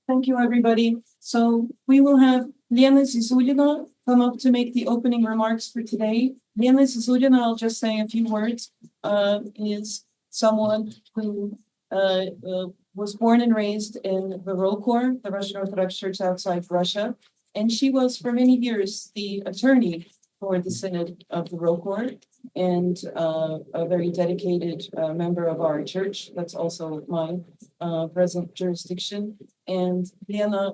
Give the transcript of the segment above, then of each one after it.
Thank you, everybody. So we will have Lena Zezulin come up to make the opening remarks for today. Lena Zezulin, I'll just say a few words, is someone who was born and raised in the Rokor, the Russian Orthodox Church outside Russia. And she was for many years the attorney for the Synod of the Rokor and a very dedicated member of our church. That's also my present jurisdiction. And Lena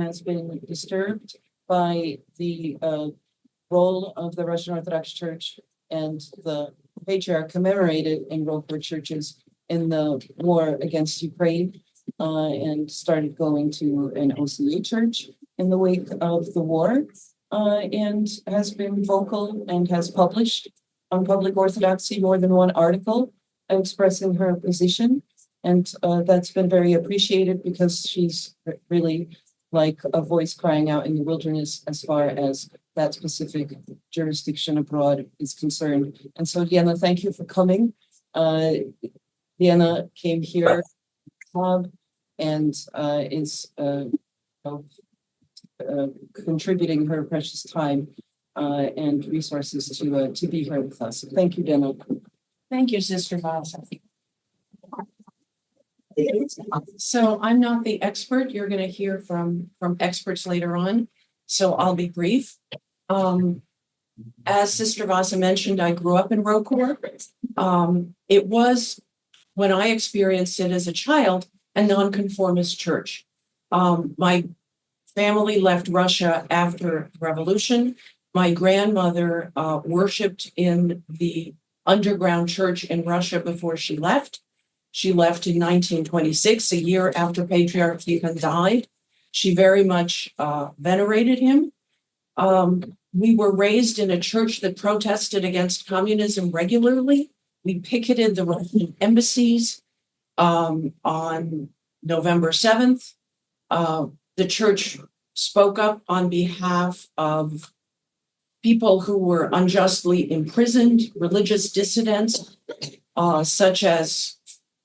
has been disturbed by the role of the Russian Orthodox Church and the patriarch commemorated in Rokor churches in the war against Ukraine, and started going to an OCA church in the wake of the war, and has been vocal and has published on public orthodoxy more than one article expressing her position. And that's been very appreciated because she's really like a voice crying out in the wilderness as far as that specific jurisdiction abroad is concerned. And so, Diana, thank you for coming. Diana came here and is contributing her precious time and resources to be here with us. Thank you, Diana. Thank you, Sister Vassa. So I'm not the expert. You're going to hear from experts later on. So I'll be brief. As Sister Vassa mentioned, I grew up in Rokor. It was, when I experienced it as a child, a non-conformist church. My family left Russia after the revolution. My grandmother worshipped in the underground church in Russia before she left. She left in 1926, a year after Patriarch Tikhon died. She very much venerated him. We were raised in a church that protested against communism regularly. We picketed the Russian embassies on November 7th. The church spoke up on behalf of people who were unjustly imprisoned, religious dissidents, such as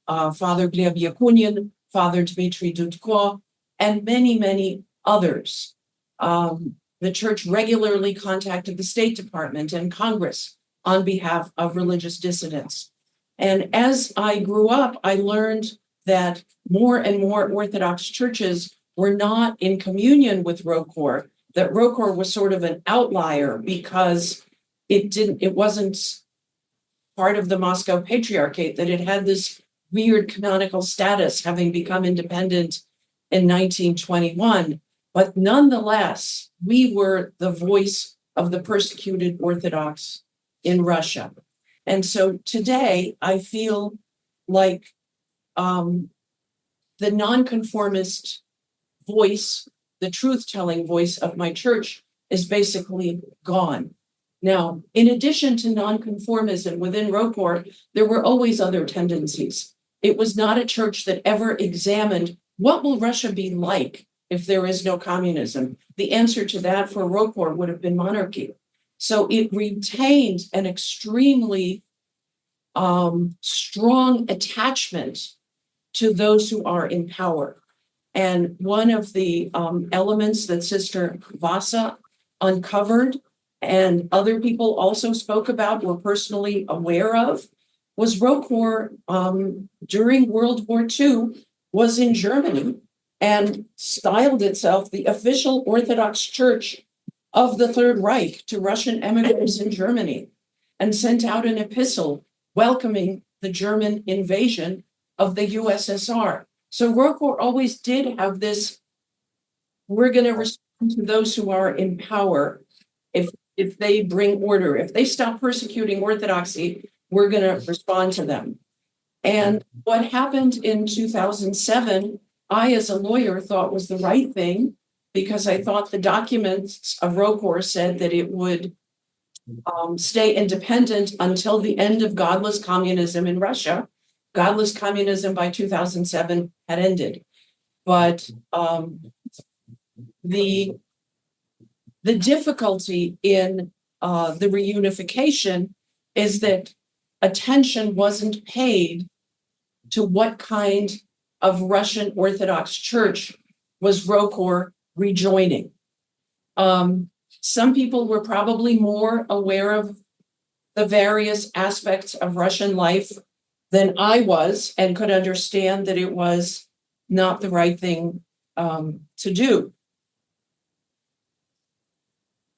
Father Gleb Yakunin, Father Dmitry Dudko, and many, many others. The church regularly contacted the State Department and Congress on behalf of religious dissidents. And as I grew up, I learned that more and more Orthodox churches were not in communion with Rokor, that Rokor was sort of an outlier because it wasn't part of the Moscow Patriarchate, that it had this weird canonical status, having become independent in 1921. But nonetheless, we were the voice of the persecuted Orthodox in Russia. And so today, I feel like the nonconformist voice, the truth-telling voice of my church is basically gone. Now, in addition to nonconformism within Rokor, there were always other tendencies. It was not a church that ever examined what will Russia be like if there is no communism. The answer to that for Rokor would have been monarchy. So it retained an extremely strong attachment to those who are in power. And one of the elements that Sister Vassa uncovered and other people also spoke about, were personally aware of, was Rokor during World War II was in Germany and styled itself the official Orthodox Church of the Third Reich to Russian immigrants in Germany, and sent out an epistle welcoming the German invasion of the USSR. So Rokor always did have this, we're going to respond to those who are in power if they bring order. If they stop persecuting Orthodoxy, we're going to respond to them. And what happened in 2007, I, as a lawyer, thought was the right thing, because I thought the documents of Rokor said that it would stay independent until the end of godless communism in Russia. Godless communism by 2007 had ended. But the difficulty in the reunification is that attention wasn't paid to what kind of Russian Orthodox Church was ROKOR rejoining. Some people were probably more aware of the various aspects of Russian life than I was, and could understand that it was not the right thing to do.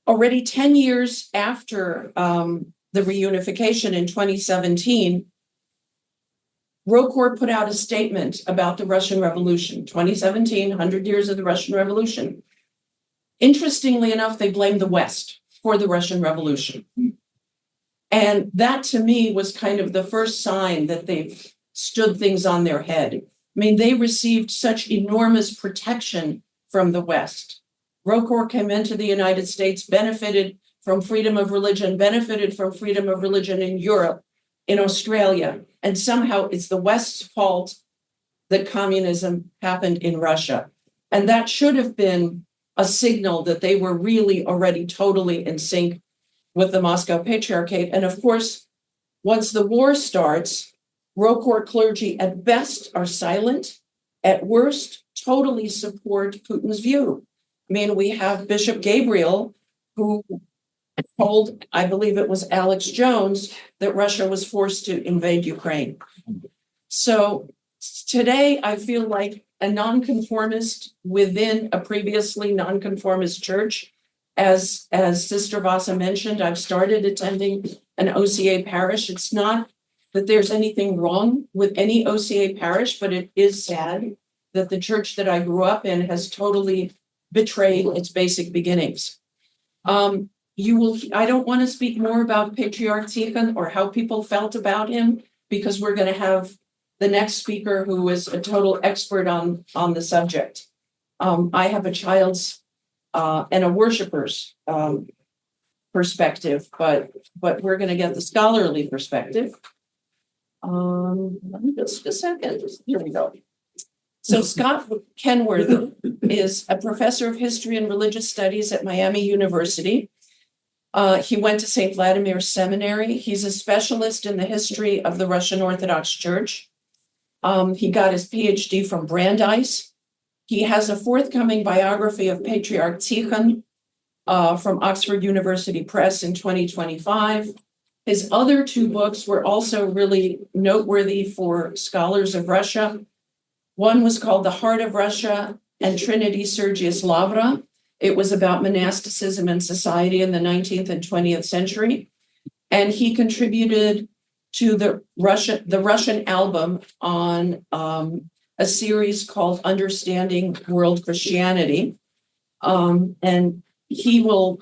Already 10 years after the reunification in 2017, ROKOR put out a statement about the Russian Revolution. 2017, 100 years of the Russian Revolution. Interestingly enough, they blamed the West for the Russian Revolution. And that to me was kind of the first sign that they've stood things on their head. I mean, they received such enormous protection from the West. ROKOR came into the United States, benefited from freedom of religion, benefited from freedom of religion in Europe, in Australia, and somehow it's the West's fault that communism happened in Russia. And that should have been a signal that they were really already totally in sync with the Moscow Patriarchate. And of course, once the war starts, ROKOR clergy at best are silent, at worst, totally support Putin's view. I mean, we have Bishop Gabriel, who told, I believe it was Alex Jones, that Russia was forced to invade Ukraine. So today I feel like a nonconformist within a previously nonconformist church. As Sister Vassa mentioned, I've started attending an OCA parish. It's not that there's anything wrong with any OCA parish, but it is sad that the church that I grew up in has totally betrayed its basic beginnings. I don't want to speak more about Patriarch Tikhon or how people felt about him, because we're going to have the next speaker who is a total expert on the subject. I have a child's and a worshiper's perspective, but we're going to get the scholarly perspective. Just a second. Here we go. So Scott Kenworthy is a professor of history and religious studies at Miami University. He went to St. Vladimir Seminary. He's a specialist in the history of the Russian Orthodox Church. He got his PhD from Brandeis. He has a forthcoming biography of Patriarch Tikhon from Oxford University Press in 2025. His other two books were also really noteworthy for scholars of Russia. One was called The Heart of Russia and Trinity Sergius Lavra. It was about monasticism and society in the 19th and 20th century. And he contributed to the Russian album on a series called Understanding World Christianity. And he will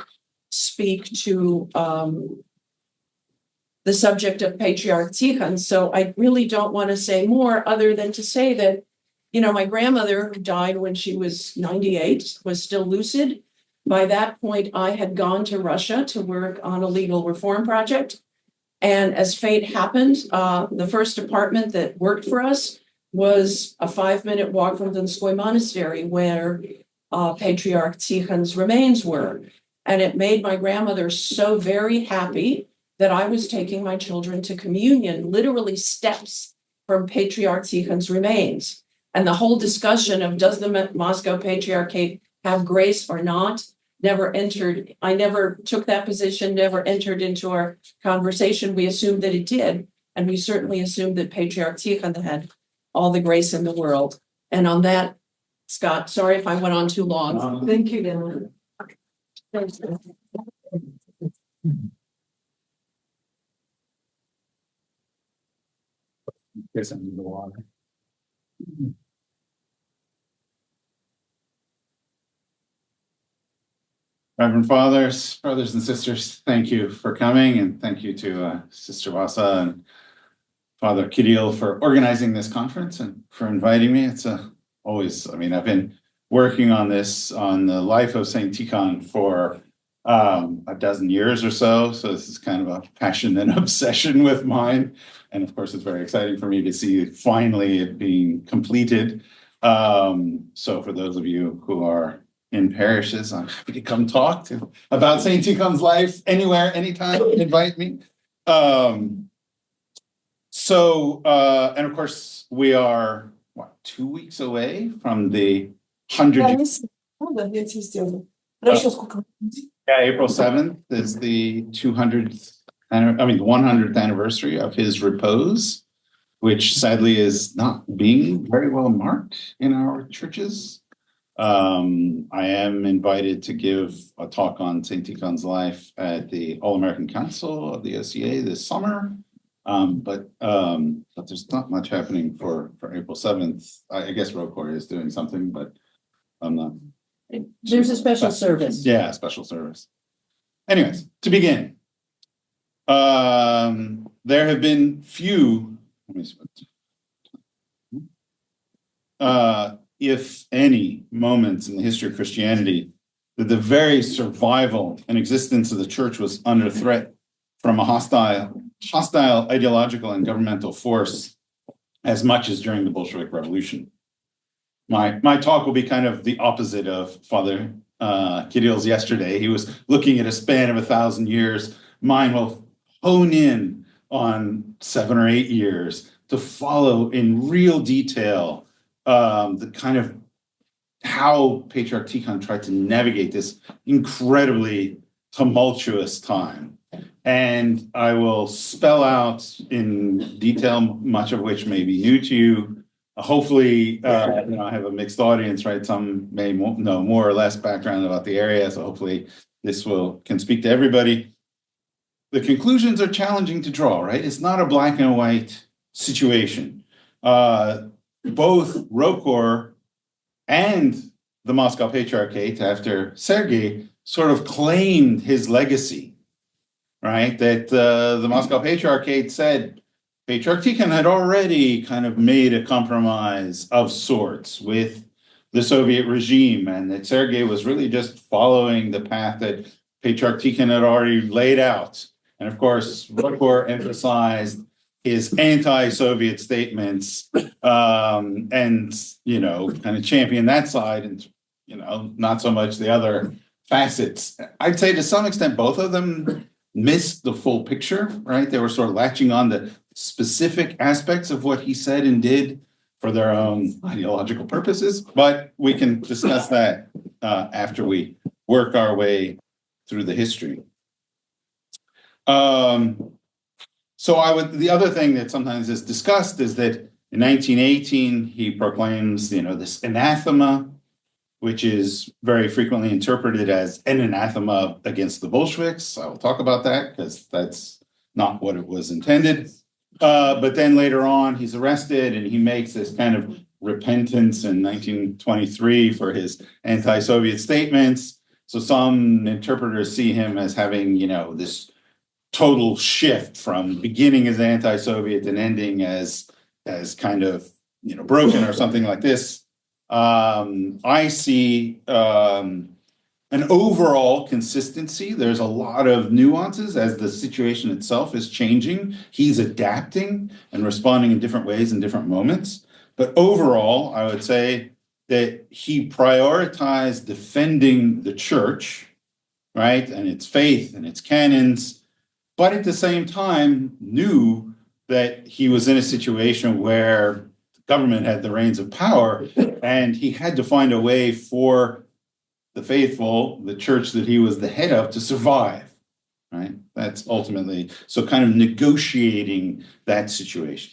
speak to the subject of Patriarch Tikhon. So I really don't want to say more other than to say that, you know, my grandmother, who died when she was 98, was still lucid. By that point, I had gone to Russia to work on a legal reform project. And as fate happened, the first apartment that worked for us was a 5-minute walk from Donskoy Monastery, where Patriarch Tikhon's remains were. And it made my grandmother so very happy that I was taking my children to communion, literally steps from Patriarch Tikhon's remains. And the whole discussion of does the Moscow Patriarchate have grace or not never entered. I never took that position, never entered into our conversation. We assumed that it did. And we certainly assumed that Patriarch Tikhon had all the grace in the world. And on that, Scott, sorry if I went on too long. Thank you, Lena. Guess I'm in the water. Reverend Fathers, brothers and sisters, thank you for coming, and thank you to Sister Vassa and Father Kirill for organizing this conference and for inviting me. It's always, I mean, I've been working on this, on the life of Saint Tikhon for a dozen years or so. So this is kind of a passion and obsession with mine. And of course, it's very exciting for me to see finally it being completed. So for those of you who are in parishes, I'm happy to come talk about Saint Tikhon's life anywhere, anytime, invite me. And of course, we are, 2 weeks away from the 100. Хорошо, Yeah, April 7th is the 100th anniversary of his repose, which sadly is not being very well marked in our churches. I am invited to give a talk on St. Tikhon's life at the All-American Council of the OCA this summer. But there's not much happening for April 7th. I guess ROCOR is doing something, but I'm not. There's a special service. Yeah, special service. Anyways, to begin, there have been few, if any, moments in the history of Christianity that the very survival and existence of the church was under threat from a hostile ideological and governmental force as much as during the Bolshevik Revolution. My talk will be kind of the opposite of Father Kirill's yesterday. He was looking at a span of 1,000 years. Mine will hone in on 7 or 8 years to follow in real detail the kind of how Patriarch Tikhon tried to navigate this incredibly tumultuous time. And I will spell out in detail, much of which may be new to you. Hopefully, I have a mixed audience, right? Some may know more or less background about the area, so hopefully this can speak to everybody. The conclusions are challenging to draw, right? It's not a black and white situation. Both ROCOR and the Moscow Patriarchate, after Sergei, sort of claimed his legacy, right? That the Moscow Patriarchate said Patriarch Tikhon had already kind of made a compromise of sorts with the Soviet regime, and that Sergei was really just following the path that Patriarch Tikhon had already laid out. And of course, ROCOR emphasized his anti-Soviet statements and, kind of championed that side and, not so much the other facets. I'd say to some extent, both of them missed the full picture, right? They were sort of latching on to specific aspects of what he said and did for their own ideological purposes, but we can discuss that after we work our way through the history. The other thing that sometimes is discussed is that in 1918, he proclaims, this anathema, which is very frequently interpreted as an anathema against the Bolsheviks. I will talk about that because that's not what it was intended. But then later on, he's arrested and he makes this kind of repentance in 1923 for his anti-Soviet statements. So some interpreters see him as having, this total shift from beginning as anti-Soviet and ending as kind of, broken or something like this. I see an overall consistency. There's a lot of nuances as the situation itself is changing. He's adapting and responding in different ways in different moments. But overall, I would say that he prioritized defending the church, right, and its faith and its canons, but at the same time knew that he was in a situation where the government had the reins of power and he had to find a way for the faithful, the church that he was the head of, to survive, right? That's ultimately, so kind of negotiating that situation.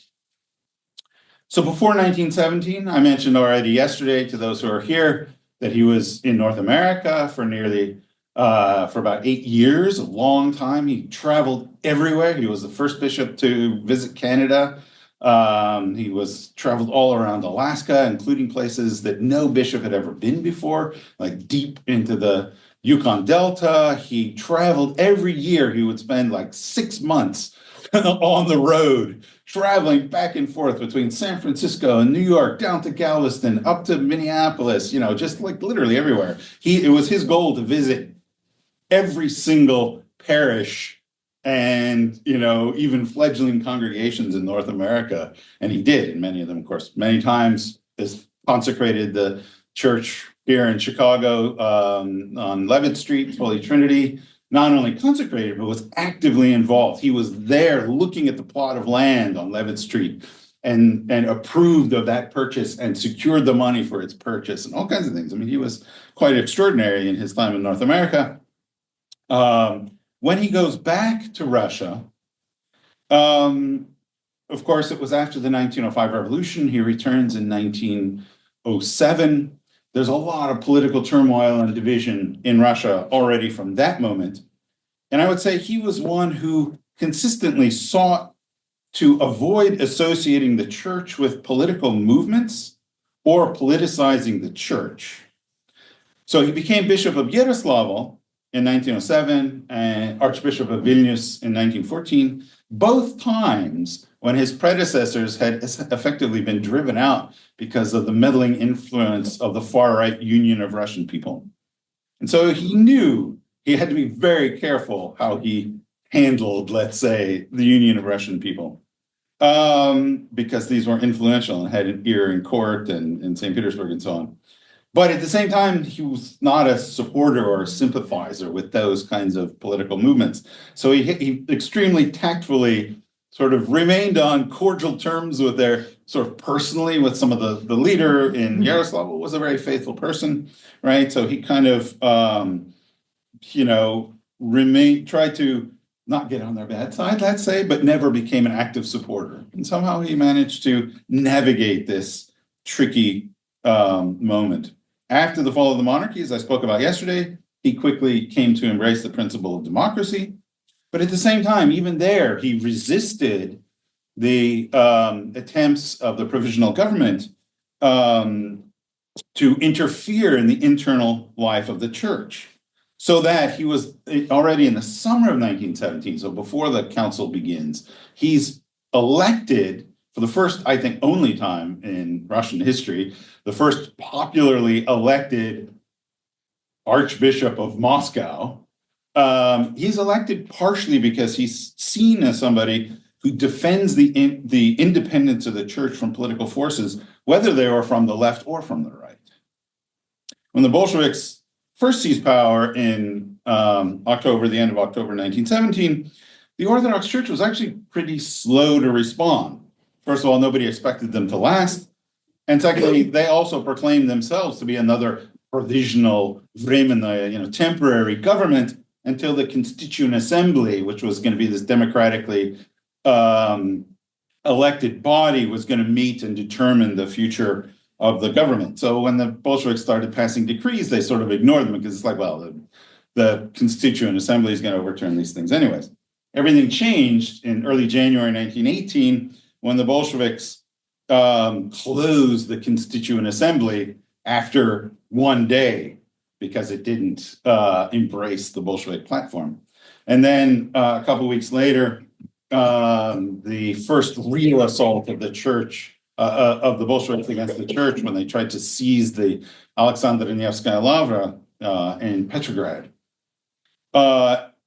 So before 1917, I mentioned already yesterday to those who are here that he was in North America for about 8 years, a long time. He traveled everywhere. He was the first bishop to visit Canada. He traveled all around Alaska, including places that no bishop had ever been before, like deep into the Yukon Delta. He traveled every year. He would spend like 6 months on the road, traveling back and forth between San Francisco and New York, down to Galveston, up to Minneapolis, just like literally everywhere. It was his goal to visit every single parish and, even fledgling congregations in North America. And he did, and many of them, of course, many times has consecrated the church here in Chicago on Levitt Street, Holy Trinity. Not only consecrated, but was actively involved. He was there looking at the plot of land on Levitt Street and approved of that purchase and secured the money for its purchase and all kinds of things. I mean, he was quite extraordinary in his time in North America. When he goes back to Russia, of course, it was after the 1905 revolution. He returns in 1907. There's a lot of political turmoil and division in Russia already from that moment. And I would say he was one who consistently sought to avoid associating the church with political movements or politicizing the church. So he became Bishop of Yaroslavl in 1907 and Archbishop of Vilnius in 1914, both times when his predecessors had effectively been driven out because of the meddling influence of the far-right Union of Russian People. And so he knew he had to be very careful how he handled, let's say, the Union of Russian People, because these were influential and had an ear in court and in St. Petersburg and so on. But at the same time, he was not a supporter or a sympathizer with those kinds of political movements. So he extremely tactfully sort of remained on cordial terms with their sort of personally with some of the leader in Yaroslavl was a very faithful person, right? So he kind of, tried to not get on their bad side, let's say, but never became an active supporter. And somehow he managed to navigate this tricky moment. After the fall of the monarchy, as I spoke about yesterday, he quickly came to embrace the principle of democracy. But at the same time, even there, he resisted the attempts of the provisional government to interfere in the internal life of the church. So that he was already in the summer of 1917, so before the council begins, he's elected for the first, I think, only time in Russian history, the first popularly elected Archbishop of Moscow. He's elected partially because he's seen as somebody who defends the independence of the church from political forces, whether they are from the left or from the right. When the Bolsheviks first seized power in the end of October 1917, the Orthodox Church was actually pretty slow to respond. First of all, nobody expected them to last. And secondly, they also proclaimed themselves to be another provisional, temporary government until the Constituent Assembly, which was going to be this democratically elected body, was going to meet and determine the future of the government. So when the Bolsheviks started passing decrees, they sort of ignored them because it's like, well, the Constituent Assembly is going to overturn these things anyways. Everything changed in early January 1918 when the Bolsheviks closed the Constituent Assembly after one day because it didn't embrace the Bolshevik platform. And then a couple of weeks later, the first real assault of the church, of the Bolsheviks against the church, when they tried to seize the Alexander Nevskaya Lavra in Petrograd.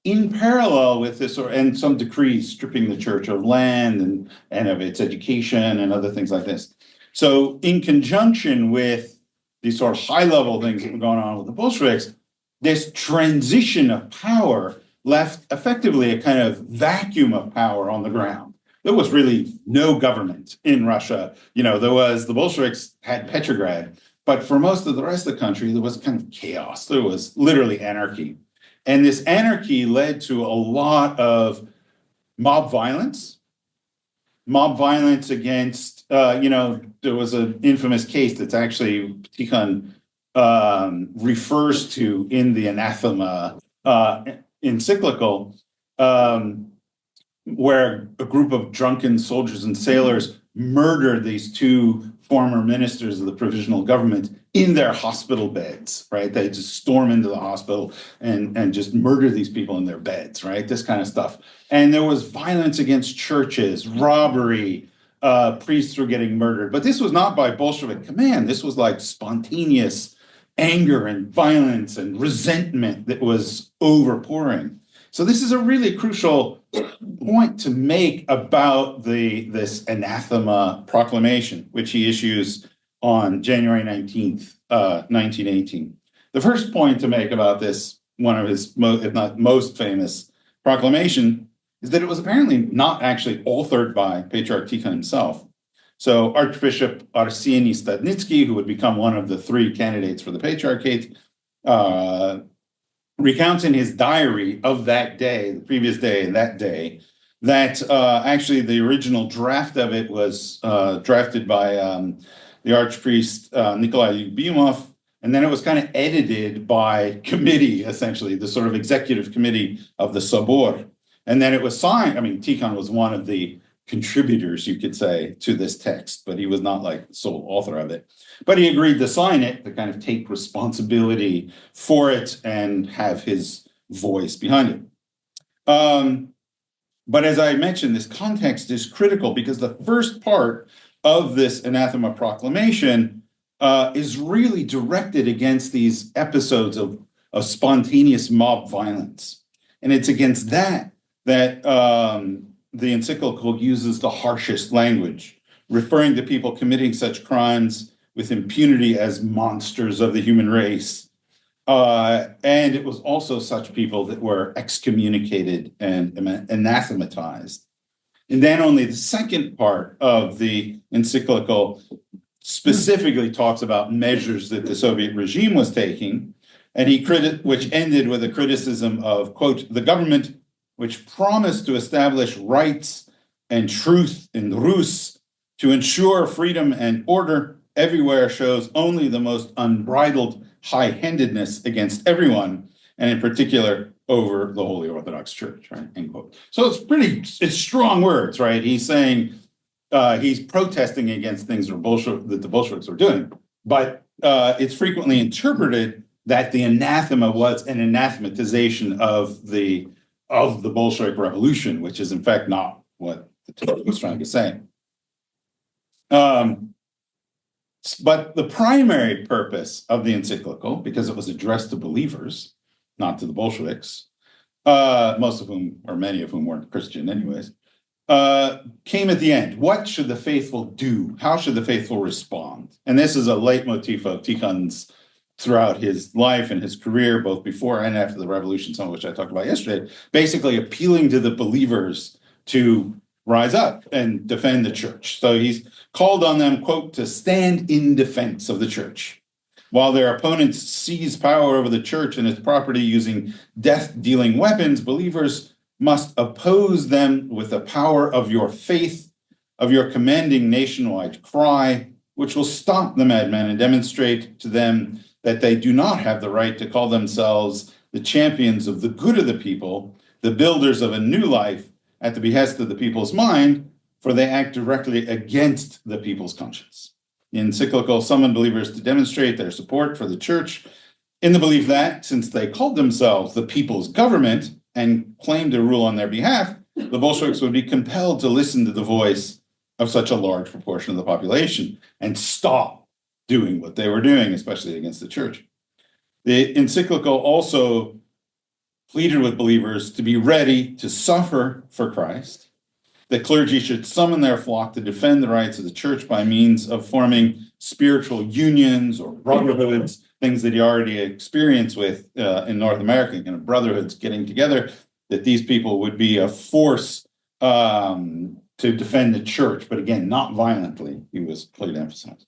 In parallel with this, and some decrees stripping the church of land and of its education and other things like this. So in conjunction with these sort of high-level things that were going on with the Bolsheviks, this transition of power left effectively a kind of vacuum of power on the ground. There was really no government in Russia. The Bolsheviks had Petrograd, but for most of the rest of the country, there was kind of chaos. There was literally anarchy. And this anarchy led to a lot of mob violence against, there was an infamous case that's actually Tikhon refers to in the Anathema encyclical, where a group of drunken soldiers and sailors murdered these two former ministers of the provisional government in their hospital beds, right? They just storm into the hospital and just murder these people in their beds, right? This kind of stuff. And there was violence against churches, robbery, priests were getting murdered. But this was not by Bolshevik command. This was like spontaneous anger and violence and resentment that was overpouring. So this is a really crucial point to make about this anathema proclamation, which he issues on January 19th, 1918. The first point to make about this, one of his, if not most famous proclamation, is that it was apparently not actually authored by Patriarch Tikhon himself, So Archbishop Arseny Stadnitsky, who would become one of the three candidates for the patriarchate, recounts in his diary of that day, the previous day and that day, that actually the original draft of it was drafted by the archpriest Nikolai Lyubimov, and then it was kind of edited by committee, essentially, the sort of executive committee of the Sobor. And then it was signed. I mean, Tikhon was one of the contributors, you could say, to this text, but he was not like the sole author of it. But he agreed to sign it, to kind of take responsibility for it and have his voice behind it. But as I mentioned, this context is critical because the first part of this anathema proclamation is really directed against these episodes of spontaneous mob violence. And it's against that the encyclical uses the harshest language, referring to people committing such crimes with impunity as monsters of the human race. And it was also such people that were excommunicated and anathematized. And then only the second part of the encyclical specifically talks about measures that the Soviet regime was taking, and which ended with a criticism of, quote, the government, which promised to establish rights and truth in Rus to ensure freedom and order everywhere, shows only the most unbridled high-handedness against everyone, and in particular over the Holy Orthodox Church, right? End quote. So it's strong words, right? He's saying he's protesting against things that the Bolsheviks were doing, but it's frequently interpreted that the anathema was an anathematization of the Bolshevik Revolution, which is in fact not what the text was trying to say. But the primary purpose of the encyclical, because it was addressed to believers, not to the Bolsheviks, most of whom, or many of whom, weren't Christian anyways, came at the end. What should the faithful do? How should the faithful respond? And this is a leitmotif of Tikhon's throughout his life and his career, both before and after the revolution, some of which I talked about yesterday, basically appealing to the believers to rise up and defend the church. So he's called on them, quote, to stand in defense of the church. While their opponents seize power over the church and its property using death-dealing weapons, believers must oppose them with the power of your faith, of your commanding nationwide cry, which will stop the madmen and demonstrate to them that they do not have the right to call themselves the champions of the good of the people, the builders of a new life at the behest of the people's mind, for they act directly against the people's conscience. The encyclical summoned believers to demonstrate their support for the church in the belief that, since they called themselves the people's government and claimed to rule on their behalf, the Bolsheviks would be compelled to listen to the voice of such a large proportion of the population and stop doing what they were doing, especially against the church. The encyclical also pleaded with believers to be ready to suffer for Christ. The clergy should summon their flock to defend the rights of the church by means of forming spiritual unions or brotherhoods, things that he already experienced with in North America, kind of brotherhoods getting together, that these people would be a force to defend the church, but again, not violently, he was clearly emphasized.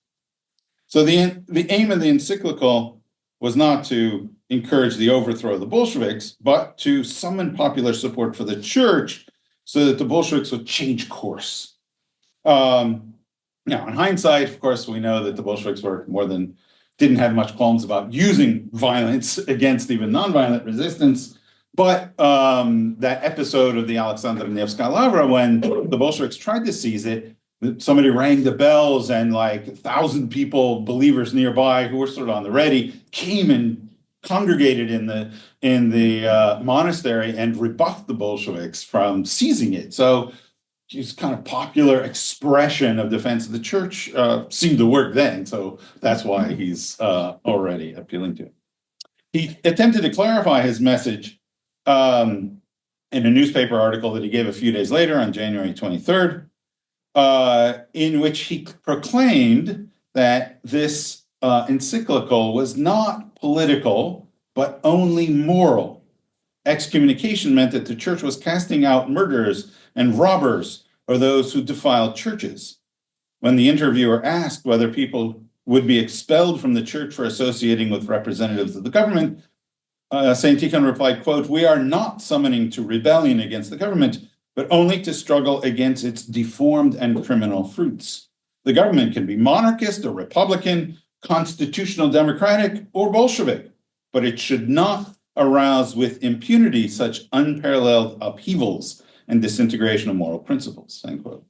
So the aim of the encyclical was not to encourage the overthrow of the Bolsheviks, but to summon popular support for the church so that the Bolsheviks would change course. Now, in hindsight, of course, we know that the Bolsheviks didn't have much qualms about using violence against even nonviolent resistance. But that episode of the Alexander Nevsky Lavra, when the Bolsheviks tried to seize it, somebody rang the bells and like 1,000 people, believers nearby who were sort of on the ready, came and congregated in the monastery and rebuffed the Bolsheviks from seizing it. So his kind of popular expression of defense of the church seemed to work then. So that's why he's already appealing to it. He attempted to clarify his message in a newspaper article that he gave a few days later on January 23rd, in which he proclaimed that this encyclical was not political, but only moral. Excommunication meant that the church was casting out murderers and robbers or those who defiled churches. when the interviewer asked whether people would be expelled from the church for associating with representatives of the government, St. Tikhon replied, quote, "We are not summoning to rebellion against the government, but only to struggle against its deformed and criminal fruits. The government can be monarchist or republican, constitutional democratic or Bolshevik, but it should not arouse with impunity such unparalleled upheavals and disintegration of moral principles," end quote.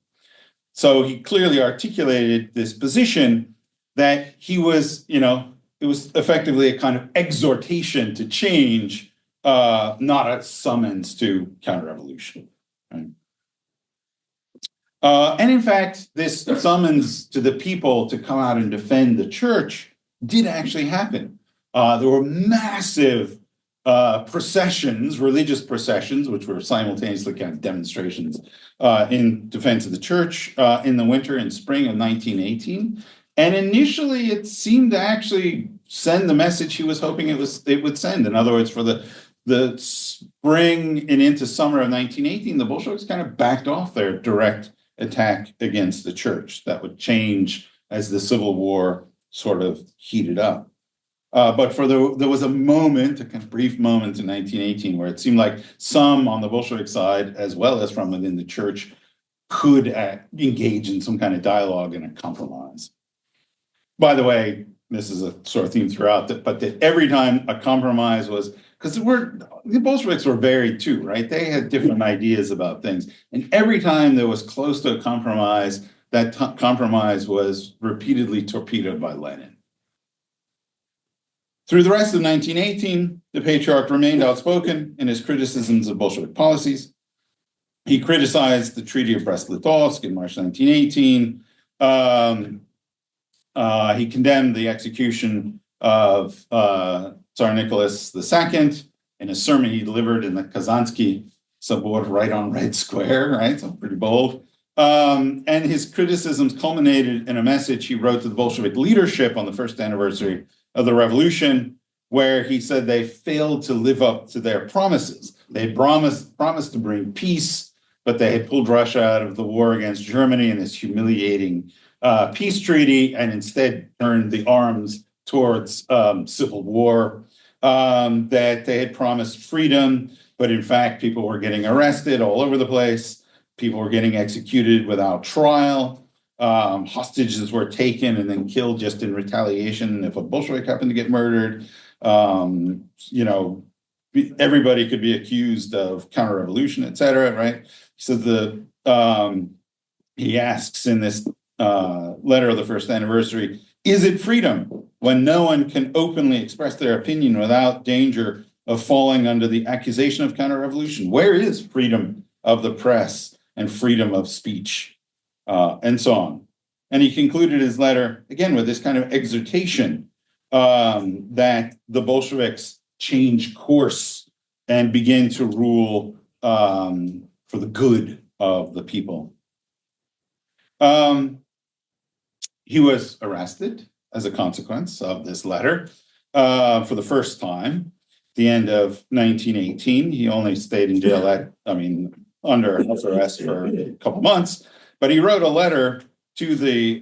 So he clearly articulated this position that he was, it was effectively a kind of exhortation to change, not a summons to counter-revolution. Right? And in fact, this summons to the people to come out and defend the church did actually happen. There were massive processions, religious processions, which were simultaneously kind of demonstrations in defense of the church in the winter and spring of 1918. And initially, it seemed to actually send the message he was hoping it would send. In other words, for the spring and into summer of 1918, the Bolsheviks kind of backed off their direct attack against the church. That would change as the Civil War sort of heated up. But there was a moment, a kind of brief moment in 1918, where it seemed like some on the Bolshevik side, as well as from within the church, could engage in some kind of dialogue and a compromise. By the way, this is a sort of theme throughout, but that every time a compromise was, because the Bolsheviks were varied too, right? They had different ideas about things. And every time there was close to a compromise, that compromise was repeatedly torpedoed by Lenin. Through the rest of 1918, the Patriarch remained outspoken in his criticisms of Bolshevik policies. He criticized the Treaty of Brest-Litovsk in March 1918. He condemned the execution of Tsar Nicholas II in a sermon he delivered in the Kazansky Sobor right on Red Square, right? So pretty bold. And his criticisms culminated in a message he wrote to the Bolshevik leadership on the first anniversary of the revolution, where he said they failed to live up to their promises. They had promised to bring peace, but they had pulled Russia out of the war against Germany in this humiliating peace treaty, and instead turned the arms towards civil war. That they had promised freedom, but in fact, people were getting arrested all over the place. People were getting executed without trial. Hostages were taken and then killed just in retaliation if a Bolshevik happened to get murdered. Everybody could be accused of counter-revolution, et cetera, right? So he asks in this letter of the first anniversary, is it freedom when no one can openly express their opinion without danger of falling under the accusation of counter-revolution? Where is freedom of the press and freedom of speech? And so on. And he concluded his letter, again, with this kind of exhortation that the Bolsheviks change course and begin to rule for the good of the people. He was arrested as a consequence of this letter for the first time at the end of 1918. He only stayed in jail under house arrest for a couple months, but he wrote a letter to the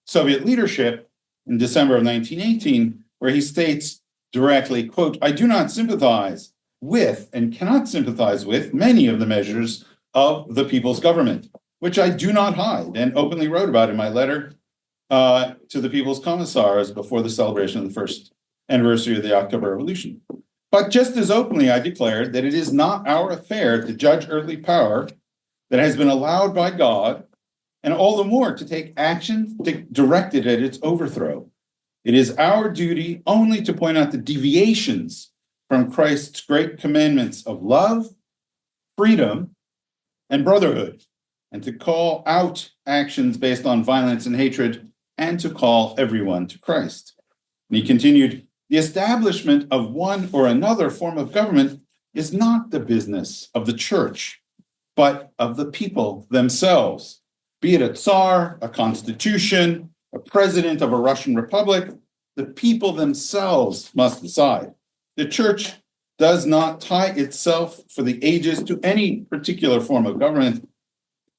Soviet leadership in December of 1918, where he states directly, quote, "I do not sympathize with and cannot sympathize with many of the measures of the people's government, which I do not hide and openly wrote about in my letter to the People's Commissars before the celebration of the first anniversary of the October Revolution. But just as openly, I declared that it is not our affair to judge earthly power that has been allowed by God, and all the more to take action directed at its overthrow. It is our duty only to point out the deviations from Christ's great commandments of love, freedom, and brotherhood, and to call out actions based on violence and hatred, and to call everyone to Christ." And he continued, "The establishment of one or another form of government is not the business of the church, but of the people themselves. Be it a Tsar, a constitution, a president of a Russian republic, the people themselves must decide. The church does not tie itself for the ages to any particular form of government.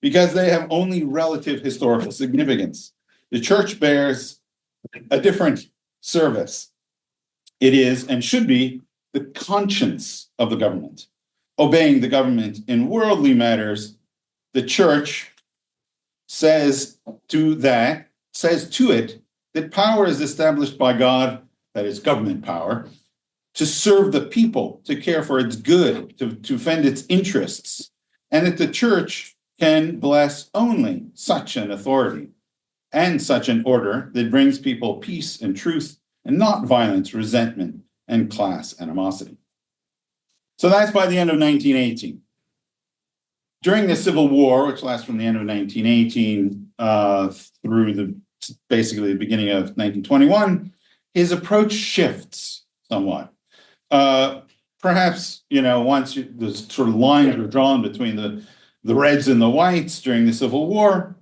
because they have only relative historical significance. The church bears a different service. It is and should be the conscience of the government. Obeying the government in worldly matters, the church says to it that power is established by God, that is government power, to serve the people, to care for its good, to defend its interests, and that the church can bless only such an authority and such an order that brings people peace and truth, and not violence, resentment, and class animosity. So that's by the end of 1918. During the Civil War, which lasts from the end of 1918 through basically the beginning of 1921, his approach shifts somewhat. Perhaps, once the sort of lines were drawn between the Reds and the Whites during the Civil War,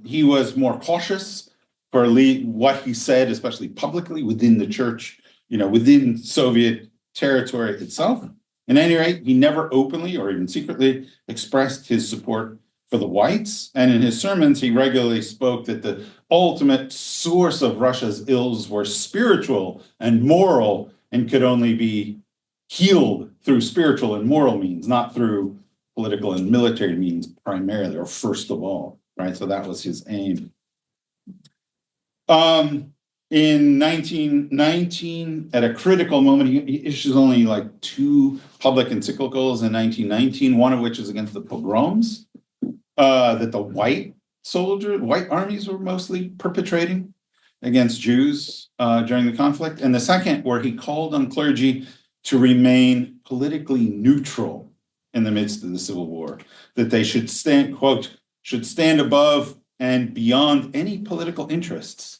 he was more cautious for what he said, especially publicly within the church, within Soviet territory itself. At any rate, he never openly or even secretly expressed his support for the whites. And in his sermons, he regularly spoke that the ultimate source of Russia's ills were spiritual and moral and could only be healed through spiritual and moral means, not through political and military means primarily, or first of all, right? So that was his aim. In 1919, at a critical moment, he issues only like 2 public encyclicals in 1919, one of which is against the pogroms that the white armies were mostly perpetrating against Jews during the conflict. And the second, where he called on clergy to remain politically neutral in the midst of the Civil War, that they should stand, quote, should stand above and beyond any political interests.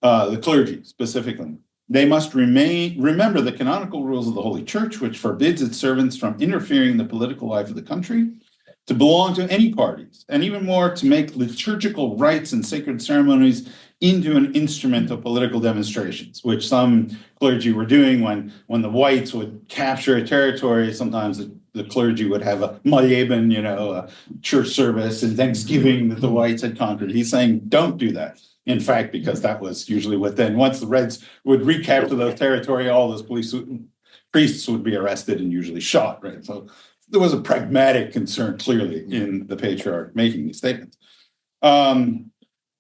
The clergy specifically. They must remember the canonical rules of the Holy Church, which forbids its servants from interfering in the political life of the country, to belong to any parties, and even more, to make liturgical rites and sacred ceremonies into an instrument of political demonstrations, which some clergy were doing when the whites would capture a territory. Sometimes the clergy would have a moleben, a church service and thanksgiving that the whites had conquered. He's saying, don't do that. In fact, because that was usually what then, once the Reds would recapture those territory, all those priests would be arrested and usually shot, right? So there was a pragmatic concern clearly in the patriarch making these statements.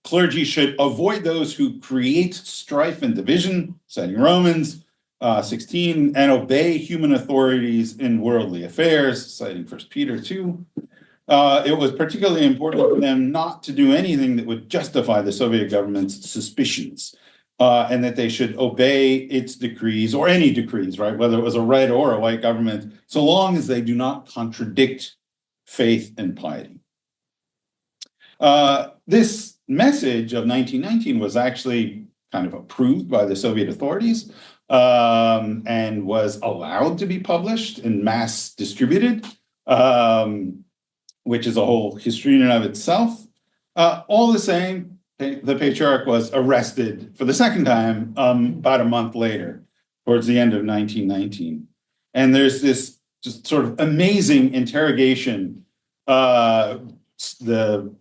Clergy should avoid those who create strife and division, citing Romans 16, and obey human authorities in worldly affairs, citing 1 Peter 2. It was particularly important for them not to do anything that would justify the Soviet government's suspicions, and that they should obey its decrees, or any decrees, right, whether it was a red or a white government, so long as they do not contradict faith and piety. This message of 1919 was actually kind of approved by the Soviet authorities, and was allowed to be published and mass distributed, which is a whole history in and of itself. All the same, the patriarch was arrested for the second time about a month later, towards the end of 1919. And there's this just sort of amazing interrogation, the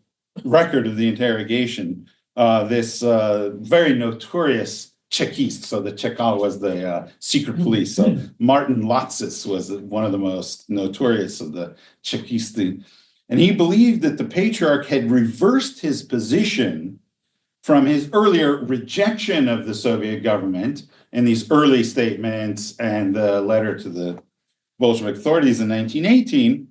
record of the interrogation, this very notorious Chekist. So the Cheka was the secret police. So Martin Lotzis was one of the most notorious of the Chekisti. And he believed that the patriarch had reversed his position from his earlier rejection of the Soviet government in these early statements and the letter to the Bolshevik authorities in 1918,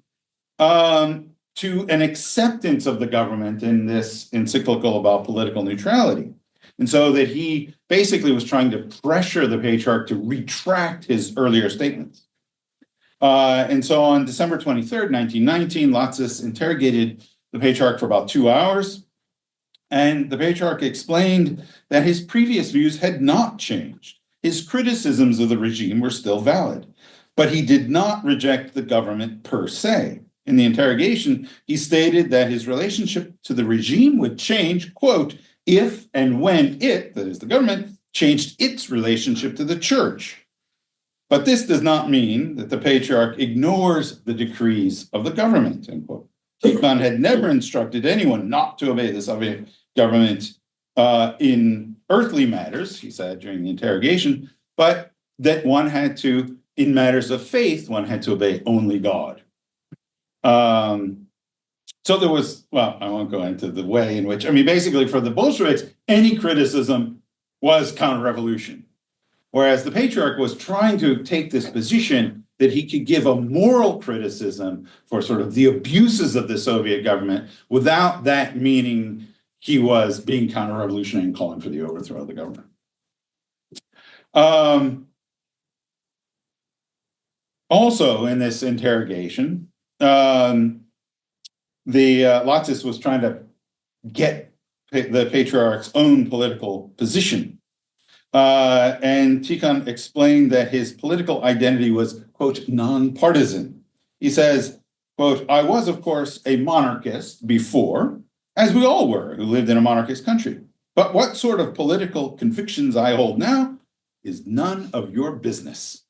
to an acceptance of the government in this encyclical about political neutrality. And so that he basically was trying to pressure the patriarch to retract his earlier statements. And so on December 23rd, 1919, Lotzis interrogated the patriarch for about 2 hours. And the patriarch explained that his previous views had not changed. His criticisms of the regime were still valid, but he did not reject the government per se. In the interrogation, he stated that his relationship to the regime would change, quote, if and when it, that is the government, changed its relationship to the church. But this does not mean that the patriarch ignores the decrees of the government, end quote. Tikhon had never instructed anyone not to obey the Soviet government in earthly matters, he said during the interrogation, but that one had to, in matters of faith, one had to obey only God. So there was, well, I won't go into the way in which, I mean, basically for the Bolsheviks, any criticism was counter-revolution. Whereas the patriarch was trying to take this position that he could give a moral criticism for sort of the abuses of the Soviet government without that meaning he was being counter-revolutionary and calling for the overthrow of the government. Also in this interrogation, Latsis was trying to get the patriarch's own political position. And Tikhon explained that his political identity was, quote, non-partisan. He says, quote, I was, of course, a monarchist before, as we all were who lived in a monarchist country. But what sort of political convictions I hold now is none of your business.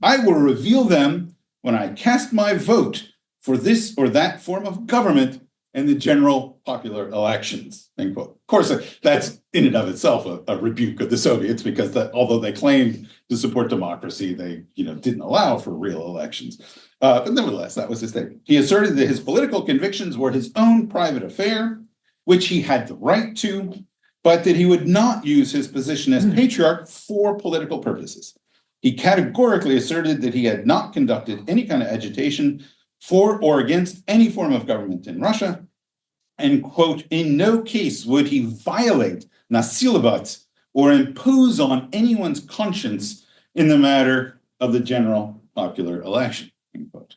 I will reveal them when I cast my vote for this or that form of government in the general popular elections, end quote. Of course, that's in and of itself a rebuke of the Soviets, because although they claimed to support democracy, they didn't allow for real elections. But nevertheless, that was his statement. He asserted that his political convictions were his own private affair, which he had the right to, but that he would not use his position as patriarch for political purposes. He categorically asserted that he had not conducted any kind of agitation for or against any form of government in Russia, and, quote, in no case would he violate nasilovat or impose on anyone's conscience in the matter of the general popular election, end quote.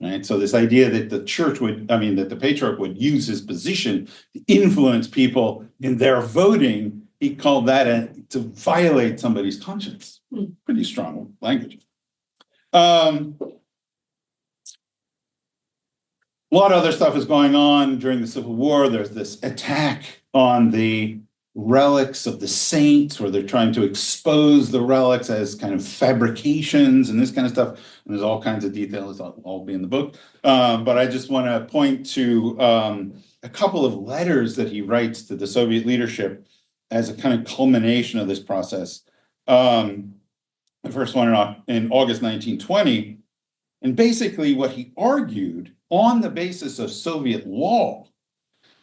Right? So this idea that the church that the patriarch would use his position to influence people in their voting, he called that to violate somebody's conscience. Pretty strong language. A lot of other stuff is going on during the Civil War. There's this attack on the relics of the saints, where they're trying to expose the relics as kind of fabrications and this kind of stuff. And there's all kinds of details. That'll all be in the book. But I just want to point to a couple of letters that he writes to the Soviet leadership as a kind of culmination of this process. The first one in August 1920. And basically what he argued on the basis of Soviet law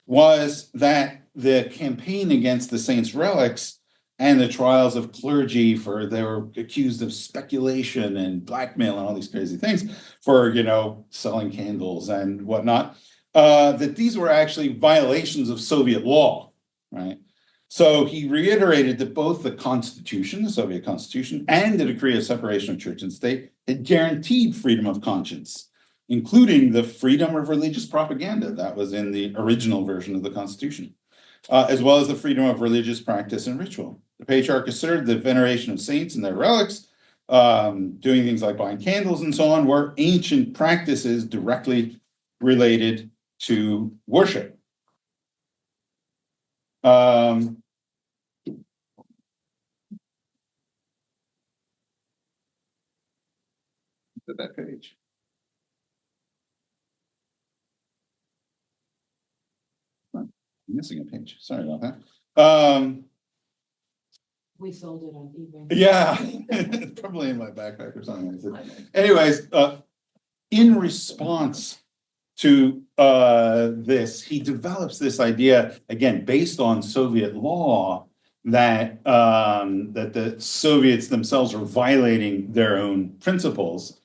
was that the campaign against the saints' relics and the trials of clergy they were accused of speculation and blackmail and all these crazy things for, selling candles and whatnot, that these were actually violations of Soviet law, right? So he reiterated that both the Constitution, the Soviet Constitution, and the decree of separation of church and state had guaranteed freedom of conscience, including the freedom of religious propaganda that was in the original version of the Constitution, as well as the freedom of religious practice and ritual. The patriarch asserted that veneration of saints and their relics, doing things like buying candles and so on, were ancient practices directly related to worship. That page. I'm missing a page. Sorry about that. We sold it on eBay. Yeah, it's probably in my backpack or something. Anyways, in response to this, he develops this idea, again, based on Soviet law, that the Soviets themselves are violating their own principles,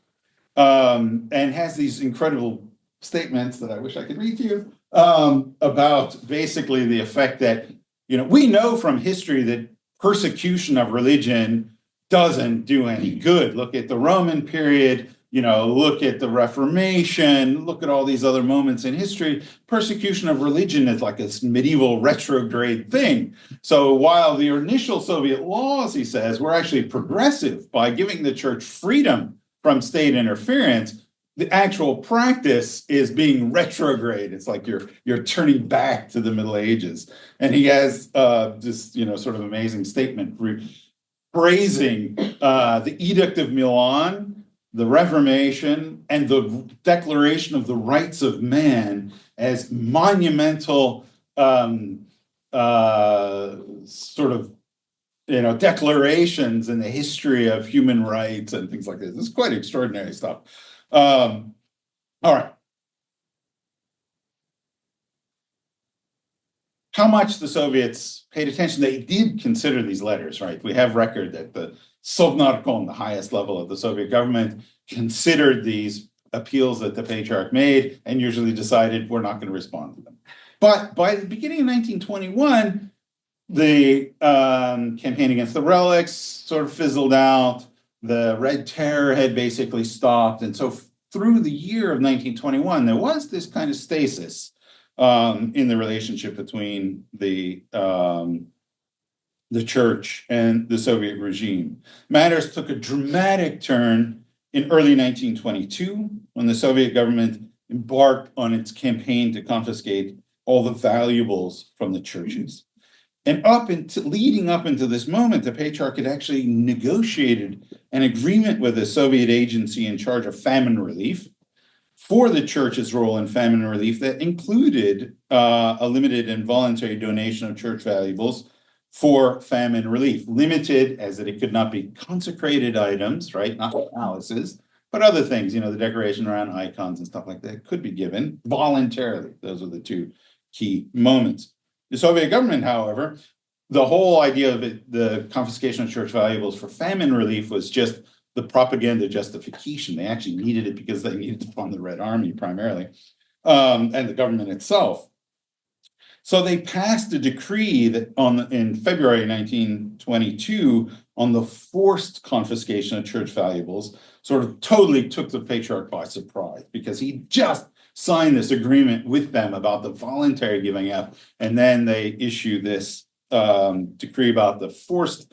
and has these incredible statements that I wish I could read to you about basically the effect that, we know from history that persecution of religion doesn't do any good. Look at the Roman period, look at the Reformation, look at all these other moments in history. Persecution of religion is like this medieval retrograde thing. So while the initial Soviet laws, he says, were actually progressive by giving the church freedom from state interference, the actual practice is being retrograde. It's like you're turning back to the Middle Ages. And he has this, sort of amazing statement praising the Edict of Milan the Reformation and the Declaration of the Rights of Man as monumental sort of declarations in the history of human rights and things like this. It's quite extraordinary stuff. All right. How much the Soviets paid attention? They did consider these letters, right? We have record that the Sovnarkom, the highest level of the Soviet government, considered these appeals that the patriarch made and usually decided we're not going to respond to them. But by the beginning of 1921, the campaign against the relics sort of fizzled out. The Red Terror had basically stopped. And so through the year of 1921, there was this kind of stasis in the relationship between the church and the Soviet regime. Matters took a dramatic turn in early 1922 when the Soviet government embarked on its campaign to confiscate all the valuables from the churches. And leading up into this moment, the Patriarch had actually negotiated an agreement with a Soviet agency in charge of famine relief for the church's role in famine relief that included a limited and voluntary donation of church valuables for famine relief. Limited as that it could not be consecrated items, right? Not palaces, but other things, the decoration around icons and stuff like that could be given voluntarily. Those are the two key moments. The Soviet government, however, the whole idea of the confiscation of church valuables for famine relief was just the propaganda justification. They actually needed it because they needed to fund the Red Army primarily, and the government itself. So they passed a decree that in February 1922 on the forced confiscation of church valuables, sort of totally took the Patriarch by surprise because he just signed this agreement with them about the voluntary giving up, and then they issue this decree about the forced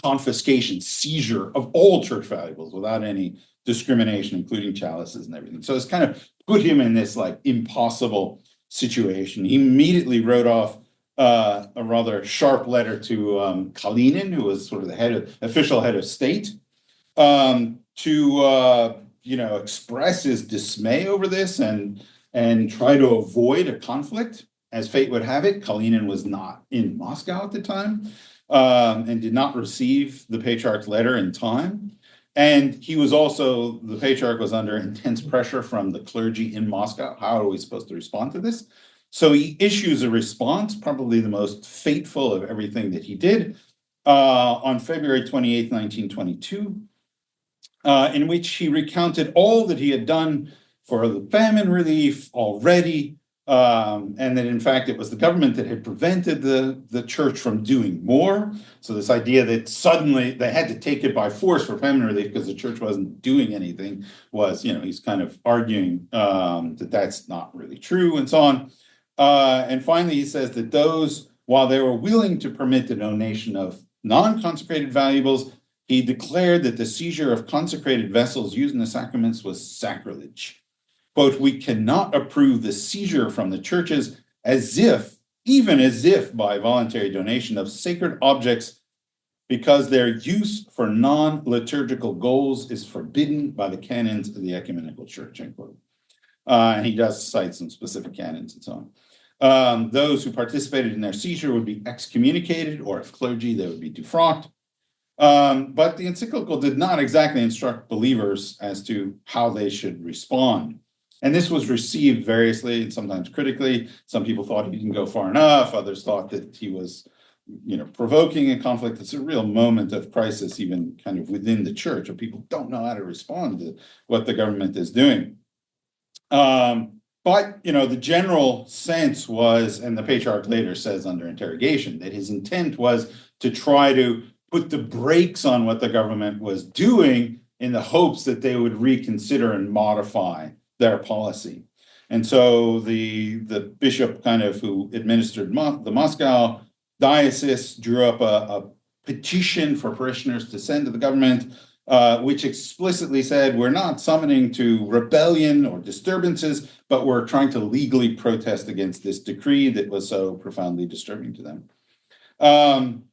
confiscation, seizure of all church valuables without any discrimination, including chalices and everything. So it's kind of put him in this like impossible situation. He immediately wrote off a rather sharp letter to Kalinin, who was sort of the official head of state, to express his dismay over this and try to avoid a conflict. As fate would have it, Kalinin was not in Moscow at the time and did not receive the Patriarch's letter in time. And the Patriarch was under intense pressure from the clergy in Moscow. How are we supposed to respond to this? So he issues a response, probably the most fateful of everything that he did, on February 28th, 1922, in which he recounted all that he had done for the famine relief already, and that in fact it was the government that had prevented the church from doing more. So this idea that suddenly they had to take it by force for famine relief because the church wasn't doing anything was, he's kind of arguing that that's not really true and so on. And finally, he says that those, while they were willing to permit the donation of non-consecrated valuables, he declared that the seizure of consecrated vessels used in the sacraments was sacrilege. Quote, we cannot approve the seizure from the churches even as if by voluntary donation of sacred objects, because their use for non-liturgical goals is forbidden by the canons of the ecumenical church, end quote. And he does cite some specific canons and so on. Those who participated in their seizure would be excommunicated, or if clergy, they would be defrocked. But the encyclical did not exactly instruct believers as to how they should respond. And this was received variously and sometimes critically. Some people thought he didn't go far enough. Others thought that he was, provoking a conflict. It's a real moment of crisis, even kind of within the church, where people don't know how to respond to what the government is doing. But, the general sense was, and the Patriarch later says under interrogation, that his intent was to try to put the brakes on what the government was doing in the hopes that they would reconsider and modify their policy. And so the bishop who administered the Moscow diocese drew up a petition for parishioners to send to the government, which explicitly said, we're not summoning to rebellion or disturbances, but we're trying to legally protest against this decree that was so profoundly disturbing to them.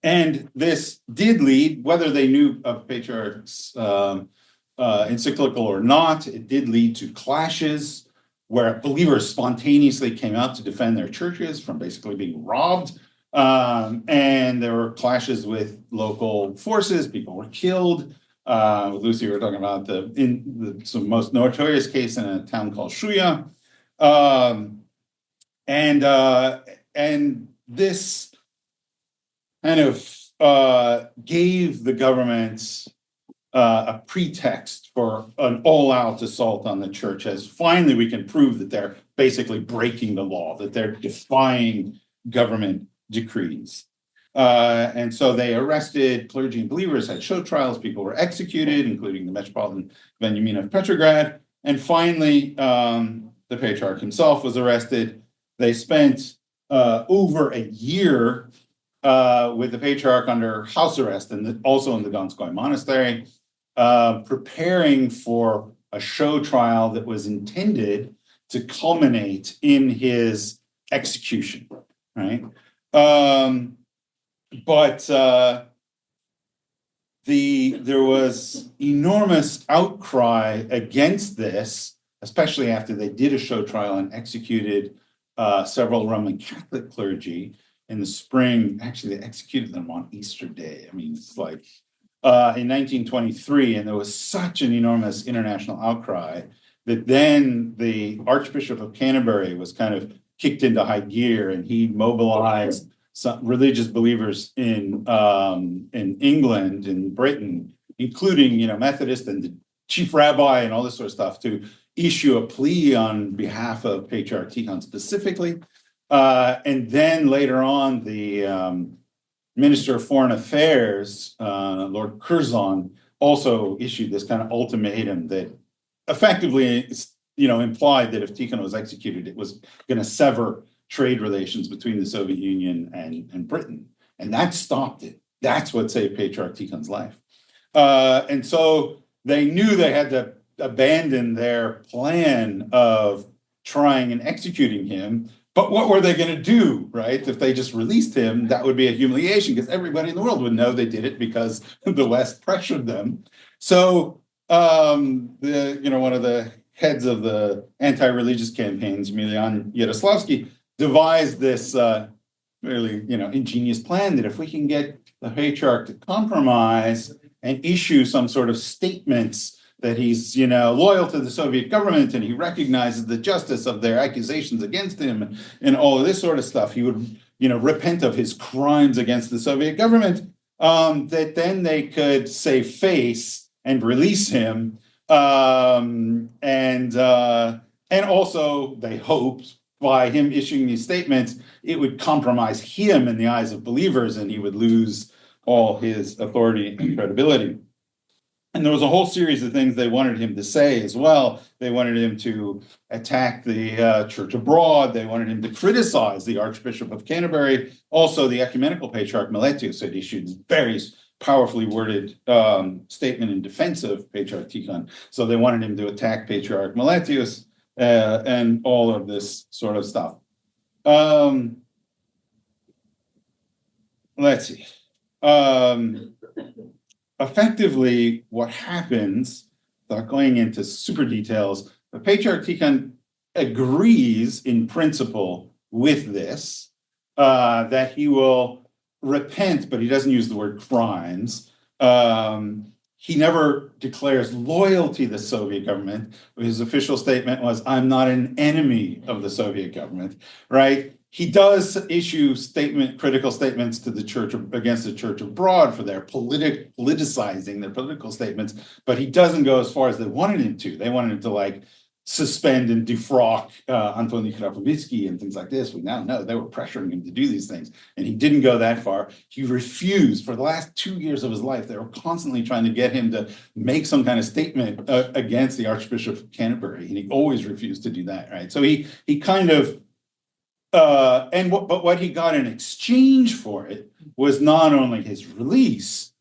And this did lead, whether they knew of Patriarch's encyclical or not, it did lead to clashes where believers spontaneously came out to defend their churches from basically being robbed. And there were clashes with local forces. People were killed. With Lucy, we were talking about the most notorious case in a town called Shuya. And this kind of gave the government a pretext for an all-out assault on the church, as finally we can prove that they're basically breaking the law, that they're defying government decrees. And so they arrested clergy and believers, had show trials, people were executed, including the Metropolitan Benjamin of Petrograd. And finally, the patriarch himself was arrested. They spent over a year with the patriarch under house arrest and also in the Donskoy monastery, preparing for a show trial that was intended to culminate in his execution, right? But there was enormous outcry against this, especially after they did a show trial and executed several Roman Catholic clergy in the spring. Actually, they executed them on Easter Day. I mean, it's like in 1923, and there was such an enormous international outcry that then the Archbishop of Canterbury was kind of kicked into high gear, and he mobilized some religious believers in England and Britain, including Methodist and the chief rabbi and all this sort of stuff, to issue a plea on behalf of Patriarch Tikhon specifically. And then later on, the Minister of Foreign Affairs, Lord Curzon, also issued this kind of ultimatum that effectively, implied that if Tikhon was executed, it was going to sever trade relations between the Soviet Union and Britain. And that stopped it. That's what saved Patriarch Tikhon's life. And so they knew they had to abandon their plan of trying and executing him. But what were they going to do, right? If they just released him, that would be a humiliation, because everybody in the world would know they did it because the West pressured them. So one of the heads of the anti-religious campaigns, Emilian Yaroslavsky, devised this really ingenious plan that if we can get the patriarch to compromise and issue some sort of statements that he's loyal to the Soviet government and he recognizes the justice of their accusations against him and all of this sort of stuff, he would repent of his crimes against the Soviet government, that then they could save face and release him, and also they hoped by him issuing these statements it would compromise him in the eyes of believers and he would lose all his authority and credibility. And there was a whole series of things they wanted him to say as well. They wanted him to attack the church abroad. They wanted him to criticize the Archbishop of Canterbury. Also, the ecumenical patriarch Meletius had issued very powerfully worded statement in defense of Patriarch Tikhon. So they wanted him to attack Patriarch Meletius and all of this sort of stuff. Let's see. Effectively, what happens, without going into super details, the Patriarch Tikhon agrees in principle with this, that he will repent, but he doesn't use the word crimes. He never declares loyalty to the Soviet government. His official statement was, "I'm not an enemy of the Soviet government," right? He does issue critical statements to the church against the church abroad for their politicizing their political statements, but he doesn't go as far as they wanted him to. They wanted him to suspend and defrock Antoni Khrapovitsky and things like this. We now know they were pressuring him to do these things, and he didn't go that far. He refused. For the last 2 years of his life, they were constantly trying to get him to make some kind of statement against the Archbishop of Canterbury, and he always refused to do that, right? So he kind of but what he got in exchange for it was not only his release,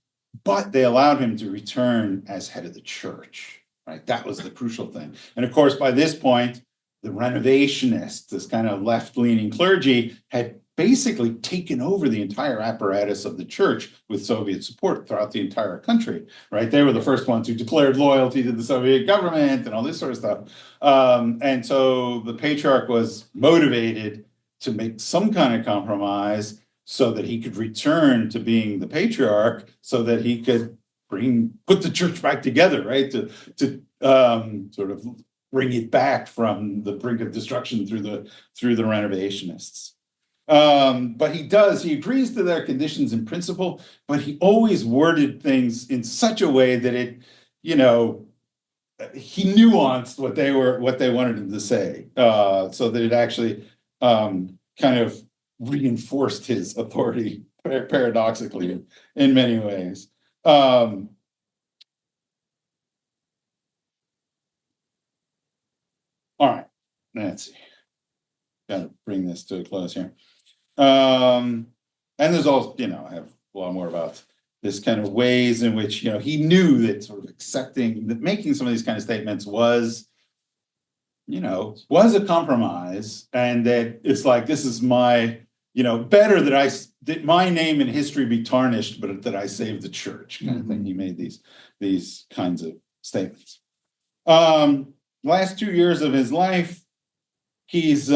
but they allowed him to return as head of the church, right? That was the crucial thing. And of course, by this point, the renovationists, this kind of left-leaning clergy, had basically taken over the entire apparatus of the church with Soviet support throughout the entire country, right? They were the first ones who declared loyalty to the Soviet government and all this sort of stuff. And so the patriarch was motivated to make some kind of compromise so that he could return to being the patriarch, so that he could put the church back together, right? To sort of bring it back from the brink of destruction through the renovationists. But he agrees to their conditions in principle, but he always worded things in such a way that it, he nuanced what they wanted him to say, so that it actually kind of reinforced his authority paradoxically in many ways. All right, let's see. Got to bring this to a close here. And there's also, I have a lot more about this kind of ways in which, he knew that sort of making some of these kind of statements was a compromise, and that it's like, this is my, better that my name in history be tarnished, but that I save the church kind of thing. He made these kinds of statements. Last 2 years of his life, he's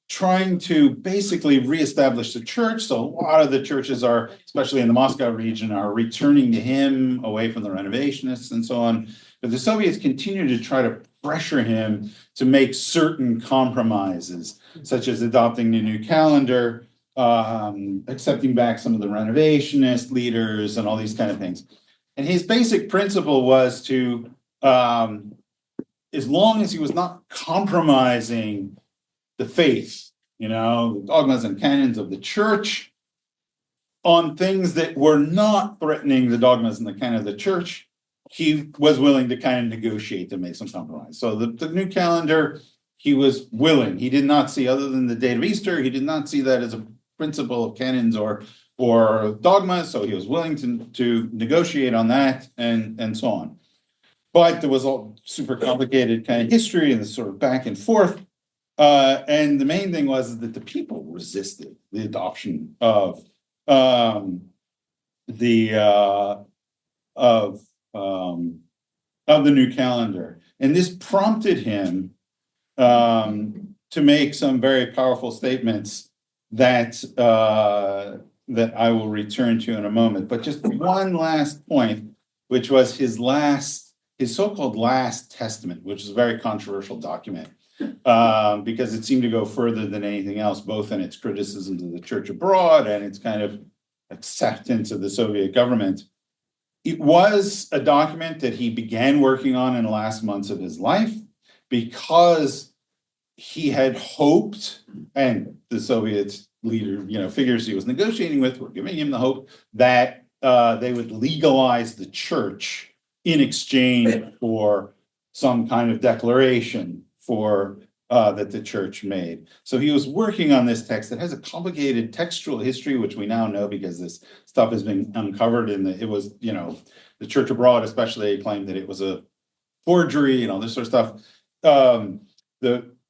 trying to basically reestablish the church. So a lot of the churches are, especially in the Moscow region, are returning to him away from the renovationists and so on. But the Soviets continue to try to pressure him to make certain compromises, such as adopting the new calendar, accepting back some of the renovationist leaders, and all these kind of things. And his basic principle was to, as long as he was not compromising the faith, the dogmas and canons of the church, on things that were not threatening the dogmas and the canon of the church, he was willing to kind of negotiate to make some compromise. So the new calendar, he was willing. He did not see, other than the date of Easter, he did not see that as a principle of canons or dogmas. So he was willing to negotiate on that and so on. But there was a super complicated kind of history and this sort of back and forth. And the main thing was that the people resisted the adoption of the new calendar, and this prompted him to make some very powerful statements that I will return to in a moment. But just one last point, which was his so-called last testament, which is a very controversial document. Because it seemed to go further than anything else, both in its criticisms of the church abroad and its kind of acceptance of the Soviet government. It was a document that he began working on in the last months of his life, because he had hoped, and the Soviet leader, figures he was negotiating with were giving him the hope that they would legalize the church in exchange for some kind of declaration that the church made. So he was working on this text that has a complicated textual history, which we now know because this stuff has been uncovered. The church abroad especially claimed that it was a forgery and all this sort of stuff.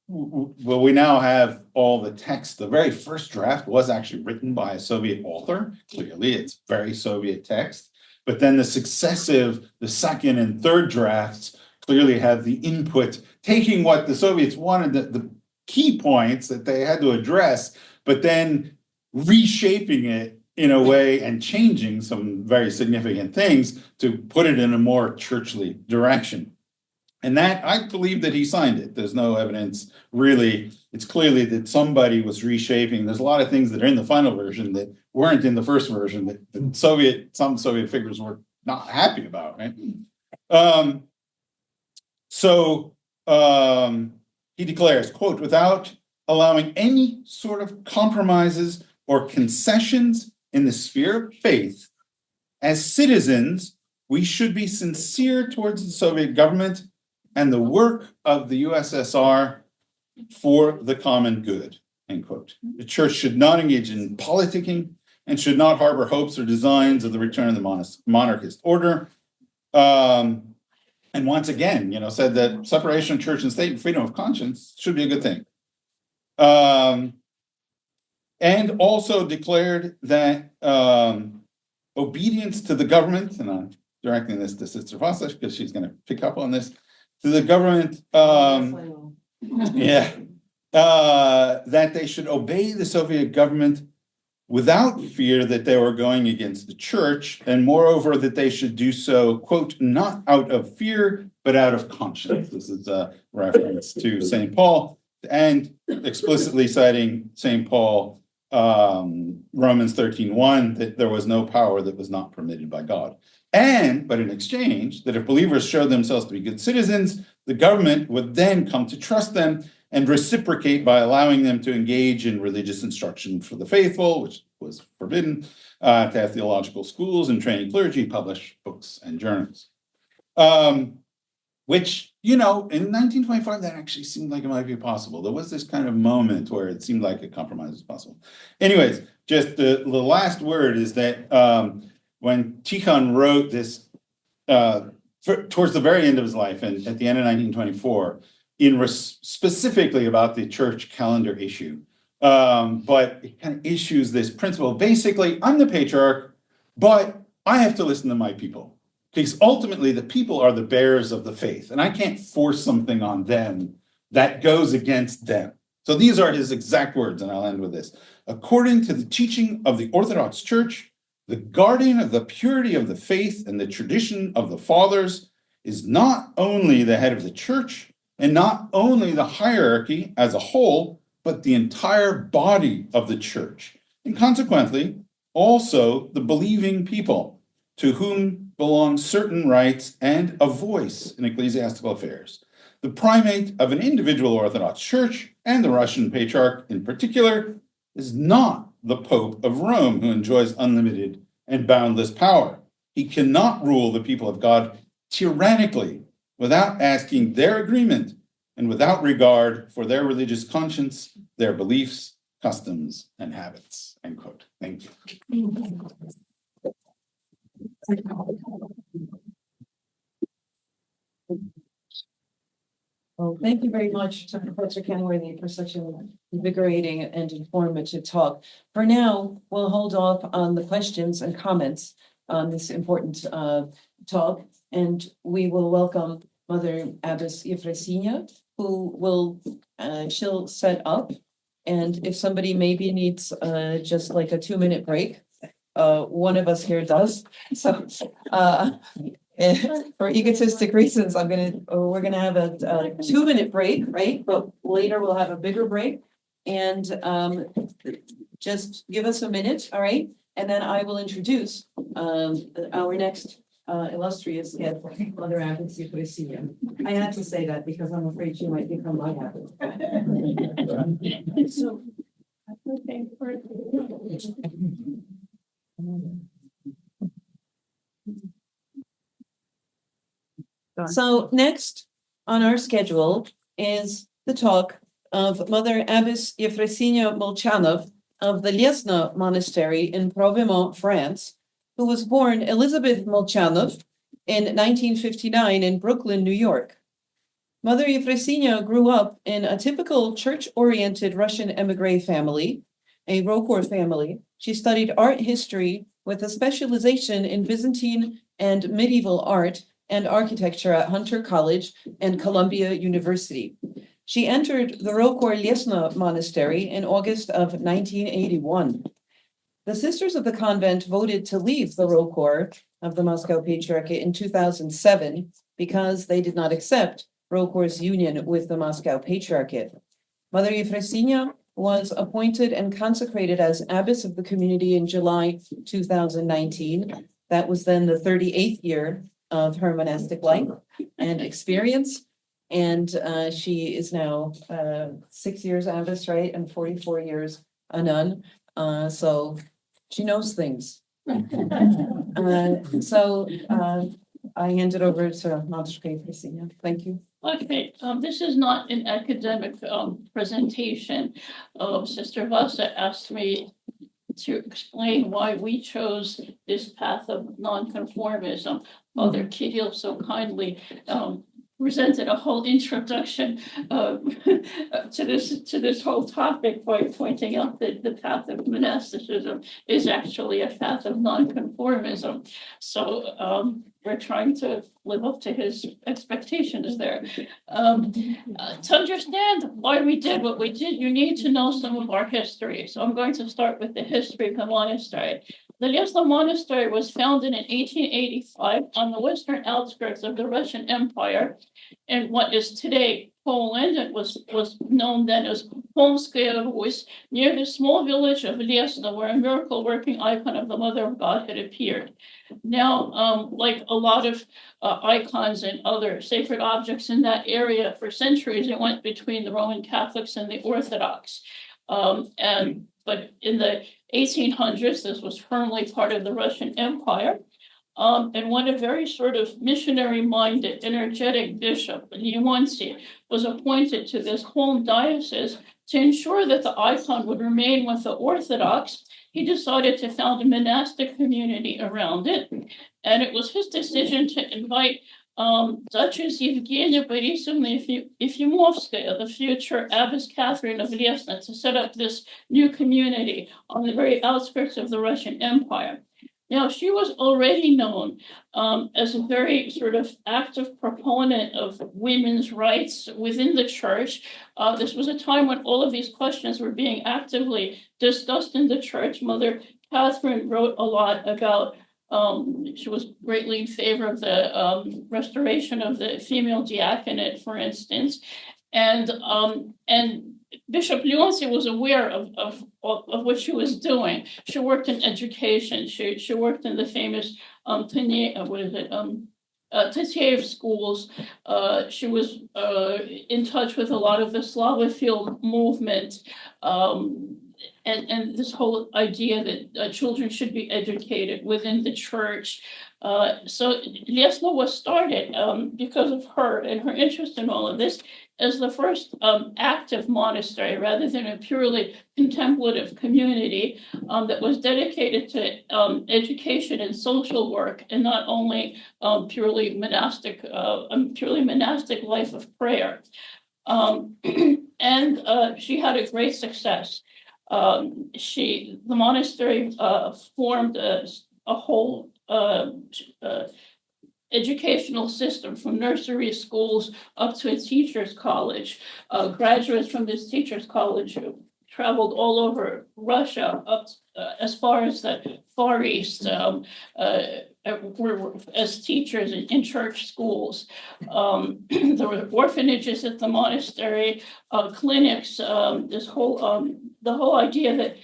We now have all the text. The very first draft was actually written by a Soviet author. Clearly, it's very Soviet text. But then the second and third drafts clearly have the input, taking what the Soviets wanted, the key points that they had to address, but then reshaping it in a way and changing some very significant things to put it in a more churchly direction. And that, I believe that he signed it. There's no evidence, really. It's clearly that somebody was reshaping. There's a lot of things that are in the final version that weren't in the first version, that some Soviet figures were not happy about, right? So he declares, quote, without allowing any sort of compromises or concessions in the sphere of faith, as citizens, we should be sincere towards the Soviet government and the work of the USSR for the common good, end quote. The church should not engage in politicking and should not harbor hopes or designs of the return of the monarchist order. And once again, said that separation of church and state and freedom of conscience should be a good thing. And also declared that obedience to the government, and I'm directing this to Sister Vassa because she's going to pick up on this, to the government, that they should obey the Soviet government without fear that they were going against the church, and moreover, that they should do so, quote, not out of fear, but out of conscience. This is a reference to St. Paul, and explicitly citing St. Paul, Romans 13:1, that there was no power that was not permitted by God. But in exchange, that if believers showed themselves to be good citizens, the government would then come to trust them and reciprocate by allowing them to engage in religious instruction for the faithful, which was forbidden, to have theological schools and training clergy, publish books and journals. Which, in 1925, that actually seemed like it might be possible. There was this kind of moment where it seemed like a compromise was possible. Anyways, just the last word is that when Tikhon wrote this towards the very end of his life, and at the end of 1924, specifically about the church calendar issue, but it kind of issues this principle. Basically, I'm the patriarch, but I have to listen to my people. Because ultimately, the people are the bearers of the faith, and I can't force something on them that goes against them. So these are his exact words, and I'll end with this. According to the teaching of the Orthodox Church, the guardian of the purity of the faith and the tradition of the fathers is not only the head of the church, and not only the hierarchy as a whole, but the entire body of the church, and consequently, also the believing people, to whom belong certain rights and a voice in ecclesiastical affairs. The primate of an individual Orthodox Church, and the Russian Patriarch in particular, is not the Pope of Rome, who enjoys unlimited and boundless power. He cannot rule the people of God tyrannically without asking their agreement and without regard for their religious conscience, their beliefs, customs, and habits. End quote. Thank you. Well, thank you very much to Professor Kenworthy for such an invigorating and informative talk. For now, we'll hold off on the questions and comments on this important talk, and we will welcome Mother Abbess Evfrosinia, who will she'll set up, and if somebody maybe needs just like a 2-minute break, one of us here does. So for egotistic reasons, we're gonna have a 2-minute break, right? But later we'll have a bigger break, and just give us a minute, all right? And then I will introduce our next illustrious guest, Mother Abbess Evfrosinia. I had to say that because I'm afraid she might become my habit. So, so next on our schedule is the talk of Mother Abbess Evfrosinia Molchanov of the Liesna Monastery in Provimont, France, who was born Elizabeth Molchanov in 1959 in Brooklyn, New York. Mother Evfrosinia grew up in a typical church-oriented Russian emigre family, a Rokor family. She studied art history with a specialization in Byzantine and medieval art and architecture at Hunter College and Columbia University. She entered the Rokor Liesna Monastery in August of 1981. The Sisters of the Convent voted to leave the Rokor of the Moscow Patriarchate in 2007 because they did not accept Rokor's union with the Moscow Patriarchate. Mother Evfrosinia was appointed and consecrated as abbess of the community in July 2019. That was then the 38th year of her monastic life and experience. And she is now 6 years abbess, right? And 44 years a nun. So she knows things. I hand it over to Mother Evfrosinia. Thank you. Okay, this is not an academic presentation. Sister Vassa asked me to explain why we chose this path of non-conformism. Father Kirill so kindly presented a whole introduction to this whole topic by pointing out that the path of monasticism is actually a path of non-conformism. So we're trying to live up to his expectations there. To understand why we did what we did, you need to know some of our history. So I'm going to start with the history of the monastery. The Lesno Monastery was founded in 1885 on the western outskirts of the Russian Empire in what is today Poland. It was known then as Polskaya Rus, near the small village of Lesno, where a miracle-working icon of the Mother of God had appeared. Now, like a lot of icons and other sacred objects in that area, for centuries it went between the Roman Catholics and the Orthodox. But in the 1800s, this was firmly part of the Russian Empire. And when a very sort of missionary-minded, energetic bishop, Leonova, was appointed to this whole diocese to ensure that the icon would remain with the Orthodox, he decided to found a monastic community around it. And it was his decision to invite Duchess Evgenia Borisovna Efimovskaya, the future Abbess Catherine of Lesno, to set up this new community on the very outskirts of the Russian Empire. Now, she was already known as a very sort of active proponent of women's rights within the church. This was a time when all of these questions were being actively discussed in the church. Mother Catherine wrote a lot about she was greatly in favor of the restoration of the female diaconate, for instance, and Bishop Leonova was aware of what she was doing. She worked in education. She worked in the famous Tatyev schools. She was in touch with a lot of the Slavophil movement. And this whole idea that children should be educated within the church. So Lesno was started because of her and her interest in all of this as the first active monastery rather than a purely contemplative community that was dedicated to education and social work and not only purely monastic life of prayer. And she had a great success. The monastery formed a whole educational system from nursery schools up to a teacher's college. Graduates from this teacher's college traveled all over Russia up as far as the Far East were as teachers in church schools. There were orphanages at the monastery, clinics, the whole idea that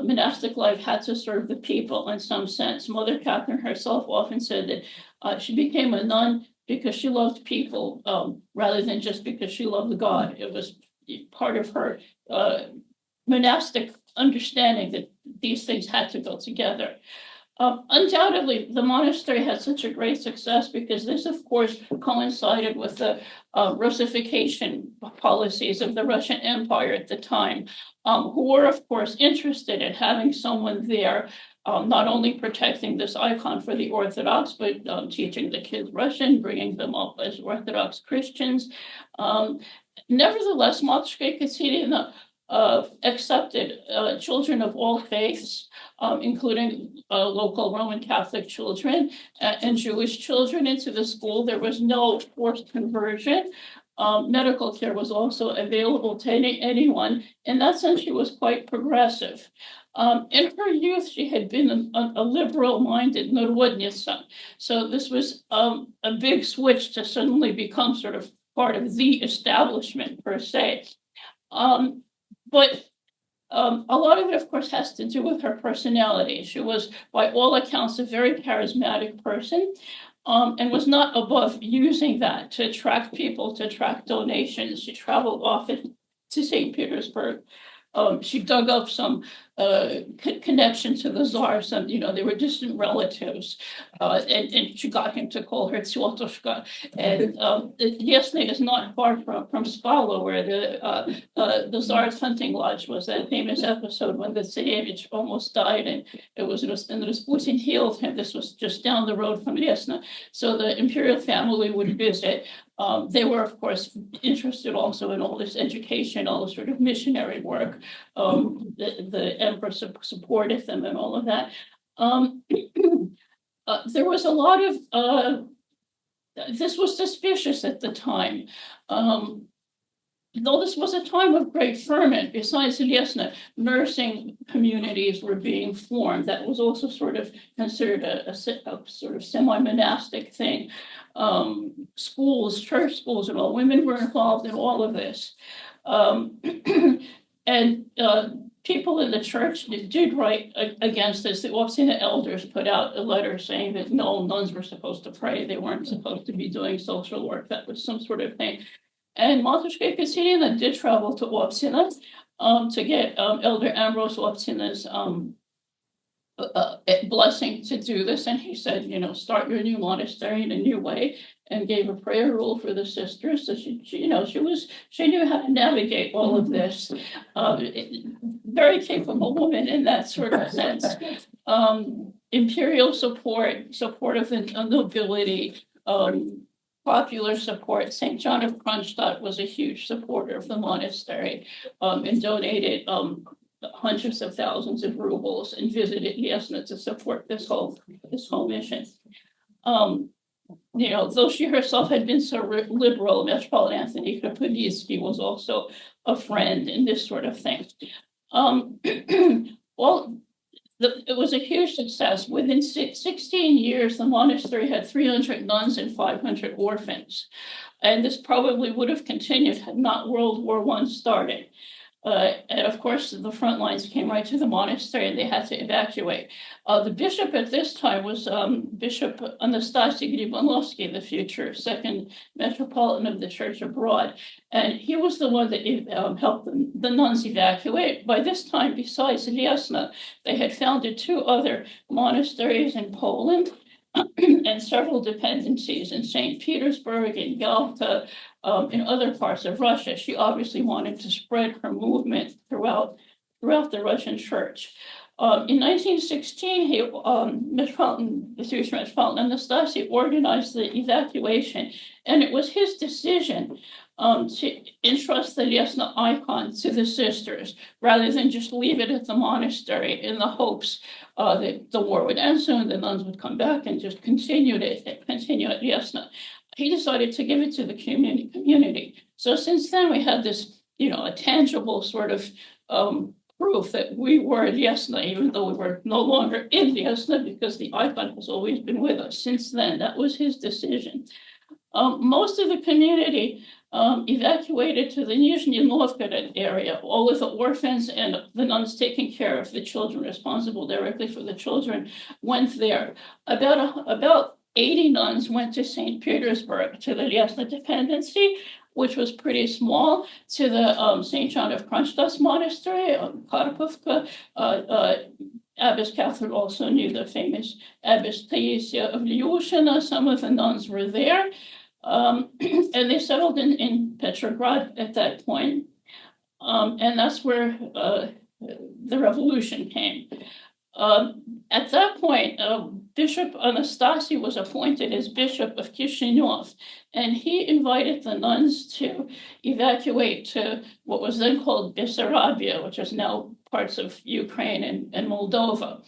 monastic life had to serve the people in some sense. Mother Catherine herself often said that she became a nun because she loved people rather than just because she loved God. It was part of her monastic understanding that these things had to go together. Undoubtedly, the monastery had such a great success because this, of course, coincided with the Russification policies of the Russian Empire at the time, who were, of course, interested in having someone there, not only protecting this icon for the Orthodox, but teaching the kids Russian, bringing them up as Orthodox Christians. Nevertheless, Matушka Ekaterina accepted children of all faiths, including local Roman Catholic children and Jewish children into the school. There was no forced conversion. Medical care was also available to anyone. In that sense, she was quite progressive. In her youth, she had been a liberal-minded Narodnitsa. So this was a big switch to suddenly become sort of part of the establishment per se. But a lot of it, of course, has to do with her personality. She was, by all accounts, a very charismatic person and was not above using that to attract people, to attract donations. She traveled often to St. Petersburg. She dug up some connection to the Tsar. Some, they were distant relatives. And she got him to call her Tiotoshka. And Yesna is not far from Spalo, where the Tsar's hunting lodge was. That famous episode when the Tsarevich almost died, and Rasputin healed him. This was just down the road from Yesna. So the imperial family would visit. They were, of course, interested also in all this education, all this sort of missionary work. The emperor supported them and all of that. There was a lot of, this was suspicious at the time. Though this was a time of great ferment, besides Yesna, nursing communities were being formed. That was also sort of considered a sort of semi-monastic thing. Schools, church schools, and all women were involved in all of this. And people in the church did write against this. The Evfrosinia elders put out a letter saying that no, nuns were supposed to pray. They weren't supposed to be doing social work. That was some sort of thing. And Matushka Katerina did travel to Evfrosinia to get Elder Ambrose Evfrosinia's blessing to do this. And he said, start your new monastery in a new way, and gave a prayer rule for the sisters. So she knew how to navigate all of this. Very capable woman in that sort of sense. Imperial support of the nobility, popular support. St. John of Kronstadt was a huge supporter of the monastery, and donated hundreds of thousands of rubles and visited Yesna to support this whole mission. Though she herself had been so liberal, Metropolitan Anthony Kropyvnytsky was also a friend in this sort of thing. It was a huge success. Within 16 years, the monastery had 300 nuns and 500 orphans. And this probably would have continued had not World War I started. And of course, the front lines came right to the monastery, and they had to evacuate. The bishop at this time was Bishop Anastasy Gribonovsky, the future second metropolitan of the church abroad. And he was the one that helped the nuns evacuate. By this time, besides Yesna, they had founded 2 other monasteries in Poland and several dependencies in St. Petersburg and Yalta, in other parts of Russia. She obviously wanted to spread her movement throughout the Russian church. In 1916, the Swedish Metropolitan Anastasy organized the evacuation, and it was his decision to entrust the Yesna icon to the sisters, rather than just leave it at the monastery in the hopes that the war would end soon, the nuns would come back and just continue at Yesna. He decided to give it to the community. So since then, we had this, a tangible sort of proof that we were at Yesna, even though we were no longer in Yesna, because the icon has always been with us since then. That was his decision. Most of the community evacuated to the Nizhny Novgorod area, all of the orphans and the nuns taking care of the children, responsible directly for the children, went there. About 80 nuns went to St. Petersburg, to the Yesna dependency, which was pretty small, to the St. John of Kronstadt monastery, Kharkovka. Abbess Catherine also knew the famous Abbess Taisia of Lyushina. Some of the nuns were there. And they settled in Petrograd at that point. And that's where the revolution came. At that point, Bishop Anastasy was appointed as Bishop of Kishinev, and he invited the nuns to evacuate to what was then called Bessarabia, which is now parts of Ukraine and Moldova,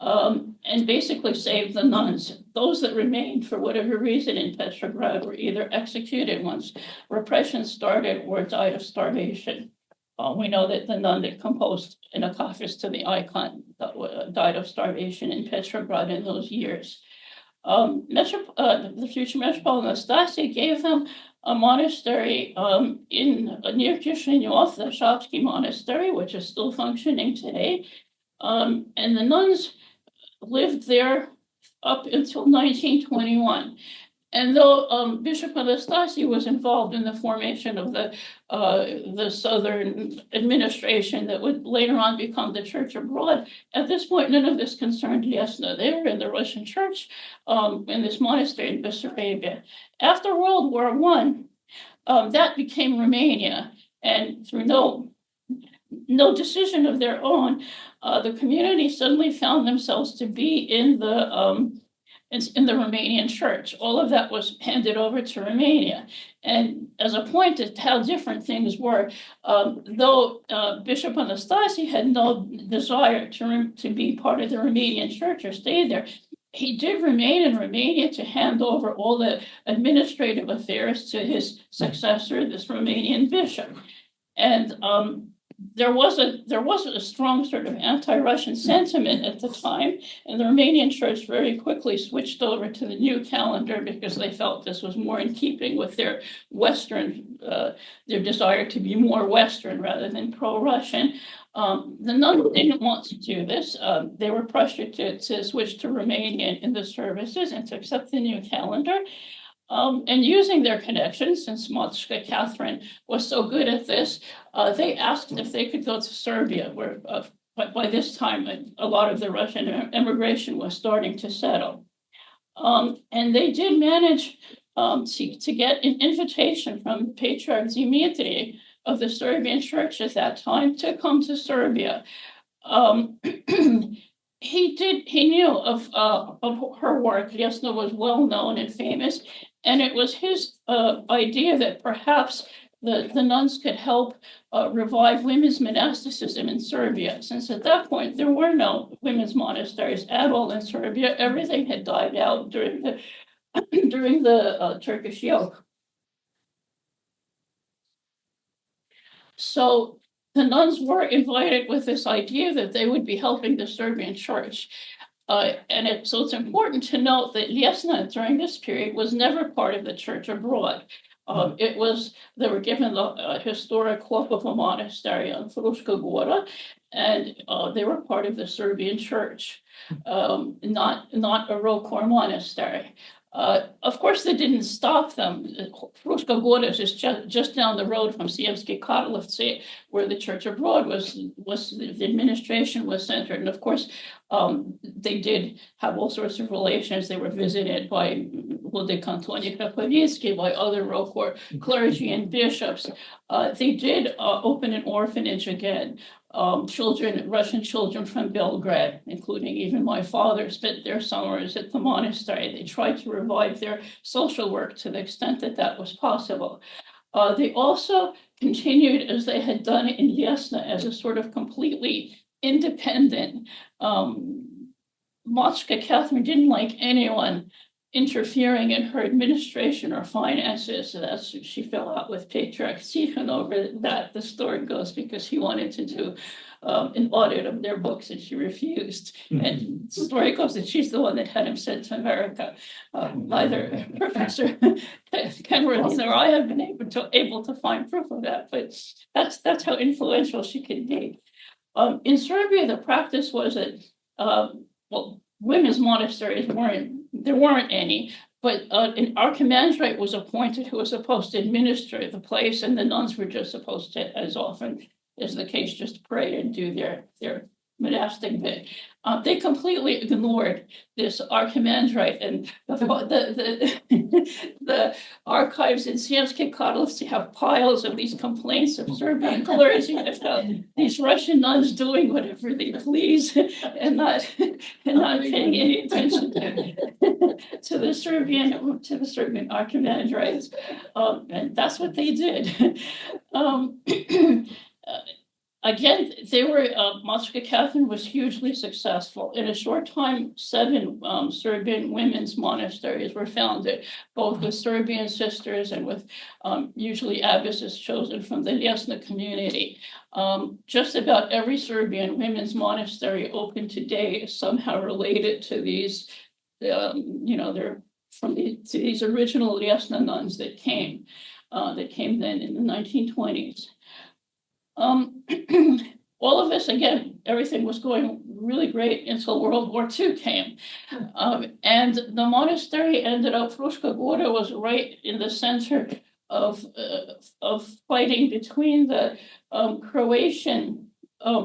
and basically save the nuns. Those that remained, for whatever reason, in Petrograd were either executed once repression started or died of starvation. We know that the nun that composed an anacaphis to the icon died of starvation in Petrograd in those years. The future Metropolitan Anastasy gave them a monastery near Kishinev, the Shavsky Monastery, which is still functioning today. And the nuns lived there up until 1921. And though Bishop Anastasi was involved in the formation of the Southern administration that would later on become the Church abroad, at this point, none of this concerned Yesna. They were in the Russian Church in this monastery in Bessarabia. After World War I, that became Romania, and through no decision of their own, the community suddenly found themselves to be in the Romanian church. All of that was handed over to Romania. And as a point to how different things were, though Bishop Anastasi had no desire to be part of the Romanian church or stay there, he did remain in Romania to hand over all the administrative affairs to his successor, this Romanian bishop. And there wasn't a strong sort of anti-Russian sentiment at the time, and the Romanian church very quickly switched over to the new calendar because they felt this was more in keeping with their Western, their desire to be more Western rather than pro-Russian. The nuns didn't want to do this. They were pressured to switch to Romanian in the services and to accept the new calendar. And using their connections, since Mochka Catherine was so good at this, they asked if they could go to Serbia, where by this time a lot of the Russian immigration was starting to settle. And they did manage to get an invitation from Patriarch Dimitri of the Serbian Church at that time to come to Serbia. He knew of her work. Yesna was well known and famous, and it was his idea that perhaps the nuns could help revive women's monasticism in Serbia, since at that point there were no women's monasteries at all in Serbia. Everything had died out during the Turkish yoke. So the nuns were invited with this idea that they would be helping the Serbian church. So it's important to note that Yesna during this period was never part of the church abroad. They were given the historic Klopova monastery on Fruška Gora, and they were part of the Serbian church, not a Rokor monastery. Of course, that didn't stop them. Fruška Gora is just down the road from Sremski Karlovci, where the church abroad was the administration was centered. And of course, they did have all sorts of relations. They were visited by Vladika Antoni Krapovitsky, by other Rokor clergy and bishops. They did open an orphanage again. Russian children from Belgrade, including even my father, spent their summers at the monastery. They tried to revive their social work to the extent that that was possible. They also continued, as they had done in Yesna, as a sort of completely independent. Mochka Catherine didn't like anyone interfering in her administration or finances. So she fell out with Patriarch Tikhon over that, the story goes, because he wanted to do an audit of their books and she refused. And the story goes that she's the one that had him sent to America. Neither Professor Kenworthy nor I have been able to find proof of that, but that's how influential she could be. In Serbia, the practice was that women's monasteries there weren't any, but an archimandrite was appointed who was supposed to administer the place, and the nuns were just supposed to, as often as the case, just pray and do their monastic bit. They completely ignored this archimandrite, and the archives in Sremski Karlovci have piles of these complaints of Serbian clergy about these Russian nuns doing whatever they please and not paying any attention to the Serbian archimandrites, and that's what they did. Again, Mochka Catherine was hugely successful. In a short time, 7 Serbian women's monasteries were founded, both with Serbian sisters and with usually abbesses chosen from the Yesna community. Just about every Serbian women's monastery open today is somehow related to these, they're to these original Yesna nuns that came then in the 1920s. all of this, again, everything was going really great until World War II came. And the monastery ended up, Fruška Gora was right in the center of fighting between the Croatian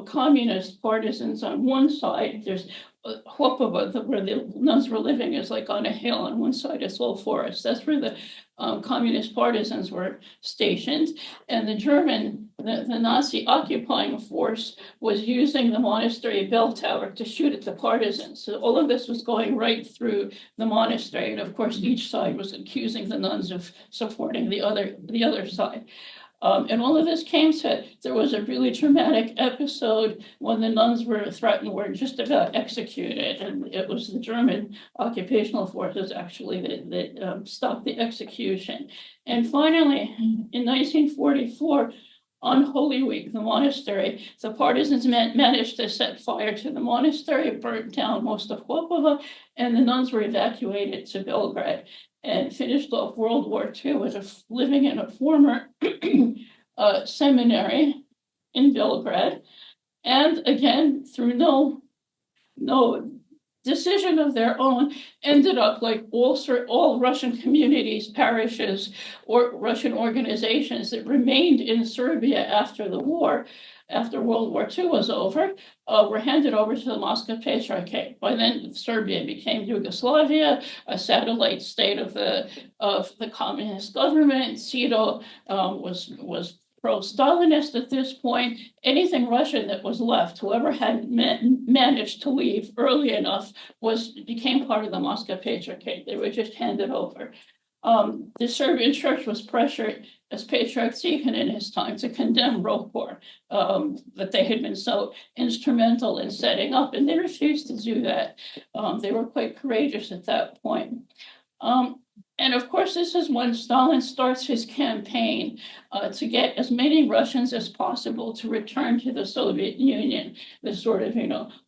communist partisans on one side. There's Hopova, where the nuns were living, is like on a hill. On one side, it's all forest. That's where the communist partisans were stationed. And the German, the Nazi occupying force was using the monastery bell tower to shoot at the partisans. So all of this was going right through the monastery. And of course, each side was accusing the nuns of supporting the other side. And all of this came to, there was a really traumatic episode when the nuns were threatened, were just about executed. And it was the German occupational forces actually that stopped the execution. And finally, in 1944, on Holy Week, the monastery, the partisans managed to set fire to the monastery, burnt down most of Hopova, and the nuns were evacuated to Belgrade and finished off World War II as living in a former seminary in Belgrade. And again, through no decision of their own, ended up like all Russian communities, parishes, or Russian organizations that remained in Serbia after the war, after World War II was over, were handed over to the Moscow Patriarchate. By then, Serbia became Yugoslavia, a satellite state of the communist government. Tito was pro-Stalinist at this point. Anything Russian that was left, whoever had managed to leave early enough, became part of the Moscow Patriarchate. They were just handed over. The Serbian church was pressured, as Patriarch Tikhon in his time, to condemn Rokor, that they had been so instrumental in setting up, and they refused to do that. They were quite courageous at that point. And of course, this is when Stalin starts his campaign to get as many Russians as possible to return to the Soviet Union. The sort of,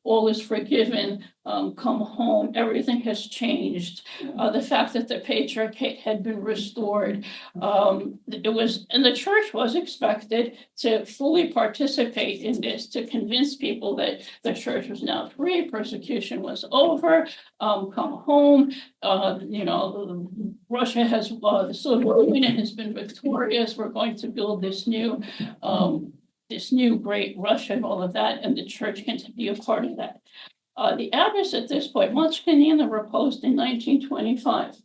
all is forgiven, come home, everything has changed. The fact that the Patriarchate had been restored, and the church was expected to fully participate in this, to convince people that the church was now free, persecution was over, come home, Russia has, the Soviet Union has been victorious. We're going to build this new great Russia and all of that, and the church can be a part of that. The abbess at this point, Molchanov were reposed in 1925.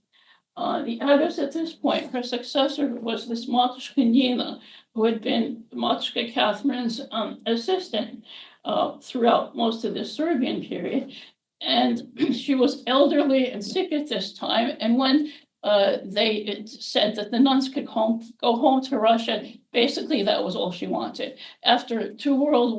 The abbess at this point, her successor was this Molchanov, who had been Matушka Catherine's assistant throughout most of the Serbian period. And she was elderly and sick at this time. And when they said that the nuns could go home to Russia, basically that was all she wanted. After two world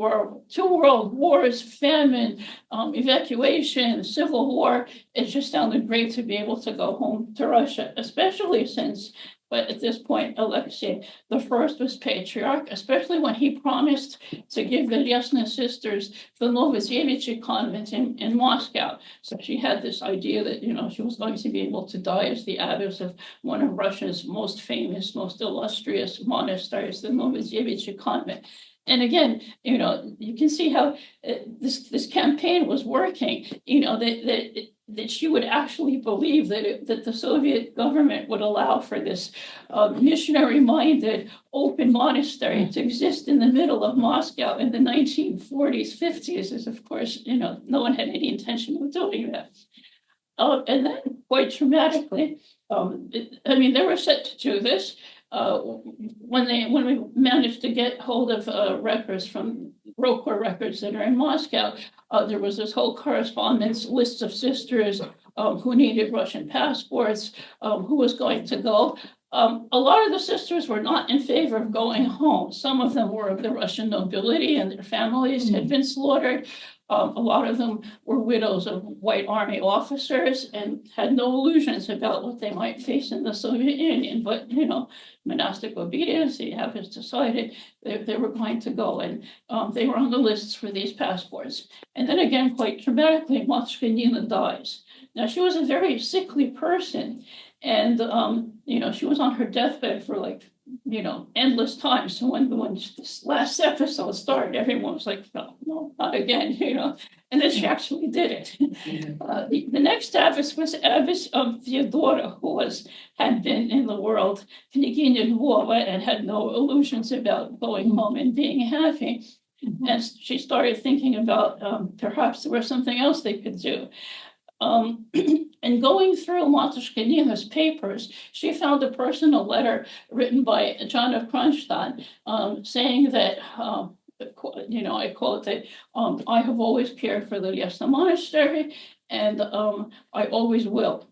wars, famine, evacuation, civil war, it just sounded great to be able to go home to Russia, especially since, but at this point, Alexei the First was patriarch, especially when he promised to give the Yasna sisters the Novosevichy convent in Moscow. So she had this idea that, she was going to be able to die as the abbess of one of Russia's most famous, most illustrious monasteries, the Novosevichy convent. And again, you can see how this campaign was working, that she would actually believe that the Soviet government would allow for this missionary-minded open monastery to exist in the middle of Moscow in the 1940s, 50s, as of course, no one had any intention of doing that. And then quite dramatically, they were set to do this. When we managed to get hold of records from Rokor records that are in Moscow, there was this whole correspondence, lists of sisters who needed Russian passports, who was going to go. A lot of the sisters were not in favor of going home. Some of them were of the Russian nobility and their families had been slaughtered. A lot of them were widows of White Army officers and had no illusions about what they might face in the Soviet Union. But, monastic obedience, the abbess decided they were going to go, and they were on the lists for these passports. And then again, quite dramatically, Molchanov dies. Now, she was a very sickly person, and, she was on her deathbed for like endless times. So when this last episode started, everyone was like, no, not again, and then she actually did it. The next abbess was Abbess Theodora, who had been in the world, Kniginya Lvova, and had no illusions about going home and being happy. And she started thinking about perhaps there was something else they could do. And going through Matushka Nina's papers, she found a personal letter written by John of Kronstadt saying that, I quote that, I have always cared for the Yesna monastery, and I always will.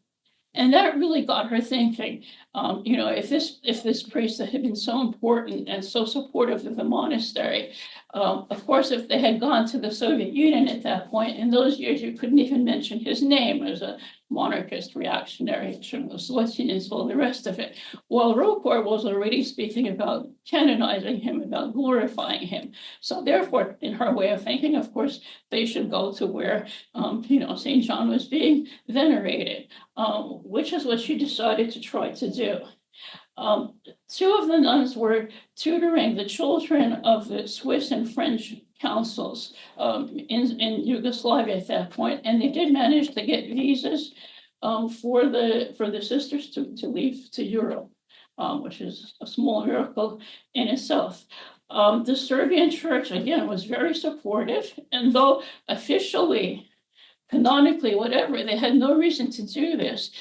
And that really got her thinking, if this priest that had been so important and so supportive of the monastery, of course, if they had gone to the Soviet Union at that point, in those years, you couldn't even mention his name as a monarchist, reactionary, Czechoslovakian, all the rest of it. Well, Rokor was already speaking about canonizing him, about glorifying him. So therefore, in her way of thinking, of course, they should go to where, St. John was being venerated, which is what she decided to try to do. Two of the nuns were tutoring the children of the Swiss and French councils in Yugoslavia at that point, and they did manage to get visas for the sisters to leave to Europe, which is a small miracle in itself. The Serbian church, again, was very supportive, and though officially, canonically, whatever, they had no reason to do this.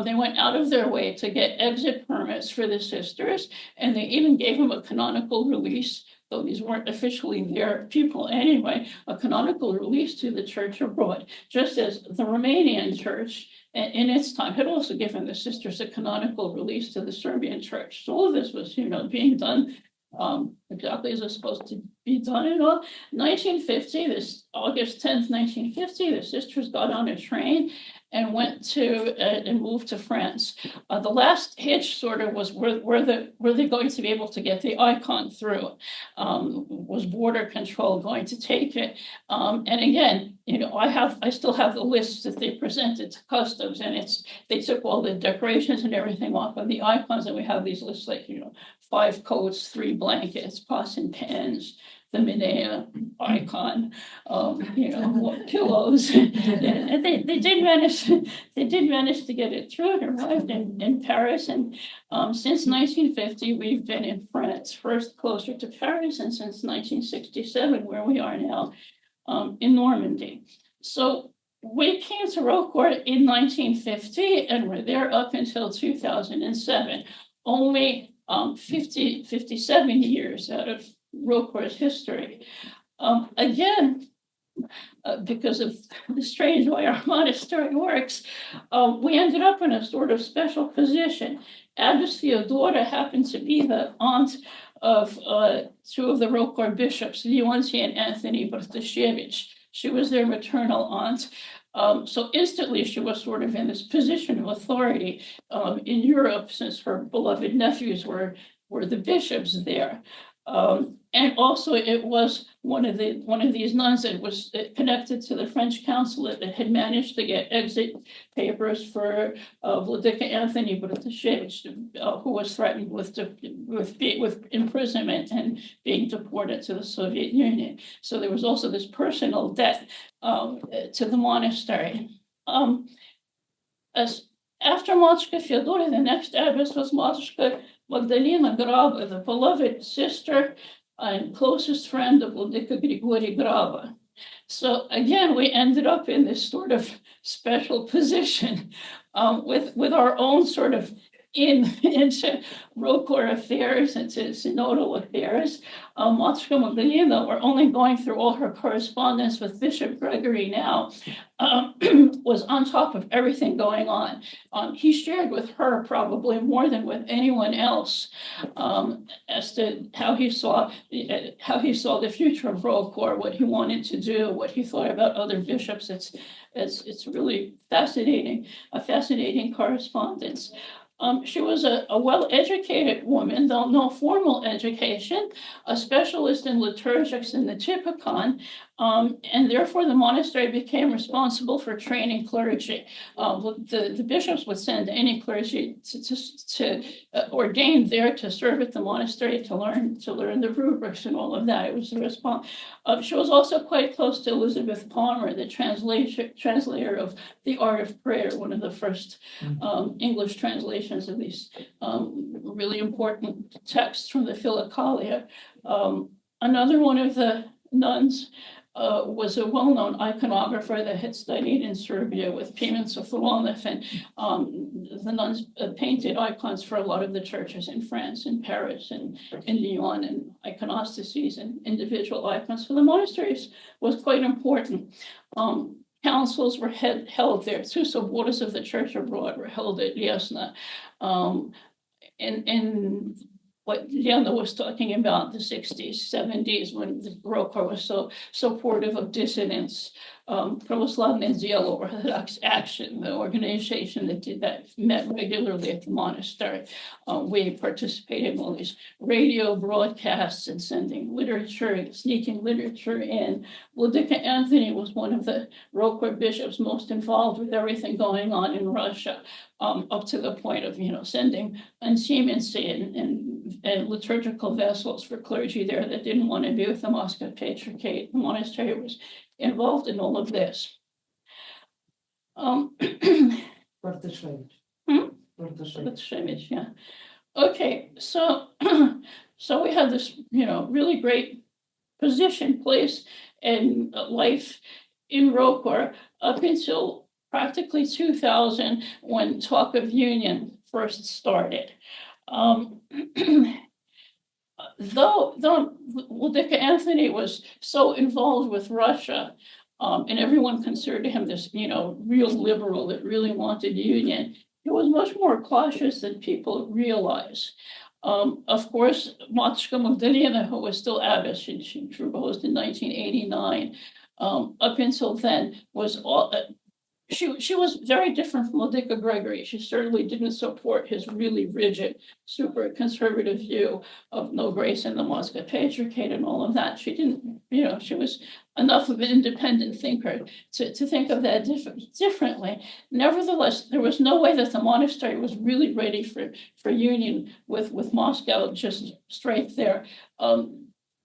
They went out of their way to get exit permits for the sisters, and they even gave them a canonical release, though these weren't officially their people anyway, a canonical release to the church abroad, just as the Romanian church in its time had also given the sisters a canonical release to the Serbian church. So all of this was, being done exactly as it's supposed to be done. In 1950, this August 10th, 1950, the sisters got on a train and went to and moved to France. The last hitch sort of was were they going to be able to get the icon through? Was border control going to take it? And again, I still have the lists that they presented to customs, and they took all the decorations and everything off of the icons, and we have these lists like 5 coats, 3 blankets, pots and pans, the Minea icon, pillows. And they did manage to get it through. It arrived in Paris, and since 1950 we've been in France, first closer to Paris, and since 1967 where we are now, in Normandy. So we came to Rokor in 1950 and were there up until 2007, only 57 years out of Rokor's history. Again, because of the strange way our monastery works, we ended up in a sort of special position. Abbess Theodora happened to be the aunt of 2 of the Rokor bishops, Leonti and Anthony Bartashevich. She was their maternal aunt. So instantly she was sort of in this position of authority in Europe, since her beloved nephews were the bishops there. And also it was one of these nuns that was connected to the French consulate that had managed to get exit papers for Vladika Anthony Bartashevich, who was threatened with imprisonment and being deported to the Soviet Union. So there was also this personal debt to the monastery. As after Matushka Fyodora, the next abbess was Matushka Magdalena Graba, the beloved sister and closest friend of Vladika Grigory Graba. So again, we ended up in this sort of special position with our own sort of into Rokor affairs, into synodal affairs. Matushka Magdalena, we're only going through all her correspondence with Bishop Gregory now, was on top of everything going on. He shared with her probably more than with anyone else as to how he saw the future of Rokor, what he wanted to do, what he thought about other bishops. It's really fascinating, a fascinating correspondence. She was a well-educated woman, though no formal education, a specialist in liturgics in the Typicon, and therefore the monastery became responsible for training clergy. The bishops would send any clergy to ordain there to serve at the monastery to learn the rubrics and all of that. It was the response. She was also quite close to Elizabeth Palmer, the translator of The Art of Prayer, one of the first English translations of these really important texts from the Philokalia. Another one of the nuns was a well-known iconographer that had studied in Serbia with Pimens of Florov, and the nuns painted icons for a lot of the churches in France and Paris and in Lyon, and iconostases and individual icons. So the monasteries was quite important. Councils were held there. 2 soboras of the church abroad were held at Jasna. In what Lena was talking about, the 60s, 70s, when the ROCOR was so supportive of dissidents, Pravoslavne Zelo, Orthodox Action, the organization that met regularly at the monastery. We participated in all these radio broadcasts and sending literature, sneaking literature in. Vladika Anthony was one of the ROCOR bishops most involved with everything going on in Russia, up to the point of, sending and liturgical vessels for clergy there that didn't want to be with the Moscow Patriarchate. The monastery was involved in all of this. Yeah. Okay, so we have this, really great position, place, and life in ROCOR up until practically 2000, when talk of union first started. Though Vladika Anthony was so involved with Russia, and everyone considered him this, real liberal that really wanted union, he was much more cautious than people realize. Of course, Matушka Magdalena, who was still abbess, she proposed in 1989. Up until then, she was very different from Vladika Gregory. She certainly didn't support his really rigid, super conservative view of no grace in the Moscow Patriarchate and all of that. She didn't, she was enough of an independent thinker to think of that differently. Nevertheless, there was no way that the monastery was really ready for union with Moscow, just straight there.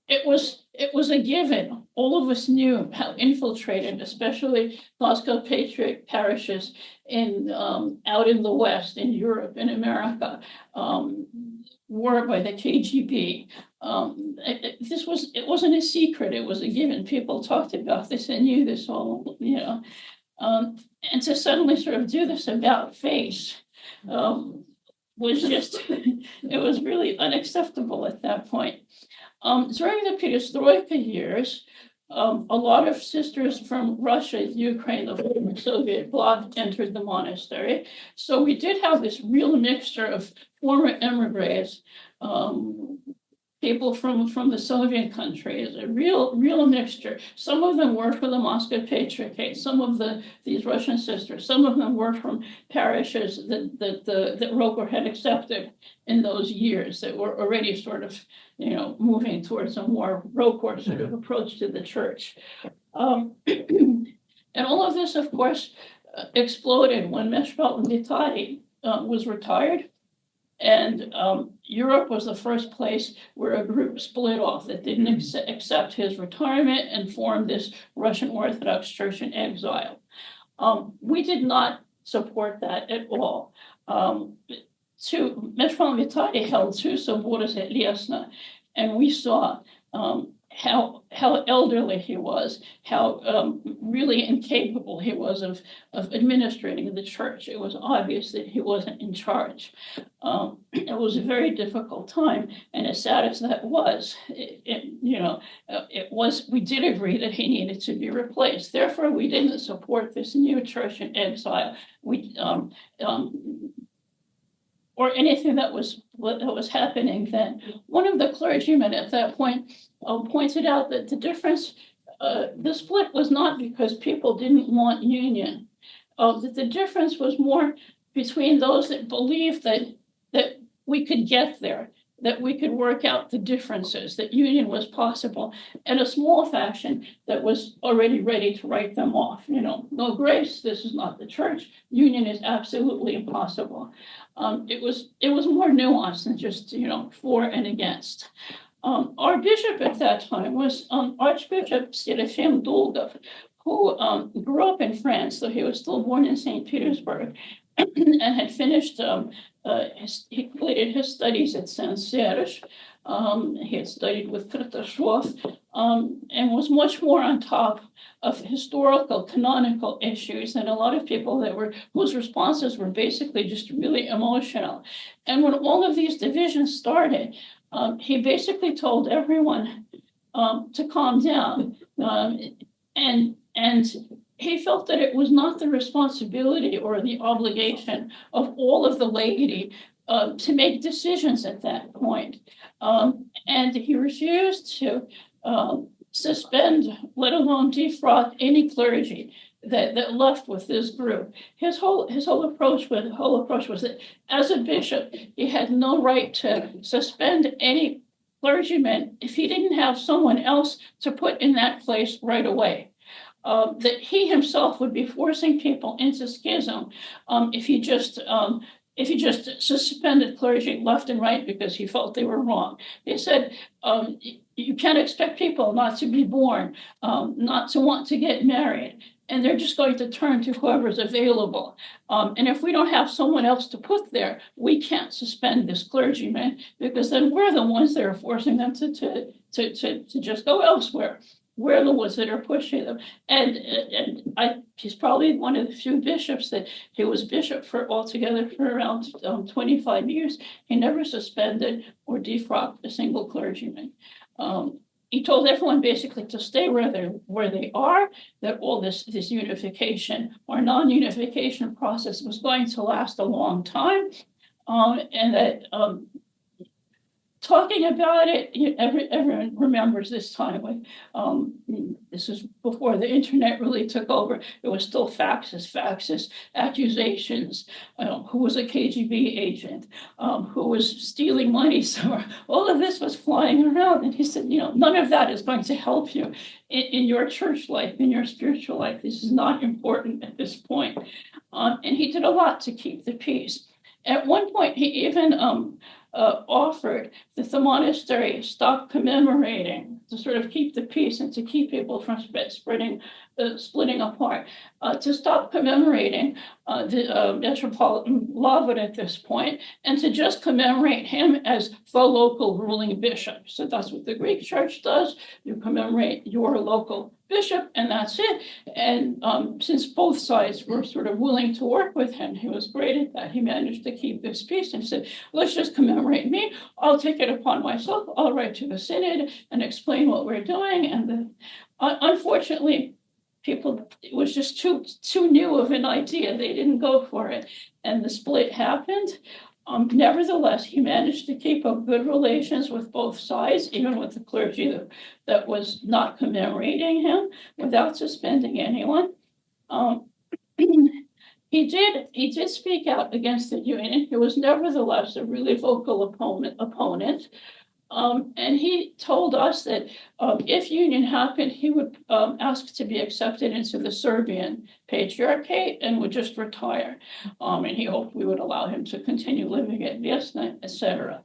It was a given. All of us knew how infiltrated, especially Moscow Patriarch parishes out in the West, in Europe, in America, were by the KGB. It wasn't a secret. It was a given. People talked about this and knew this all, and to suddenly sort of do this about face was just, it was really unacceptable at that point. During the Perestroika years, a lot of sisters from Russia, Ukraine, the former Soviet bloc entered the monastery. So we did have this real mixture of former emigres, people from the Soviet countries, a real mixture. Some of them were from the Moscow Patriarchate, some of these Russian sisters, some of them were from parishes that ROCOR had accepted in those years that were already sort of, moving towards a more ROCOR sort of approach to the church. And all of this, of course, exploded when Metropolitan Vitali was retired. And Europe was the first place where a group split off that didn't accept his retirement and formed this Russian Orthodox Church in exile. We did not support that at all. Metropolitan Vitali held 2 soboras at Jasna, and we saw how elderly he was, how really incapable he was of administrating the church. It was obvious that he wasn't in charge. It was a very difficult time, and as sad as that was, we did agree that he needed to be replaced. Therefore, we didn't support this new church in exile. Or anything that was happening then. One of the clergymen at that point pointed out that the difference, the split was not because people didn't want union, that the difference was more between those that believed that we could get there, that we could work out the differences, that union was possible, and a small faction that was already ready to write them off. No grace, this is not the church, union is absolutely impossible. It was more nuanced than just, for and against. Our bishop at that time was Archbishop Serafim Dolgov, who grew up in France, though he was still born in St. Petersburg, and had finished, he completed his studies at Saint Serge. He had studied with Kartashov, and was much more on top of historical, canonical issues than a lot of people whose responses were basically just really emotional. And when all of these divisions started, he basically told everyone to calm down, and he felt that it was not the responsibility or the obligation of all of the laity to make decisions at that point. And he refused to suspend, let alone defrock any clergy that left with this group. His whole approach was that as a bishop, he had no right to suspend any clergyman if he didn't have someone else to put in that place right away. That he himself would be forcing people into schism if he just suspended clergy left and right because he felt they were wrong. He said, you can't expect people not to be born, not to want to get married, and they're just going to turn to whoever's available. And if we don't have someone else to put there, we can't suspend this clergyman, because then we're the ones that are forcing them to just go elsewhere. We're the ones that are pushing them. And he's probably one of the few bishops that he was bishop for altogether for around 25 years. He never suspended or defrocked a single clergyman. He told everyone basically to stay where they are, that all this unification or non-unification process was going to last a long time, and that talking about it, everyone remembers this time. This is before the internet really took over. It was still faxes, accusations, who was a KGB agent, who was stealing money somewhere. All of this was flying around. And he said, none of that is going to help you in your church life, in your spiritual life. This is not important at this point. And he did a lot to keep the peace. At one point, he even offered that the monastery stop commemorating, to sort of keep the peace and to keep people from splitting apart, to stop commemorating the Metropolitan Lavud at this point, and to just commemorate him as the local ruling bishop. So that's what the Greek church does. You commemorate your local bishop, and that's it. And since both sides were sort of willing to work with him, he was great at that. He managed to keep this peace and said, let's just commemorate me. I'll take it upon myself. I'll write to the synod and explain what we're doing. And unfortunately, it was just too new of an idea. They didn't go for it. And the split happened. Nevertheless, he managed to keep up good relations with both sides, even with the clergy that was not commemorating him, without suspending anyone. He did speak out against the union. He was nevertheless a really vocal opponent. And he told us that if union happened, he would ask to be accepted into the Serbian Patriarchate and would just retire. And he hoped we would allow him to continue living at Vesna, etc.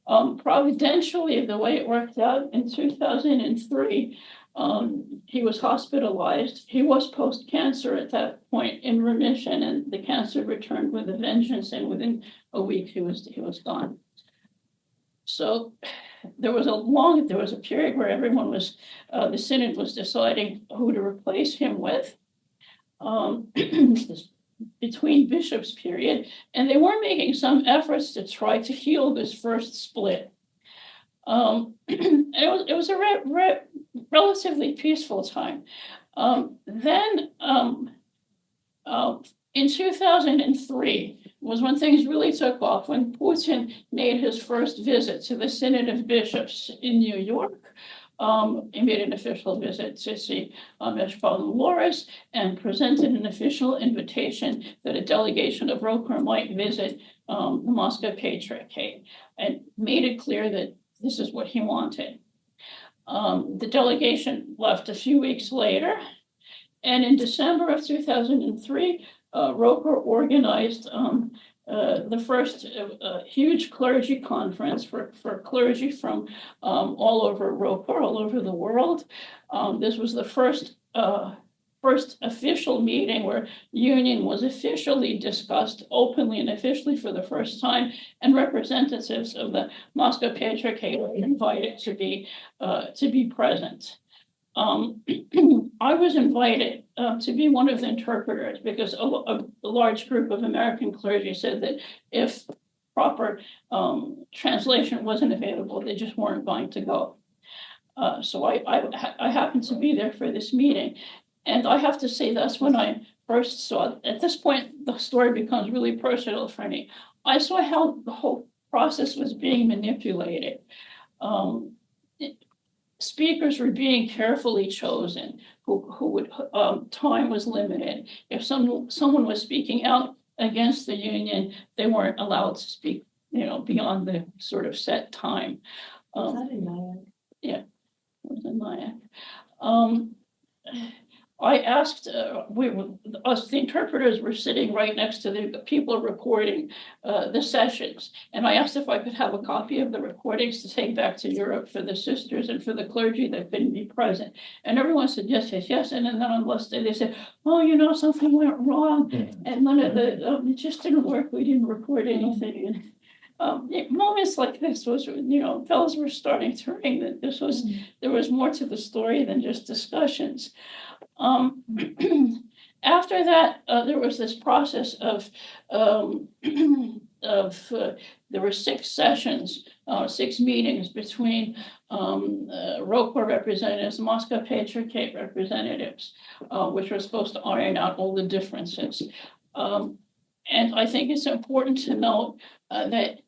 Providentially, the way it worked out in 2003, he was hospitalized. He was post-cancer at that point in remission, and the cancer returned with a vengeance, and within a week he was gone. So there was a period where everyone was, the synod was deciding who to replace him with, this between bishops period, and they were making some efforts to try to heal this first split. It was a relatively peaceful time. Then in 2003 was when things really took off, when Putin made his first visit to the Synod of Bishops in New York. He made an official visit to see Metropolitan Loris and presented an official invitation that a delegation of ROCOR might visit the Moscow Patriarchate, and made it clear that this is what he wanted. The delegation left a few weeks later, and in December of 2003, ROCOR organized the first huge clergy conference for clergy from all over ROCOR, all over the world. This was the first official meeting where union was officially discussed openly and officially for the first time, and representatives of the Moscow Patriarchate were invited to be present. I was invited to be one of the interpreters because a large group of American clergy said that if proper translation wasn't available, they just weren't going to go. So I happened to be there for this meeting. And I have to say that's when I first saw, at this point, the story becomes really personal for me. I saw how the whole process was being manipulated. Speakers were being carefully chosen, who would, time was limited. If someone was speaking out against the union, they weren't allowed to speak, beyond the sort of set time. Was that in Nyack? Yeah, it was in Nyack. I asked, the interpreters were sitting right next to the people recording the sessions. And I asked if I could have a copy of the recordings to take back to Europe for the sisters and for the clergy that couldn't be present. And everyone said, yes, yes, yes. And then on the last day, they said, oh, something went wrong. And none of it just didn't work. We didn't record anything. And moments like this was, bells were starting to ring, that there was more to the story than just discussions. After that, there was this process of there were 6 sessions, 6 meetings between ROCOR representatives, Moscow Patriarchate representatives, which were supposed to iron out all the differences. And I think it's important to note that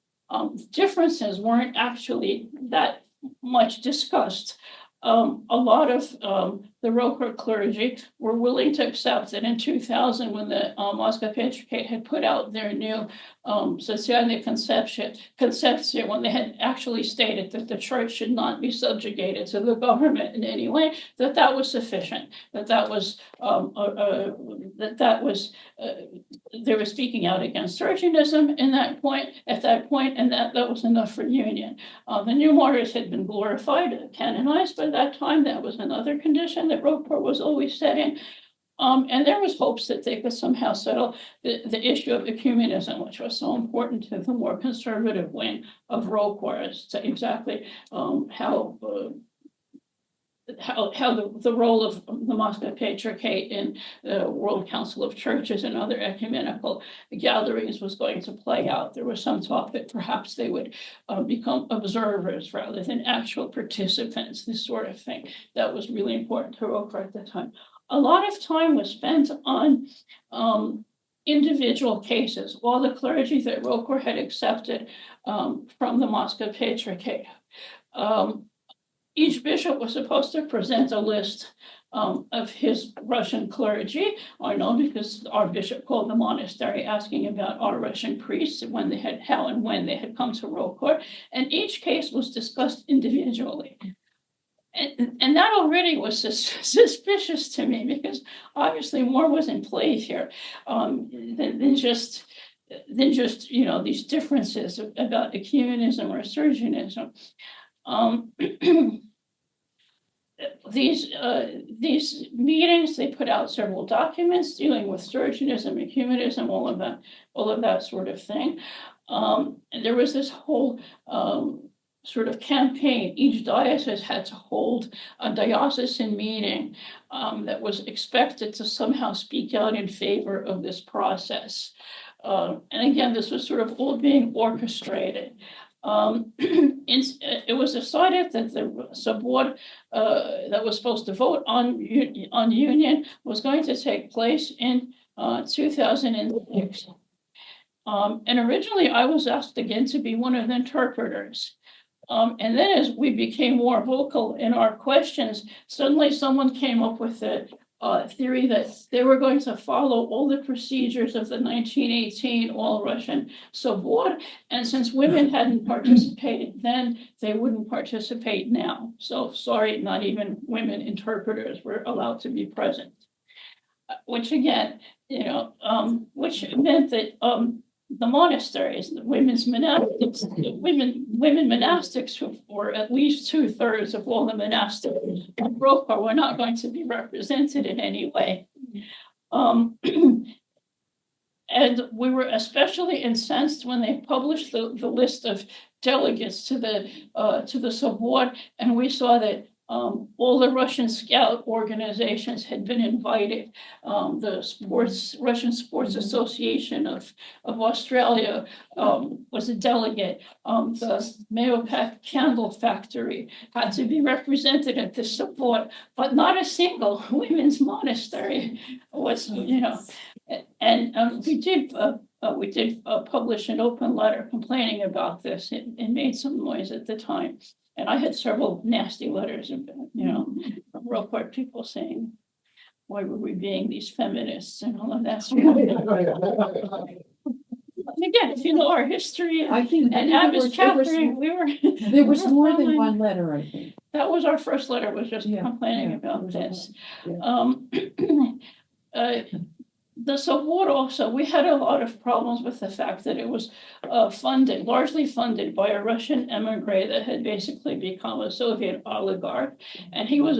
differences weren't actually that much discussed. A lot of the ROCOR clergy were willing to accept that in 2000, when the Moscow Patriarchate had put out their new Socialny Conception, when they had actually stated that the church should not be subjugated to the government in any way, that was sufficient, they were speaking out against surgeonism at that point, and that was enough for union. The new martyrs had been glorified, canonized by that time. That was another condition that ROCOR was always setting. And there was hopes that they could somehow settle the issue of ecumenism, which was so important to the more conservative wing of ROCOR, as to exactly how the role of the Moscow Patriarchate in the World Council of Churches and other ecumenical gatherings was going to play out. There was some talk that perhaps they would become observers rather than actual participants, this sort of thing. That was really important to ROCOR at the time. A lot of time was spent on individual cases. All the clergy that ROCOR had accepted from the Moscow Patriarchate. Each bishop was supposed to present a list of his Russian clergy. I know because our bishop called the monastery asking about our Russian priests, how and when they had come to ROCOR, and each case was discussed individually. And that already was suspicious to me, because obviously more was in play here than just these differences about ecumenism or surgeonism. These meetings, they put out several documents dealing with surgeonism, ecumenism, all of that sort of thing. And there was this whole sort of campaign. Each diocese had to hold a diocesan meeting that was expected to somehow speak out in favor of this process. And again, this was sort of all being orchestrated. It was decided that the subboard that was supposed to vote on union was going to take place in 2006. And originally I was asked again to be one of the interpreters. And then as we became more vocal in our questions, suddenly someone came up with the theory that they were going to follow all the procedures of the 1918 All-Russian Sobor, and since women hadn't participated then, they wouldn't participate now. So sorry, not even women interpreters were allowed to be present. Which again, which meant that the monasteries, the women's monastics, women monastics, who were at least 2/3 of all the monastics in Europa, were not going to be represented in any way. And we were especially incensed when they published the list of delegates to the Sobor, and we saw that all the Russian Scout organizations had been invited. The Russian Sports Association of Australia was a delegate. The Mayopac Candle Factory had to be represented at the Sobor, but not a single women's monastery was, And we did publish an open letter complaining about this. It made some noise at the time. And I had several nasty letters, from Roquefort people saying, why were we being these feminists and all of that. Again, if you know our history and Abbas Catherine, there was more than one letter, I think. That was our first letter, was just complaining about this. The Sobor also, we had a lot of problems with the fact that it was largely funded by a Russian emigre that had basically become a Soviet oligarch, and he was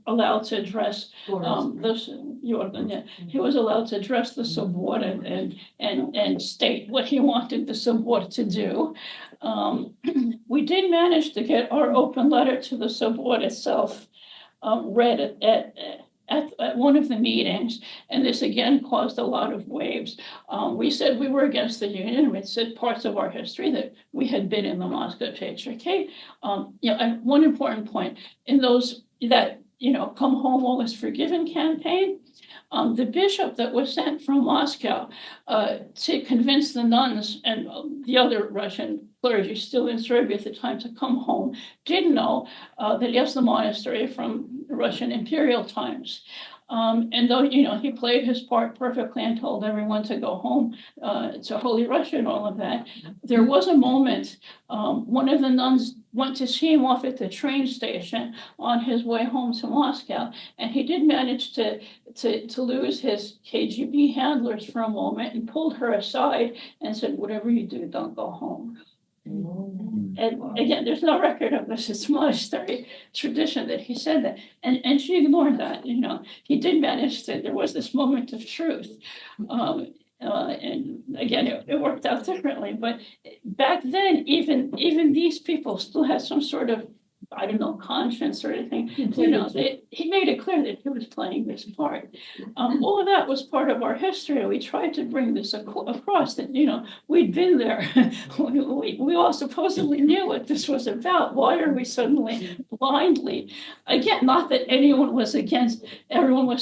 allowed to address he was allowed to address the Sobor and state what he wanted the Sobor to do. We did manage to get our open letter to the Sobor itself read at one of the meetings, and this again caused a lot of waves. We said we were against the union. We said parts of our history that we had been in the Moscow Patriarchate. And one important point in those that come home all is forgiven campaign. The bishop that was sent from Moscow to convince the nuns and the other Russian clergy still in Serbia at the time to come home did know that he left the monastery from Russian imperial times. And though, he played his part perfectly and told everyone to go home to Holy Russia and all of that, there was a moment, one of the nuns went to see him off at the train station on his way home to Moscow, and he did manage to lose his KGB handlers for a moment and pulled her aside and said, whatever you do, don't go home. And again, there's no record of this. It's monastery tradition that he said that. And she ignored that, He did manage to, there was this moment of truth. And again, it worked out differently. But back then, even these people still had some sort of, conscience or anything. He made it clear that he was playing this part. All of that was part of our history. We tried to bring this across that, we'd been there. we all supposedly knew what this was about. Why are we suddenly blindly, again, not that everyone was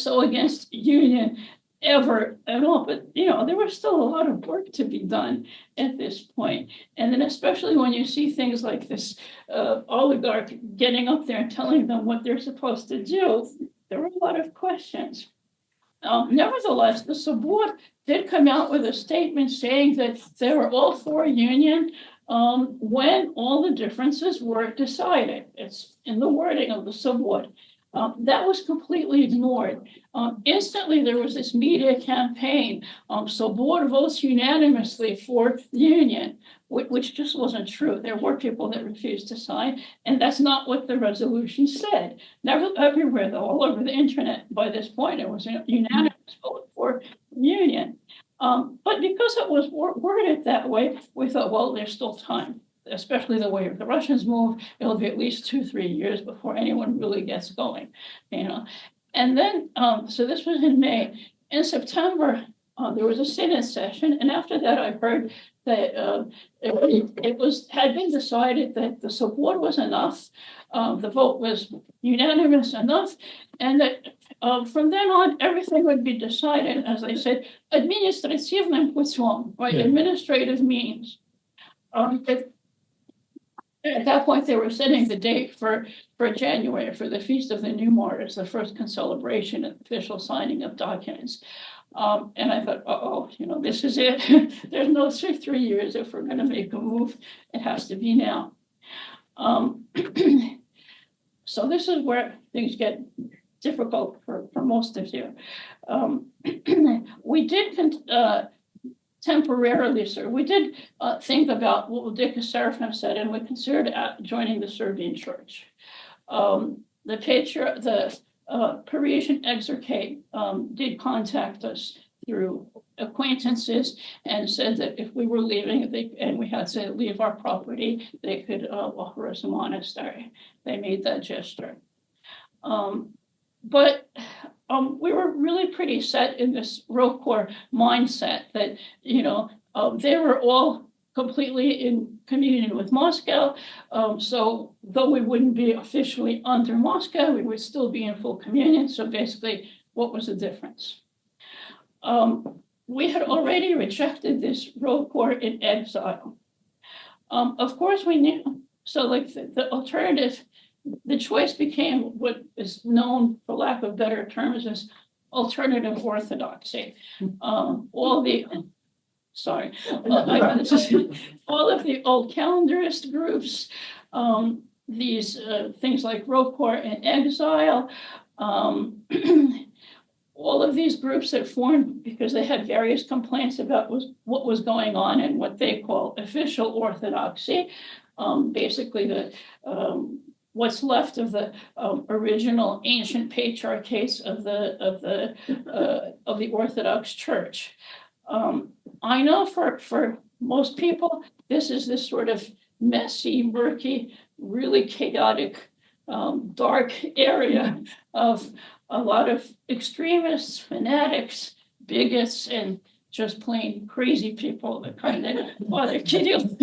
so against union ever at all, but there was still a lot of work to be done at this point. And then especially when you see things like this oligarch getting up there and telling them what they're supposed to do, there were a lot of questions. Nevertheless, the Sobor did come out with a statement saying that they were all for union when all the differences were decided. It's in the wording of the Sobor. That was completely ignored. Instantly, there was this media campaign. Sobor votes unanimously for union, which just wasn't true. There were people that refused to sign, and that's not what the resolution said. Never, everywhere, though, all over the internet, by this point, it was a unanimous vote for union. But because it was worded that way, we thought, well, there's still time. Especially the way the Russians move, it'll be at least 2-3 years before anyone really gets going, And then, so this was in May. In September, there was a Senate session, and after that, I heard that it had been decided that the support was enough, the vote was unanimous enough, and that from then on, everything would be decided, as I said, administrativным путем, by administrative means. At that point, they were setting the date for January, for the Feast of the New Martyrs, the first celebration and official signing of documents. And I thought, oh, this is it. There's no 3 years. If we're going to make a move, it has to be now. So this is where things get difficult for most of you. We did temporarily, sir, we did think about what Dick Seraphim said, and we considered joining the Serbian church. The Parisian exarchate did contact us through acquaintances and said that if we were leaving and we had to leave our property, they could offer us a monastery. They made that gesture. But we were really pretty set in this ROCOR mindset that, they were all completely in communion with Moscow. So though we wouldn't be officially under Moscow, we would still be in full communion. So basically, what was the difference? We had already rejected this ROCOR in exile. Of course, we knew. So like the alternative, the choice became what is known, for lack of better terms, as alternative orthodoxy. All of the old calendarist groups, these things like ROCOR in exile, all of these groups that formed because they had various complaints about what was going on in what they call official orthodoxy. Basically, what's left of the original ancient patriarchates of the Orthodox Church. I know for most people, this is this sort of messy, murky, really chaotic, dark area of a lot of extremists, fanatics, bigots, and just plain crazy people that kind of bother kidding.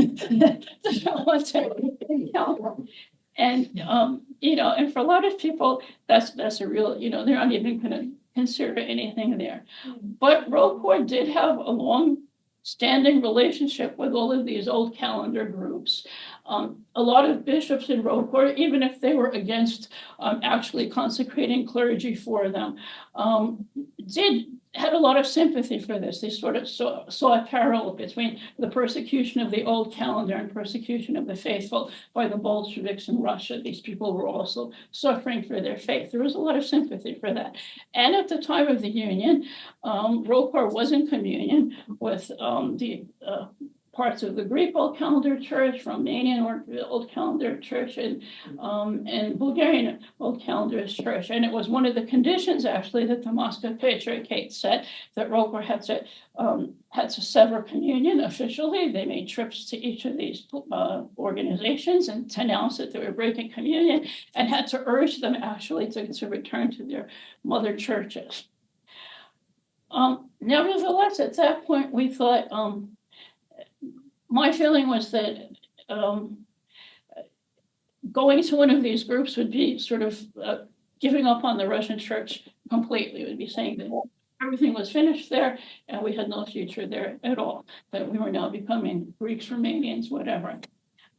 And and for a lot of people, that's a real, they're not even going to consider anything there. But ROCOR did have a long-standing relationship with all of these old calendar groups. A lot of bishops in ROCOR, even if they were against actually consecrating clergy for them, had a lot of sympathy for this. They sort of saw a parallel between the persecution of the old calendar and persecution of the faithful by the Bolsheviks in Russia. These people were also suffering for their faith. There was a lot of sympathy for that. And at the time of the Union, ROCOR was in communion with the parts of the Greek Old Calendar Church, Romanian Old Calendar Church, and Bulgarian Old Calendar Church. And it was one of the conditions, actually, that the Moscow Patriarchate set, that ROCOR had to sever communion officially. They made trips to each of these organizations and to announce that they were breaking communion, and had to urge them actually to return to their mother churches. Nevertheless, at that point, we thought, my feeling was that going to one of these groups would be sort of giving up on the Russian church completely. It would be saying that everything was finished there and we had no future there at all, that we were now becoming Greeks, Romanians, whatever.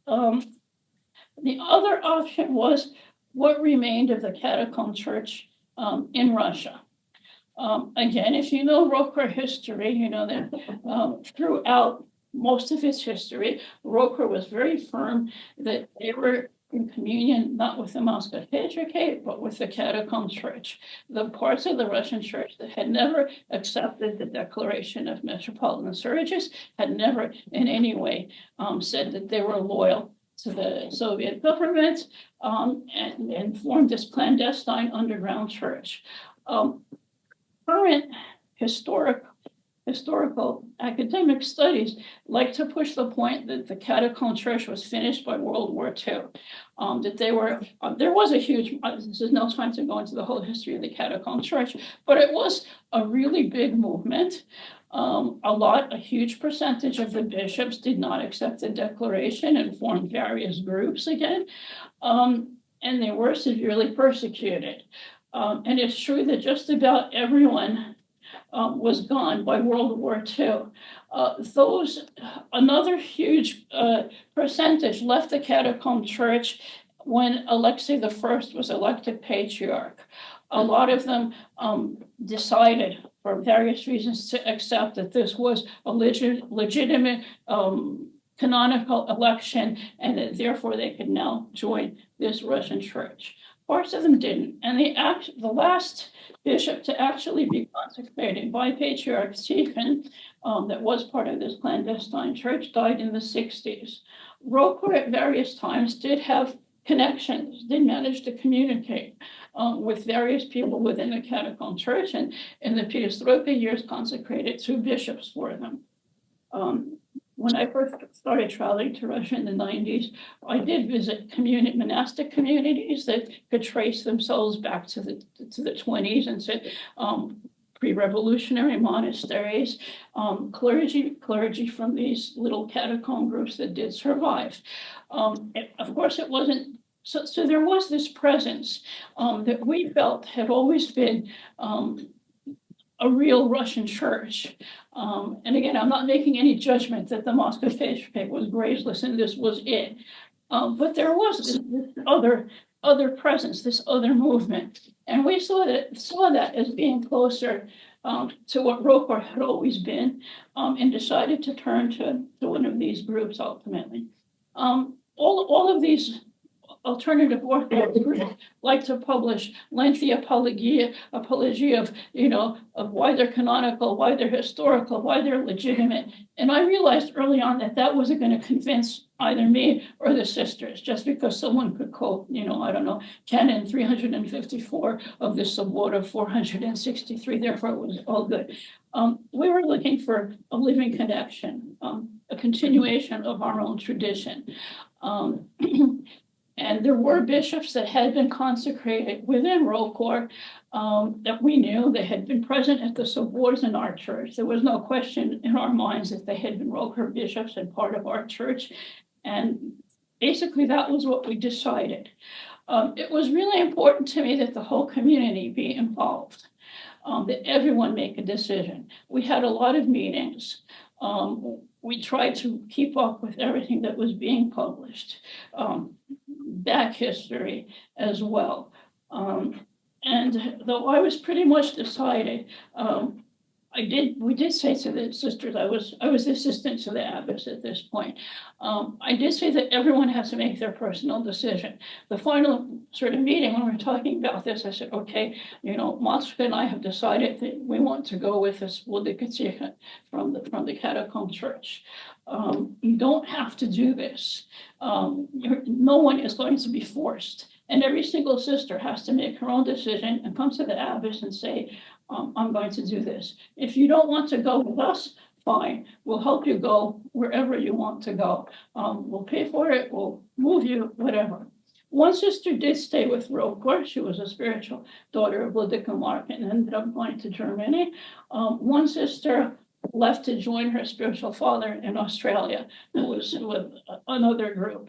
The other option was what remained of the catacomb church in Russia. Again, if you know ROCOR history, you know that throughout most of its history, ROCOR was very firm that they were in communion not with the Moscow Patriarchate, but with the catacomb church, the parts of the Russian church that had never accepted the declaration of Metropolitan Sergius, had never in any way said that they were loyal to the Soviet government, and formed this clandestine underground church. Current historical academic studies like to push the point that the catacomb church was finished by World War II. That they were, there was a huge, this is no time to go into the whole history of the catacomb church, but it was a really big movement. A huge percentage of the bishops did not accept the declaration and formed various groups again. And they were severely persecuted. And it's true that just about everyone was gone by World War II. Another huge percentage left the catacomb church when Alexei I was elected patriarch. A lot of them decided, for various reasons, to accept that this was a legitimate canonical election, and that therefore they could now join this Russian church. Parts of them didn't, and the last bishop to actually be consecrated by Patriarch Tikhon, that was part of this clandestine church, died in the 60s. ROKOR at various times did have connections, did manage to communicate with various people within the catacomb church, and in the Perestroika years consecrated 2 bishops for them. When I first started traveling to Russia in the 90s, I did visit monastic communities that could trace themselves back to the 20s and to pre-revolutionary monasteries, clergy from these little catacomb groups that did survive. Of course, it wasn't, so there was this presence that we felt had always been a real Russian church. And again, I'm not making any judgment that the Moscow Patriarchate was graceless and this was it. But there was this other presence, this other movement. And we saw that as being closer to what ROKOR had always been, and decided to turn to one of these groups ultimately. All of these alternative Orthodox groups like to publish lengthy apologia of why they're canonical, why they're historical, why they're legitimate. And I realized early on that wasn't going to convince either me or the sisters, just because someone could quote, Canon 354 of the Sobota 463, therefore it was all good. We were looking for a living connection, a continuation of our own tradition. And there were bishops that had been consecrated within ROKOR that we knew. They had been present at the Sobots in our church. There was no question in our minds that they had been ROKOR bishops and part of our church. And basically that was what we decided. It was really important to me that the whole community be involved, that everyone make a decision. We had a lot of meetings. We tried to keep up with everything that was being published. Back history as well. And though I was pretty much decided, we did say to the sisters, I was the assistant to the abbess at this point. I did say that everyone has to make their personal decision. The final sort of meeting when we were talking about this, I said, okay, Motzka and I have decided that we want to go with this Vladika from the catacomb church. You don't have to do this. No one is going to be forced. And every single sister has to make her own decision and come to the abbess and say, I'm going to do this. If you don't want to go with us, fine. We'll help you go wherever you want to go. We'll pay for it. We'll move you, whatever. One sister did stay with ROKOR. She was a spiritual daughter of Vladika Mark and ended up going to Germany. One sister left to join her spiritual father in Australia, who was with another group.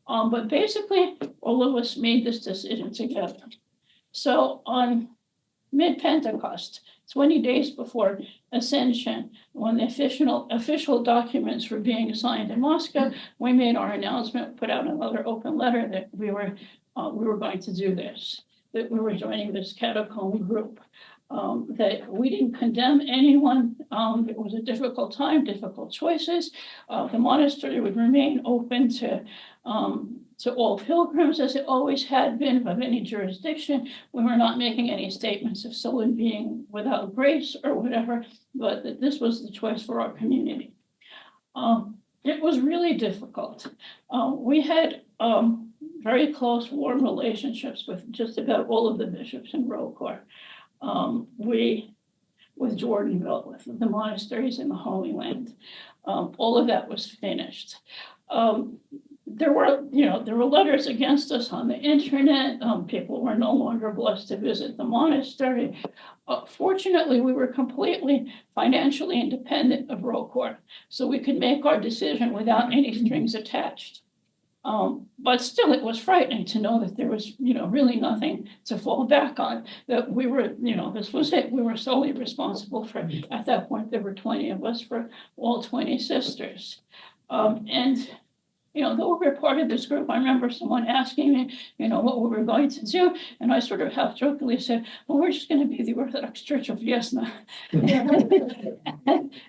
But basically, all of us made this decision together. So on mid-Pentecost, 20 days before Ascension, when the official documents were being signed in Moscow, we made our announcement, put out another open letter that we were going to do this, that we were joining this catacomb group. That we didn't condemn anyone. It was a difficult time, difficult choices. The monastery would remain open to all pilgrims, as it always had been, of any jurisdiction. We were not making any statements of someone being without grace or whatever, but that this was the choice for our community. It was really difficult. We had very close, warm relationships with just about all of the bishops in ROKOR. With Jordanville, with the monasteries in the Holy Land, all of that was finished. There were letters against us on the internet. People were no longer blessed to visit the monastery. Fortunately, we were completely financially independent of ROKOR, so we could make our decision without any strings attached. But still, it was frightening to know that there was, really nothing to fall back on, that we were, this was it. We were solely responsible for, at that point, there were 20 of us for all 20 sisters. And though we were part of this group, I remember someone asking me, what we were going to do. And I sort of half jokingly said, well, we're just going to be the Orthodox Church of Yesna.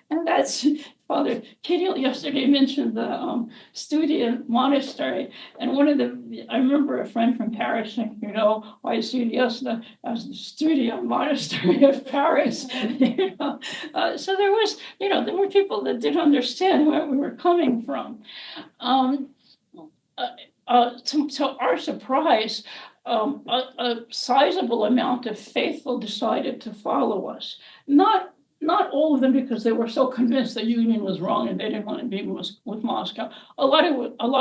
and that's Father Kirill yesterday mentioned the Studian monastery. And I remember a friend from Paris saying, I see Yesna as the Studian monastery of Paris. So there was, there were people that did understand where we were coming from. To our surprise, a sizable amount of faithful decided to follow us. Not all of them because they were so convinced the union was wrong and they didn't want to be with Moscow. A lot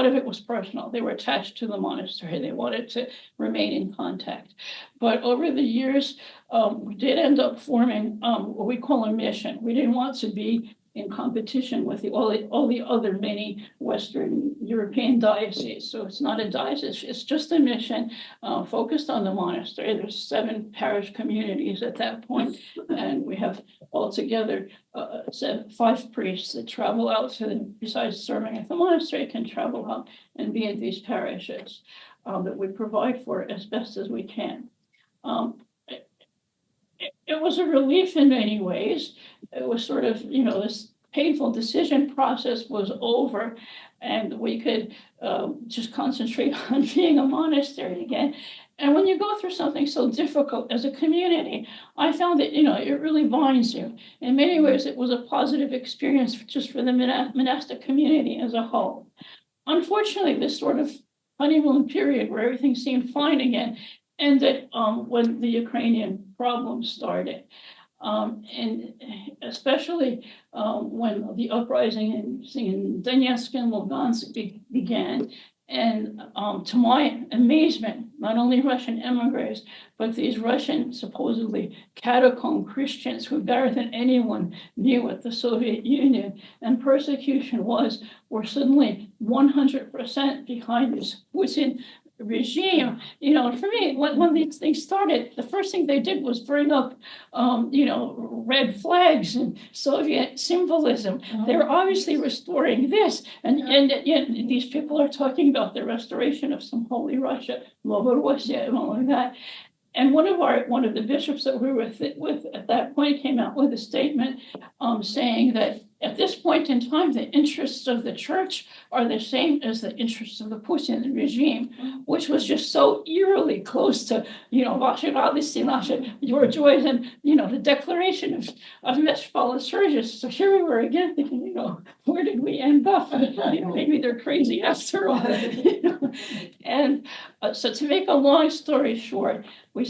of it was personal. They were attached to the monastery. They wanted to remain in contact. But over the years, we did end up forming what we call a mission. We didn't want to be in competition with all the other many Western European dioceses. So it's not a diocese, it's just a mission focused on the monastery. There's 7 parish communities at that point, and we have altogether 5 priests that travel out to them, besides serving at the monastery, can travel out and be in these parishes that we provide for as best as we can. It was a relief in many ways. It was sort of, this painful decision process was over and we could just concentrate on being a monastery again. And when you go through something so difficult as a community, I found that, it really binds you. In many ways, it was a positive experience just for the monastic community as a whole. Unfortunately, this sort of honeymoon period where everything seemed fine again ended when the Ukrainian problem started. And especially when the uprising in Donetsk and Lugansk began. And to my amazement, not only Russian emigres, but these Russian supposedly catacomb Christians who better than anyone knew what the Soviet Union and persecution were suddenly 100% behind this Putin regime. For me, when these things started, the first thing they did was bring up, red flags and Soviet symbolism. They're obviously restoring this, and yet these people are talking about the restoration of some Holy Russia, Novorossiya, and all of that. And one of the bishops that we were with at that point came out with a statement saying that at this point in time, the interests of the church are the same as the interests of the Putin regime, which was just so eerily close to, Vaše radosti, naše, your joys, and, the declaration of Metropolitan Sergius. So here we were again thinking, where did we end up? Maybe they're crazy after all. And so to make a long story short, we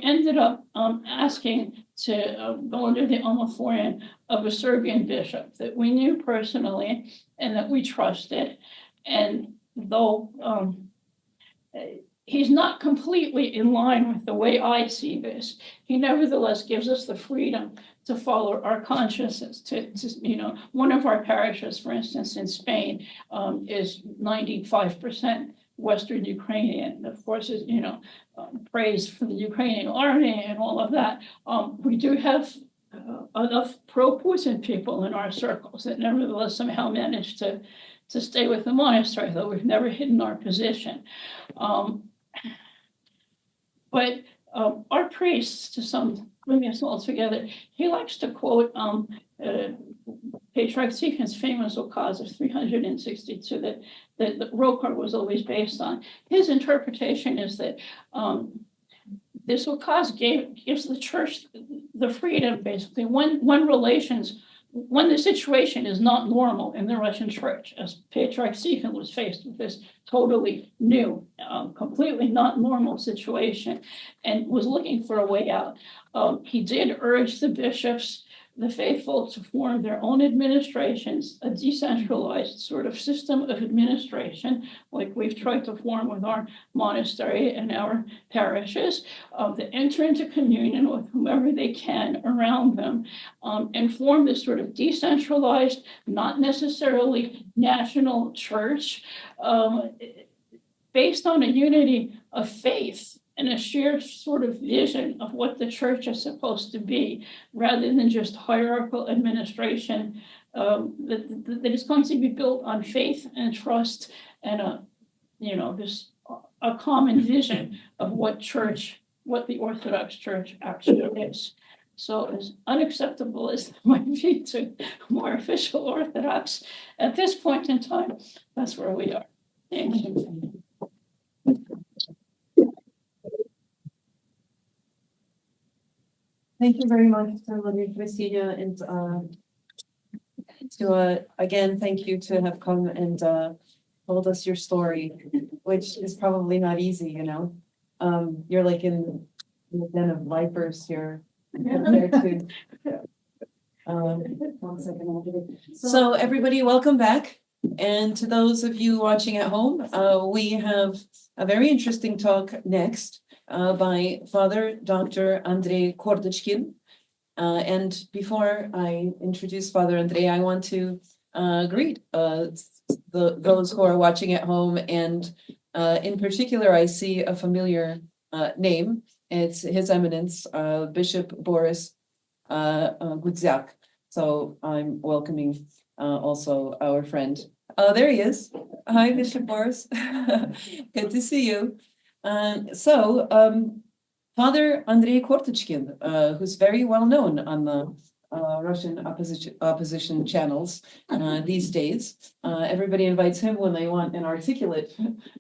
ended up asking to go under the omophorion of a Serbian bishop that we knew personally and that we trusted. And though he's not completely in line with the way I see this, he nevertheless gives us the freedom to follow our consciences. One of our parishes, for instance, in Spain, is 95% Western Ukrainian. Of course, is praise for the Ukrainian army and all of that. We do have enough pro-Putin people in our circles that nevertheless somehow managed to stay with the monastery, though we've never hidden our position. But our priest, to some bring us all together, he likes to quote Patriarch Tikhonov's famous Ukaz of 362 that the Rokar was always based on. His interpretation is that this Ukaz gives the church the freedom, basically, when the situation is not normal in the Russian church, as Patriarch Tikhon was faced with this totally new, completely not normal situation and was looking for a way out. He did urge the bishops the faithful to form their own administrations, a decentralized sort of system of administration, like we've tried to form with our monastery and our parishes, that enter into communion with whomever they can around them, and form this sort of decentralized, not necessarily national church, based on a unity of faith and a shared sort of vision of what the church is supposed to be, rather than just hierarchical administration that is going to be built on faith and trust and a common vision of what the Orthodox Church actually is. So as unacceptable as it might be to more official Orthodox, at this point in time, that's where we are. Thank you. Thank you very much, Evfrosinia, and again, thank you to have come and told us your story, which is probably not easy, you know. You're like in the den of vipers here. Compared to, one second. So everybody, welcome back. And to those of you watching at home, we have a very interesting talk next by Father Dr. Andrei Kordochkin. And before I introduce Father Andrei, I want to greet those who are watching at home. And in particular, I see a familiar name. It's His Eminence, Bishop Boris Gudziak. So I'm welcoming also our friend. Oh, there he is. Hi, Bishop Boris. Good to see you. Father Andrei Kordochkin, who's very well known on the Russian opposition channels these days. Everybody invites him when they want an articulate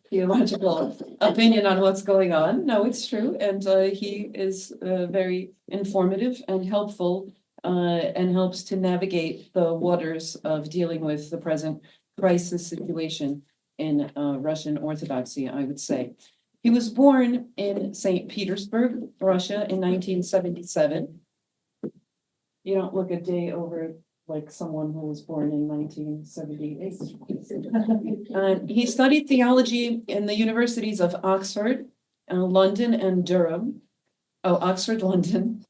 theological opinion on what's going on. No, it's true. And he is very informative and helpful and helps to navigate the waters of dealing with the present crisis situation in Russian Orthodoxy, I would say. He was born in St. Petersburg, Russia in 1977. You don't look a day over like someone who was born in 1978. He studied theology in the universities of Oxford, London, and Durham. Oh, Oxford, London,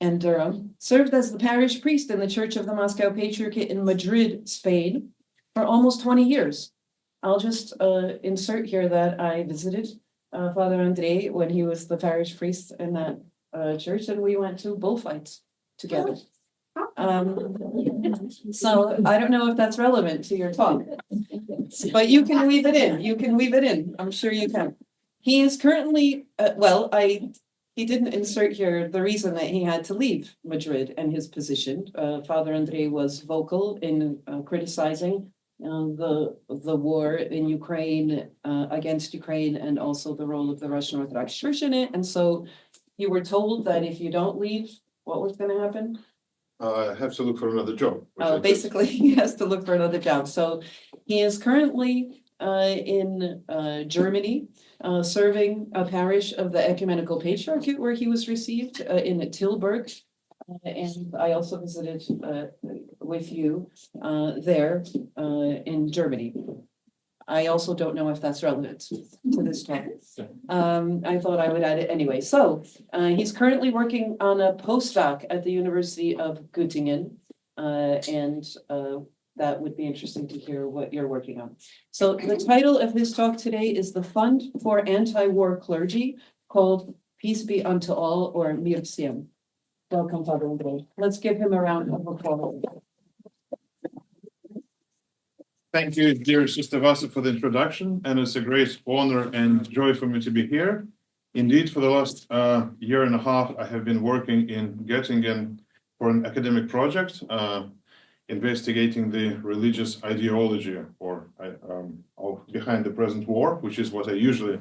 and Durham. Served as the parish priest in the Church of the Moscow Patriarchate in Madrid, Spain, for almost 20 years. I'll just insert here that I visited Father Andrei when he was the parish priest in that church, and we went to bullfights together. So I don't know if that's relevant to your talk, but you can weave it in. You can weave it in. I'm sure you can. He is currently, he didn't insert here the reason that he had to leave Madrid and his position. Father Andrei was vocal in criticizing the war in Ukraine, against Ukraine, and also the role of the Russian Orthodox Church in it. And so you were told that if you don't leave, what was going to happen? I have to look for another job. Basically, he has to look for another job. So he is currently in Germany, serving a parish of the Ecumenical Patriarchate where he was received in Tilburg. And I also visited with you there in Germany. I also don't know if that's relevant to this topic. I thought I would add it anyway. So he's currently working on a postdoc at the University of Göttingen, and that would be interesting to hear what you're working on. So the title of his talk today is The Fund for Anti-War Clergy, called Peace Be Unto All, or Mir Всем. Welcome, Father Andrei. Let's give him a round of applause. Thank you, dear Sister Vassa, for the introduction, and it's a great honor and joy for me to be here. Indeed, for the last year and a half, I have been working in Göttingen for an academic project, investigating the religious ideology behind the present war, which is what I usually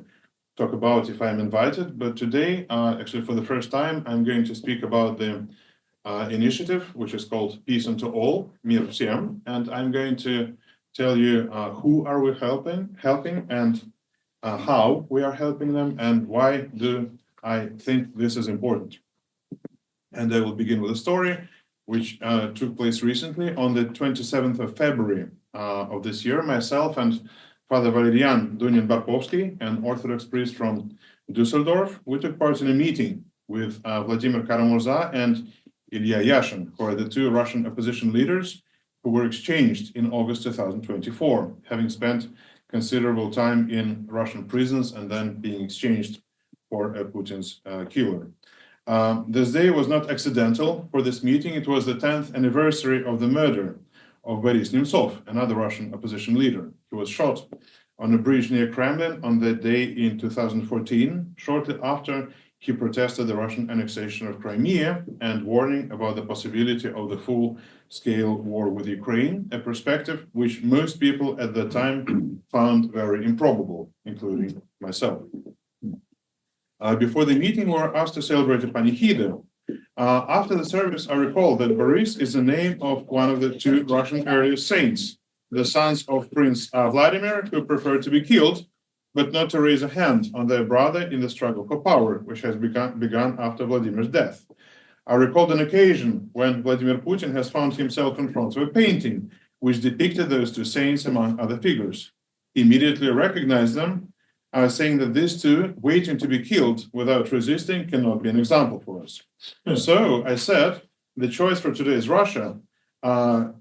talk about if I'm invited. But today, actually for the first time, I'm going to speak about the initiative, which is called Peace Unto All, Mir Всем, and I'm going to tell you who are we helping, and how we are helping them, and why do I think this is important. And I will begin with a story. which took place recently on the 27th of February of this year. Myself and Father Valerian Dunin-Barkovsky, an Orthodox priest from Düsseldorf, we took part in a meeting with Vladimir Karamurza and Ilya Yashin, who are the two Russian opposition leaders who were exchanged in August 2024, having spent considerable time in Russian prisons and then being exchanged for Putin's killer. This day was not accidental for this meeting. It was the 10th anniversary of the murder of Boris Nemtsov, another Russian opposition leader. He was shot on a bridge near Kremlin on that day in 2014, shortly after he protested the Russian annexation of Crimea and warning about the possibility of the full-scale war with Ukraine, a perspective which most people at the time found very improbable, including myself. Before the meeting, we were asked to celebrate a panihida. After the service, I recall that Boris is the name of one of the two Russian early saints, the sons of Prince Vladimir, who preferred to be killed, but not to raise a hand on their brother in the struggle for power, which has begun after Vladimir's death. I recalled an occasion when Vladimir Putin has found himself in front of a painting which depicted those two saints among other figures. He immediately recognized them, saying that these two, waiting to be killed without resisting, cannot be an example for us. So I said, the choice for today's Russia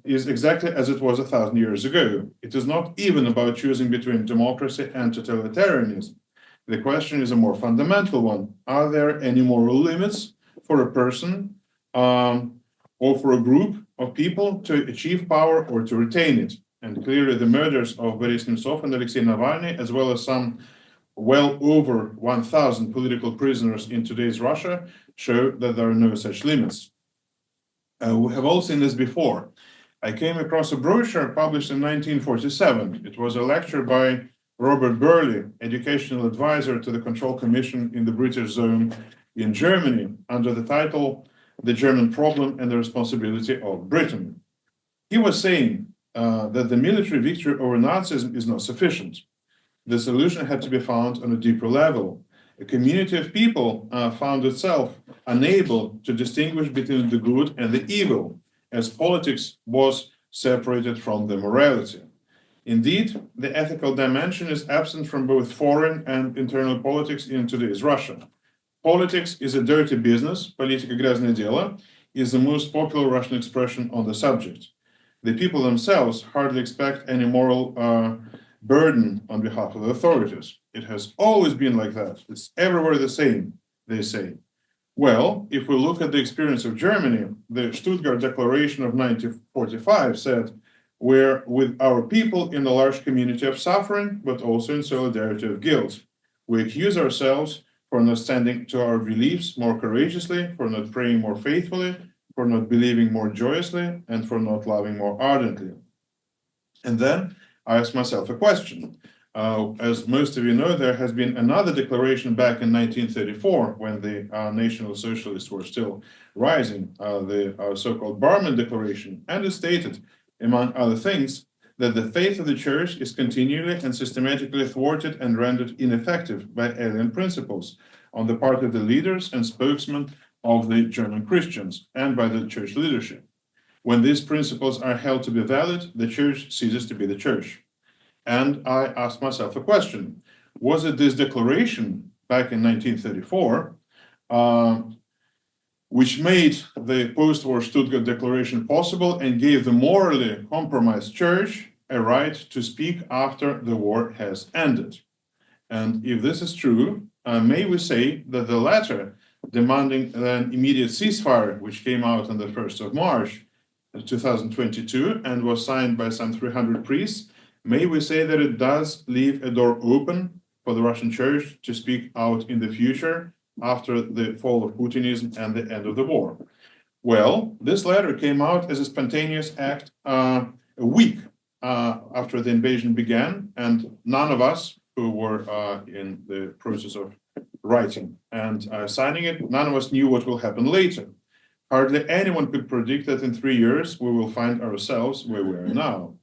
is exactly as it was 1,000 years ago. It is not even about choosing between democracy and totalitarianism. The question is a more fundamental one. Are there any moral limits for a person or for a group of people to achieve power or to retain it? And clearly the murders of Boris Nemtsov and Alexei Navalny, as well as some well over 1,000 political prisoners in today's Russia, show that there are no such limits. We have all seen this before. I came across a brochure published in 1947. It was a lecture by Robert Burley, educational advisor to the Control Commission in the British Zone in Germany, under the title, The German Problem and the Responsibility of Britain. He was saying that the military victory over Nazism is not sufficient. The solution had to be found on a deeper level. A community of people found itself unable to distinguish between the good and the evil, as politics was separated from the morality. Indeed, the ethical dimension is absent from both foreign and internal politics in today's Russia. Politics is a dirty business, politika gрязное дело, is the most popular Russian expression on the subject. The people themselves hardly expect any moral burden on behalf of the authorities. It has always been like that. It's everywhere the same, they say. Well, if we look at the experience of Germany, the Stuttgart Declaration of 1945 said, we're with our people in a large community of suffering, but also in solidarity of guilt. We accuse ourselves for not standing to our beliefs more courageously, for not praying more faithfully, for not believing more joyously, and for not loving more ardently. And then I asked myself a question. As most of you know, there has been another declaration back in 1934 when the National Socialists were still rising, the so-called Barman Declaration, and it stated, among other things, that the faith of the Church is continually and systematically thwarted and rendered ineffective by alien principles on the part of the leaders and spokesmen of the German Christians and by the Church leadership. When these principles are held to be valid, the Church ceases to be the Church. And I asked myself a question. Was it this declaration back in 1934 which made the post-war Stuttgart Declaration possible and gave the morally compromised Church a right to speak after the war has ended? And if this is true, may we say that the latter, demanding an immediate ceasefire, which came out on the 1st of March 2022 and was signed by some 300 priests, may we say that it does leave a door open for the Russian Church to speak out in the future after the fall of Putinism and the end of the war? Well, this letter came out as a spontaneous act a week after the invasion began, and none of us who were in the process of writing and signing it, none of us knew what will happen later. Hardly anyone could predict that in 3 years we will find ourselves where we are now.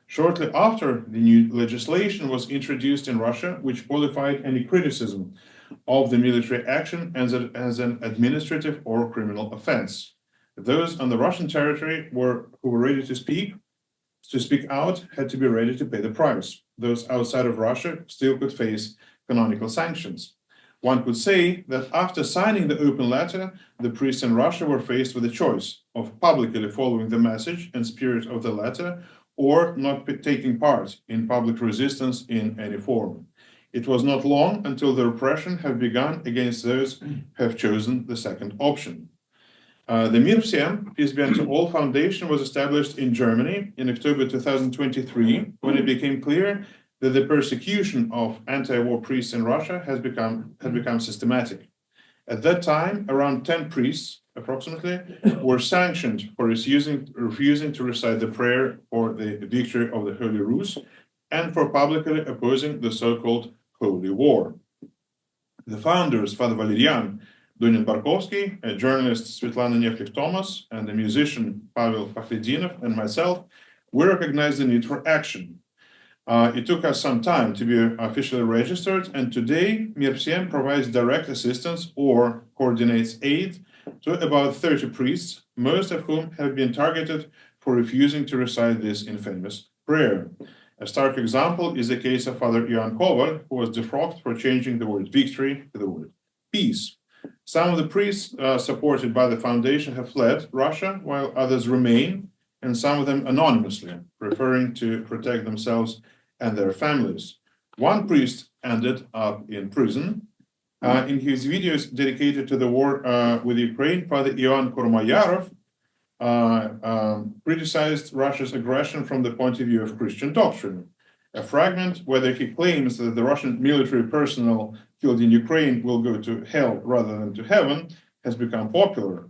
Shortly after, the new legislation was introduced in Russia, which qualified any criticism of the military action as an administrative or criminal offense. Those on the Russian territory who were ready to speak out had to be ready to pay the price. Those outside of Russia still could face canonical sanctions. One could say that after signing the open letter, the priests in Russia were faced with a choice of publicly following the message and spirit of the letter or not taking part in public resistance in any form. It was not long until the repression had begun against those who have chosen the second option. The Mir Всем, Peace Be Unto All Foundation was established in Germany in October 2023, when it became clear that the persecution of anti-war priests in Russia had become systematic. At that time, around 10 priests, approximately, were sanctioned for refusing to recite the prayer for the victory of the Holy Rus and for publicly opposing the so-called Holy War. The founders, Father Valerian Dunin-Barkovsky, a journalist Svetlana Nevkik-Thomas, and a musician Pavel Fakhridinov, and myself, we recognized the need for action. It took us some time to be officially registered, and today Mir Всем provides direct assistance or coordinates aid to about 30 priests, most of whom have been targeted for refusing to recite this infamous prayer. A stark example is the case of Father Ian Koval, who was defrocked for changing the word victory to the word peace. Some of the priests supported by the foundation have fled Russia, while others remain, and some of them anonymously, preferring to protect themselves and their families. One priest ended up in prison. In his videos dedicated to the war with Ukraine, Father Ivan Kormayarov criticized Russia's aggression from the point of view of Christian doctrine. A fragment whether he claims that the Russian military personnel killed in Ukraine will go to hell rather than to heaven has become popular.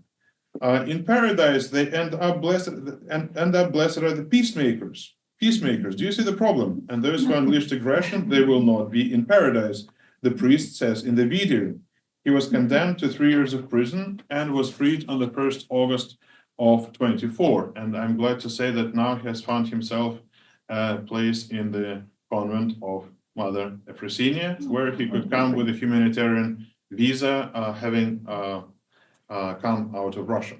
In paradise, they end up blessed are the peacemakers. Peacemakers, do you see the problem? And those who unleashed aggression, they will not be in paradise, the priest says in the video. He was condemned to 3 years of prison and was freed on the 1st August of 24. And I'm glad to say that now he has found himself a place in the convent of Mother Evfrosinia, where he could come with a humanitarian visa, having come out of Russia.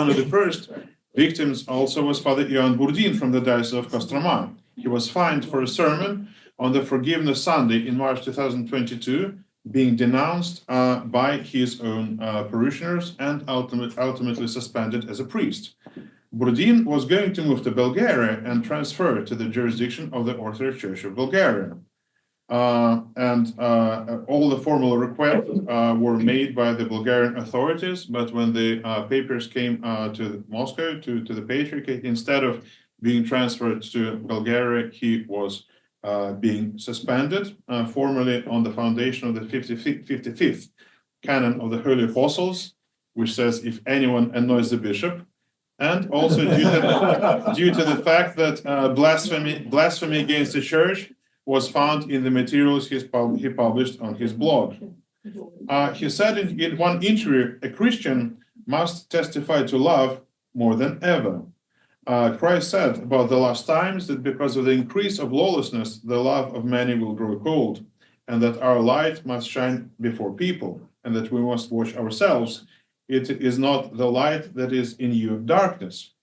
One of the first victims also was Father Ion Burdin from the Diocese of Kostroma. He was fined for a sermon on the Forgiveness Sunday in March 2022, being denounced by his own parishioners and ultimately suspended as a priest. Burdin was going to move to Bulgaria and transfer to the jurisdiction of the Orthodox Church of Bulgaria. All the formal requests were made by the Bulgarian authorities, but when the papers came to Moscow, to the Patriarchate, instead of being transferred to Bulgaria, he was being suspended, formally on the foundation of the 55th canon of the Holy Apostles, which says, if anyone annoys the bishop, and also due to the fact that blasphemy against the church was found in the materials he published on his blog. He said in one interview, a Christian must testify to love more than ever. Christ said about the last times that because of the increase of lawlessness, the love of many will grow cold, and that our light must shine before people, and that we must watch ourselves. It is not the light that is in you of darkness.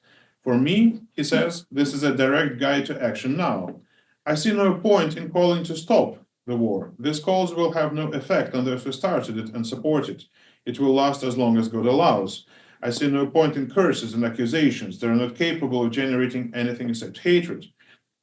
For me, he says, this is a direct guide to action now. I see no point in calling to stop the war. These calls will have no effect on those who started it and support it. It will last as long as God allows. I see no point in curses and accusations. They are not capable of generating anything except hatred.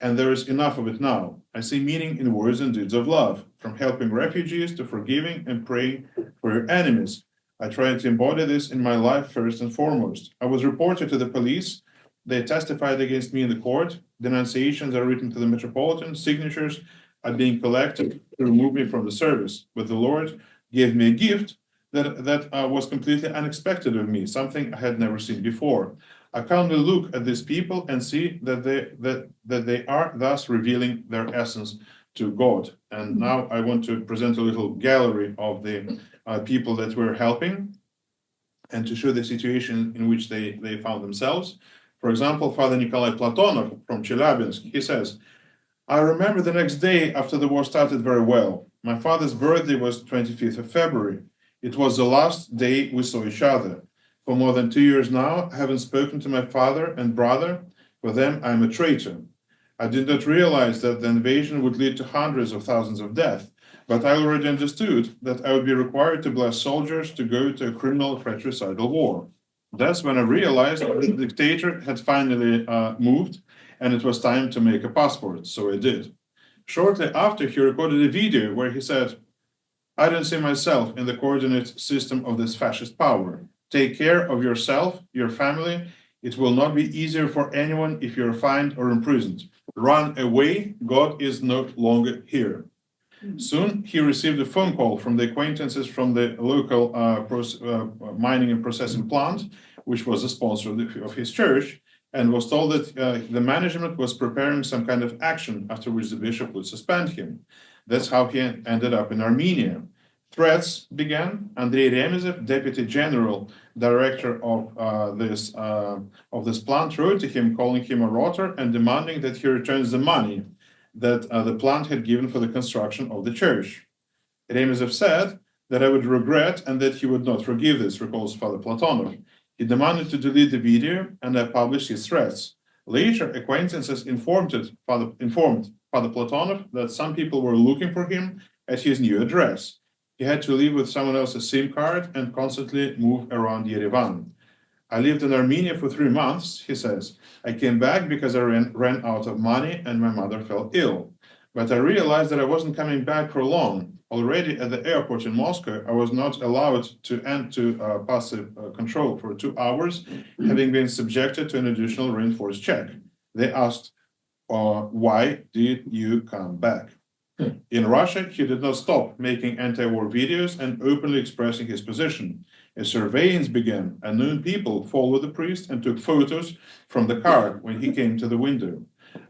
And there is enough of it now. I see meaning in words and deeds of love, from helping refugees to forgiving and praying for your enemies. I try to embody this in my life first and foremost. I was reported to the police. They testified against me in the court. Denunciations are written to the Metropolitan. Signatures are being collected to remove me from the service. But the Lord gave me a gift that was completely unexpected of me, something I had never seen before. I calmly look at these people and see that they are thus revealing their essence to God. And now I want to present a little gallery of the people that we're helping and to show the situation in which they found themselves. For example, Father Nikolai Platonov from Chelyabinsk, he says, I remember the next day after the war started very well. My father's birthday was 25th of February. It was the last day we saw each other. For more than 2 years now, I haven't spoken to my father and brother. For them, I am a traitor. I did not realize that the invasion would lead to hundreds of thousands of deaths, but I already understood that I would be required to bless soldiers to go to a criminal fratricidal war. That's when I realized that the dictator had finally moved, and it was time to make a passport, so I did. Shortly after, he recorded a video where he said, I don't see myself in the coordinate system of this fascist power. Take care of yourself, your family. It will not be easier for anyone if you're fined or imprisoned. Run away, God is no longer here. Soon he received a phone call from the acquaintances from the local mining and processing plant, which was a sponsor of his church, and was told that the management was preparing some kind of action after which the bishop would suspend him. That's how he ended up in Armenia. Threats began. Andrei Remezov, deputy general director of this plant, wrote to him, calling him a rotter and demanding that he returns the money that the plant had given for the construction of the church. Remezov said that I would regret and that he would not forgive this, recalls Father Platonov. He demanded to delete the video, and I published his threats. Later, acquaintances informed Father Platonov that some people were looking for him at his new address. He had to live with someone else's SIM card and constantly move around Yerevan. I lived in Armenia for 3 months, he says. I came back because I ran out of money and my mother fell ill. But I realized that I wasn't coming back for long. Already at the airport in Moscow, I was not allowed to pass control for 2 hours, having been subjected to an additional reinforced check. They asked, why did you come back? In Russia, he did not stop making anti-war videos and openly expressing his position. As surveillance began, unknown people followed the priest and took photos from the car when he came to the window.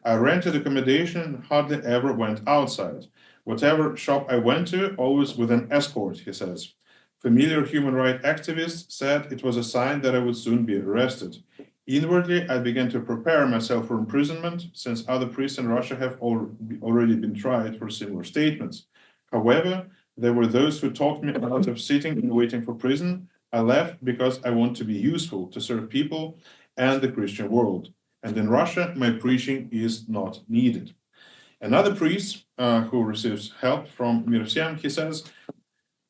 I rented accommodation and hardly ever went outside. Whatever shop I went to, always with an escort, he says. Familiar human rights activists said it was a sign that I would soon be arrested. Inwardly, I began to prepare myself for imprisonment, since other priests in Russia have already been tried for similar statements. However, there were those who talked me out of sitting and waiting for prison. I left because I want to be useful to serve people and the Christian world. And in Russia, my preaching is not needed. Another priest who receives help from Mirosyan, he says,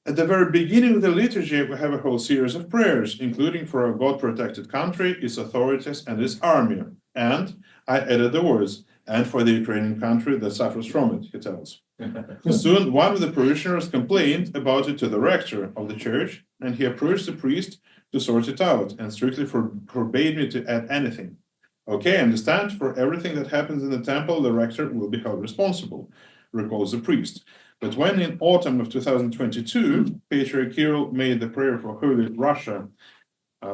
at the very beginning of the liturgy, we have a whole series of prayers, including for a God-protected country, its authorities, and its army. And I added the words, and for the Ukrainian country that suffers from it, he tells. Soon, one of the parishioners complained about it to the rector of the church, and he approached the priest to sort it out and strictly forbade me to add anything. Okay, I understand. For everything that happens in the temple, the rector will be held responsible, recalls the priest. But when in autumn of 2022, Patriarch Kirill made the prayer for Holy Russia,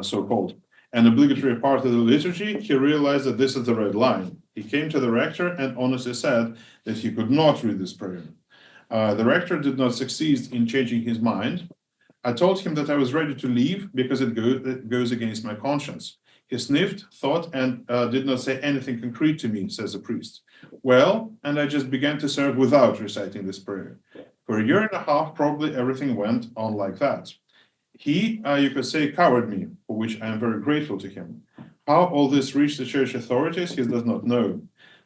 so-called, an obligatory part of the liturgy, he realized that this is the red line. He came to the rector and honestly said that he could not read this prayer. The rector did not succeed in changing his mind. I told him that I was ready to leave because it goes against my conscience. He sniffed, thought, and did not say anything concrete to me, says the priest. Well, and I just began to serve without reciting this prayer. For 1.5 years, probably everything went on like that. He, you could say, covered me, for which I am very grateful to him. How all this reached the church authorities, he does not know.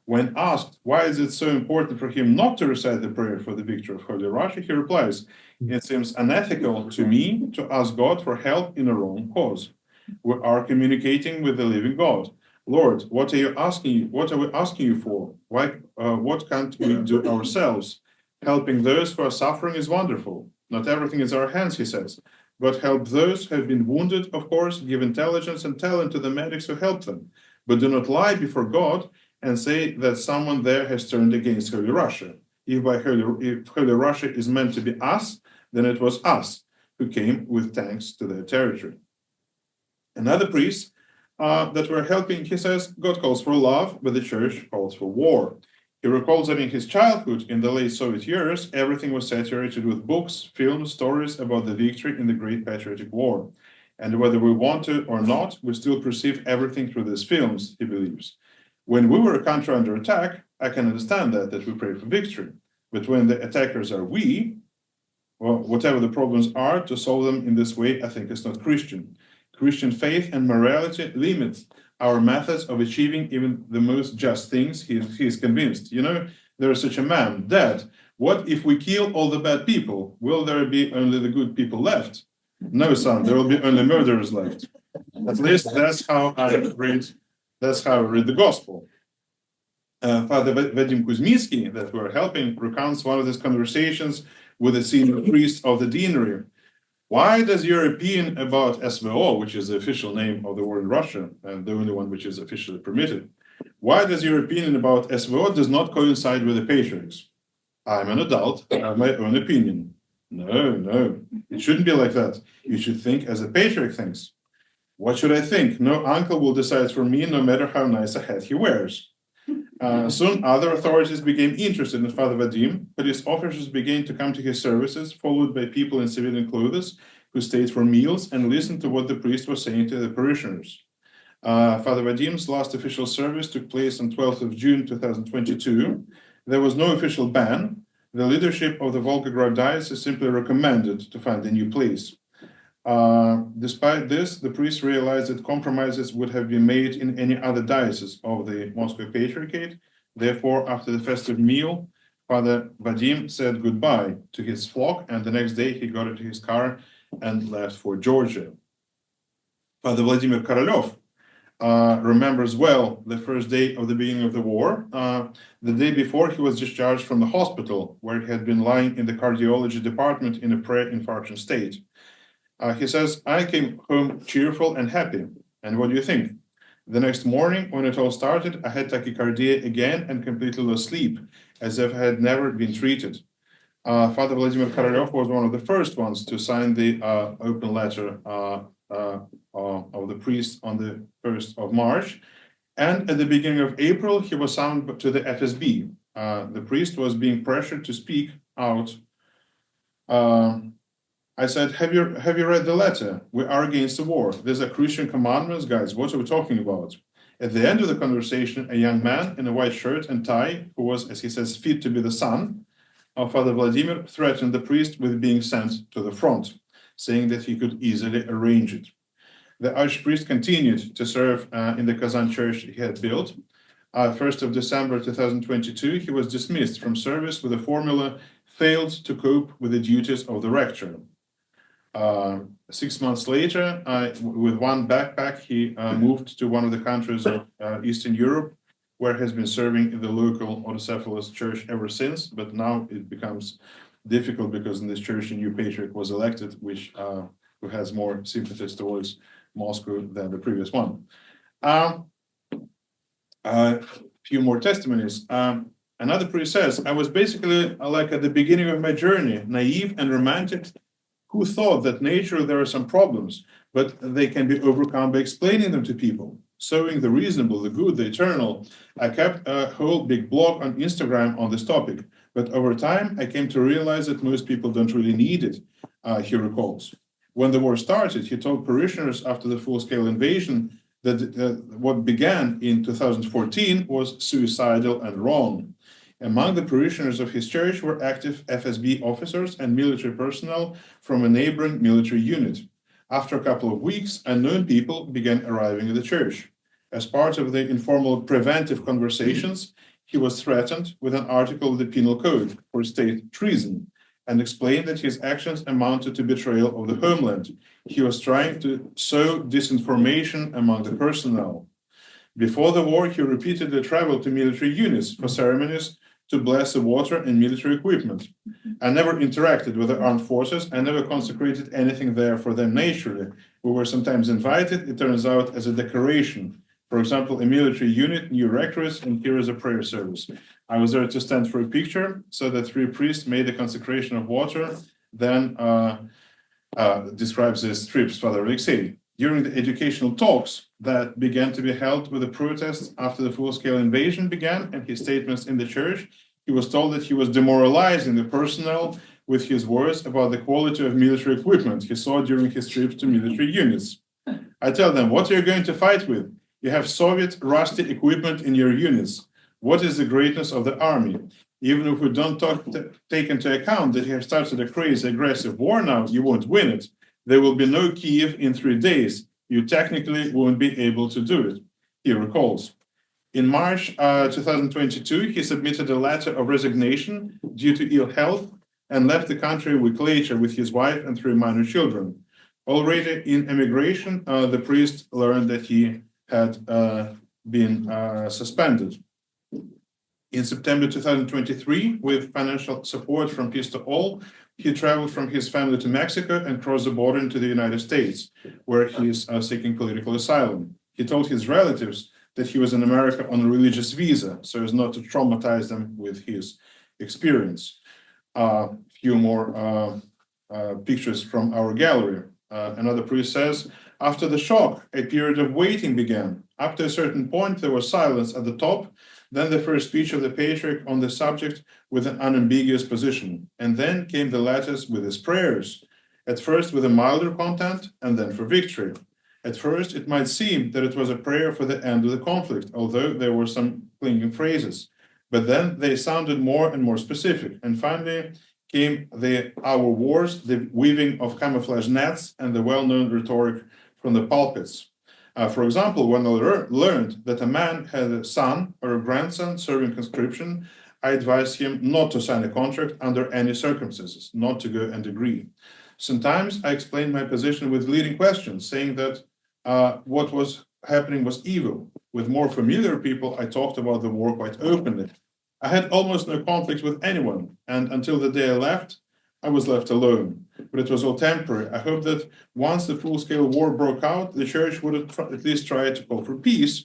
When asked why is it so important for him not to recite the prayer for the victory of Holy Russia, he replies, it seems unethical to me to ask God for help in a wrong cause. We are communicating with the living God. Lord, what are we asking you for? What can't we do ourselves? Helping those who are suffering is wonderful. Not everything is in our hands, he says. But help those who have been wounded, of course, give intelligence and talent to the medics who help them. But do not lie before God and say that someone there has turned against Holy Russia. If Holy Russia is meant to be us, then it was us who came with tanks to their territory. Another priest that we're helping, he says, God calls for love, but the church calls for war. He recalls that in his childhood, in the late Soviet years, everything was saturated with books, films, stories about the victory in the Great Patriotic War. And whether we want to or not, we still perceive everything through these films, he believes. When we were a country under attack, I can understand that we pray for victory. But when the attackers are we, well, whatever the problems are, to solve them in this way, I think is not Christian. Christian faith and morality limit our methods of achieving even the most just things. He is convinced. There is such a man, Dad, what if we kill all the bad people? Will there be only the good people left? No, son, there will be only murderers left. At least that's how I read the gospel. Father Vadim Kuzmitsky, that we're helping, recounts one of these conversations with a senior priest of the deanery. Why does your opinion about SVO, which is the official name of the war in Russia, and the only one which is officially permitted, why does your opinion about SVO does not coincide with the patriarchs? I'm an adult, I have my own opinion. No, it shouldn't be like that. You should think as a patriarch thinks. What should I think? No uncle will decide for me, no matter how nice a hat he wears. Soon other authorities became interested in Father Vadim. Police officers began to come to his services, followed by people in civilian clothes who stayed for meals and listened to what the priest was saying to the parishioners. Father Vadim's last official service took place on 12th of June 2022. There was no official ban. The leadership of the Volgograd Diocese simply recommended to find a new place. Despite this, the priest realized that compromises would have been made in any other diocese of the Moscow Patriarchate. Therefore, after the festive meal, Father Vadim said goodbye to his flock, and the next day he got into his car and left for Georgia. Father Vladimir Korolev remembers well the first day of the beginning of the war. The day before, he was discharged from the hospital, where he had been lying in the cardiology department in a pre-infarction state. He says, I came home cheerful and happy. And what do you think? The next morning, when it all started, I had tachycardia again and completely lost sleep, as if I had never been treated. Father Vladimir Korolev was one of the first ones to sign the open letter of the priest on the 1st of March. And at the beginning of April, he was summoned to the FSB. The priest was being pressured to speak out. I said, have you read the letter? We are against the war. These are Christian commandments, guys. What are we talking about? At the end of the conversation, a young man in a white shirt and tie, who was, as he says, fit to be the son of Father Vladimir, threatened the priest with being sent to the front, saying that he could easily arrange it. The archpriest continued to serve in the Kazan church he had built. 1st of December 2022, he was dismissed from service with the formula, failed to cope with the duties of the rector. 6 months later, with one backpack, he moved to one of the countries of Eastern Europe, where he has been serving in the local autocephalous church ever since. But now it becomes difficult because in this church a new patriarch was elected, who has more sympathies towards Moscow than the previous one. A few more testimonies. Another priest says, I was basically like at the beginning of my journey, naive and romantic, who thought that nature there are some problems, but they can be overcome by explaining them to people, showing the reasonable, the good, the eternal. I kept a whole big blog on Instagram on this topic, but over time I came to realize that most people don't really need it, he recalls. When the war started, he told parishioners after the full-scale invasion that what began in 2014 was suicidal and wrong. Among the parishioners of his church were active FSB officers and military personnel from a neighboring military unit. After a couple of weeks, unknown people began arriving at the church. As part of the informal preventive conversations, he was threatened with an article of the Penal Code for state treason and explained that his actions amounted to betrayal of the homeland. He was trying to sow disinformation among the personnel. Before the war, he repeatedly traveled to military units for ceremonies to bless the water and military equipment. I never interacted with the armed forces. I never consecrated anything there for them naturally. We were sometimes invited, it turns out, as a decoration. For example, a military unit, new rectorate, and here is a prayer service. I was there to stand for a picture, so the three priests made the consecration of water, then describes this trips, Father Alexei. During the educational talks that began to be held with the protests after the full-scale invasion began and his statements in the church, he was told that he was demoralizing the personnel with his words about the quality of military equipment he saw during his trips to military units. I tell them, what are you going to fight with? You have Soviet rusty equipment in your units. What is the greatness of the army? Even if we don't take into account that you have started a crazy, aggressive war now, you won't win it. There will be no Kiev in 3 days. You technically won't be able to do it, he recalls. In March 2022, he submitted a letter of resignation due to ill health and left the country a week later with his wife and 3 minor children. Already in emigration, the priest learned that he had been suspended. In September 2023, with financial support from Peace to All, he traveled from his family to Mexico and crossed the border into the United States, where he is seeking political asylum. He told his relatives that he was in America on a religious visa, so as not to traumatize them with his experience. A few more pictures from our gallery. Another priest says, after the shock, a period of waiting began. Up to a certain point, there was silence at the top, then the first speech of the patriarch on the subject with an unambiguous position, and then came the letters with his prayers, at first with a milder content, and then for victory. At first, it might seem that it was a prayer for the end of the conflict, although there were some clinging phrases. But then they sounded more and more specific, and finally came the our wars, the weaving of camouflage nets, and the well-known rhetoric from the pulpits. For example, when I learned that a man had a son or a grandson serving conscription, I advised him not to sign a contract under any circumstances, not to go and agree. Sometimes I explained my position with leading questions, saying that what was happening was evil. With more familiar people, I talked about the war quite openly. I had almost no conflict with anyone, and until the day I left, I was left alone. But it was all temporary. I hope that once the full-scale war broke out, the church would at least try to call for peace,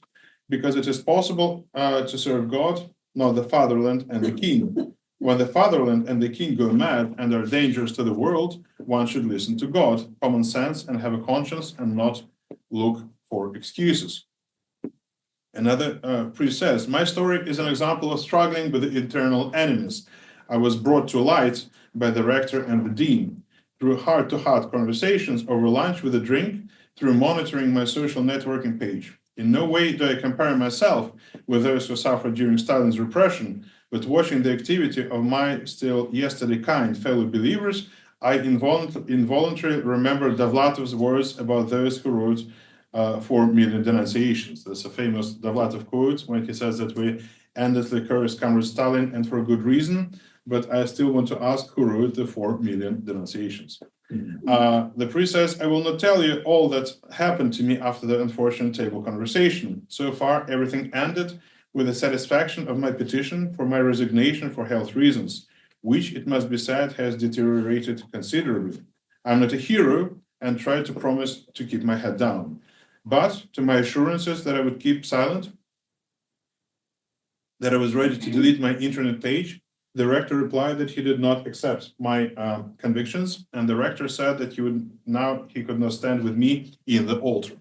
because it is possible to serve God, not the fatherland and the king. When the fatherland and the king go mad and are dangerous to the world, one should listen to God, common sense, and have a conscience, and not look for excuses. Another priest says, my story is an example of struggling with the internal enemies. I was brought to light by the rector and the dean. Through heart-to-heart conversations over lunch with a drink, through monitoring my social networking page. In no way do I compare myself with those who suffered during Stalin's repression, but watching the activity of my still yesterday kind fellow believers, I involuntarily remember Davlatov's words about those who wrote 4 million denunciations. That's a famous Davlatov quote when he says that we endlessly curse Comrade Stalin, and for a good reason, but I still want to ask who wrote the 4 million denunciations. The priest says, I will not tell you all that happened to me after the unfortunate table conversation. So far, everything ended with the satisfaction of my petition for my resignation for health reasons, which, it must be said, has deteriorated considerably. I'm not a hero and try to promise to keep my head down. But to my assurances that I would keep silent, that I was ready to delete my internet page, the rector replied that he did not accept my convictions, and the rector said that he could not stand with me in the altar.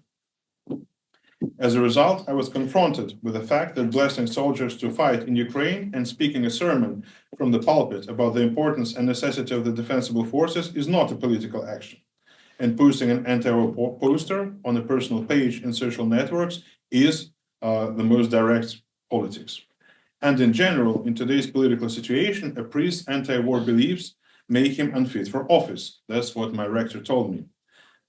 As a result, I was confronted with the fact that blessing soldiers to fight in Ukraine and speaking a sermon from the pulpit about the importance and necessity of the defensible forces is not a political action. And posting an anti-war poster on a personal page in social networks is the most direct politics. And in general, in today's political situation, a priest's anti-war beliefs make him unfit for office. That's what my rector told me.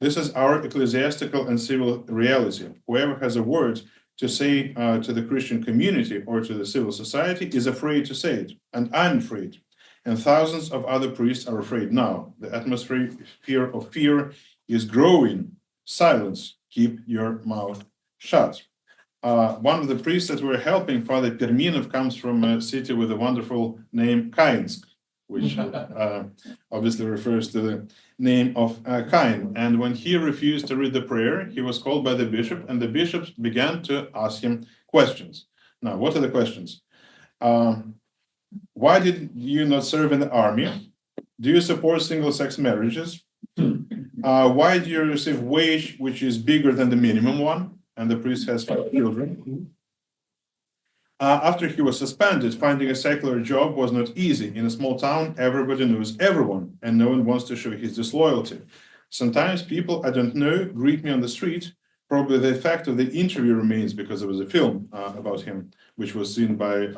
This is our ecclesiastical and civil reality. Whoever has a word to say to the Christian community or to the civil society is afraid to say it, and I'm afraid. And thousands of other priests are afraid now. The atmosphere of fear is growing. Silence, keep your mouth shut. One of the priests that we're helping, Father Perminov, comes from a city with a wonderful name, Kainsk, which obviously refers to the name of Cain. And when he refused to read the prayer, he was called by the bishop, and the bishops began to ask him questions. Now, what are the questions? Why did you not serve in the army? Do you support single-sex marriages? Why do you receive wage which is bigger than the minimum one? And the priest has 5 children. After he was suspended, finding a secular job was not easy. In a small town, everybody knows everyone, and no one wants to show his disloyalty. Sometimes people I don't know greet me on the street. Probably the effect of the interview remains because there was a film about him, which was seen by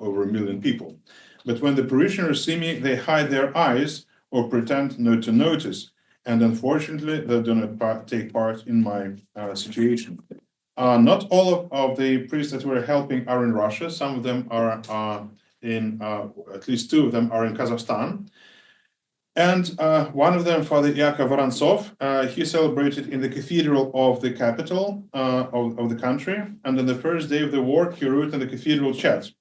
over 1 million people. But when the parishioners see me, they hide their eyes or pretend not to notice. and unfortunately, they do not take part in my situation. Not all of the priests that we're helping are in Russia. Some of them are at least two of them are in Kazakhstan. And one of them, Father Yakov Vorontsov, he celebrated in the cathedral of the capital of the country. And on the first day of the war, he wrote in the cathedral chat,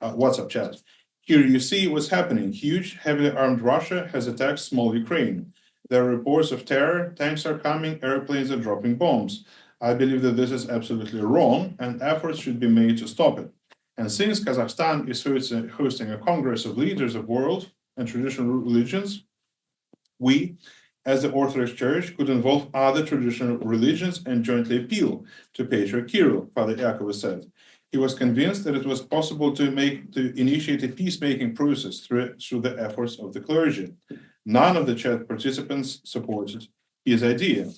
WhatsApp chat. Here you see what's happening. Huge, heavily armed Russia has attacked small Ukraine. There are reports of terror, tanks are coming, airplanes are dropping bombs. I believe that this is absolutely wrong and efforts should be made to stop it. And since Kazakhstan is hosting a Congress of leaders of world and traditional religions, we, as the Orthodox Church, could involve other traditional religions and jointly appeal to Patriarch Kirill, Father Yakov said. He was convinced that it was possible to initiate a peacemaking process through the efforts of the clergy. None of the chat participants supported his idea.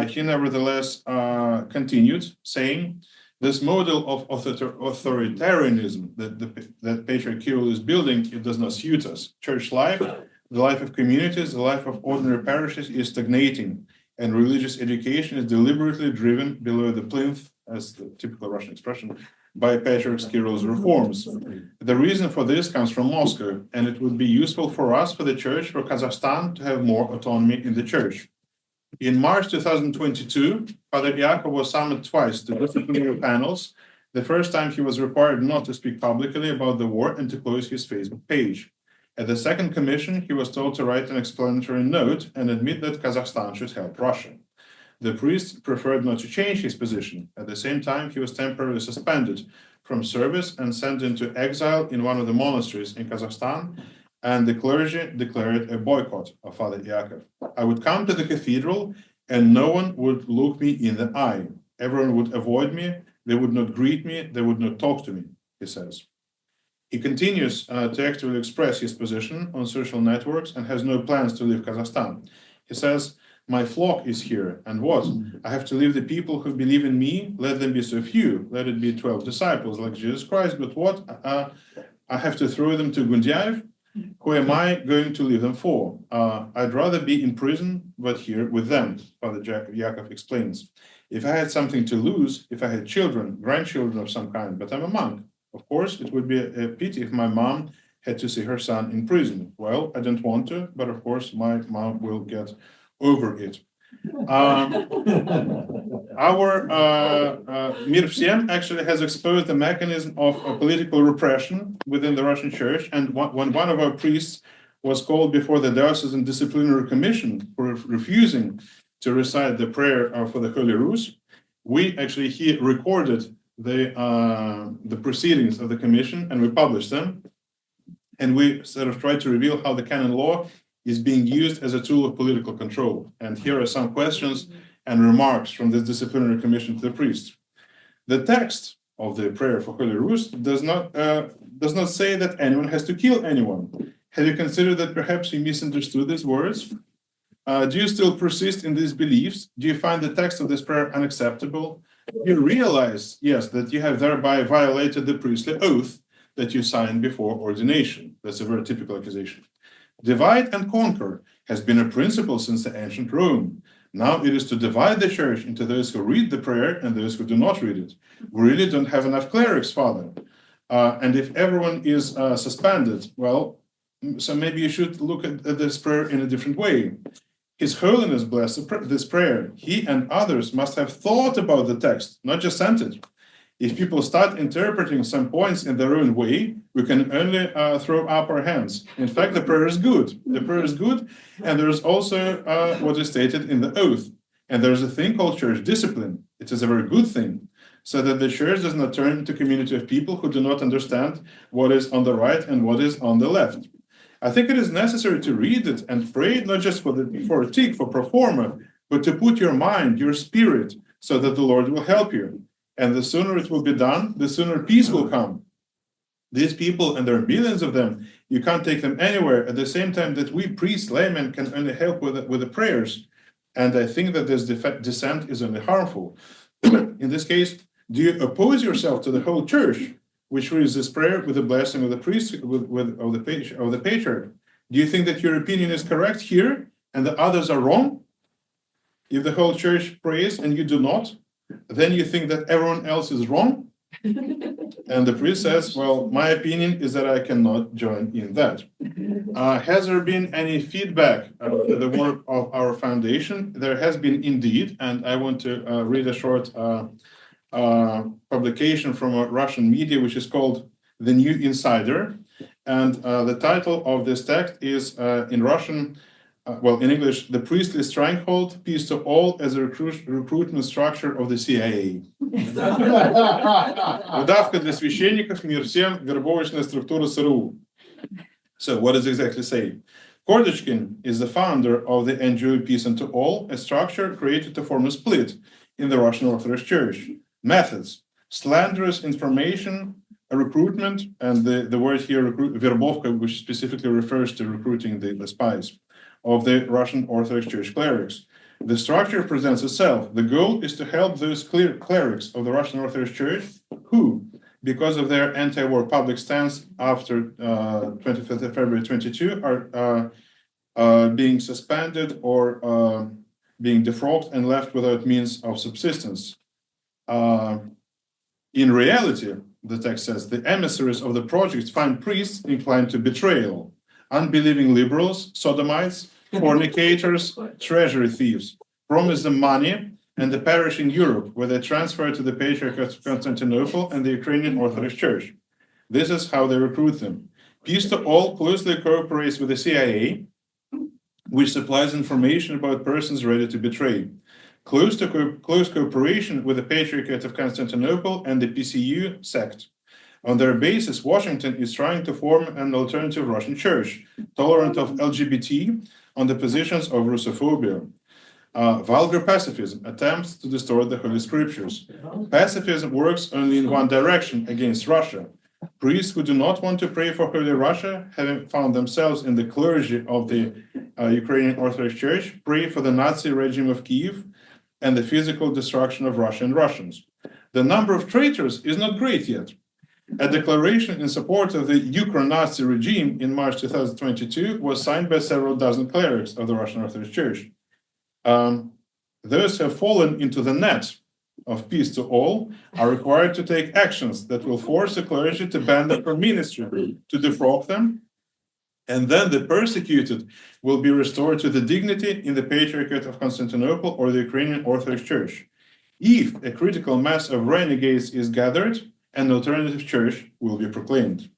He nevertheless continued, saying, this model of authoritarianism that Patriarch Kirill is building, it does not suit us. Church life, the life of communities, the life of ordinary parishes is stagnating, and religious education is deliberately driven below the plinth, as the typical Russian expression, by Patriarch Kirill's reforms. The reason for this comes from Moscow, and it would be useful for us, for the Church, for Kazakhstan, to have more autonomy in the Church. In March 2022, Father Yakov was summoned twice to disciplinary panels. The first time he was required not to speak publicly about the war and to close his Facebook page. At the second commission, he was told to write an explanatory note and admit that Kazakhstan should help Russia. The priest preferred not to change his position. At the same time, he was temporarily suspended from service and sent into exile in one of the monasteries in Kazakhstan, and the clergy declared a boycott of Father Yakov. I would come to the cathedral and no one would look me in the eye. Everyone would avoid me, they would not greet me, they would not talk to me, he says. He continues to actively express his position on social networks and has no plans to leave Kazakhstan. He says, my flock is here, and what? I have to leave the people who believe in me, let them be so few, let it be 12 disciples like Jesus Christ, but what? I have to throw them to Gundyaev? Who am I going to leave them for? I'd rather be in prison, but here with them, Father Yakov explains. If I had something to lose, if I had children, grandchildren of some kind, but I'm a monk. Of course, it would be a pity if my mom had to see her son in prison. Well, I don't want to, but of course, my mom will get over it. Our Mir Всем actually has exposed the mechanism of political repression within the Russian Church. And when one of our priests was called before the Diocesan Disciplinary Commission for refusing to recite the prayer for the Holy Rus, he recorded the proceedings of the commission and we published them. And we sort of tried to reveal how the canon law is being used as a tool of political control. And here are some questions and remarks from this disciplinary commission to the priest. The text of the prayer for Holy Rus does not say that anyone has to kill anyone. Have you considered that perhaps you misunderstood these words? Do you still persist in these beliefs? Do you find the text of this prayer unacceptable? You realize, yes, that you have thereby violated the priestly oath that you signed before ordination. That's a very typical accusation. Divide and conquer has been a principle since the ancient Rome. Now it is to divide the church into those who read the prayer and those who do not read it. We really don't have enough clerics, Father. And if everyone is suspended, well, so maybe you should look at this prayer in a different way. His Holiness blessed this prayer. He and others must have thought about the text, not just sent it. If people start interpreting some points in their own way, we can only throw up our hands. In fact, the prayer is good. The prayer is good, and there is also what is stated in the oath. And there is a thing called church discipline. It is a very good thing, so that the church does not turn into a community of people who do not understand what is on the right and what is on the left. I think it is necessary to read it and pray, not just for a tick, for pro forma, but to put your mind, your spirit, so that the Lord will help you. And the sooner it will be done, the sooner peace will come. These people, and there are millions of them, you can't take them anywhere. At the same time that we priests, laymen, can only help with the prayers. And I think that this dissent is only harmful. In this case, do you oppose yourself to the whole church, which reads this prayer with the blessing of the priest, of the patriarch? Do you think that your opinion is correct here, and the others are wrong? If the whole church prays and you do not, then you think that everyone else is wrong? And the priest says, well, my opinion is that I cannot join in that. Has there been any feedback to the work of our foundation? There has been indeed, and I want to read a short publication from a Russian media, which is called The New Insider. And the title of this text is in Russian, well, in English, The Priestly Stranglehold, Peace to All as a Recruitment Structure of the CIA. Выдавка для священников, мир всем, вербовочная структура СРУ. So what does it exactly say? Kordochkin is the founder of the NGO Peace to All, a structure created to form a split in the Russian Orthodox Church. Methods: slanderous information, recruitment, and the word here, verbovka, which specifically refers to recruiting the spies of the Russian Orthodox Church clerics. The structure presents itself. The goal is to help those clerics of the Russian Orthodox Church who, because of their anti-war public stance after 25th of February 22, are being suspended or being defrocked and left without means of subsistence. In reality, the text says, the emissaries of the project find priests inclined to betrayal, unbelieving liberals, sodomites, fornicators, treasury thieves, promise them money and the parish in Europe, where they transfer to the Patriarch of Constantinople and the Ukrainian Orthodox Church. This is how they recruit them. Peace to All closely cooperates with the CIA, which supplies information about persons ready to betray. Close cooperation with the Patriarchate of Constantinople and the PCU sect. On their basis, Washington is trying to form an alternative Russian church, tolerant of LGBT, on the positions of Russophobia. Vulgar pacifism attempts to distort the Holy Scriptures. Pacifism works only in one direction, against Russia. Priests who do not want to pray for Holy Russia, having found themselves in the clergy of the Ukrainian Orthodox Church, pray for the Nazi regime of Kiev and the physical destruction of Russia and Russians. The number of traitors is not great yet. A declaration in support of the Ukro-Nazi regime in March 2022 was signed by several dozen clerics of the Russian Orthodox Church. Those who have fallen into the net of Peace to All are required to take actions that will force the clergy to ban them from ministry, to defrock them, and then the persecuted will be restored to the dignity in the Patriarchate of Constantinople or the Ukrainian Orthodox Church. If a critical mass of renegades is gathered, an alternative church will be proclaimed.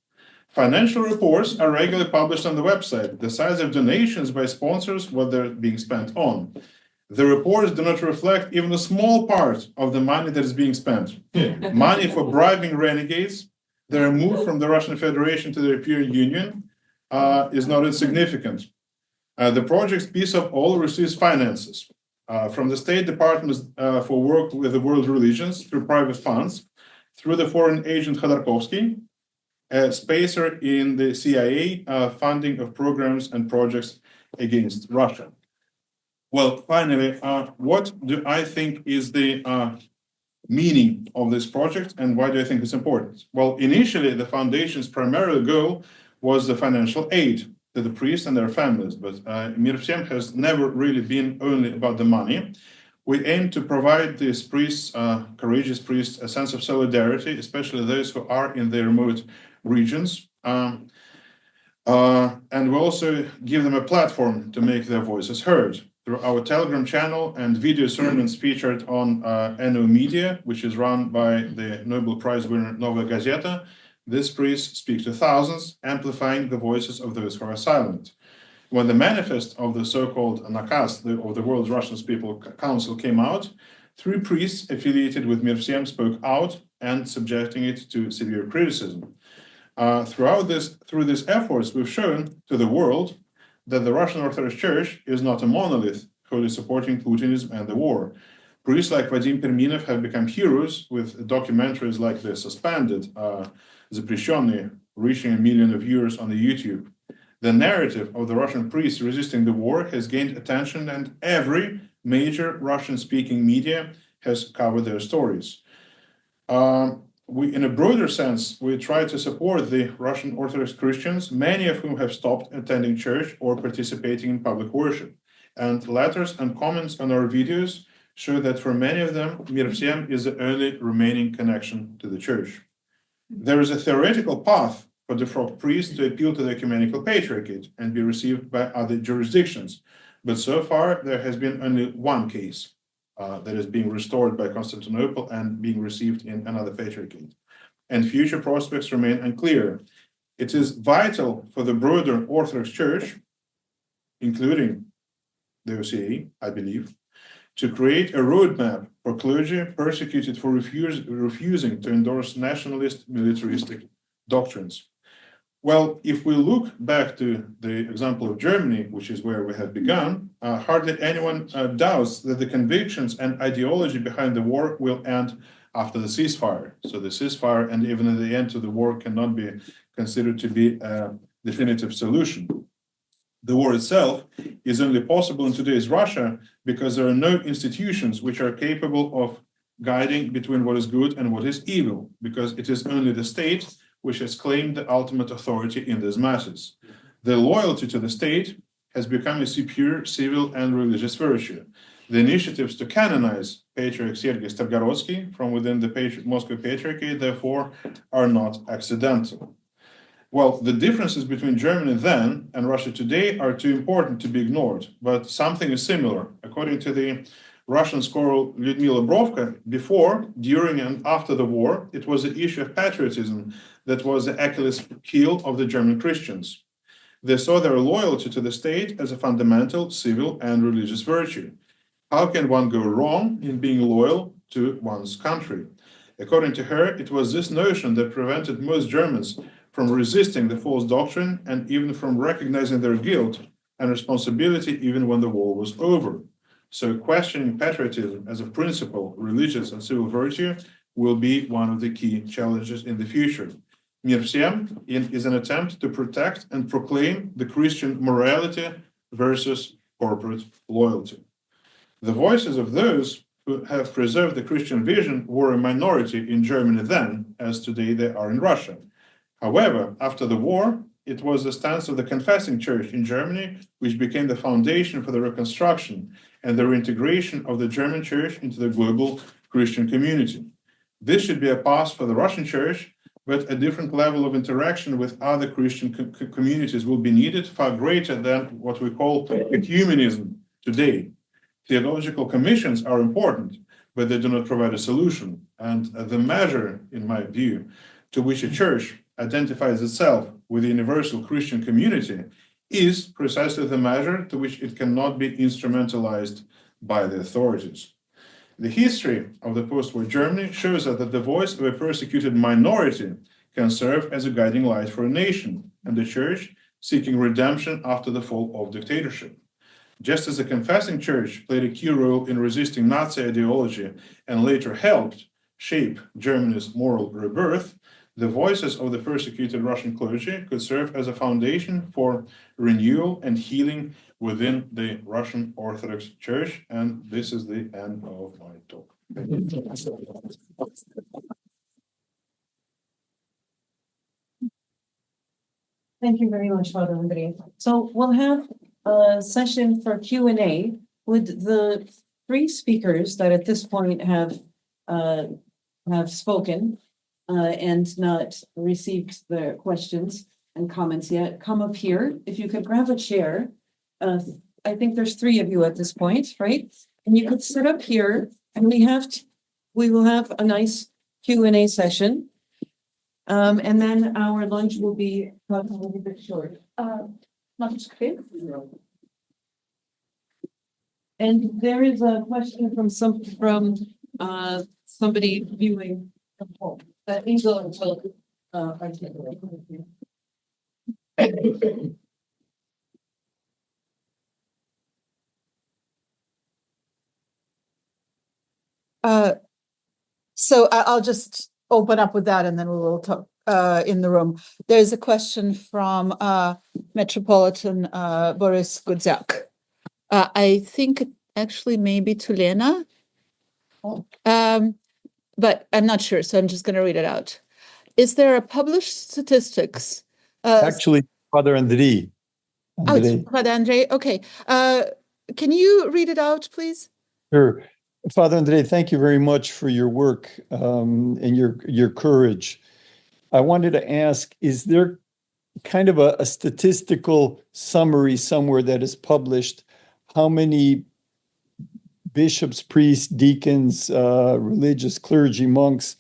Financial reports are regularly published on the website, the size of donations by sponsors, what they're being spent on. The reports do not reflect even a small part of the money that is being spent. Money for bribing renegades, their move from the Russian Federation to the European Union is not insignificant. The project's Peace of All receives finances from the State Department for work with the world religions through private funds, through the foreign agent Khodorkovsky, a spacer in the CIA funding of programs and projects against Russia. Well, finally, what do I think is the meaning of this project and why do I think it's important? Well, initially, the foundation's primary goal was the financial aid to the priests and their families, but Mir Всем has never really been only about the money. We aim to provide these priests, courageous priests, a sense of solidarity, especially those who are in the remote regions. And we also give them a platform to make their voices heard through our Telegram channel and video sermons featured on NO Media, which is run by the Nobel Prize winner Nova Gazeta. These priests speak to thousands, amplifying the voices of those who are silent. When the manifest of the so-called Nakaz of the World Russian People Council came out, 3 priests affiliated with Mir Всем spoke out and subjecting it to severe criticism. Through these efforts, we've shown to the world that the Russian Orthodox Church is not a monolith, wholly supporting Putinism and the war. Priests like Vadim Perminov have become heroes with documentaries like The Suspended, Запрещенные, reaching 1 million viewers on the YouTube. The narrative of the Russian priests resisting the war has gained attention, and every major Russian-speaking media has covered their stories. In a broader sense, we try to support the Russian Orthodox Christians, many of whom have stopped attending church or participating in public worship. And letters and comments on our videos show that for many of them, Mir Всем is the only remaining connection to the church. There is a theoretical path for the frog priest to appeal to the ecumenical patriarchate and be received by other jurisdictions. But so far, there has been only one case that is being restored by Constantinople and being received in another patriarchate. And future prospects remain unclear. It is vital for the broader Orthodox Church, including the OCA, I believe, to create a roadmap for clergy persecuted for refusing to endorse nationalist militaristic doctrines. Well, if we look back to the example of Germany, which is where we have begun, hardly anyone doubts that the convictions and ideology behind the war will end after the ceasefire. So the ceasefire and even the end of the war cannot be considered to be a definitive solution. The war itself is only possible in today's Russia because there are no institutions which are capable of guiding between what is good and what is evil, because it is only the state which has claimed the ultimate authority in these matters. The loyalty to the state has become a superior civil and religious virtue. The initiatives to canonize Patriarch Sergei Stargorodsky from within the Moscow Patriarchate, therefore, are not accidental. Well, the differences between Germany then and Russia today are too important to be ignored, but something is similar. According to the Russian scholar Lyudmila Brovka, before, during, and after the war, it was the issue of patriotism that was the Achilles heel of the German Christians. They saw their loyalty to the state as a fundamental civil and religious virtue. How can one go wrong in being loyal to one's country? According to her, it was this notion that prevented most Germans from resisting the false doctrine and even from recognizing their guilt and responsibility even when the war was over. So questioning patriotism as a principle, religious and civil virtue will be one of the key challenges in the future. Mir Всем is an attempt to protect and proclaim the Christian morality versus corporate loyalty. The voices of those who have preserved the Christian vision were a minority in Germany then, as today they are in Russia. However, after the war, it was the stance of the confessing church in Germany which became the foundation for the reconstruction and the reintegration of the German church into the global Christian community. This should be a path for the Russian church, but a different level of interaction with other Christian communities will be needed, far greater than what we call ecumenism today. Theological commissions are important, but they do not provide a solution. And the measure, in my view, to which a church identifies itself with the universal Christian community is precisely the measure to which it cannot be instrumentalized by the authorities. The history of the post-war Germany shows us that the voice of a persecuted minority can serve as a guiding light for a nation and the church seeking redemption after the fall of dictatorship. Just as the confessing church played a key role in resisting Nazi ideology and later helped shape Germany's moral rebirth, the voices of the persecuted Russian clergy could serve as a foundation for renewal and healing within the Russian Orthodox Church. And this is the end of my talk. Thank you very much, Father Andrei. So we'll have a session for Q&A with the three speakers that at this point have spoken and not received their questions and comments yet. Come up here. If you could grab a chair. I think there's three of you at this point, right? And you could sit up here and we will have a nice Q&A session. And then our lunch will be a little bit short. And there is a question from somebody viewing from home that Inga will articulate. So I'll just open up with that and then we will talk in the room. There's a question from Metropolitan Boris Gudzak. I think actually maybe to Lena, but I'm not sure, so I'm just going to read it out. Is there a published statistics? Actually, Father Andrei. Oh, it's Father Andrei. Okay. can you read it out, please? Sure. Father Andrei, thank you very much for your work and your courage. I wanted to ask, is there kind of a statistical summary somewhere that is published? How many bishops, priests, deacons, religious clergy, monks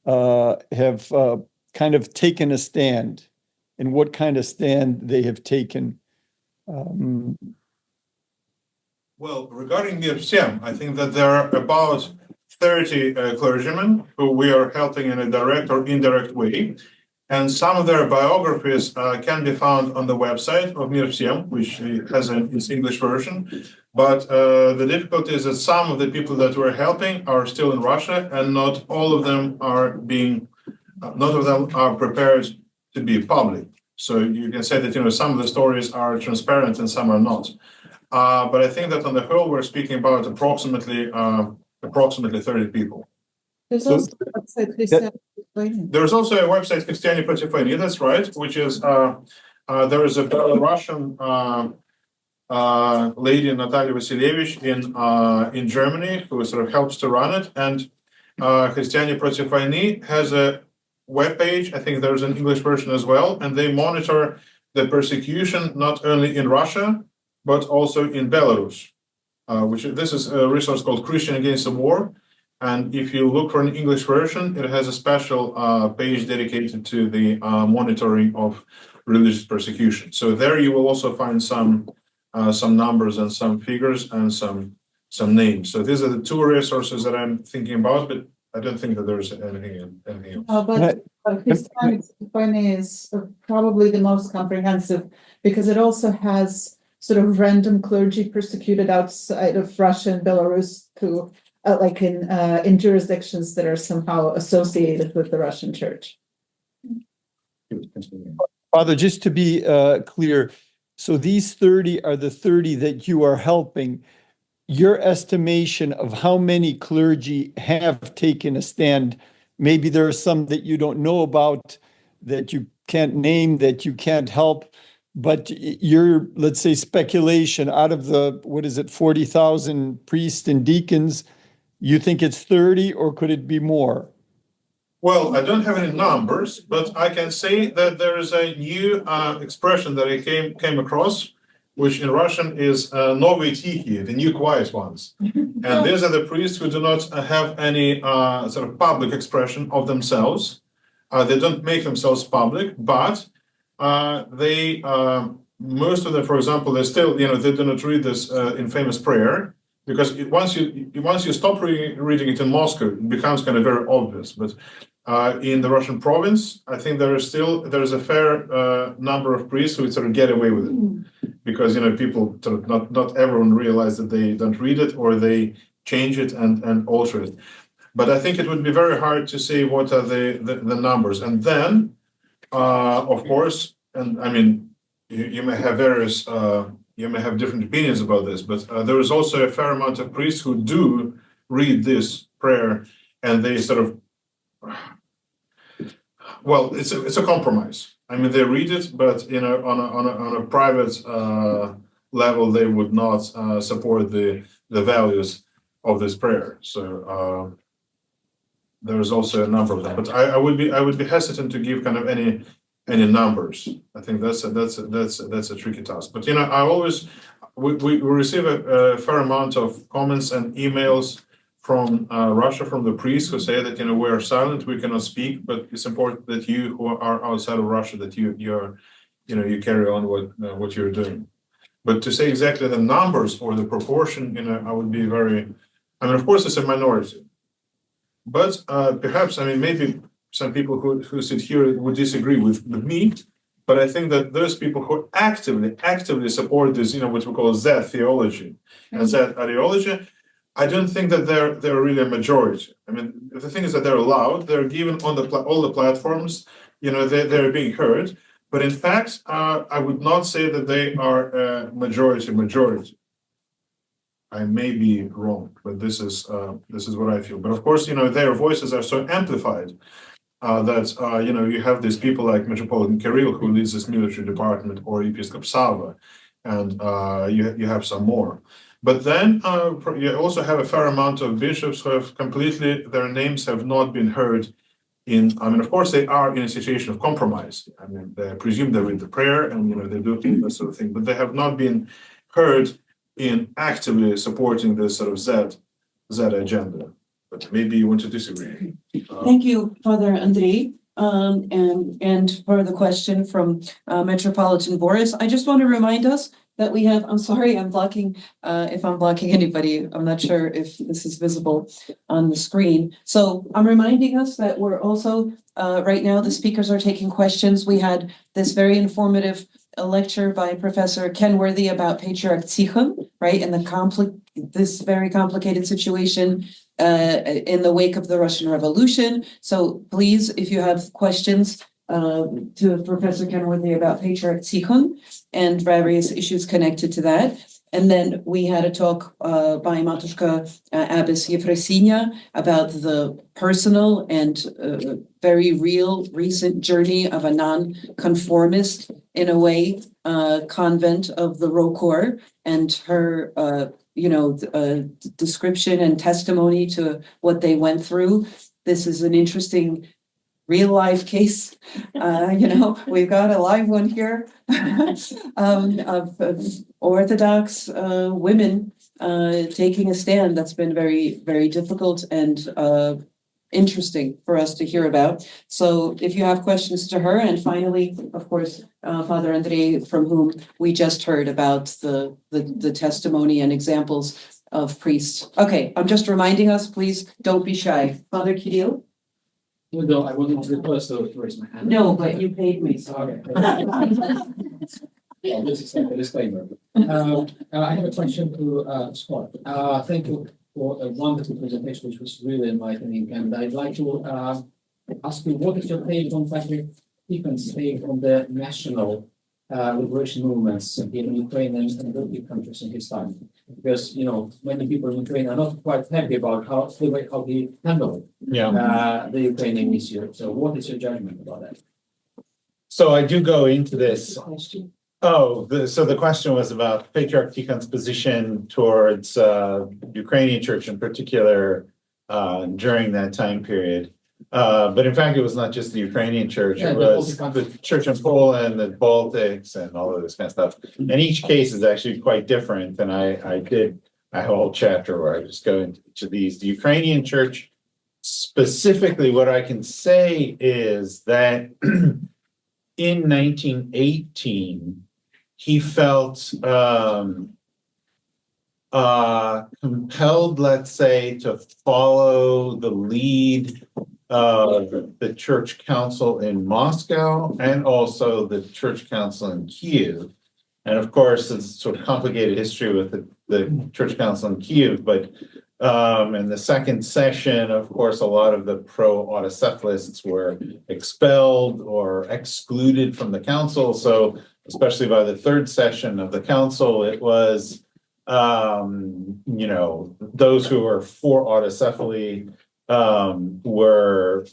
have kind of taken a stand, and what kind of stand they have taken? Well, regarding Evfrosinia, I think that there are about 30 clergymen who we are helping in a direct or indirect way. And some of their biographies can be found on the website of Evfrosinia, which has its English version. But the difficulty is that some of the people that we're helping are still in Russia, and not all of them are prepared to be public. So you can say that some of the stories are transparent and some are not. But I think that on the whole, we're speaking about approximately 30 people. There's So- also a website, Christianity. There's also a website, Christianity Против войны, that's right, which is, there is a Belarusian lady, Natalia Vasilievich, in Germany, who sort of helps to run it. And Christianity Против войны has a webpage. I think there's an English version as well. And they monitor the persecution not only in Russia, but also in Belarus, this is a resource called Christian Against the War. And if you look for an English version, it has a special page dedicated to the monitoring of religious persecution. So there you will also find some numbers and some figures and some names. So these are the two resources that I'm thinking about, but I don't think that there's anything else. But Christianity is probably the most comprehensive, because it also has sort of random clergy persecuted outside of Russia and Belarus, who like in jurisdictions that are somehow associated with the Russian Church. Father, just to be clear, so these 30 are the 30 that you are helping. Your estimation of how many clergy have taken a stand, maybe there are some that you don't know about, that you can't name, that you can't help, but your, let's say, speculation out of the, 40,000 priests and deacons, you think it's 30, or could it be more? Well, I don't have any numbers, but I can say that there is a new expression that I came across, which in Russian is "novые тихие," the new quiet ones. And these are the priests who do not have any sort of public expression of themselves. They don't make themselves public, but they, most of them, for example, they still, they do not read this infamous prayer, because once you stop reading it in Moscow, it becomes kind of very obvious. But in the Russian province, I think there is a fair number of priests who sort of get away with it, because people sort of not everyone realize that they don't read it, or they change it and alter it. But I think it would be very hard to say what are the numbers. And then, of course, and I mean, you may have various. You may have different opinions about this, but there is also a fair amount of priests who do read this prayer, and they sort of, well, it's a compromise. I mean, they read it, but on a private level, they would not support the values of this prayer. So there is also a number of them, but I would be hesitant to give kind of any numbers. I think that's a tricky task. But I always we receive a fair amount of comments and emails from Russia, from the priests, who say that we are silent, we cannot speak, but it's important that you who are outside of Russia, that you carry on what you're doing. But to say exactly the numbers or the proportion, I would be very. I mean, of course, it's a minority, but perhaps maybe some people who sit here would disagree with me, but I think that those people who actively support this, what we call Z theology and Z ideology, I don't think that they're really a majority. I mean, the thing is that they're loud, they're given on all the platforms, they're being heard, but in fact, I would not say that they are a majority. I may be wrong, but this is what I feel. But of course, their voices are so amplified. That you have these people like Metropolitan Kirill, who leads this military department, or Episcop Sava, and you have some more. But then you also have a fair amount of bishops who have completely, their names have not been heard of course, they are in a situation of compromise. I mean, they presume they read the prayer and, they do that sort of thing, but they have not been heard in actively supporting this sort of Z agenda. But maybe you want to disagree. Thank you, Father Andrei. And for the question from Metropolitan Boris, I just want to remind us that we have, I'm sorry, I'm blocking, if I'm blocking anybody, I'm not sure if this is visible on the screen. So I'm reminding us that we're also, right now, the speakers are taking questions. We had this very informative lecture by Professor Kenworthy about Patriarch Tikhon, right, and this very complicated situation in the wake of the Russian Revolution. So please, if you have questions to Professor Kenworthy about Patriarch Tikhon and various issues connected to that. And then we had a talk by Matushka Abbess Evfrosinia about the personal and very real recent journey of a non-conformist, in a way, convent of the Rokor, and her description and testimony to what they went through. This is an interesting real life case. We've got a live one here of Orthodox women taking a stand. That's been very, very difficult and interesting for us to hear about. So if you have questions to her, and finally, of course, Father Andrei, from whom we just heard about the testimony and examples of priests. Okay, I'm just reminding us, please don't be shy. Father Kirill? No, I wasn't the first to raise my hand. No, but you paid me, so. Okay. Well, this is like a disclaimer. I have a question to Scott. Thank you for a wonderful presentation, which was really enlightening. And I'd like to ask you, what is your take on Patriarch Tikhon's take on the national liberation movements in Ukraine and Baltic countries in his time? Because many people in Ukraine are not quite happy about how he handled the Ukrainian issue. So, what is your judgment about that? So I do go into this. So the question was about Patriarch Tikhon's position towards Ukrainian church in particular during that time period. But in fact, it was not just the Ukrainian church, it was the church in Poland, the Baltics, and all of this kind of stuff. And each case is actually quite different. And I did a whole chapter where I just go into each of these. The Ukrainian church, specifically, what I can say is that in 1918, he felt compelled, let's say, to follow the lead of the church council in Moscow and also the church council in Kiev. And of course, it's sort of complicated history with the church council in Kiev, but in the second session, of course, a lot of the pro-autocephalists were expelled or excluded from the council. So especially by the third session of the council, it was, those who were for autocephaly were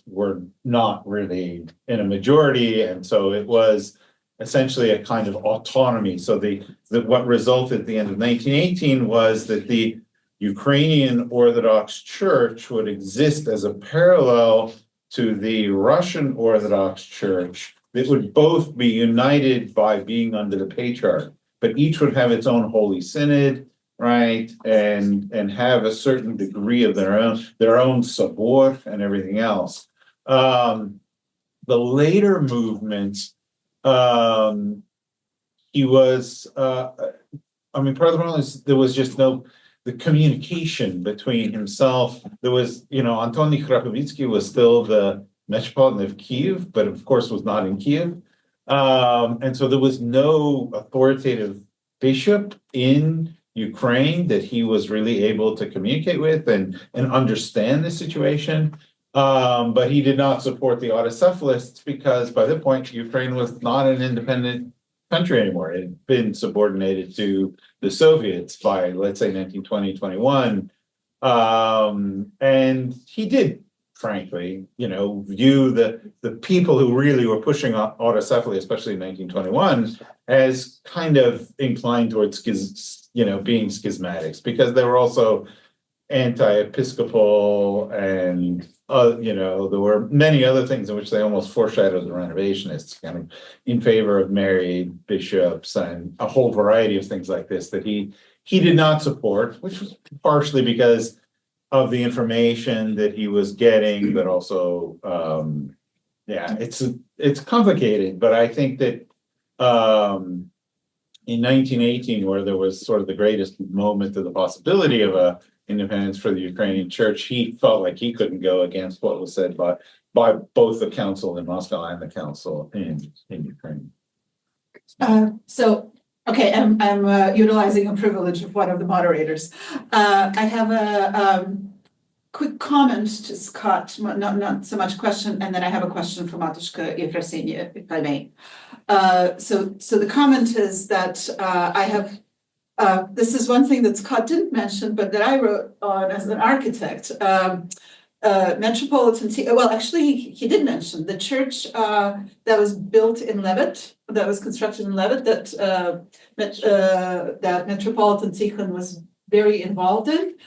not really in a majority, and so it was essentially a kind of autonomy. So what resulted at the end of 1918 was that the Ukrainian Orthodox Church would exist as a parallel to the Russian Orthodox Church. It would both be united by being under the Patriarch, but each would have its own Holy Synod, right, and have a certain degree of their own sabor and everything else. The later movement, he was, part of the problem is there was just the communication between himself. There was, Antony Khrapovitsky was still the Metropolitan of Kiev, but of course was not in Kiev. And so there was no authoritative bishop in Ukraine that he was really able to communicate with and understand the situation. But he did not support the autocephalists because by that point, Ukraine was not an independent country anymore. It had been subordinated to the Soviets by, let's say, 1920, 21. And he did frankly, view the people who really were pushing autocephaly, especially in 1921, as kind of inclined towards being schismatics, because they were also anti-episcopal, and there were many other things in which they almost foreshadowed the Renovationists, kind of in favor of married bishops and a whole variety of things like this that he did not support, which was partially because of the information that he was getting, but also it's complicated. But I think that in 1918, where there was sort of the greatest moment of the possibility of a independence for the Ukrainian church, he felt like he couldn't go against what was said by both the council in Moscow and the council in Ukraine. Okay, I'm utilizing a privilege of one of the moderators. I have a quick comment to Scott, not so much question, and then I have a question for Matushka Evfrosinia, if I may. So the comment is that I have. This is one thing that Scott didn't mention, but that I wrote on as an architect. Metropolitan, actually, he did mention the church that was built in Levitt, that was constructed in Levitt, that Metropolitan Tikhon was very involved in.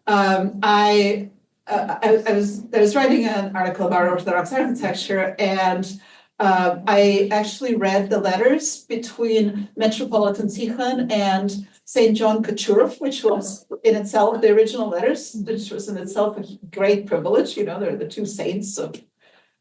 I was writing an article about Orthodox architecture, and I actually read the letters between Metropolitan Tikhon and St. John Kachurov, which was in itself the original letters, which was in itself a great privilege. They're the two saints of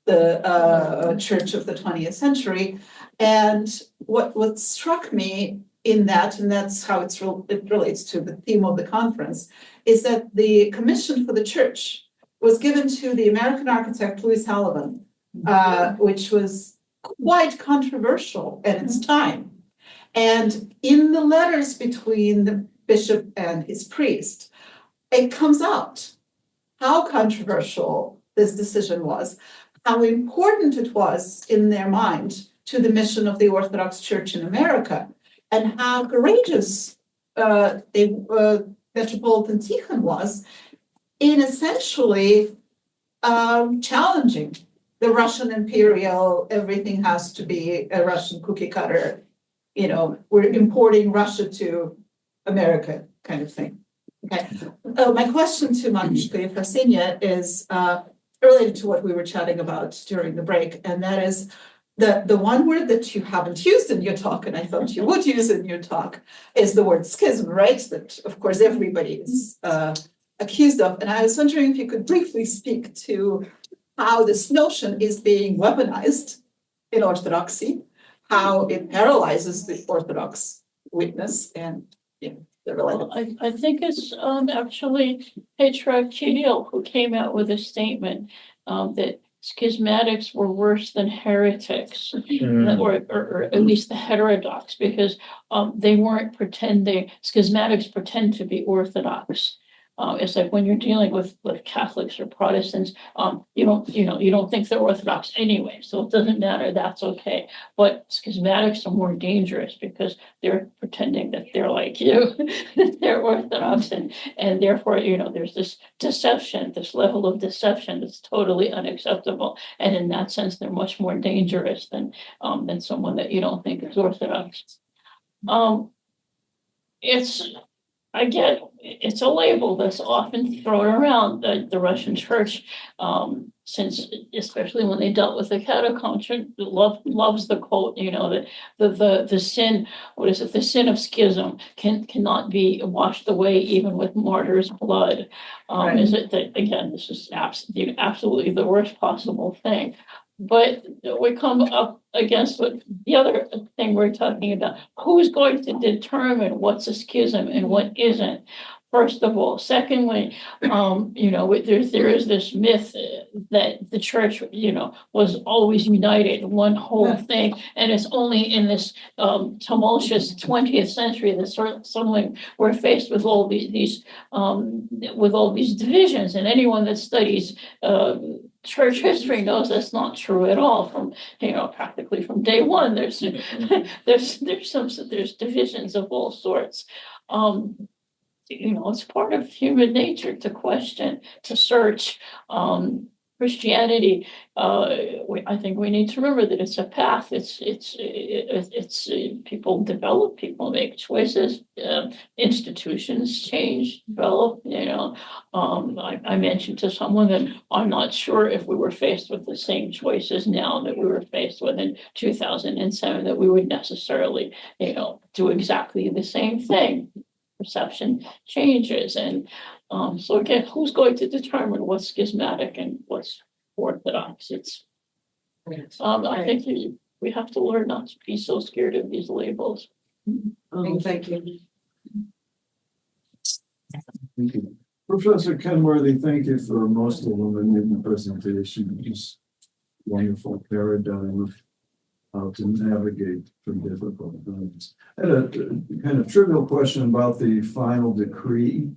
the church of the 20th century. And what struck me in that, and that's how it relates to the theme of the conference, is that the commission for the church was given to the American architect Louis Sullivan, which was quite controversial at its time. And in the letters between the bishop and his priest, it comes out how controversial this decision was, how important it was in their mind to the mission of the Orthodox Church in America, and how courageous Metropolitan Tikhon was in essentially challenging the Russian imperial, everything has to be a Russian cookie cutter. We're importing Russia to America kind of thing. Okay. My question to Matushka Evfrosinia is related to what we were chatting about during the break, and that is the one word that you haven't used in your talk, and I thought you would use in your talk, is the word schism, right? That, of course, everybody is accused of. And I was wondering if you could briefly speak to how this notion is being weaponized in Orthodoxy, how it paralyzes the Orthodox witness, and the related. I think it's actually Patriarch Kirill who came out with a statement that schismatics were worse than heretics, or at least the heterodox, because they weren't pretending. Schismatics pretend to be Orthodox. It's like when you're dealing with Catholics or Protestants, you don't think they're Orthodox anyway, so it doesn't matter. That's okay. But schismatics are more dangerous because they're pretending that they're like you, that they're Orthodox, and therefore there's this deception, this level of deception that's totally unacceptable. And in that sense, they're much more dangerous than someone that you don't think is Orthodox. It's a label that's often thrown around the Russian church, since especially when they dealt with the catacombs, loves the quote, that the sin, the sin of schism cannot be washed away even with martyrs' blood. Right. Is it that, again, this is absolutely the worst possible thing. But we come up against the other thing we're talking about. Who's going to determine what's a schism and what isn't? First of all. Secondly, there is this myth that the church, was always united, one whole thing, and it's only in this tumultuous 20th century that suddenly we're faced with all these divisions. And anyone that studies church history knows that's not true at all. From practically from day one, there's divisions of all sorts. It's part of human nature to question, to search. Christianity, I think we need to remember that it's a path. People develop, people make choices, institutions change, develop. I mentioned to someone that I'm not sure if we were faced with the same choices now that we were faced with in 2007, that we would necessarily, do exactly the same thing. Perception changes, and so again, who's going to determine what's schismatic and what's orthodox? I think we have to learn not to be so scared of these labels. Thank you. Thank you. Professor Kenworthy, thank you for most illuminating the presentation. Just wonderful paradigm of how to navigate through difficult times. I had a kind of trivial question about the final decree.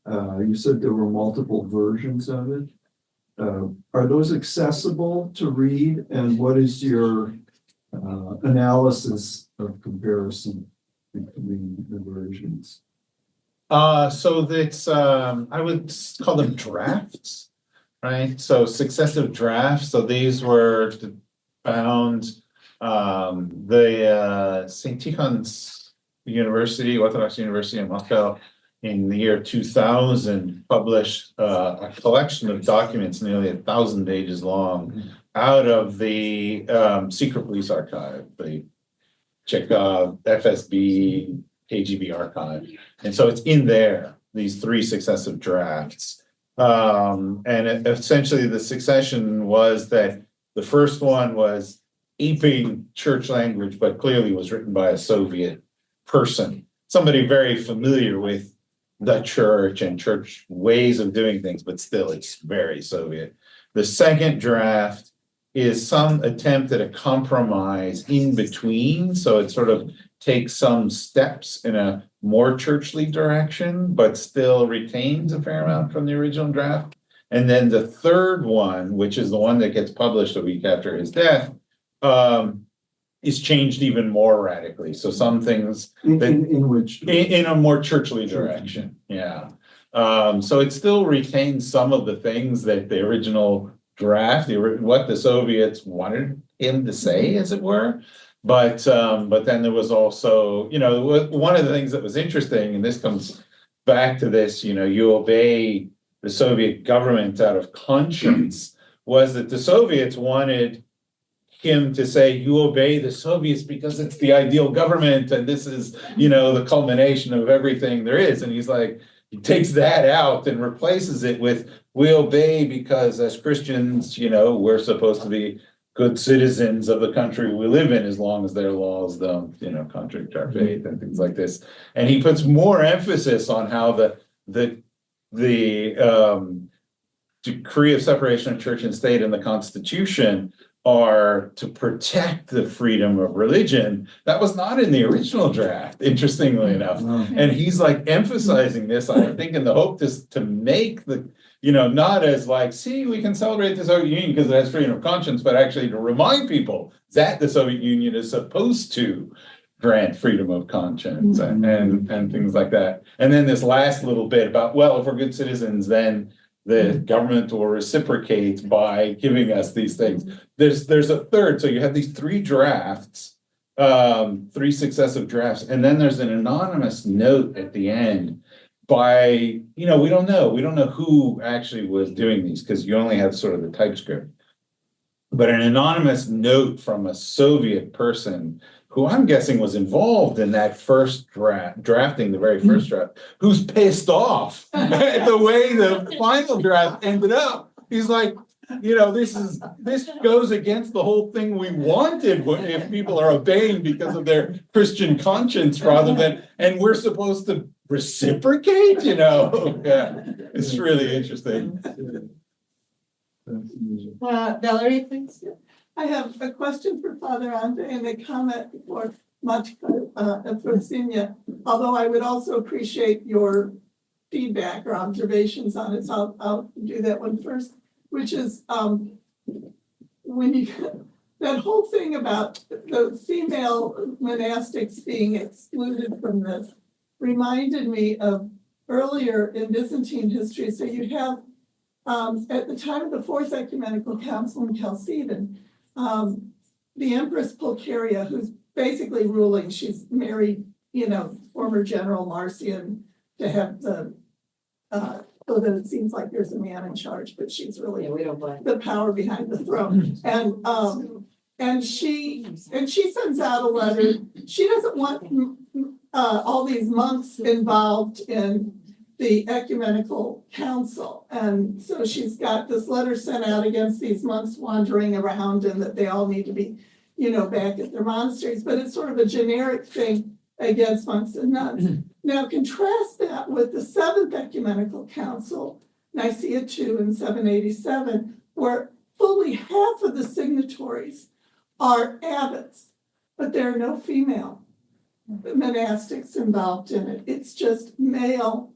You said there were multiple versions of it. Are those accessible to read? And what is your analysis of comparison between the versions? So that's I would call them drafts, right? So successive drafts. So these were found the St. Tikhon's University, Orthodox University in Moscow, in the year 2000, published a collection of documents nearly 1,000 pages long out of the secret police archive, the Chekhov, FSB, KGB archive. And so it's in there, these three successive drafts. And essentially the succession was that the first one was aping church language, but clearly was written by a Soviet person, somebody very familiar with the church and church ways of doing things, but still it's very Soviet. The second draft is some attempt at a compromise in between. So it sort of takes some steps in a more churchly direction, but still retains a fair amount from the original draft. And then the third one, which is the one that gets published a week after his death, is changed even more radically. So some things in which in a more churchly direction. Yeah. So it still retains some of the things that the original draft, what the Soviets wanted him to say, as it were. But then there was also, one of the things that was interesting, and this comes back to this, you obey the Soviet government out of conscience, was that the Soviets wanted him to say, you obey the Soviets because it's the ideal government and this is, the culmination of everything there is. And he's like, he takes that out and replaces it with, we obey because as Christians, we're supposed to be good citizens of the country we live in as long as their laws don't, contradict our faith and things like this. And he puts more emphasis on how the decree of separation of church and state in the Constitution are to protect the freedom of religion. That was not in the original draft, interestingly enough. And he's like emphasizing this, I think, in the hope to make the, not as like, see, we can celebrate the Soviet Union because it has freedom of conscience, but actually to remind people that the Soviet Union is supposed to grant freedom of conscience and things like that. And then this last little bit about, well, if we're good citizens, then the government will reciprocate by giving us these things. There's a third, so you have these three drafts, three successive drafts, and then there's an anonymous note at the end by, we don't know who actually was doing these because you only have sort of the typescript, but an anonymous note from a Soviet person who I'm guessing was involved in that first drafting the very first draft, who's pissed off at the way the final draft ended up. He's like, this goes against the whole thing we wanted if people are obeying because of their Christian conscience rather than, and we're supposed to reciprocate, Yeah, it's really interesting. Valerie, please. I have a question for Father Andrei and a comment for Evfrosinia, although I would also appreciate your feedback or observations on it. So I'll do that one first, which is that whole thing about the female monastics being excluded from this reminded me of earlier in Byzantine history. So you have at the time of the Fourth Ecumenical Council in Chalcedon, the Empress Pulcheria, who's basically ruling, she's married, former General Marcian to have the, so that it seems like there's a man in charge, but she's really the power behind the throne. And she sends out a letter. She doesn't want all these monks involved in the ecumenical council. And so she's got this letter sent out against these monks wandering around and that they all need to be, back at their monasteries. But it's sort of a generic thing against monks and nuns. Now contrast that with the Seventh Ecumenical Council, Nicaea II in 787, where fully half of the signatories are abbots, but there are no female monastics involved in it. It's just male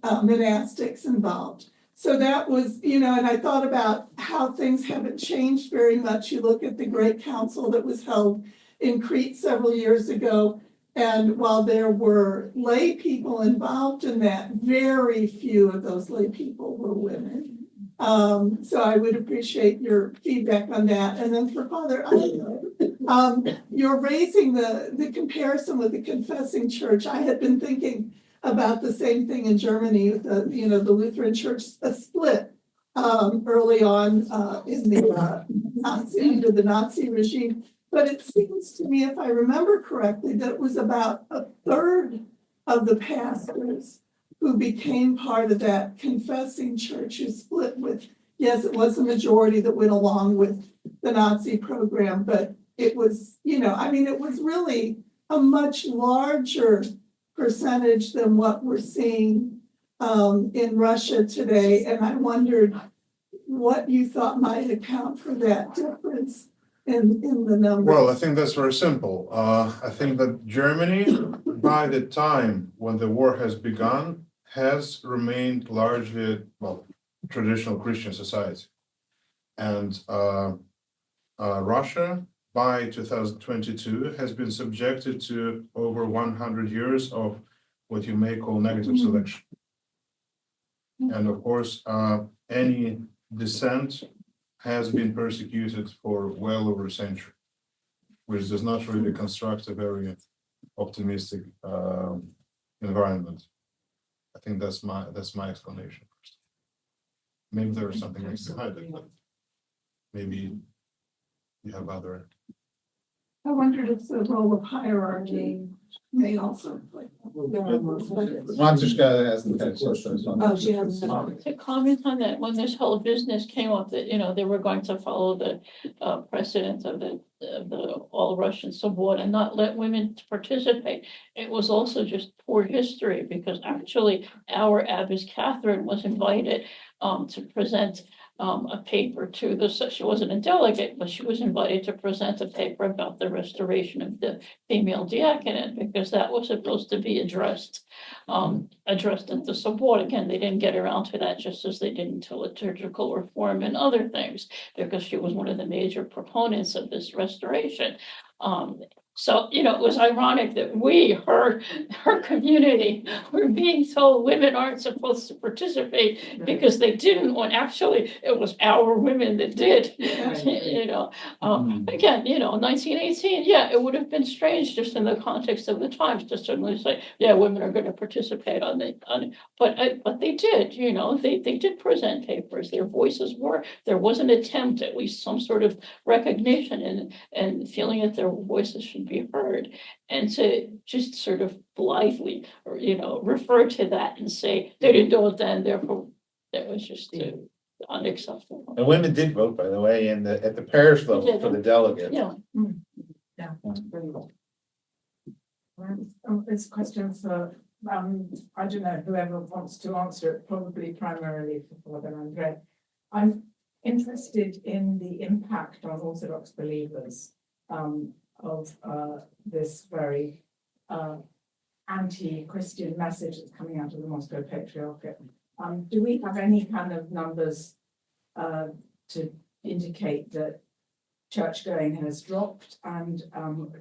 monastics involved. So that was, and I thought about how things haven't changed very much. You look at the Great Council that was held in Crete several years ago, and while there were lay people involved in that, very few of those lay people were women. So I would appreciate your feedback on that. And then for Father Ivo, you're raising the comparison with the confessing church. I had been thinking about the same thing in Germany with the Lutheran church, a split early on in the under the Nazi regime. But it seems to me, if I remember correctly, that it was about a third of the pastors who became part of that confessing church who split with, yes, it was a majority that went along with the Nazi program, but it was, it was really a much larger percentage than what we're seeing in Russia today. And I wondered what you thought might account for that difference in the numbers. Well, I think that's very simple. I think that Germany, by the time when the war has begun, has remained largely, traditional Christian society. And Russia, by 2022, has been subjected to over 100 years of what you may call negative selection. And of course, any dissent has been persecuted for well over a century, which does not really construct a very optimistic environment. I think that's my explanation. Maybe there is something else behind it, but maybe you have other. I wondered if the role of hierarchy may also play. Montushka hasn't had a question. Oh, she hasn't. To comment on that, when this whole business came up that, they were going to follow the precedent of the all Russian Sobor and not let women participate. It was also just poor history because actually our Abbess Catherine was invited to present a paper to the, she wasn't a delegate, but she was invited to present a paper about the restoration of the female diaconate because that was supposed to be addressed at the Sobor. Again, they didn't get around to that just as they didn't to liturgical reform and other things because she was one of the major proponents of this restoration. So, it was ironic that her community, were being told women aren't supposed to participate because they didn't, when actually it was our women that did, Again, 1918, it would have been strange just in the context of the times to suddenly say, women are going to participate but they did, they did present papers, their voices there was an attempt, at least some sort of recognition and feeling that their voices should be heard, and to just sort of blithely, refer to that and say they didn't do it then, therefore that was just unacceptable. And women did vote, by the way, at the parish level for the delegates. Yeah. Yeah, very well. This question for, I don't know, whoever wants to answer it, probably primarily for Father Andrei. I'm interested in the impact on Orthodox believers of this very anti-Christian message that's coming out of the Moscow Patriarchate. Do we have any kind of numbers to indicate that church-going has dropped? And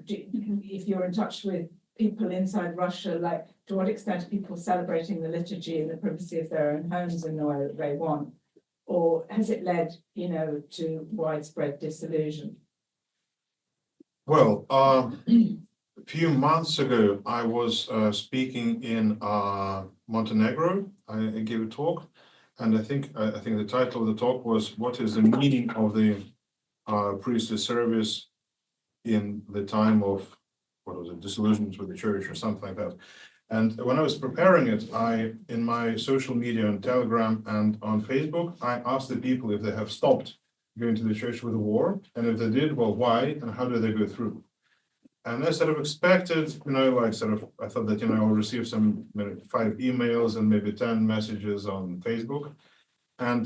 if you're in touch with people inside Russia, to what extent are people celebrating the liturgy in the privacy of their own homes in the way that they want? or has it led, to widespread disillusion? Well, a few months ago, I was speaking in Montenegro. I gave a talk, and I think the title of the talk was "What is the meaning of the priestly service in the time of disillusionment with the church or something like that?" And when I was preparing it, in my social media on Telegram and on Facebook, I asked the people if they have stopped going to the church with the war, and if they did, well, why, and how did they go through? And I sort of expected, I thought that, I'll receive some 5 emails and maybe 10 messages on Facebook. And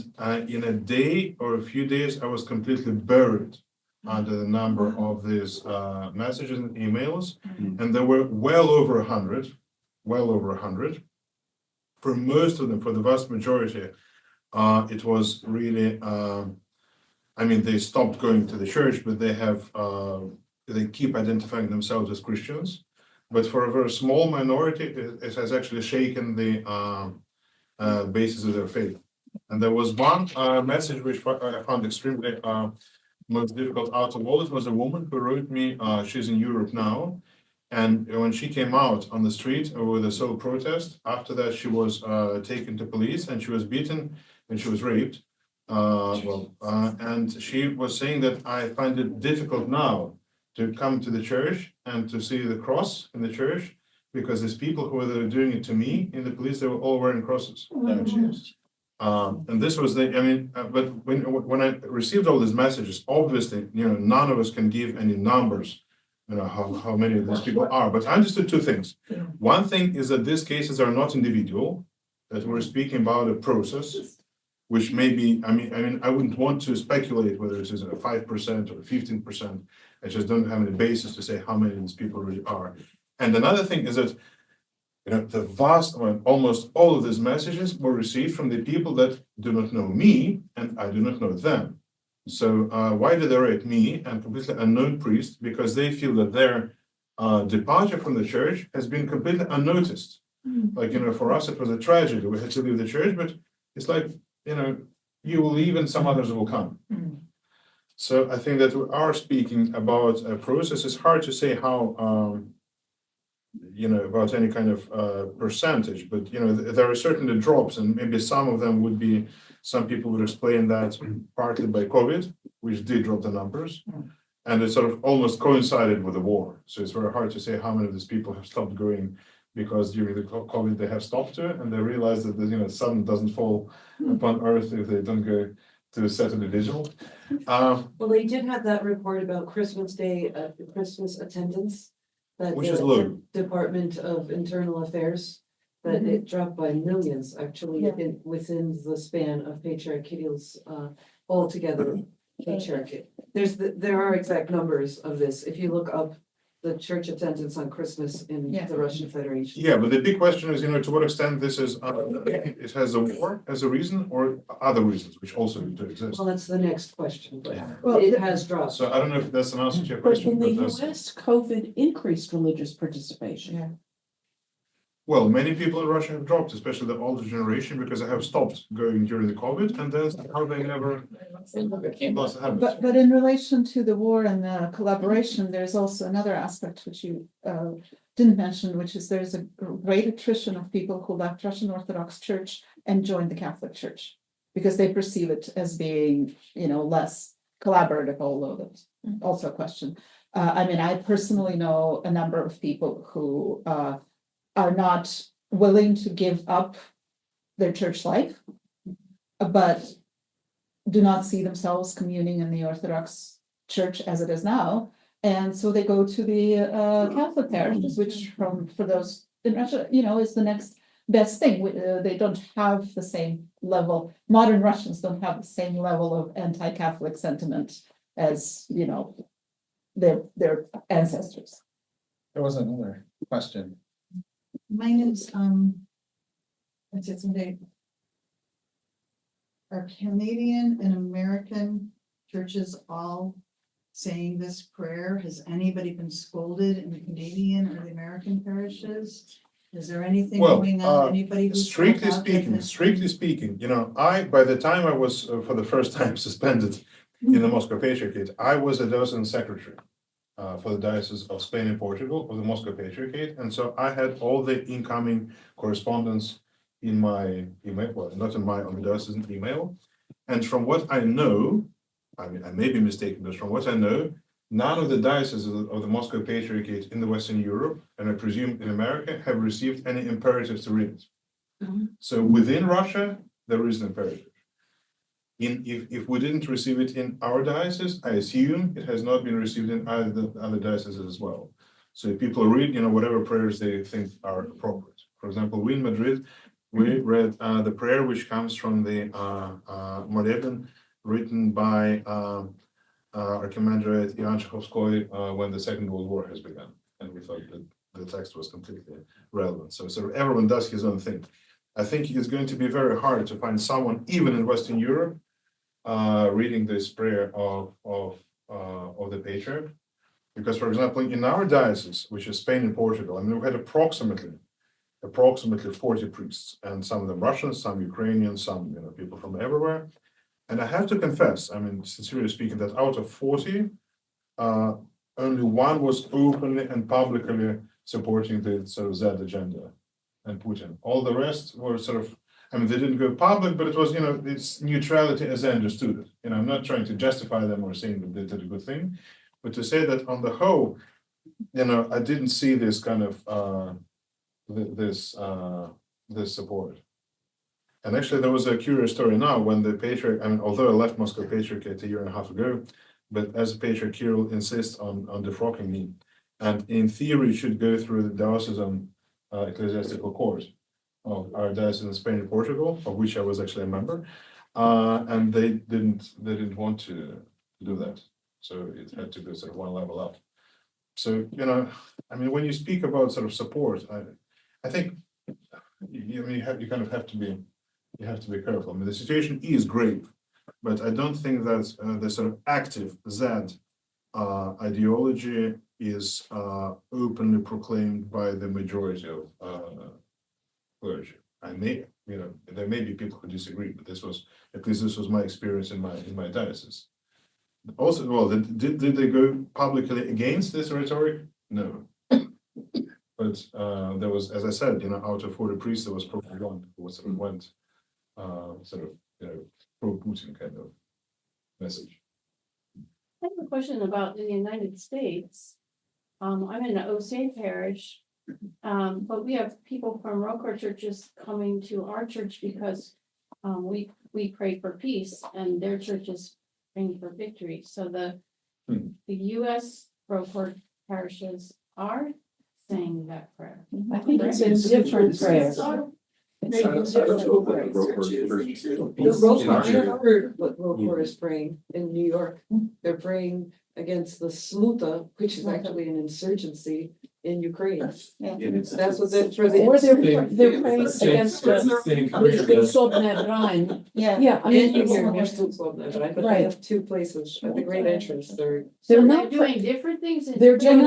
in a day or a few days, I was completely buried under the number of these messages and emails. And there were well over 100. For most of them, for the vast majority, it was really, they stopped going to the church, but they keep identifying themselves as Christians. But for a very small minority, it has actually shaken the basis of their faith. And there was one message which I found extremely most difficult out of all. It was a woman who wrote me, she's in Europe now. And when she came out on the street with a sole protest, after that she was taken to police and she was beaten and she was raped. And she was saying that I find it difficult now to come to the church and to see the cross in the church, because these people who were doing it to me in the police, they were all wearing crosses. And this was but when I received all these messages, obviously, none of us can give any numbers, how many of these people are. But I understood 2 things. One thing is that these cases are not individual, that we're speaking about a process, which may be, I wouldn't want to speculate whether it is a 5% or 15%. I just don't have any basis to say how many of these people really are. And another thing is that, almost all of these messages were received from the people that do not know me, and I do not know them. So why did they write me and completely unknown priest? Because they feel that their departure from the church has been completely unnoticed. For us, it was a tragedy. We had to leave the church, but it's like, you will leave and some others will come. So I think that we are speaking about a process. It's hard to say how, about any kind of percentage, but, there are certainly drops, and maybe some of them would be, some people would explain that partly by COVID, which did drop the numbers. And it sort of almost coincided with the war. So it's very hard to say how many of these people have stopped going because during the COVID they have stopped to, and they realize that the sun doesn't fall upon earth if they don't go to Saturday Vigil. Well, they did have that report about Christmas Day, Christmas attendance. That which is low. Department of Internal Affairs, that it dropped by millions actually within the span of Patriarch Kirill's altogether patriarchate. There are exact numbers of this. If you look up the church attendance on Christmas in the Russian Federation. Yeah, but the big question is, to what extent this is, it has a war as a reason or other reasons which also do exist. Well, that's the next question, but it has dropped. So I don't know if that's an answer to your But question. in the US, COVID increased religious participation. Well, many people in Russia have dropped, especially the older generation, because they have stopped going during the COVID, and then how they never lost the habit. But in relation to the war and the collaboration, there's also another aspect which you didn't mention, which is there's a great attrition of people who left Russian Orthodox Church and joined the Catholic Church because they perceive it as being, less collaborative, although that's also a question. I personally know a number of people who are not willing to give up their church life, but do not see themselves communing in the Orthodox Church as it is now. And so they go to the Catholic parishes, which for those in Russia, is the next best thing. They don't have the same level, modern Russians don't have the same level of anti-Catholic sentiment as, their ancestors. There was another question. Mine is, are Canadian and American churches all saying this prayer? Has anybody been scolded in the Canadian or the American parishes? Is there anything Well, going on? Anybody who's strictly spoke out that speaking, by the time I was for the first time suspended in the Moscow Patriarchate, I was a docent secretary for the Diocese of Spain and Portugal of the Moscow Patriarchate, and so I had all the incoming correspondence in my email, well, not in my on the diocesan email, and from what I know, I mean, I may be mistaken, but from what I know, none of the dioceses of the Moscow Patriarchate in the Western Europe, and I presume in America, have received any imperatives to read it. So within Russia, there is an imperative. If we didn't receive it in our diocese, I assume it has not been received in either the other dioceses as well. So if people read, whatever prayers they think are appropriate. For example, we in Madrid, we read the prayer which comes from the Molebin written by Archimandrite Ivan Chekhovskoy when the Second World War has begun. And we thought that the text was completely relevant. So everyone does his own thing. I think it's going to be very hard to find someone, even in Western Europe, reading this prayer of the Patriarch. Because, for example, in our diocese, which is Spain and Portugal, I mean, we had approximately 40 priests, and some of them Russians, some Ukrainians, some people from everywhere. And I have to confess, I mean, sincerely speaking, that out of 40, only one was openly and publicly supporting the sort of Z agenda and Putin. All the rest were sort of, I mean, they didn't go public, but it was, it's neutrality as I understood it. I'm not trying to justify them or saying that they did a good thing, but to say that on the whole, I didn't see this kind of this support. And actually, there was a curious story now when the Patriarch, I mean, although I left Moscow Patriarchate a year and a half ago, but as Patriarch Kirill insists on defrocking me, and in theory, it should go through the diocesan ecclesiastical court of our diocese in Spain and Portugal, of which I was actually a member, and they didn't want to do that, so it had to go sort of one level up. So I mean, when you speak about sort of support, I think you kind of have to be careful. I mean, the situation is grave, but I don't think that the sort of active Z ideology is openly proclaimed by the majority of clergy. There may be people who disagree, but this was my experience in my diocese. Also, well, did they go publicly against this rhetoric? No. But there was, as I said, out of 40 priests, there was probably one who sort of went pro-Putin kind of message. I have a question about the United States. I'm in an Osage parish, but we have people from ROCOR churches coming to our church because we pray for peace, and their church is praying for victory. So the U.S. ROCOR parishes are saying that prayer. I think it's a different prayer. The ROCOR, I heard what ROCOR is praying in New York. They're praying against the Smuta, which is actually an insurgency in Ukraine. That's what they're for the. Or they're praying against the Sobna Rhine. Yeah, I mean, But they have two places at the great entrance. They're not doing different things. They're doing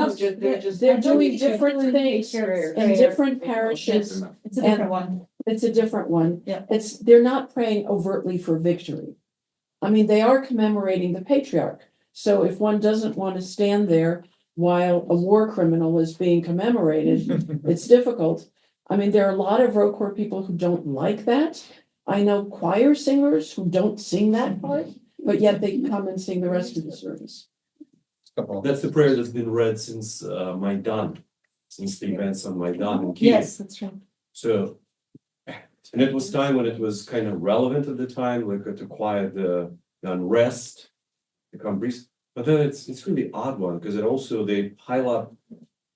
different things in different parishes. It's a different one. It's a different one. Yeah. They're not praying overtly for victory. I mean, they are commemorating the patriarch. So if one doesn't want to stand there while a war criminal is being commemorated, it's difficult. I mean, there are a lot of ROCOR people who don't like that. I know choir singers who don't sing that part, but yet they come and sing the rest of the service. That's the prayer that's been read since Maidan, since the events on Maidan in Kyiv. Yes, that's right. So, and it was time when it was kind of relevant at the time, like to quiet the unrest, become brief. But then it's really odd one because it also they pile up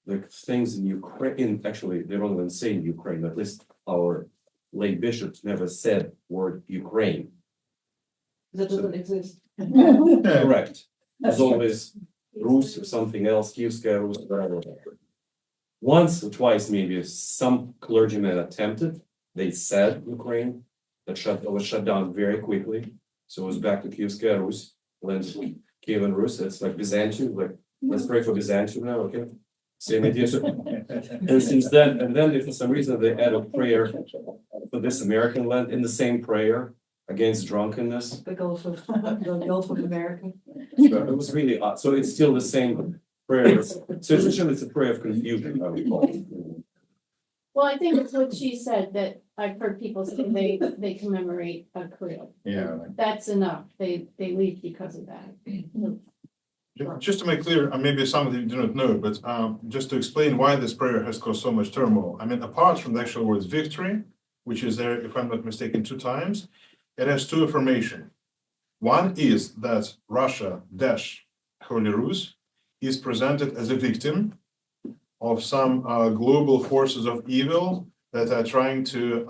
like things in Ukraine. Actually, they don't even say Ukraine. At least our late bishops never said word Ukraine. That doesn't exist. Correct. There's always Rus or something else, Kievskaya Rus, whatever. Once or twice, maybe some clergymen attempted. They said Ukraine. That was shut down very quickly. So it was back to Kievskaya Rus, then Kievan Rus. It's like Byzantium. Like let's pray for Byzantium now, okay? Same idea. And since then, and then if for some reason they add a prayer for this American land in the same prayer against drunkenness. The Gulf of, the Gulf of America. So it was really odd. So it's still the same prayer. So essentially it's a prayer of confusion, I would call it. Well, I think it's what she said, that I've heard people say they commemorate a career. Yeah. That's enough. They leave because of that. Just to make clear, and maybe some of you do not know, but just to explain why this prayer has caused so much turmoil. I mean, apart from the actual word victory, which is there, if I'm not mistaken, 2 times, it has 2 affirmations. One is that Russia - Holy Rus is presented as a victim of some global forces of evil that are trying to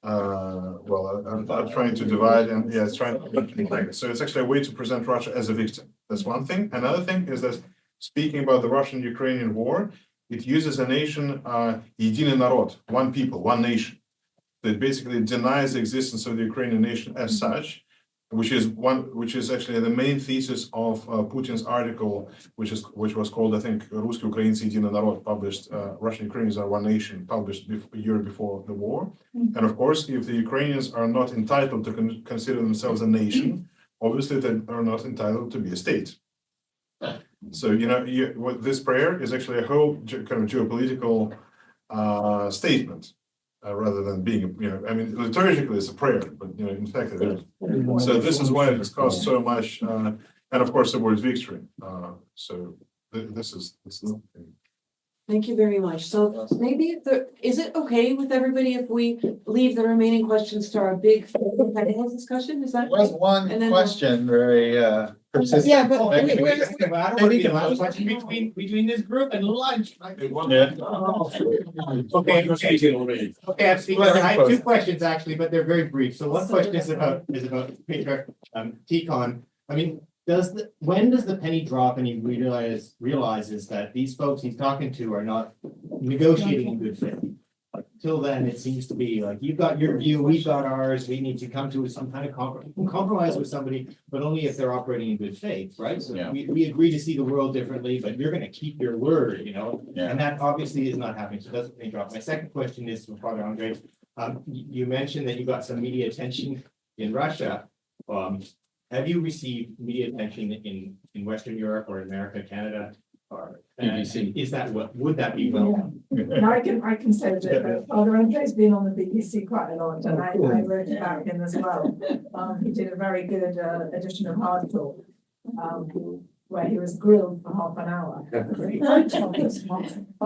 I'm trying to divide and it's trying to so it's actually a way to present Russia as a victim. That's one thing. Another thing is that speaking about the Russian-Ukrainian war, it uses a nation, Единый народ, one people, one nation. That basically denies the existence of the Ukrainian nation as such, which is actually the main thesis of Putin's article, which was called, I think, Русские украинцы единый народ, published, Russian Ukrainians are one nation, published a year before the war. And of course, if the Ukrainians are not entitled to consider themselves a nation, obviously they are not entitled to be a state. So, what this prayer is actually a whole kind of geopolitical statement. Rather than being, I mean, liturgically it's a prayer, but in fact it is. So this is why it has caused so much, and of course the word victory. So this is the thing. Thank you very much. So maybe is it okay with everybody if we leave the remaining questions to our big panel discussion? Is that? There was one question very persistent. Yeah, but Like, wait, we- I don't want to be allowed question between this group and lunch. Yeah. Okay, I'm speaking. I have 2 questions actually, but they're very brief. So one question is about Patriarch Tikhon. I mean, when does the penny drop and he realizes that these folks he's talking to are not negotiating in good faith? Till then, it seems to be like you've got your view, we've got ours. We need to come to some kind of compromise with somebody, but only if they're operating in good faith, right? So Yeah. we agree to see the world differently, but you're going to keep your word, Yeah. and that obviously is not happening. So that's the penny drop. My second question is for Father Andrei. You mentioned that you got some media attention in Russia. Have you received media attention in Western Europe or America, Canada? Or BBC. Is that would that be welcome? And I can say that Father Andrei's been on the BBC quite a lot, and I wrote about him as well. He did a very good edition of Hard Talk, where he was grilled for half an hour.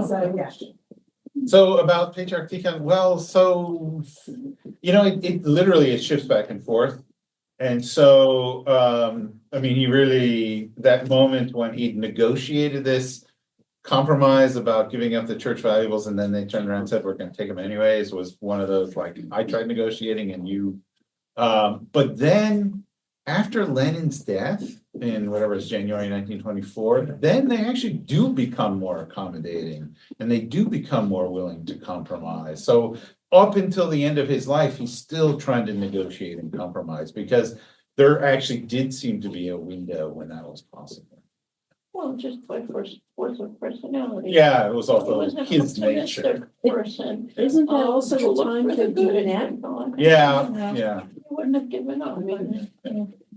So yeah. So about Patriarch Tikhon, well, so it literally it shifts back and forth. And so, I mean, he really, that moment when he negotiated this compromise about giving up the church valuables and then they turned around and said, we're going to take them anyways, was one of those, like, I tried negotiating and you, but then after Lenin's death in whatever it's January 1924, then they actually do become more accommodating and they do become more willing to compromise. So up until the end of his life, he's still trying to negotiate and compromise because there actually did seem to be a window when that was possible. Well, just by force of personality. Yeah, it was also He wasn't a his nature. pessimistic person. Isn't that also the look time for to the do good an in act? people. Yeah. He wouldn't have given up. I mean,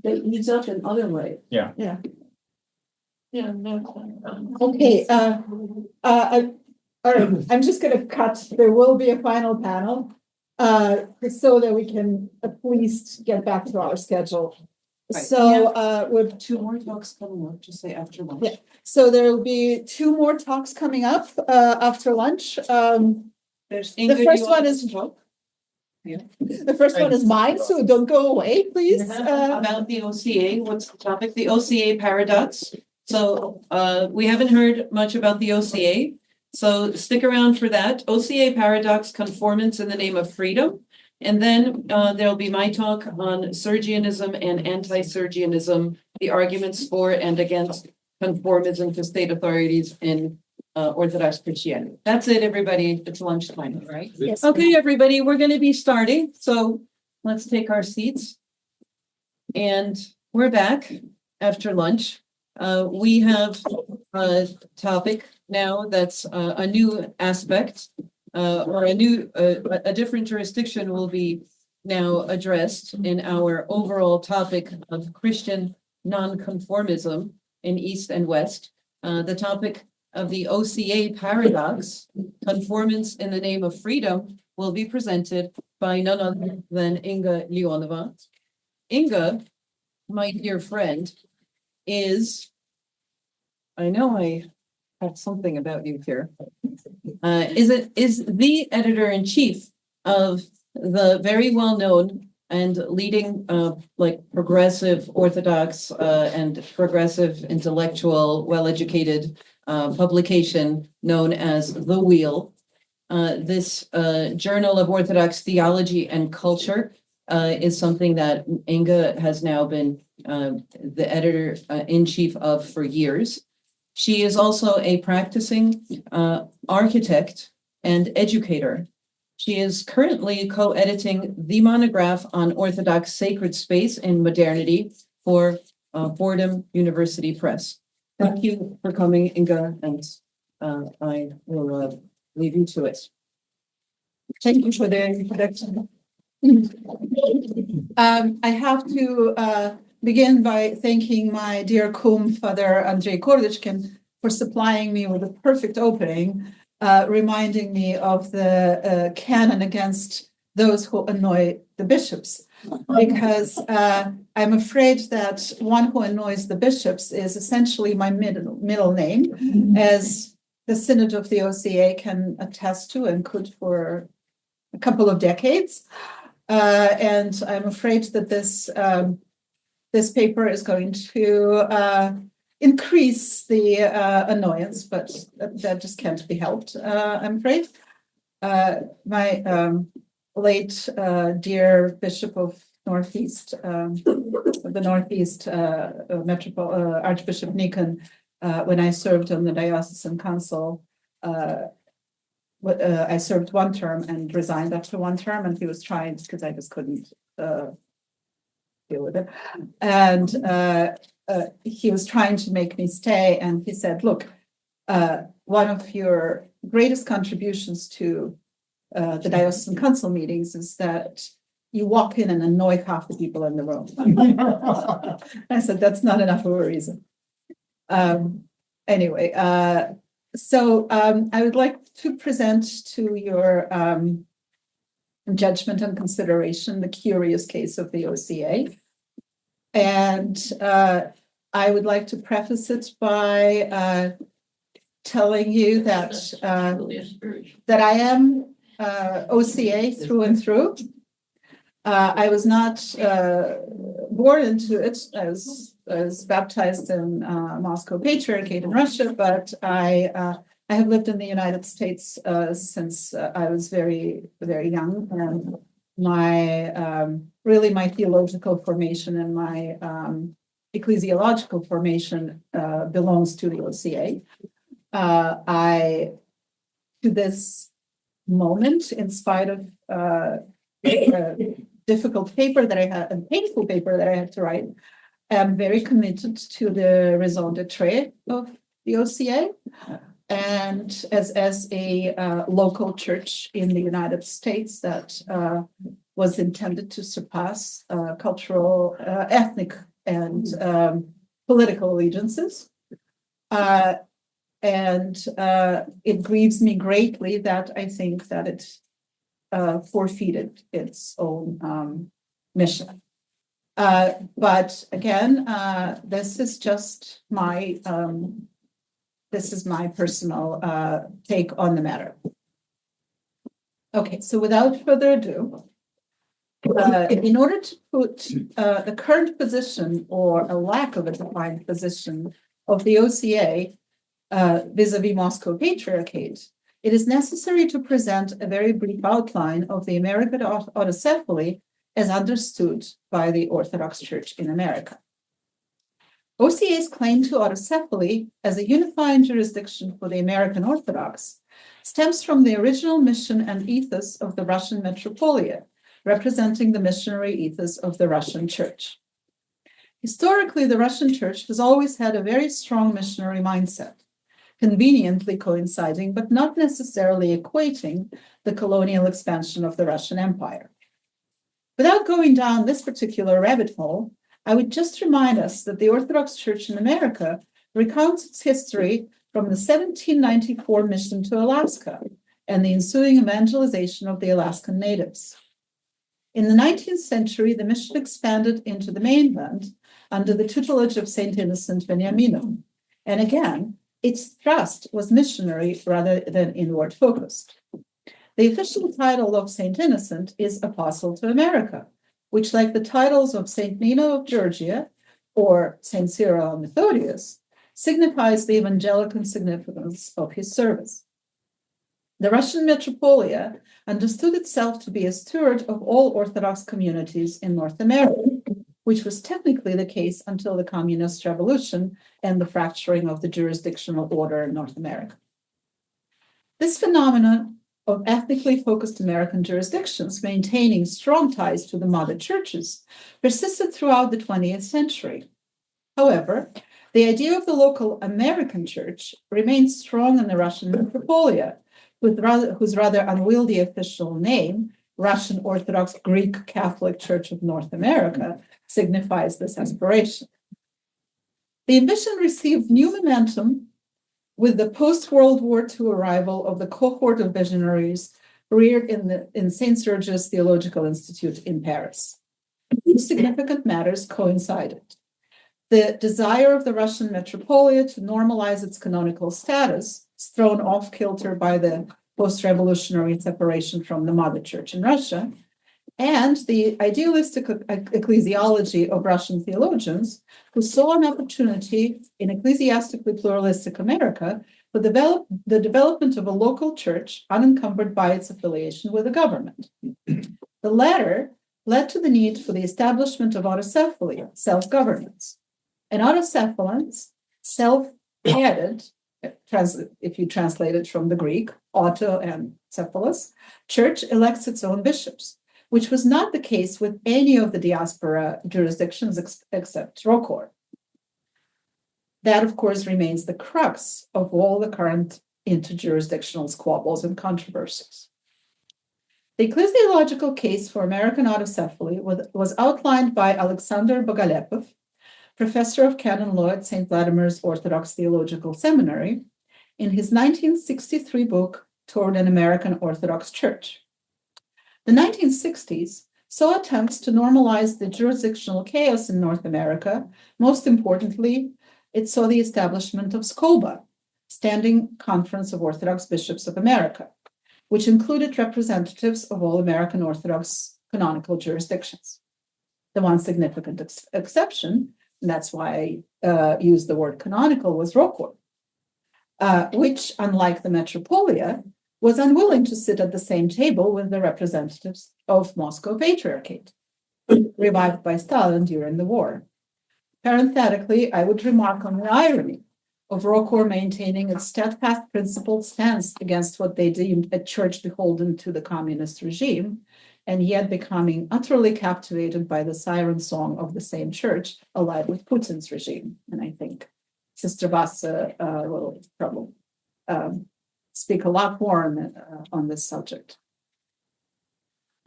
that leads up in other ways. Yeah, no. Okay, all right, I'm just gonna cut, there will be a final panel, so that we can at least get back to our schedule. Right. So, with 2 more talks coming up, just say after lunch. Yeah. So there will be 2 more talks coming up, after lunch. There's The first one is, the first one is mine, so don't go away, please. About the OCA, what's the topic? The OCA paradox. So we haven't heard much about the OCA. So stick around for that. OCA paradox, conformance in the name of freedom. And then there'll be my talk on Sergianism and anti-Sergianism, the arguments for and against conformism to state authorities in Orthodox Christianity. That's it, everybody. It's lunchtime, right? Yes. Okay, everybody, we're going to be starting. So let's take our seats. And we're back after lunch. We have a topic now that's a new aspect, or a different jurisdiction will be now addressed in our overall topic of Christian non-conformism in East and West. The topic of the OCA paradox, conformance in the name of freedom, will be presented by none other than Inga Leonova. Inga, my dear friend, is, I know I have something about you here, is the editor-in-chief of the very well-known and leading progressive Orthodox and progressive intellectual, well-educated publication known as The Wheel. This Journal of Orthodox Theology and Culture is something that Inga has now been the editor-in-chief of for years. She is also a practicing architect and educator. She is currently co-editing the monograph on Orthodox sacred space in modernity for Fordham University Press. Thank you for coming, Inga, and I will leave you to it. Thank you for the introduction. I have to begin by thanking my dear cum, Father Andrei Kordochkin, for supplying me with a perfect opening, reminding me of the canon against those who annoy the bishops, because I'm afraid that one who annoys the bishops is essentially my middle name, as the Synod of the OCA can attest to and could for a couple of decades. And I'm afraid that this paper is going to increase the annoyance, but that just can't be helped, I'm afraid. My late dear Bishop of Northeast, the Northeast Archbishop Nikon, when I served on the Diocesan Council, I served one term and resigned after one term, and he was trying, because I just couldn't deal with it. And he was trying to make me stay, and he said, look, one of your greatest contributions to the Diocesan Council meetings is that you walk in and annoy half the people in the room. I said, that's not enough of a reason. Anyway, so I would like to present to your judgment and consideration the curious case of the OCA. And I would like to preface it by telling you that I am OCA through and through. I was not born into it. I was baptized in Moscow Patriarchate in Russia, but I have lived in the United States since I was very, very young, and my theological formation and my ecclesiological formation belongs to the OCA. To this moment, in spite of difficult paper that I had, a painful paper that I had to write, I'm very committed to the raison d'etre of the OCA, and as a local church in the United States that was intended to surpass cultural, ethnic, and political allegiances. And it grieves me greatly that I think that it forfeited its own mission. But again, this is just my personal take on the matter. Okay, so without further ado, in order to put the current position or a lack of a defined position of the OCA vis-a-vis Moscow Patriarchate, it is necessary to present a very brief outline of the American autocephaly as understood by the Orthodox Church in America. OCA's claim to autocephaly as a unifying jurisdiction for the American Orthodox stems from the original mission and ethos of the Russian Metropolia, representing the missionary ethos of the Russian Church. Historically, the Russian church has always had a very strong missionary mindset, conveniently coinciding but not necessarily equating the colonial expansion of the Russian Empire. Without going down this particular rabbit hole, I would just remind us that the Orthodox Church in America recounts its history from the 1794 mission to Alaska and the ensuing evangelization of the Alaskan natives. In the 19th century, the mission expanded into the mainland under the tutelage of St. Innocent Beniamino, and again, its thrust was missionary rather than inward focused. The official title of St. Innocent is Apostle to America, which, like the titles of St. Nino of Georgia or St. Cyril and Methodius, signifies the evangelical significance of his service. The Russian Metropolia understood itself to be a steward of all Orthodox communities in North America, which was technically the case until the Communist Revolution and the fracturing of the jurisdictional order in North America. This phenomenon of ethnically focused American jurisdictions maintaining strong ties to the mother churches persisted throughout the 20th century. However, the idea of the local American church remained strong in the Russian Metropolia, whose rather unwieldy official name, Russian Orthodox Greek Catholic Church of North America, signifies this aspiration. The ambition received new momentum with the post-World War II arrival of the cohort of visionaries reared in St. Sergius Theological Institute in Paris. These significant matters coincided. The desire of the Russian Metropolia to normalize its canonical status, thrown off kilter by the post-revolutionary separation from the mother church in Russia, and the idealistic ecclesiology of Russian theologians who saw an opportunity in ecclesiastically pluralistic America for the development of a local church unencumbered by its affiliation with the government. The latter led to the need for the establishment of autocephaly, self-governance. And autocephalans, self-added, if you translate it from the Greek, auto and cephalus, church elects its own bishops, which was not the case with any of the diaspora jurisdictions except Rokor. That, of course, remains the crux of all the current interjurisdictional squabbles and controversies. The ecclesiological case for American autocephaly was outlined by Alexander Bogolepov, professor of canon law at St. Vladimir's Orthodox Theological Seminary, in his 1963 book, Toward an American Orthodox Church. The 1960s saw attempts to normalize the jurisdictional chaos in North America. Most importantly, it saw the establishment of SCOBA, Standing Conference of Orthodox Bishops of America, which included representatives of all American Orthodox canonical jurisdictions. The one significant exception, and that's why I used the word canonical, was Rokor, which, unlike the Metropolia, was unwilling to sit at the same table with the representatives of Moscow Patriarchate, revived by Stalin during the war. Parenthetically, I would remark on the irony of Rokor maintaining its steadfast principled stance against what they deemed a church beholden to the communist regime, and yet becoming utterly captivated by the siren song of the same church allied with Putin's regime. And I think Sister Vassa will probably speak a lot more on this subject.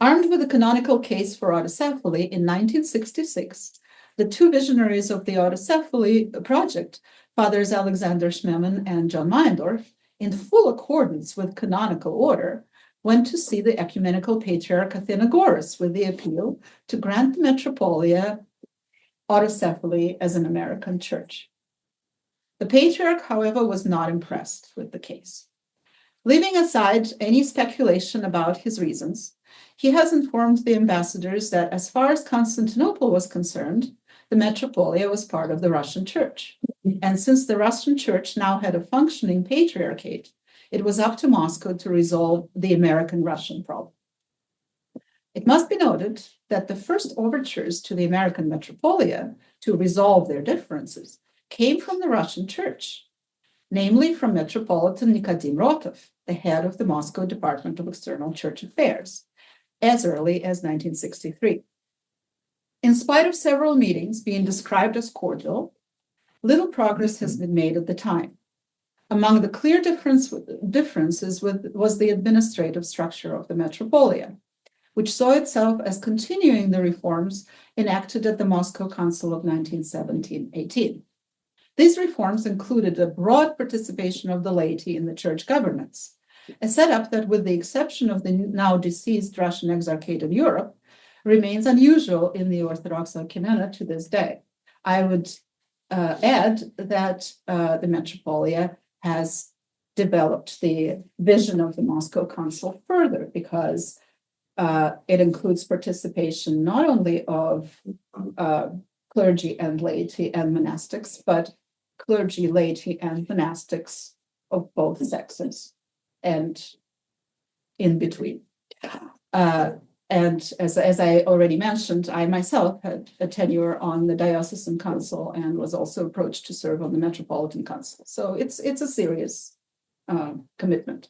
Armed with a canonical case for autocephaly in 1966, the two visionaries of the autocephaly project, Fathers Alexander Schmemann and John Meyendorff, in full accordance with canonical order, went to see the ecumenical patriarch Athenagoras with the appeal to grant the Metropolia autocephaly as an American church. The patriarch, however, was not impressed with the case. Leaving aside any speculation about his reasons, he has informed the ambassadors that as far as Constantinople was concerned, the Metropolia was part of the Russian Church. And since the Russian Church now had a functioning patriarchate, it was up to Moscow to resolve the American-Russian problem. It must be noted that the first overtures to the American Metropolia to resolve their differences came from the Russian Church, namely from Metropolitan Nikodim Rotov, the head of the Moscow Department of External Church Affairs, as early as 1963. In spite of several meetings being described as cordial, little progress has been made at the time. Among the clear differences was the administrative structure of the Metropolia, which saw itself as continuing the reforms enacted at the Moscow Council of 1917-18. These reforms included a broad participation of the laity in the church governance, a setup that, with the exception of the now deceased Russian Exarchate in Europe, remains unusual in the Orthodox ecumena to this day. I would add that the Metropolia has developed the vision of the Moscow Council further, because it includes participation not only of clergy and laity and monastics, but clergy, laity, and monastics of both sexes and in between. And as I already mentioned, I myself had a tenure on the Diocesan Council and was also approached to serve on the Metropolitan Council. So it's a serious commitment.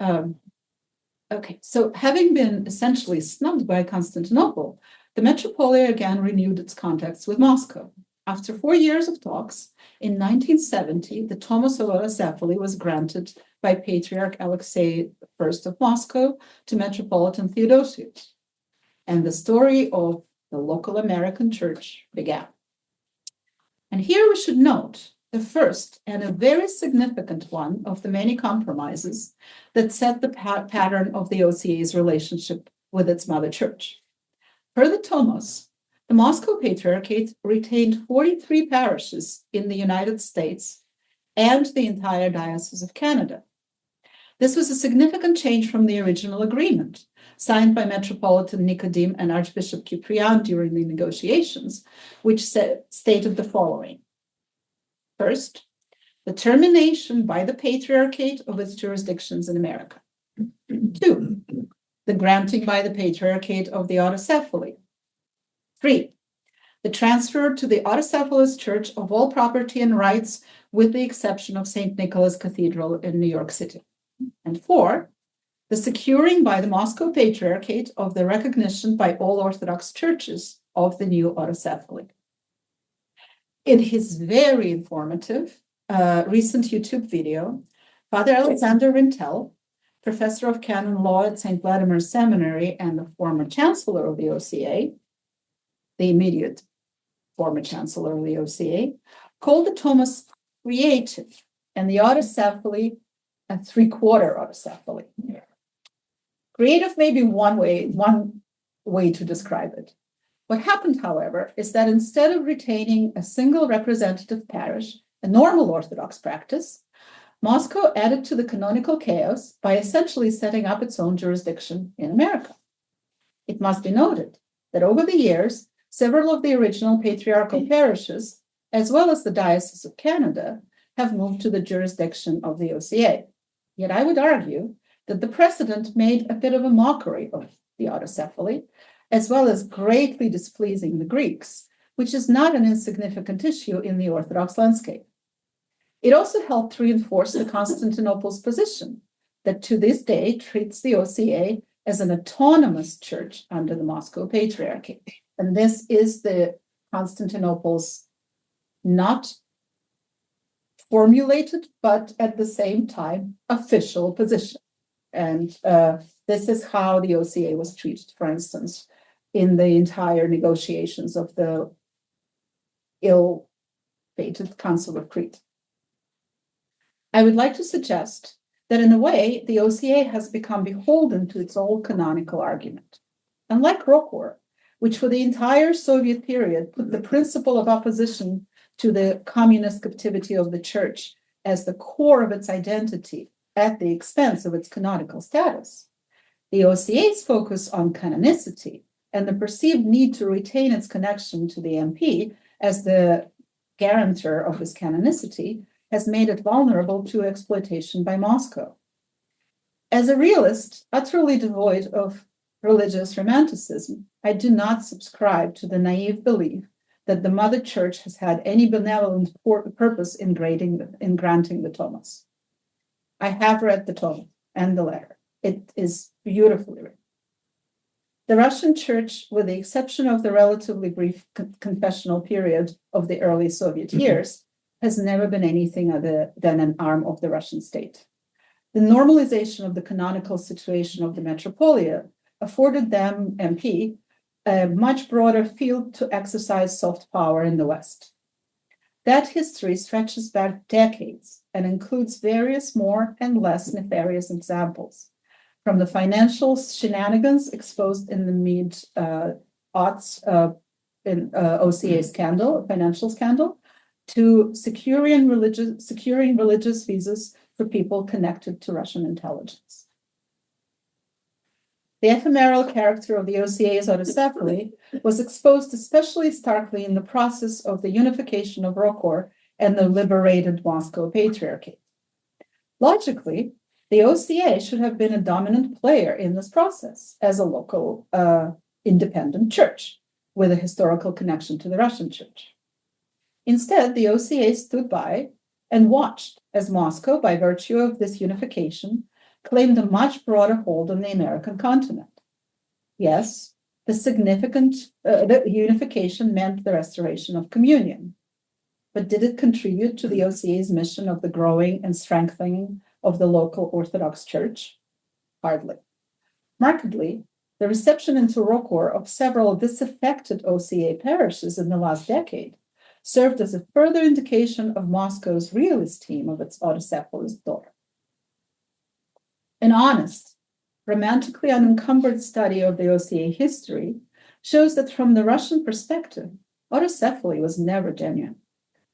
Okay, so having been essentially snubbed by Constantinople, the Metropolia again renewed its contacts with Moscow. After 4 years of talks, in 1970, the Tomos of Autocephaly was granted by Patriarch Alexei I of Moscow to Metropolitan Theodosius, and the story of the local American church began. And here we should note the first and a very significant one of the many compromises that set the pattern of the OCA's relationship with its mother church. Per the Tomos, the Moscow Patriarchate retained 43 parishes in the United States and the entire Diocese of Canada. This was a significant change from the original agreement signed by Metropolitan Nicodim and Archbishop Cyprian during the negotiations, which stated the following. First, the termination by the Patriarchate of its jurisdictions in America. 2, the granting by the Patriarchate of the Autocephaly. 3, the transfer to the Autocephalous Church of all property and rights, with the exception of St. Nicholas Cathedral in New York City. And 4, the securing by the Moscow Patriarchate of the recognition by all Orthodox churches of the new Autocephaly. In his very informative recent YouTube video, Father Alexander Rintel, professor of canon law at St. Vladimir's Seminary and the former chancellor of the OCA, the immediate former chancellor of the OCA, called the Tomos creative and the Autocephaly a 3/4 autocephaly. Creative may be one way to describe it. What happened, however, is that instead of retaining a single representative parish, a normal Orthodox practice, Moscow added to the canonical chaos by essentially setting up its own jurisdiction in America. It must be noted that over the years, several of the original patriarchal parishes, as well as the Diocese of Canada, have moved to the jurisdiction of the OCA. Yet I would argue that the precedent made a bit of a mockery of the autocephaly, as well as greatly displeasing the Greeks, which is not an insignificant issue in the Orthodox landscape. It also helped reinforce the Constantinople's position that to this day treats the OCA as an autonomous church under the Moscow Patriarchate. And this is the Constantinople's not formulated, but at the same time, official position. And this is how the OCA was treated, for instance, in the entire negotiations of the ill-fated Council of Crete. I would like to suggest that in a way, the OCA has become beholden to its old canonical argument. Unlike Rokor, which for the entire Soviet period put the principle of opposition to the communist captivity of the church as the core of its identity at the expense of its canonical status, the OCA's focus on canonicity and the perceived need to retain its connection to the MP as the guarantor of its canonicity has made it vulnerable to exploitation by Moscow. As a realist, utterly devoid of religious romanticism, I do not subscribe to the naive belief that the Mother Church has had any benevolent purpose in granting the Tomos. I have read the Tomos and the letter. It is beautifully written. The Russian Church, with the exception of the relatively brief confessional period of the early Soviet years, has never been anything other than an arm of the Russian state. The normalization of the canonical situation of the metropolia afforded them, MP, a much broader field to exercise soft power in the West. That history stretches back decades and includes various more and less nefarious examples, from the financial shenanigans exposed in the mid-aughts in OCA scandal, financial scandal, to securing religious visas for people connected to Russian intelligence. The ephemeral character of the OCA's autocephaly was exposed especially starkly in the process of the unification of Rokor and the liberated Moscow Patriarchate. Logically, the OCA should have been a dominant player in this process as a local independent church with a historical connection to the Russian church. Instead, the OCA stood by and watched as Moscow, by virtue of this unification, claimed a much broader hold on the American continent. Yes, the unification meant the restoration of communion. But did it contribute to the OCA's mission of the growing and strengthening of the local Orthodox Church? Hardly. Markedly, the reception into Rokor of several disaffected OCA parishes in the last decade served as a further indication of Moscow's real esteem of its autocephalous daughter. An honest, romantically unencumbered study of the OCA history shows that from the Russian perspective, autocephaly was never genuine.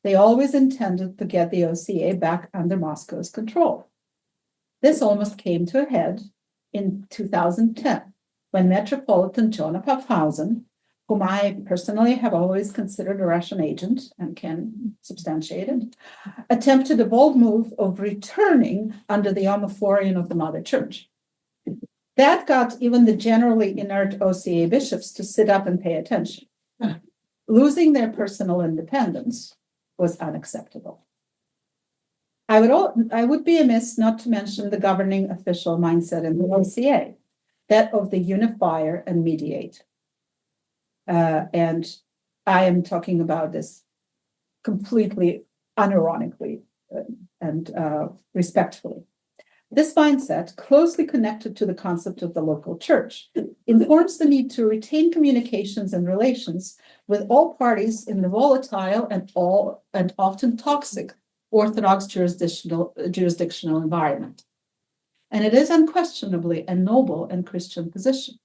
They always intended to get the OCA back under Moscow's control. This almost came to a head in 2010, when Metropolitan Jonah Paphausen, whom I personally have always considered a Russian agent and can substantiate it, attempted a bold move of returning under the Omophorion of the Mother Church. That got even the generally inert OCA bishops to sit up and pay attention. Losing their personal independence was unacceptable. I would be amiss not to mention the governing official mindset in the OCA, that of the unifier and mediator. And I am talking about this completely unironically and respectfully. This mindset, closely connected to the concept of the local church, informs the need to retain communications and relations with all parties in the volatile and often toxic Orthodox jurisdictional environment. And it is unquestionably a noble and Christian position.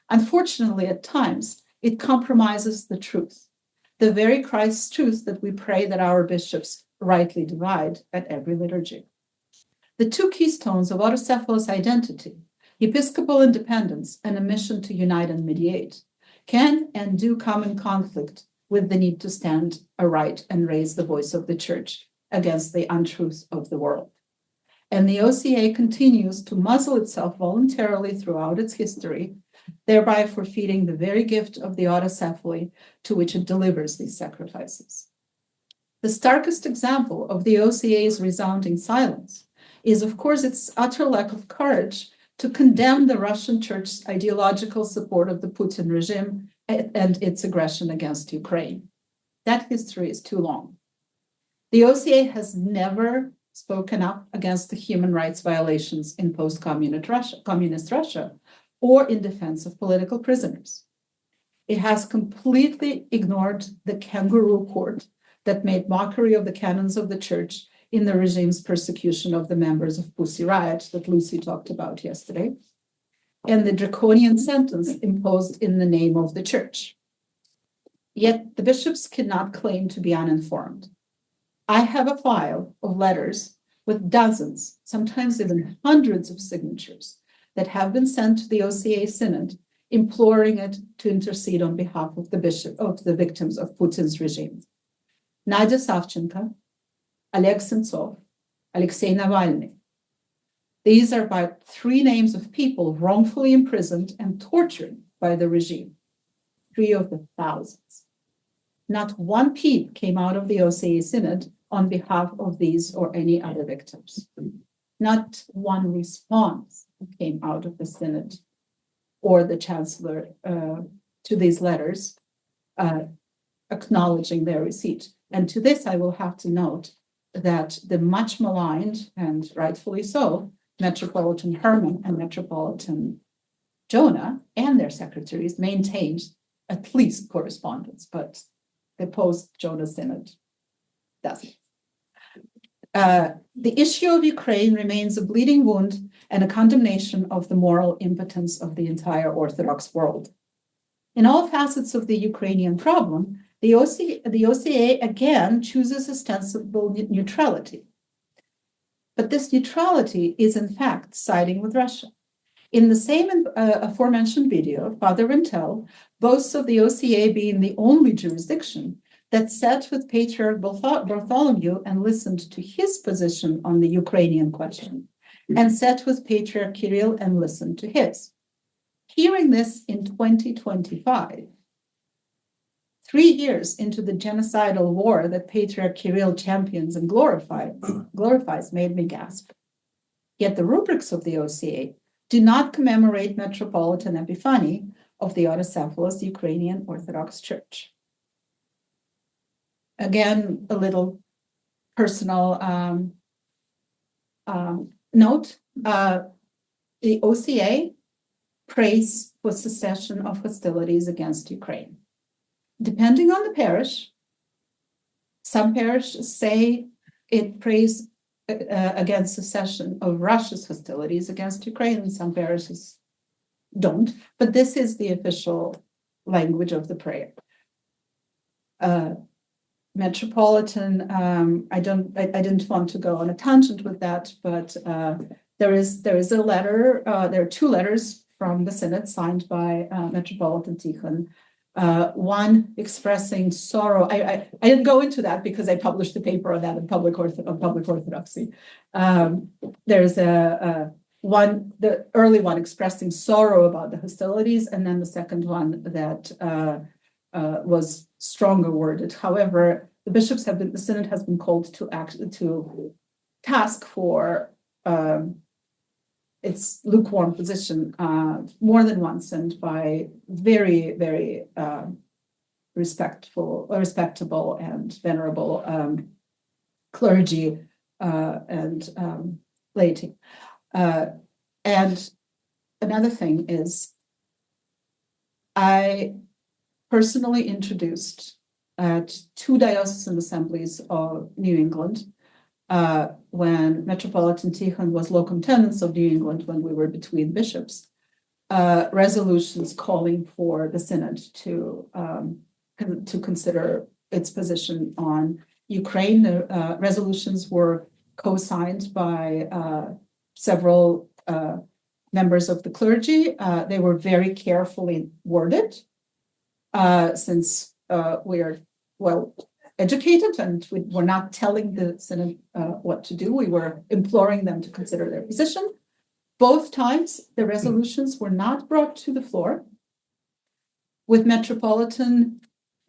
Unfortunately, at times, it compromises the truth, the very Christ's truth that we pray that our bishops rightly divide at every liturgy. The two keystones of autocephalous identity, episcopal independence and a mission to unite and mediate, can and do come in conflict with the need to stand aright and raise the voice of the church against the untruths of the world. And the OCA continues to muzzle itself voluntarily throughout its history, thereby forfeiting the very gift of the autocephaly to which it delivers these sacrifices. The starkest example of the OCA's resounding silence is, of course, its utter lack of courage to condemn the Russian Church's ideological support of the Putin regime and its aggression against Ukraine. That history is too long. The OCA has never spoken up against the human rights violations in post-communist Russia, or in defense of political prisoners. It has completely ignored the kangaroo court that made mockery of the canons of the church in the regime's persecution of the members of Pussy Riot that Lucy talked about yesterday, and the draconian sentence imposed in the name of the church. Yet the bishops cannot claim to be uninformed. I have a file of letters with dozens, sometimes even hundreds of signatures that have been sent to the OCA Synod, imploring it to intercede on behalf of the victims of Putin's regime. Nadia Savchenko, Oleg Sentsov, Alexei Navalny. These are about 3 names of people wrongfully imprisoned and tortured by the regime, 3 of the thousands. Not one peep came out of the OCA Synod on behalf of these or any other victims. Not one response came out of the Synod or the chancellor to these letters, acknowledging their receipt. And to this, I will have to note that the much maligned, and rightfully so, Metropolitan Herman and Metropolitan Jonah and their secretaries maintained at least correspondence, but the post-Jonah Synod doesn't. The issue of Ukraine remains a bleeding wound and a condemnation of the moral impotence of the entire Orthodox world. In all facets of the Ukrainian problem, the OCA again chooses ostensible neutrality. But this neutrality is in fact siding with Russia. In the same aforementioned video, Father Rintel boasts of the OCA being the only jurisdiction that sat with Patriarch Bartholomew and listened to his position on the Ukrainian question, and sat with Patriarch Kirill and listened to his. Hearing this in 2025, 3 years into the genocidal war that Patriarch Kirill champions and glorifies, made me gasp. Yet the rubrics of the OCA do not commemorate Metropolitan Epiphany of the autocephalous Ukrainian Orthodox Church. Again, a little personal note. The OCA prays for cessation of hostilities against Ukraine. Depending on the parish, some parishes say it prays against cessation of Russia's hostilities against Ukraine, and some parishes don't. But this is the official language of the prayer. Metropolitan, I didn't want to go on a tangent with that, but there is a letter. There are 2 letters from the Synod signed by Metropolitan Tikhon. One expressing sorrow. I didn't go into that because I published a paper on that in Public Orthodoxy. There's the early one expressing sorrow about the hostilities, and then the second one that was stronger worded. However, the Synod has been called to task for its lukewarm position more than once, and by very, very respectable and venerable clergy and laity. And another thing is, I personally introduced at 2 diocesan assemblies of New England when Metropolitan Tikhon was locum tenens of New England, when we were between bishops, resolutions calling for the Synod to consider its position on Ukraine. The resolutions were co-signed by several members of the clergy. They were very carefully worded, since we are well educated and we were not telling the Synod what to do. We were imploring them to consider their position. Both times, the resolutions were not brought to the floor, with Metropolitan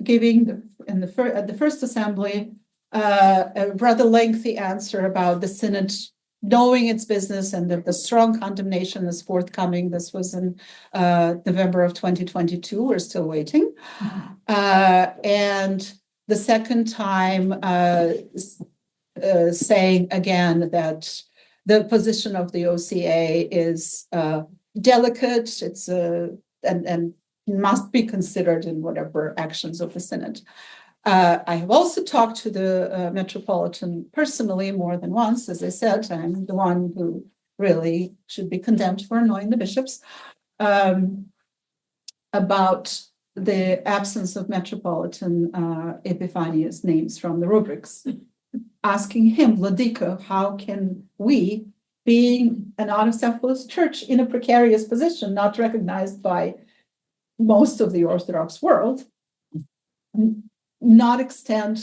giving at the first assembly a rather lengthy answer about the Synod knowing its business and that the strong condemnation is forthcoming. This was in November of 2022. We're still waiting. And the second time saying again that the position of the OCA is delicate, and must be considered in whatever actions of the Synod. I have also talked to the Metropolitan personally more than once. As I said, I'm the one who really should be condemned for annoying the bishops, about the absence of Metropolitan Epiphanius names from the rubrics, asking him, Vladika, how can we, being an autocephalous church in a precarious position, not recognized by most of the Orthodox world, not extend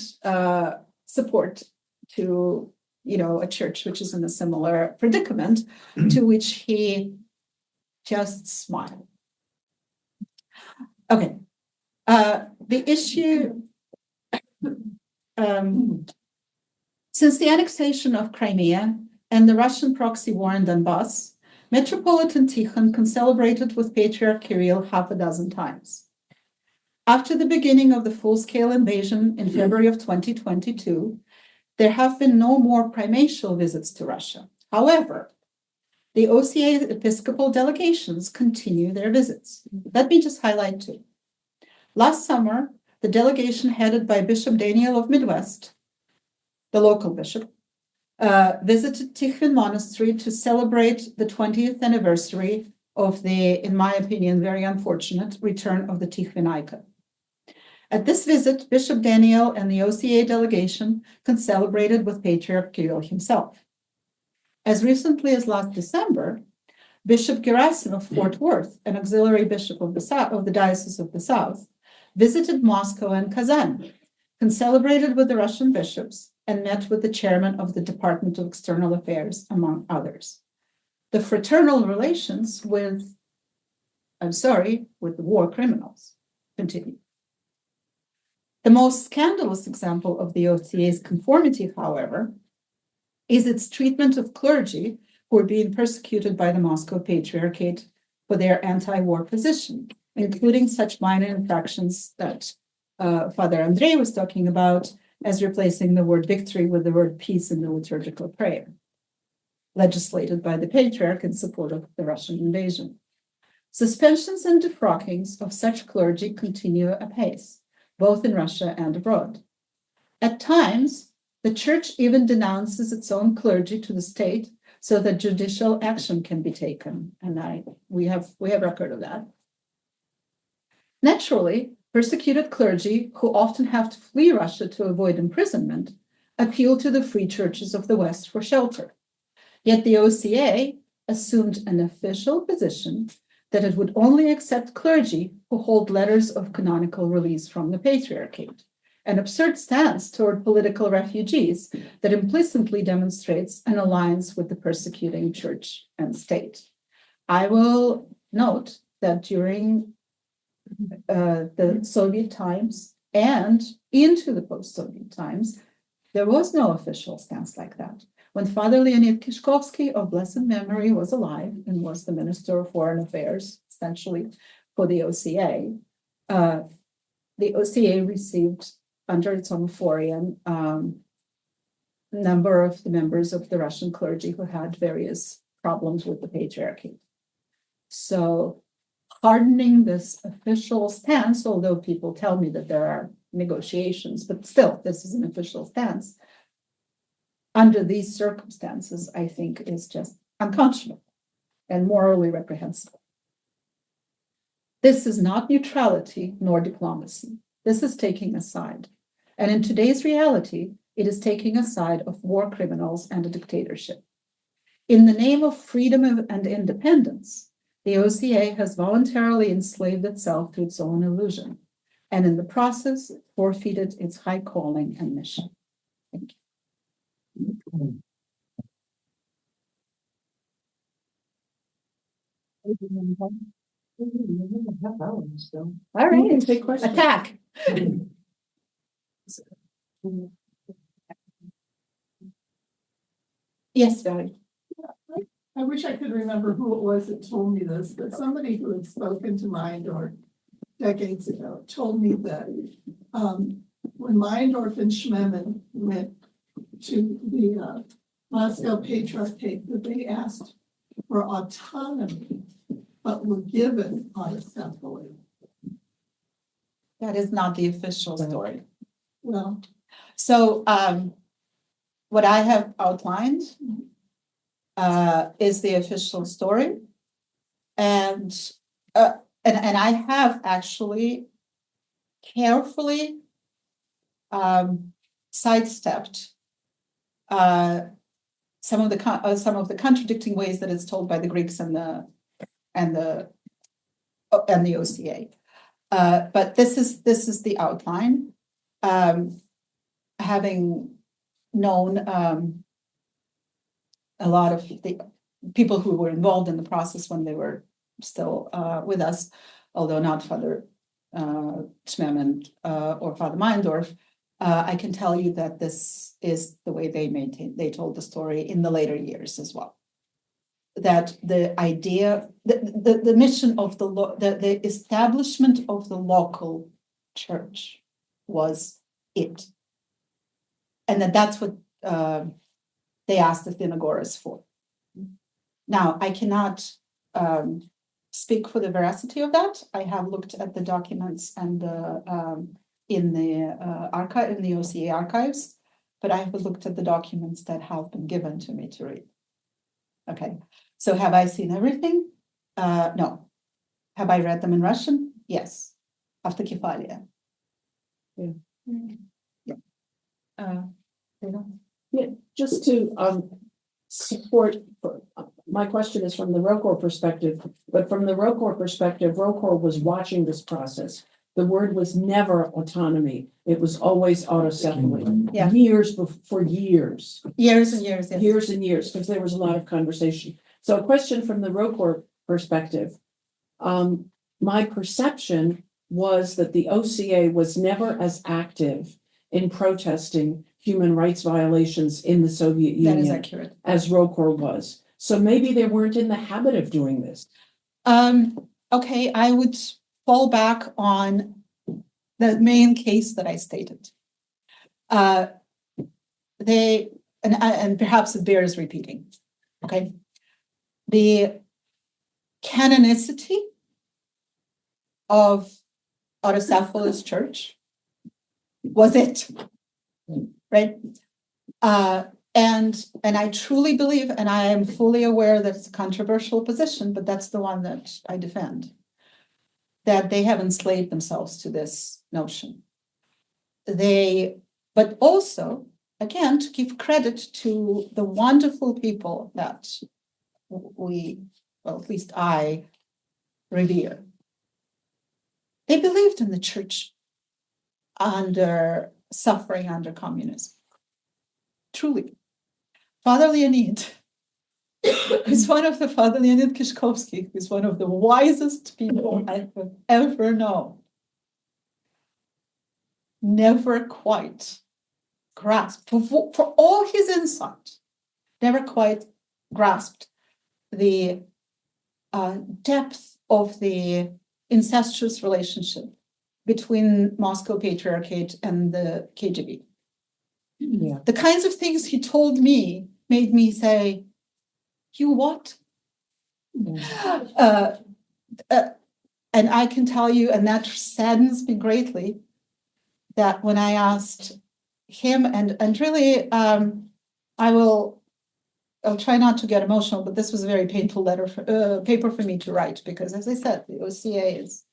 support to a church which is in a similar predicament, to which he just smiled. Okay, the issue, since the annexation of Crimea and the Russian proxy war in Donbass, Metropolitan Tikhon concelebrated with Patriarch Kirill half a dozen times. After the beginning of the full-scale invasion in February of 2022, there have been no more primatial visits to Russia. However, the OCA episcopal delegations continue their visits. Let me just highlight two. Last summer, the delegation headed by Bishop Daniel of Midwest, the local bishop, visited Tikhvin Monastery to celebrate the 20th anniversary of the, in my opinion, very unfortunate return of the Tikhvin icon. At this visit, Bishop Daniel and the OCA delegation concelebrated with Patriarch Kirill himself. As recently as last December, Bishop Gerasim of Fort Worth, an auxiliary bishop of the South, of the Diocese of the South, visited Moscow and Kazan, concelebrated with the Russian bishops, and met with the chairman of the Department of External Affairs, among others. The fraternal relations with the war criminals continue. The most scandalous example of the OCA's conformity, however, is its treatment of clergy who are being persecuted by the Moscow Patriarchate for their anti-war position, including such minor infractions that Father Andrei was talking about, as replacing the word victory with the word peace in the liturgical prayer, legislated by the Patriarch in support of the Russian invasion. Suspensions and defrockings of such clergy continue apace, both in Russia and abroad. At times, the Church even denounces its own clergy to the state so that judicial action can be taken, and we have record of that. Naturally, persecuted clergy, who often have to flee Russia to avoid imprisonment, appeal to the free churches of the West for shelter. Yet the OCA assumed an official position that it would only accept clergy who hold letters of canonical release from the Patriarchate, an absurd stance toward political refugees that implicitly demonstrates an alliance with the persecuting church and state. I will note that during the Soviet times and into the post-Soviet times, there was no official stance like that. When Father Leonid Kishkovsky of blessed memory was alive and was the Minister of Foreign Affairs, essentially, for the OCA received, under its omophorion, number of the members of the Russian clergy who had various problems with the Patriarchate. So hardening this official stance, although people tell me that there are negotiations, but still, this is an official stance. Under these circumstances, I think is just unconscionable and morally reprehensible. This is not neutrality nor diplomacy. This is taking a side. And in today's reality, it is taking a side of war criminals and a dictatorship. In the name of freedom and independence, the OCA has voluntarily enslaved itself to its own illusion, and in the process, forfeited its high calling and mission. Thank you. All right, take questions. Attack. Yes, Valerie. I wish I could remember who it was that told me this, but somebody who had spoken to Meyendorff decades ago told me that when Meyendorff and Schmemann went to the Moscow Patriarchate, that they asked for autonomy, but were given autocephaly. That is not the official story. Well, so what I have outlined is the official story, and I have actually carefully sidestepped some of the contradicting ways that it's told by the Greeks and the OCA. But this is the outline. Having known a lot of the people who were involved in the process when they were still with us, although not Father Schmemann or Father Meyendorff, I can tell you that this is the way they told the story in the later years as well. that the idea, the mission of the establishment of the local church was it. And that's what they asked the Athenagoras for. Now, I cannot speak for the veracity of that. I have looked at the documents and in the archive, in the OCA archives, but I have looked at the documents that have been given to me to read. Okay, so have I seen everything? No. Have I read them in Russian? Yes. Автокефалия. Yeah. Yeah. Yeah, just to support, my question is from the ROCOR perspective, but from the ROCOR perspective, ROCOR was watching this process. The word was never autonomy. It was always autocephaly. Yeah. For years. Years and years. Yes. Years and years, because there was a lot of conversation. So a question from the ROCOR perspective. My perception was that the OCA was never as active in protesting human rights violations in the Soviet That is Union accurate. as ROCOR was. So maybe they weren't in the habit of doing this. Okay, I would fall back on the main case that I stated. And perhaps it bears repeating. Okay, the canonicity of autocephalous church was it, right? And I truly believe, and I am fully aware that it's a controversial position, but that's the one that I defend, that they have enslaved themselves to this notion. But also, again, to give credit to the wonderful people that at least I revere. They believed in the church suffering under communism. Truly. Father Leonid, who's one of the Father Leonid Kishkovsky, who's one of the wisest people I have ever known, never quite grasped, for all his insight, never quite grasped the depth of the incestuous relationship between Moscow Patriarchate and the KGB. Yeah. The kinds of things he told me made me say, you what? And I can tell you, and that saddens me greatly, that when I asked him, and really, I'll try not to get emotional, but this was a very painful paper for me to write, because as I said, the OCA is,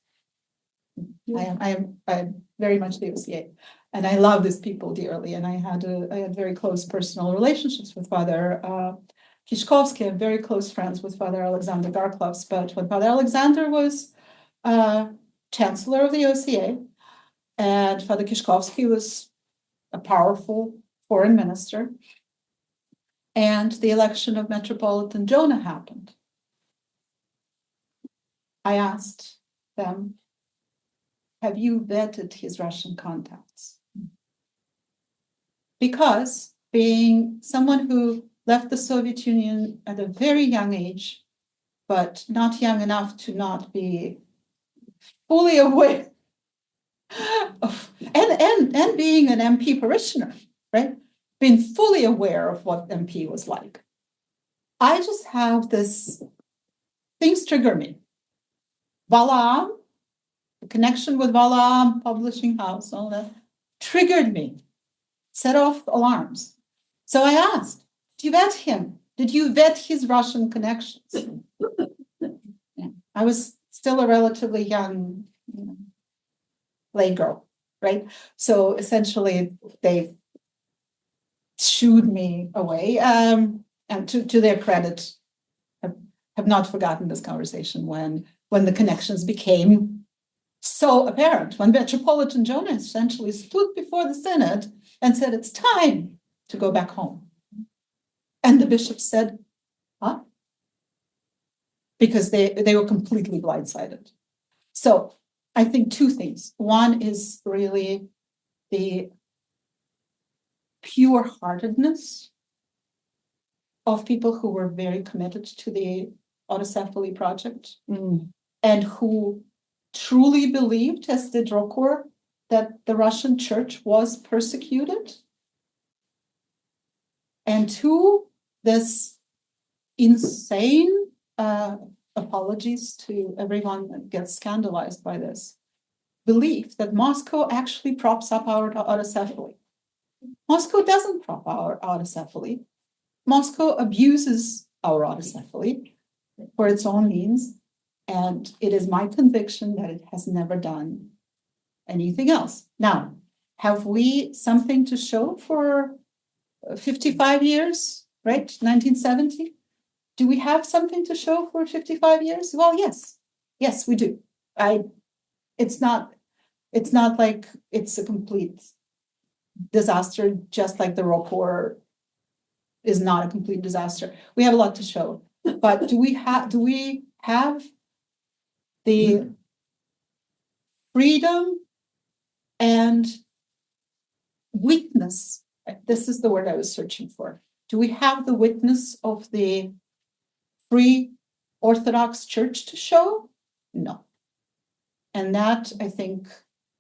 I am very much the OCA, and I love these people dearly, and I had very close personal relationships with Father Kishkovsky. I'm very close friends with Father Alexander Garklovs, but when Father Alexander was Chancellor of the OCA, and Father Kishkovsky was a powerful foreign minister, and the election of Metropolitan Jonah happened, I asked them, have you vetted his Russian contacts? Because being someone who left the Soviet Union at a very young age, but not young enough to not be fully aware of, and being an MP parishioner, right? Being fully aware of what MP was like. I just have things trigger me. Valaam, the connection with Valaam Publishing House, all that, triggered me, set off alarms. So I asked, did you vet him? Did you vet his Russian connections? Yeah. I was still a relatively young lay girl, right? So essentially, they shooed me away. And to their credit, have not forgotten this conversation when the connections became so apparent, when Metropolitan Jonah essentially stood before the Synod and said, it's time to go back home. And the bishop said, huh? Because they were completely blindsided. So I think two things. One is really the pure-heartedness of people who were very committed to the autocephaly project and who truly believed, as did Rokor, that the Russian church was persecuted. And two, this insane apologies to everyone that gets scandalized by this belief that Moscow actually props up our autocephaly. Moscow doesn't prop our autocephaly. Moscow abuses our autocephaly for its own means, and it is my conviction that it has never done anything else. Now, have we something to show for 55 years, right? 1970? Do we have something to show for 55 years? Well, yes. Yes, we do. It's not like it's a complete disaster, just like the Rokor is not a complete disaster. We have a lot to show. But do we have the freedom and witness? This is the word I was searching for. Do we have the witness of the Free Orthodox Church to show? No. And that, I think,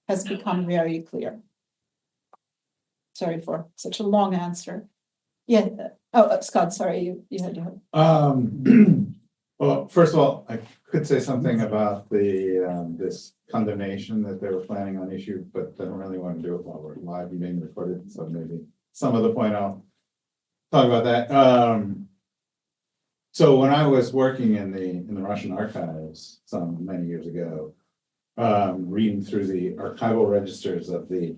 has become very clear. Sorry for such a long answer. Yeah. Scott, sorry, you had your. Well, first of all, I could say something about the this condemnation that they were planning on issue, but I don't really want to do it while we're live and being recorded. So maybe some of the point I'll talk about that. So when I was working in the Russian archives many years ago, reading through the archival registers of the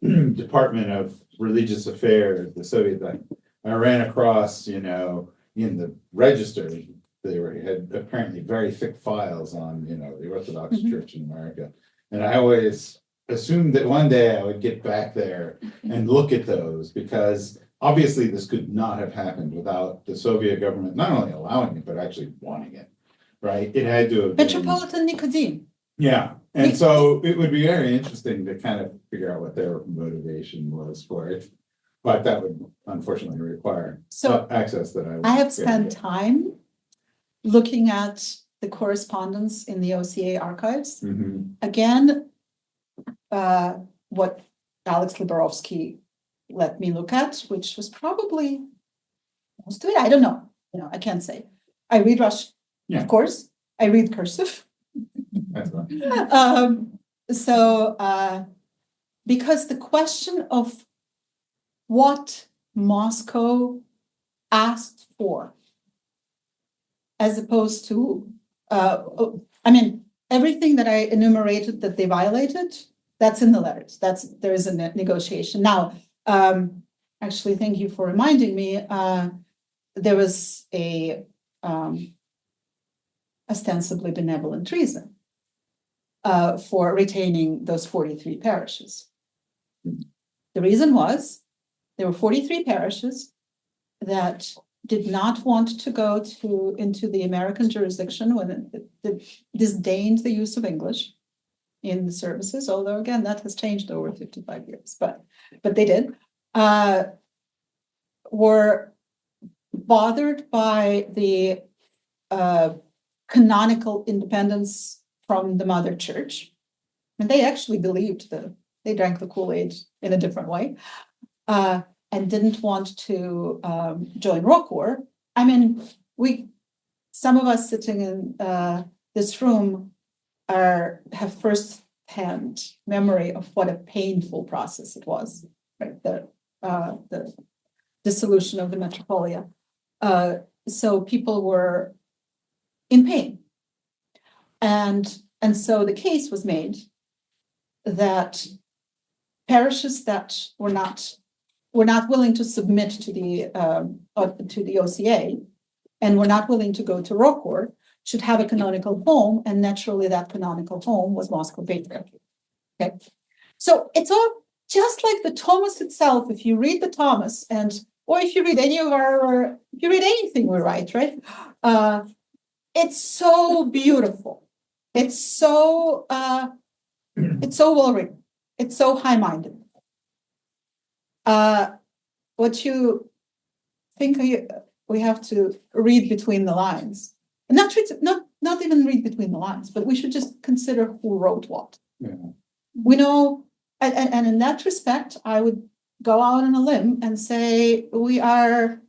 Department of Religious Affairs, the Soviet bank, I ran across, in the registers, had apparently very thick files on, the Orthodox Church in America. And I always assumed that one day I would get back there and look at those, because obviously this could not have happened without the Soviet government not only allowing it, but actually wanting it, right? It had to have been. Metropolitan Nicodemus. Yeah. And so it would be very interesting to kind of figure out what their motivation was for it. But that would unfortunately require access that I have spent time looking at the correspondence in the OCA archives. Again, what Alex Liborovsky let me look at, which was probably most of it. I don't know. I can't say. I read Russian, of course. I read cursive. That's fine. Because the question of what Moscow asked for, as opposed to, everything that I enumerated that they violated, that's in the letters. There is a negotiation. Now, actually, thank you for reminding me. There was a ostensibly benevolent reason for retaining those 43 parishes. The reason was there were 43 parishes that did not want to go into the American jurisdiction when it disdained the use of English in the services, although again, that has changed over 55 years, but they did, were bothered by the canonical independence from the mother church. And they actually believed they drank the Kool-Aid in a different way, and didn't want to join Rokor. Some of us sitting in this room have first-hand memory of what a painful process it was, right? The dissolution of the metropolia. So people were in pain. And so the case was made that parishes that were not willing to submit to the OCA and were not willing to go to Rokor should have a canonical home, and naturally that canonical home was Moscow Patriarchy. Okay, so it's all just like the Thomas itself. If you read the Thomas, or if you read anything we write, right? It's so beautiful. It's so well written. It's so high-minded. What you think we have to read between the lines. Not even read between the lines, but we should just consider who wrote what. Yeah. We know, and in that respect, I would go out on a limb and say we are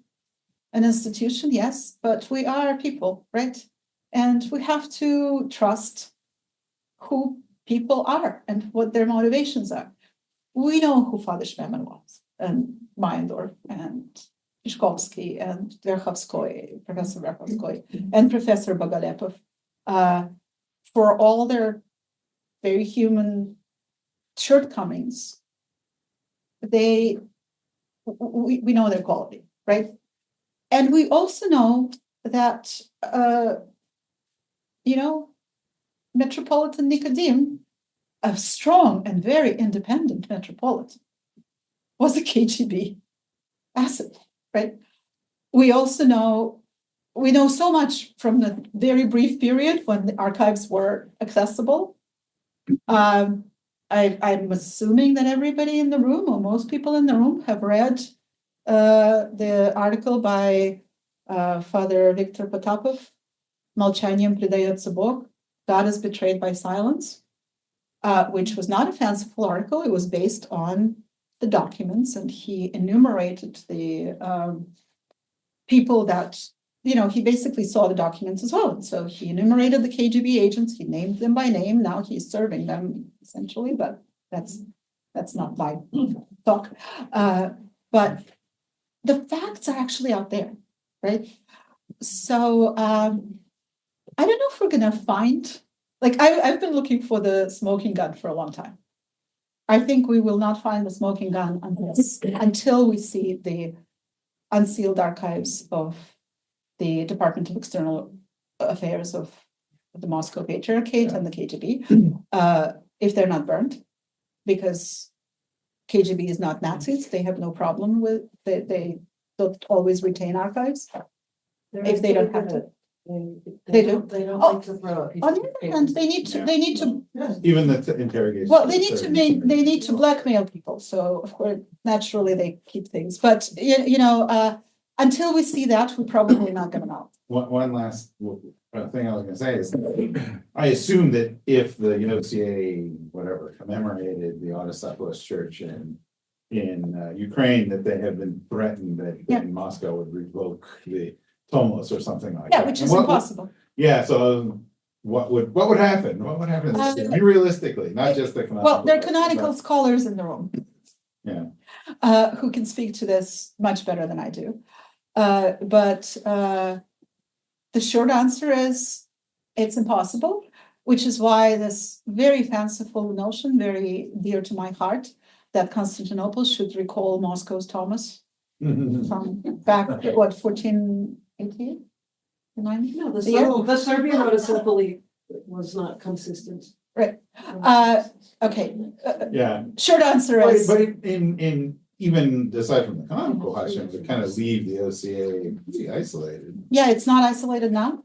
an institution, yes, but we are people, right? And we have to trust who people are and what their motivations are. We know who Father Schmemann was, and Meyendorf, and Ishkovsky, and Verkhovskoy, Professor Verkhovskoy, and Professor Bogolepov, for all their very human shortcomings. We know their quality, right? And we also know that, Metropolitan Nicodim, a strong and very independent metropolitan, was a KGB asset, right? We know so much from the very brief period when the archives were accessible. I'm assuming that everybody in the room, or most people in the room, have read the article by Father Viktor Potapov, Молчанием предается Бог, God is betrayed by silence, which was not a fanciful article. It was based on the documents, and he enumerated the people that, he basically saw the documents as well. And so he enumerated the KGB agents, he named them by name. Now he's serving them essentially, but that's not my talk. But the facts are actually out there, right? So I don't know if we're gonna find, I've been looking for the smoking gun for a long time. I think we will not find the smoking gun until we see the unsealed archives of the Department of External Affairs of the Moscow Patriarchate and the KGB, if they're not burned, because KGB is not Nazis. They have no problem with, they don't always retain archives if they don't have to. They do. They don't Oh, like to throw it. On the other hand, they need to. Even the interrogation. Well, they need to blackmail people. So of course, naturally, they keep things. But until we see that, we're probably not going to know. One last thing I was gonna say is, I assume that if the OCA, whatever, commemorated the Autocephalous Church in Ukraine, that they have been threatened that Moscow would revoke the Tomos or something like that. Yeah, which is impossible. Yeah, so what would happen? What would happen realistically, not just the canonical. Well, there are canonical scholars in the room. Yeah. Who can speak to this much better than I do. But the short answer is it's impossible, which is why this very fanciful notion, very dear to my heart, that Constantinople should recall Moscow's Thomas from back, 1488? No, the Serbian autocephaly was not consistent. Right. Okay. Yeah. Short answer is. But in even aside from the canonical Hashem, to kind of leave the OCA pretty isolated. Yeah, it's not isolated now.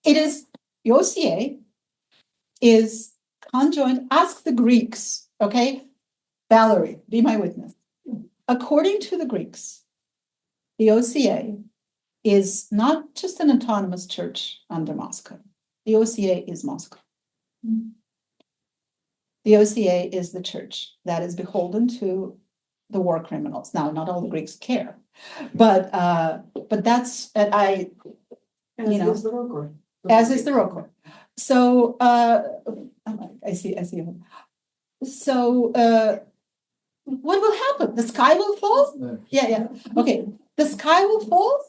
It is, the OCA is conjoined. Ask the Greeks, okay? Valerie, be my witness. According to the Greeks, the OCA is not just an autonomous church under Moscow. The OCA is Moscow. The OCA is the church that is beholden to the war criminals. Now, not all the Greeks care, but that's, as is the Rokor. As is the Rokor. So I see. So what will happen? The sky will fall? Yeah. Okay. The sky will fall?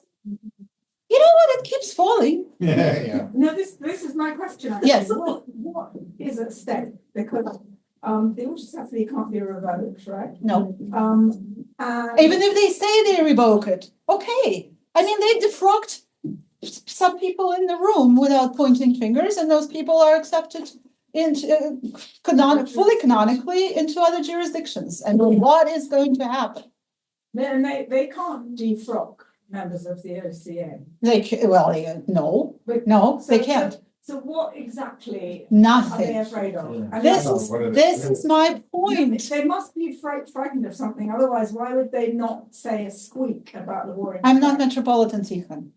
You know what? It keeps falling. Yeah. No, this is my question. Actually. Yes. What is at stake? Because the autocephaly can't be revoked, right? No. And even if they say they revoke it, okay. I mean, they defrocked some people in the room without pointing fingers, and those people are accepted into fully canonically into other jurisdictions. And what is going to happen? then they can't defrock members of the OCA. No, they can't. So what exactly are they Nothing. afraid of? And This that's- is my point. They must be frightened of something, otherwise why would they not say a squeak about the war in I'm not Ukraine? Metropolitan Tikhon.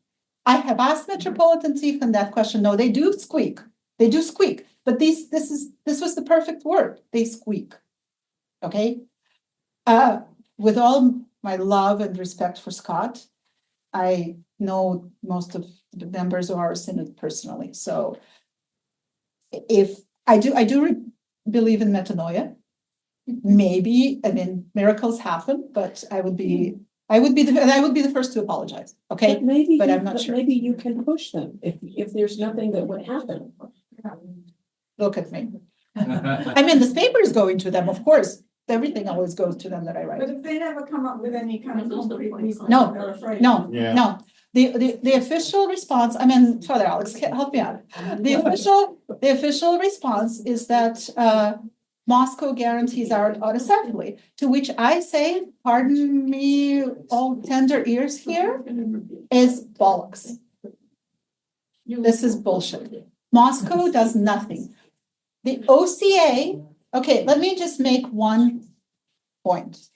I have asked Metropolitan Tikhon that question. No, they do squeak. They do squeak. But this was the perfect word. They squeak. Okay? With all my love and respect for Scott, I know most of the members of our synod personally. So if I do believe in metanoia, maybe, I mean, miracles happen, but I would be the first to apologize. Okay. But maybe, But I'm not sure. maybe you can push them if there's nothing that would happen. Look at me. I mean, this paper is going to them, of course. Everything always goes to them that I write. But if they never come up with any kind of concrete reason No, why they're afraid. No, Yeah. no. The official response, I mean, Father Alex, help me out. The official response is that Moscow guarantees our autocephaly, to which I say, pardon me, all tender ears here, is bollocks. This is bullshit. Moscow does nothing. The OCA, okay, let me just make one point.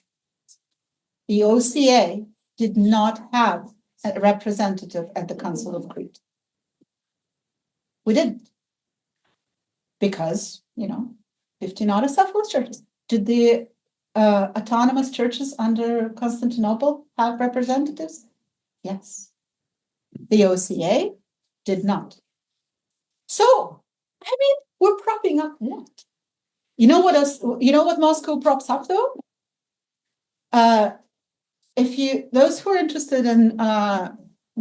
The OCA did not have a representative at the Council of Crete. We didn't. Because, 15 autocephalous churches. Did the autonomous churches under Constantinople have representatives? Yes. The OCA did not. So, I mean, we're propping up what? You know what else? You know what Moscow props up though? Those who are interested in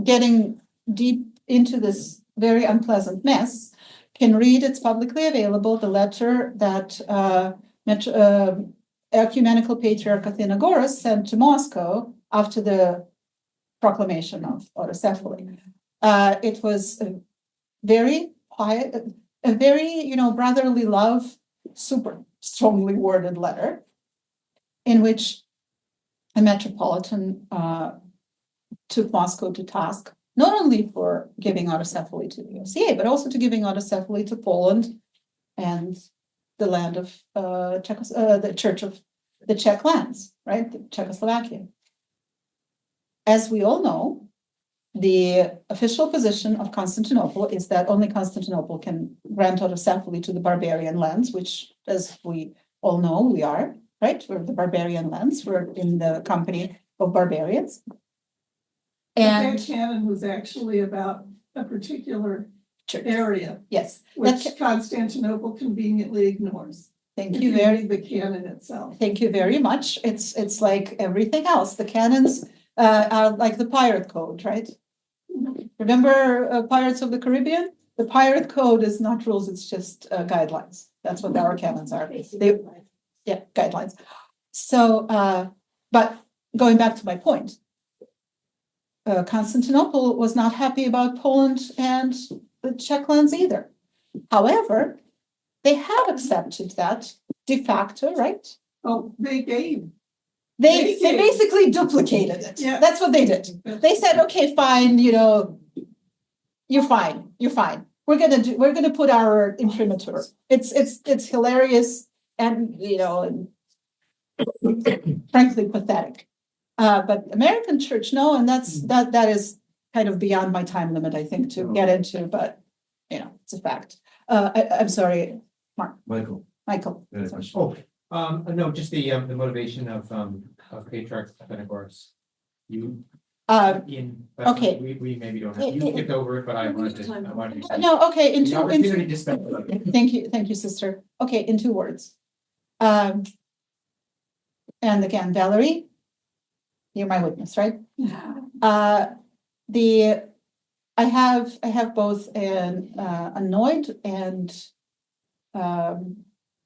getting deep into this very unpleasant mess can read, it's publicly available, the letter that Ecumenical Patriarch Athenagoras sent to Moscow after the proclamation of autocephaly. It was a very quiet, a very, brotherly love, super strongly worded letter in which a metropolitan took Moscow to task, not only for giving autocephaly to the OCA, but also to giving autocephaly to Poland and the land of the Church of the Czech lands, right? The Czechoslovakia. As we all know, the official position of Constantinople is that only Constantinople can grant autocephaly to the barbarian lands, which, as we all know, we are, right? We're the barbarian lands. We're in the company of barbarians. And that canon was actually about a particular area. Yes. Which Constantinople conveniently ignores. Thank you very the canon itself. Thank you very much. It's like everything else. The canons are like the pirate code, right? Remember Pirates of the Caribbean? The pirate code is not rules, it's just guidelines. That's what our canons are. Guidelines. So, but going back to my point, Constantinople was not happy about Poland and the Czech lands either. However, they have accepted that de facto, right? Oh, they gave. They basically duplicated it. Yeah. That's what they did. They said, okay, fine, you're fine. We're gonna put our imprimatur. It's hilarious and frankly pathetic. But American church, no, and that is kind of beyond my time limit, I think, to get into, but it's a fact. I'm sorry, Mark. Michael. No, just the motivation of Patriarch Athenagoras. Okay. We maybe don't have, you skipped over it, but I wanted to. No, okay, in two. Thank you, sister. Okay, in 2 words. And again, Valerie, you're my witness, right? I have both an annoyed and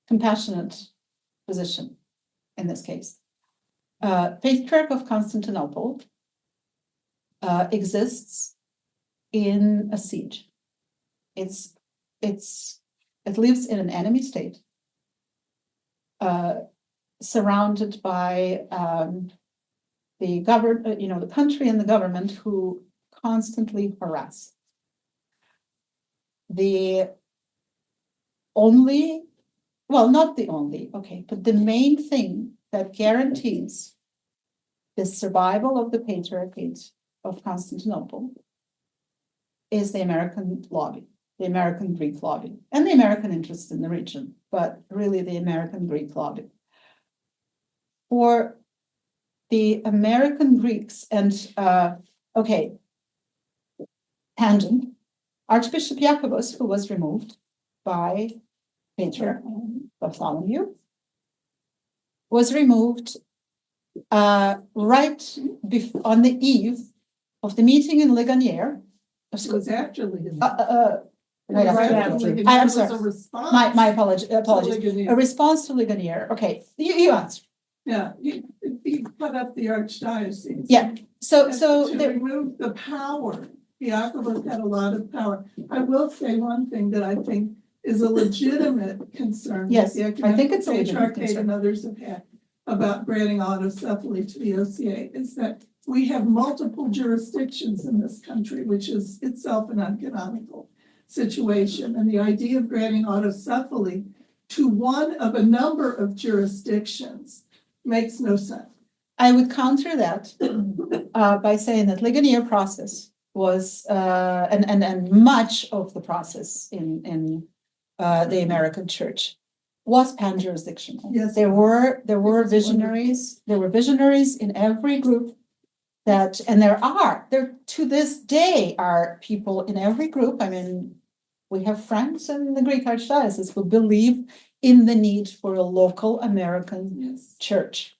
compassionate position in this case. Patriarch of Constantinople exists in a siege. It lives in an enemy state, surrounded by the the country and the government who constantly harass. the only, well, not the only, okay, but the main thing that guarantees the survival of the Patriarchate of Constantinople is the American lobby, the American Greek lobby, and the American interest in the region, but really the American Greek lobby. For the American Greeks, and okay, tangent, Archbishop Jacobus, who was removed by Patriarch Bartholomew, was removed right on the eve of the meeting in Ligonier. It was after Ligonier. Right after. I'm sorry. My apologies. Ligonier. A response to Ligonier. Okay, you answer. Yeah, he put up the archdiocese. Yeah. So to remove the power. Jacobus had a lot of power. I will say one thing that I think is a legitimate concern. Yes, I think it's a legitimate Patriarchate concern. and others have had about granting autocephaly to the OCA is that we have multiple jurisdictions in this country, which is itself an uncanonical situation. And the idea of granting autocephaly to one of a number of jurisdictions makes no sense. I would counter that by saying that Ligonier process was and much of the process in the American Church was pan-jurisdictional. Yes. There were visionaries. There were visionaries in every group that, and there to this day are people in every group. I mean, we have friends in the Greek Archdiocese who believe in the need for a local American church.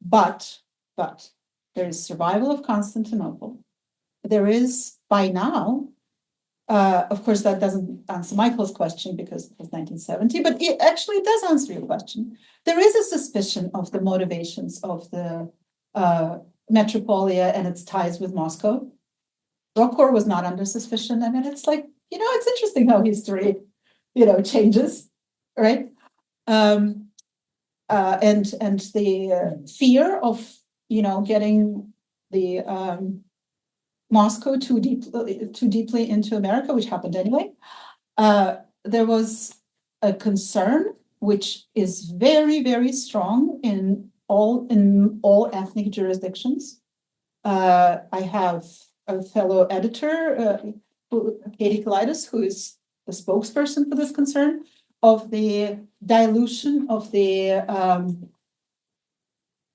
But there is survival of Constantinople. There is by now, of course, that doesn't answer Michael's question because it was 1970, but it actually does answer your question. There is a suspicion of the motivations of the Metropolia and its ties with Moscow. Rokor was not under suspicion. I mean, it's like, it's interesting how history, changes, right? And the fear of, getting the Moscow too deeply into America, which happened anyway. There was a concern which is very, very strong in all ethnic jurisdictions. I have a fellow editor, Katie Kalidas, who is the spokesperson for this concern of the dilution of the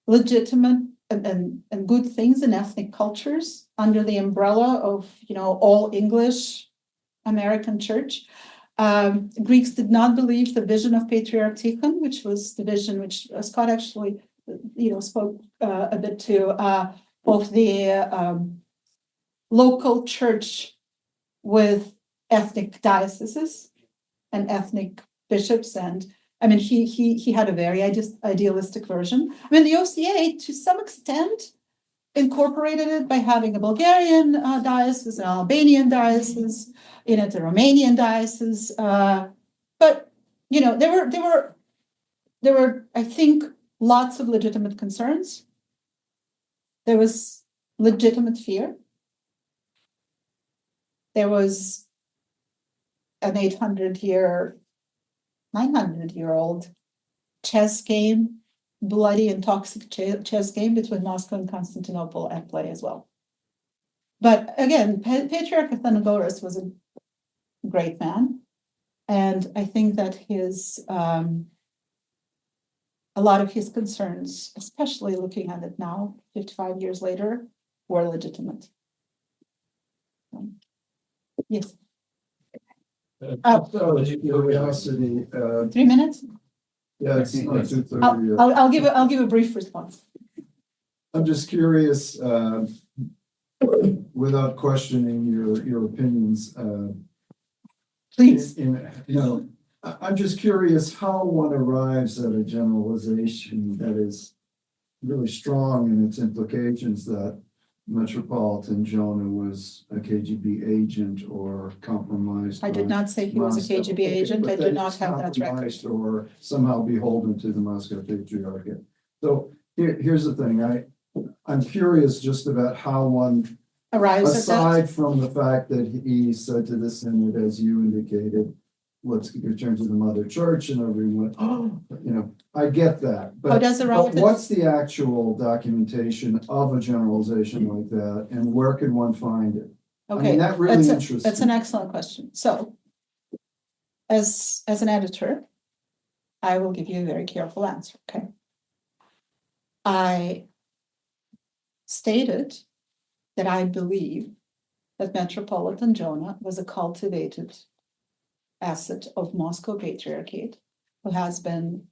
legitimate and good things in ethnic cultures under the umbrella of, all English American church. Greeks did not believe the vision of Patriarch Tikhon, which was the vision which Scott actually, spoke a bit to, of the local church with ethnic dioceses and ethnic bishops. And I mean, he had a very idealistic version. I mean, the OCA, to some extent, incorporated it by having a Bulgarian diocese, an Albanian diocese, a Romanian diocese. But there were, I think, lots of legitimate concerns. There was legitimate fear. There was an 900-year-old chess game, bloody and toxic chess game between Moscow and Constantinople at play as well. But again, Patriarch Athenagoras was a great man. And I think that a lot of his concerns, especially looking at it now, 55 years later, were legitimate. Yes. Curiosity. 3 minutes? Yeah, it's not 2:30. I'll give a brief response. I'm just curious, without questioning your opinions. Please. I'm just curious how one arrives at a generalization that is really strong in its implications that Metropolitan Jonah was a KGB agent or compromised. I did not say he was a KGB agent. I do not have that record. Or somehow beholden to the Moscow Patriarchate. So here's the thing. I'm curious just about how one arise at that? Aside from the fact that he said to the Synod, as you indicated, let's return to the mother church, and everyone, you know, I get that. How does arise? But what's the actual documentation of a generalization like that, and where can one find it? Okay, I mean, that really interests that's an me. excellent question. So, as an editor, I will give you a very careful answer, okay? I stated that I believe that Metropolitan Jonah was a cultivated asset of Moscow Patriarchate who has been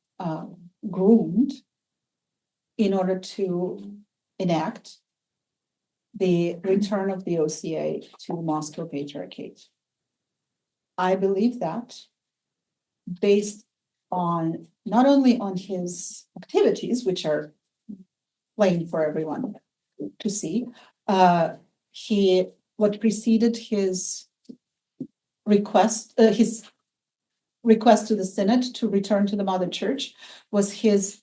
groomed in order to enact the return of the OCA to Moscow Patriarchate. I believe that based on not only on his activities, which are plain for everyone to see, what preceded his request to the Synod to return to the Mother Church was his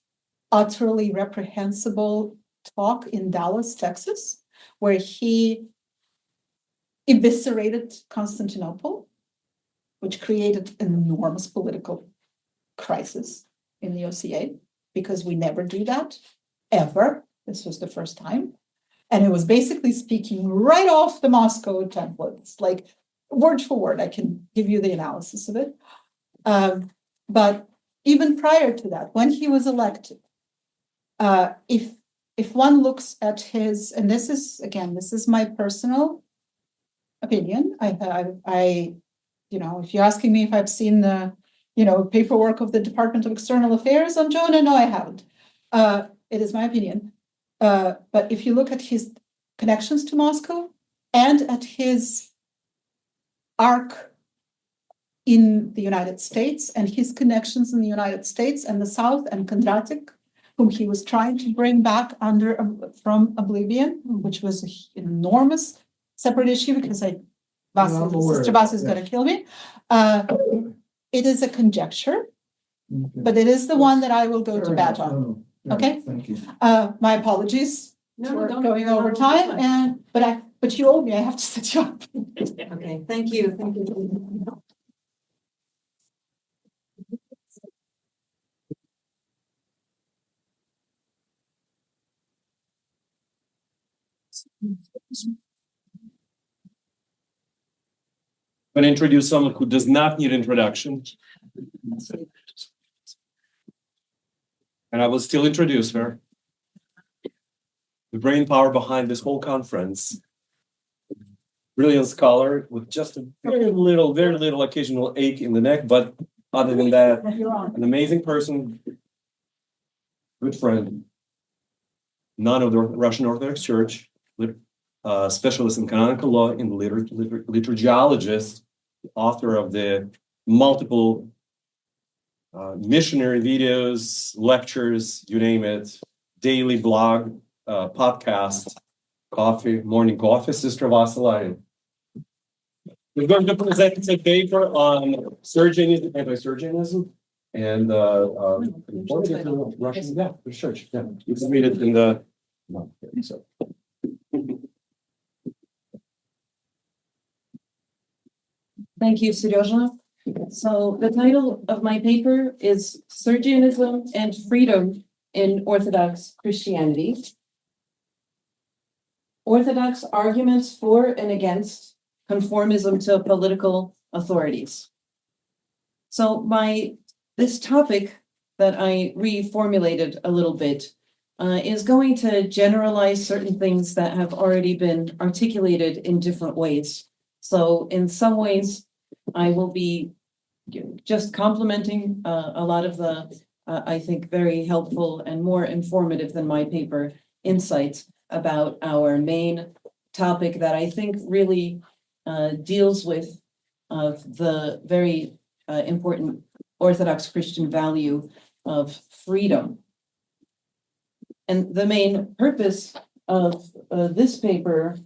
utterly reprehensible talk in Dallas, Texas, where he eviscerated Constantinople, which created an enormous political crisis in the OCA, because we never do that, ever. This was the first time. And it was basically speaking right off the Moscow templates, like word for word. I can give you the analysis of it. But even prior to that, when he was elected, if one looks at his, and this is my personal opinion. I if you're asking me if I've seen the, paperwork of the Department of External Affairs on Jonah, no, I haven't. It is my opinion. But if you look at his connections to Moscow and at his arc in the United States and his connections in the United States and the South and Kondratik, whom he was trying to bring back from oblivion, which was an enormous separate issue, because Sister Vassa is going to kill me. It is a conjecture, but it is the one that I will go to bat on. Okay. Thank you. My apologies for going over time, but you owe me. I have to set you up. Okay. Thank you. Thank you. I'm going to introduce someone who does not need introduction. And I will still introduce her. The brain power behind this whole conference. Brilliant scholar with just a very little occasional ache in the neck, but other than that, an amazing person, good friend, nun of the Russian Orthodox Church, specialist in canonical law, in liturgiologist, author of the multiple missionary videos, lectures, you name it, daily blog, podcast, morning coffee, Sister Vassa Larin. We're going to present a paper on surgeonism, anti-surgeonism, and Russian, the church. Yeah, you can read it in the. No, so. Thank you, Seryoja. So the title of my paper is Surgeonism and Freedom in Orthodox Christianity. Orthodox arguments for and against conformism to political authorities. So this topic that I reformulated a little bit is going to generalize certain things that have already been articulated in different ways. So in some ways, I will be just complementing a lot of the, I think, very helpful and more informative than my paper insights about our main topic that I think really deals with the very important Orthodox Christian value of freedom. And the main purpose of this paper,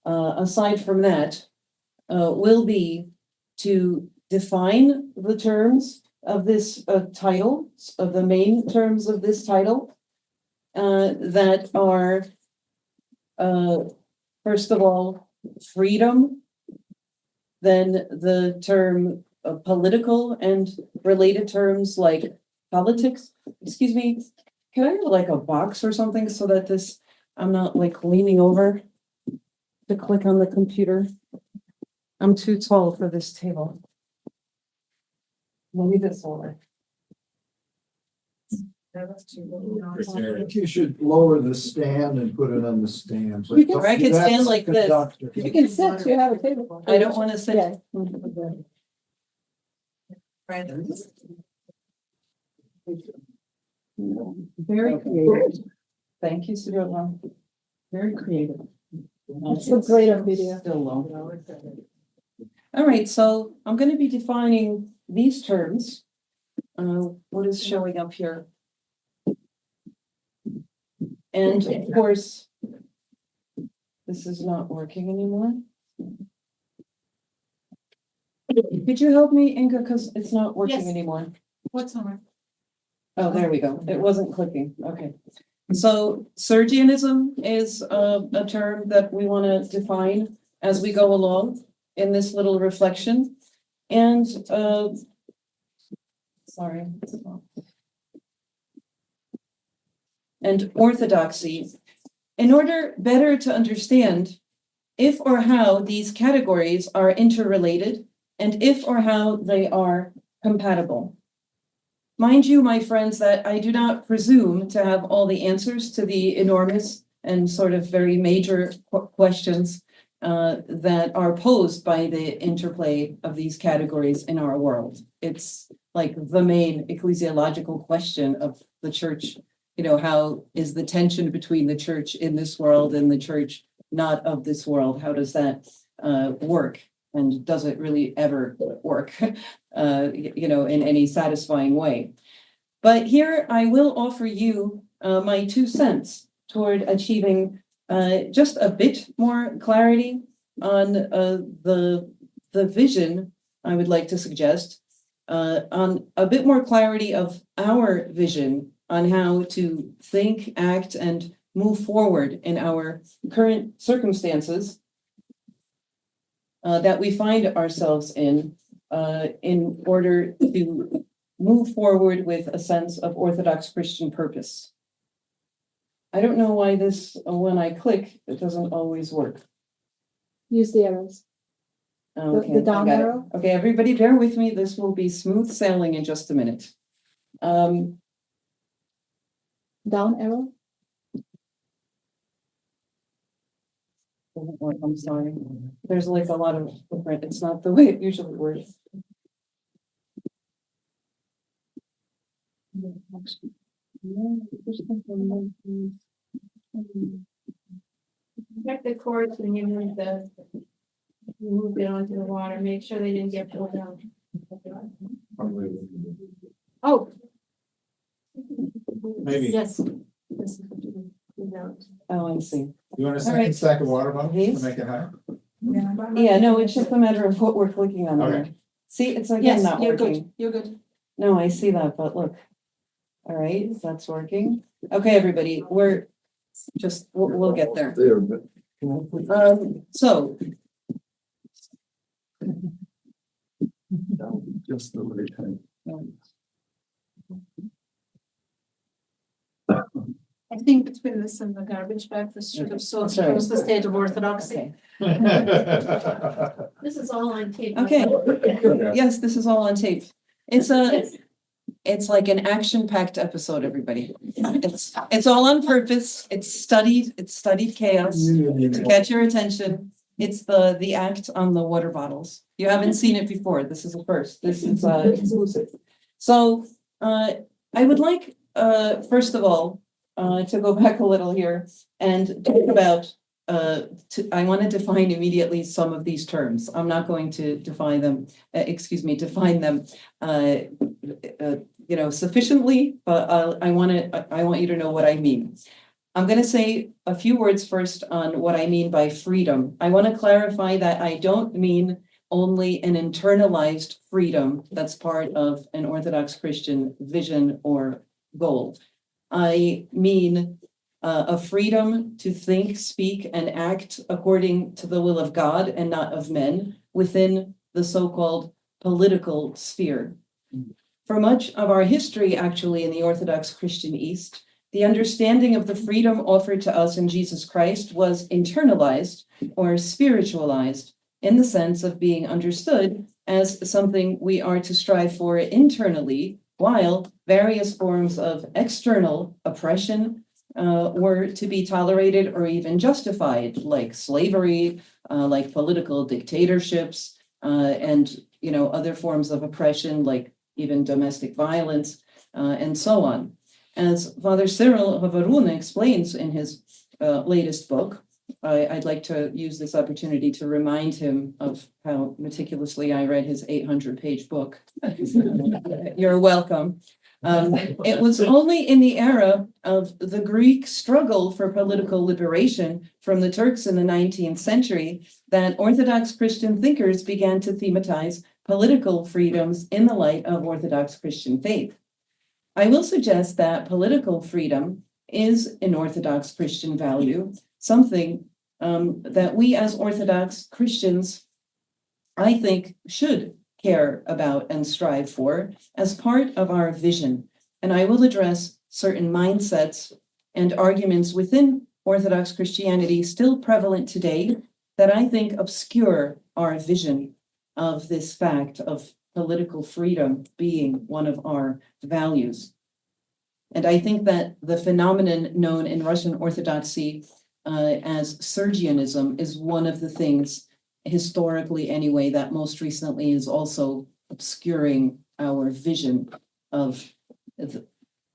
aside from that, will be to define the terms of this title, of the main terms of this title, that are first of all, freedom, then the term political and related terms like politics. Excuse me, can I have like a box or something so that I'm not like leaning over to click on the computer? I'm too tall for this table. Maybe this will work. I think you should lower the stand and put it on the stand. You can- or I can stand like this. You can sit, you have a table. I don't want to sit. Yeah. Very creative. Thank you, Sujata. Very creative. It's so great on video. Still low. All right, so I'm going to be defining these terms. What is showing up here? And of course, this is not working anymore. Could you help me, Inga, because it's not working Yes. anymore? What's on? Oh, there we go. It wasn't clicking. Okay. So Sergianism is a term that we want to define as we go along in this little reflection. And sorry. And orthodoxy, in order better to understand if or how these categories are interrelated and if or how they are compatible. Mind you, my friends, that I do not presume to have all the answers to the enormous and sort of very major questions that are posed by the interplay of these categories in our world. It's like the main ecclesiological question of the church. You know, how is the tension between the church in this world and the church not of this world? How does that work? And does it really ever work, in any satisfying way? But here I will offer you my 2 cents toward achieving just a bit more clarity on the vision I would like to suggest, on a bit more clarity of our vision on how to think, act, and move forward in our current circumstances that we find ourselves in order to move forward with a sense of Orthodox Christian purpose. I don't know why this, when I click, it doesn't always work. Use the arrows. Okay, The down I got it. arrow? Okay, everybody bear with me. This will be smooth sailing in just a minute. Down arrow? Doesn't work, I'm sorry. There's like a lot of different, it's not the way it usually works. Check the cords when you moved it onto the water, make sure they didn't get pulled out. Oh. Maybe. Yes. Oh, I see. You want a All right. second stack of water bottles These? to make it higher? Yeah, no, it's just a matter of what we're clicking on there. Okay. See, it's again Yes, not you're working. good, you're good. No, I see that, but look. All right, that's working. Okay, everybody, we'll get there. There, but So just the right time. I think between this and the garbage bag, this should have sort of Sorry. shows the state of orthodoxy. Okay. This is all on tape. Okay. Yes, this is all on tape. It's like an action-packed episode, everybody. It's all on purpose. It's studied chaos to catch your attention. It's the act on the water bottles. You haven't seen it before. This is a first. This is exclusive. So I would like first of all to go back a little here and talk about I want to define immediately some of these terms. I'm not going to define them sufficiently, but I want you to know what I mean. I'm going to say a few words first on what I mean by freedom. I want to clarify that I don't mean only an internalized freedom that's part of an Orthodox Christian vision or goal. I mean a freedom to think, speak, and act according to the will of God and not of men within the so-called political sphere. For much of our history, actually, in the Orthodox Christian East, the understanding of the freedom offered to us in Jesus Christ was internalized or spiritualized in the sense of being understood as something we are to strive for internally, while various forms of external oppression were to be tolerated or even justified, like slavery, like political dictatorships, and other forms of oppression, like even domestic violence, and so on. As Father Cyril Havaruna explains in his latest book, I'd like to use this opportunity to remind him of how meticulously I read his 800-page book. You're welcome. It was only in the era of the Greek struggle for political liberation from the Turks in the 19th century that Orthodox Christian thinkers began to thematize political freedoms in the light of Orthodox Christian faith. I will suggest that political freedom is an Orthodox Christian value, something that we as Orthodox Christians, I think, should care about and strive for as part of our vision. And I will address certain mindsets and arguments within Orthodox Christianity still prevalent today that I think obscure our vision of this fact of political freedom being one of our values. And I think that the phenomenon known in Russian Orthodoxy as Sergianism is one of the things, historically anyway, that most recently is also obscuring our vision of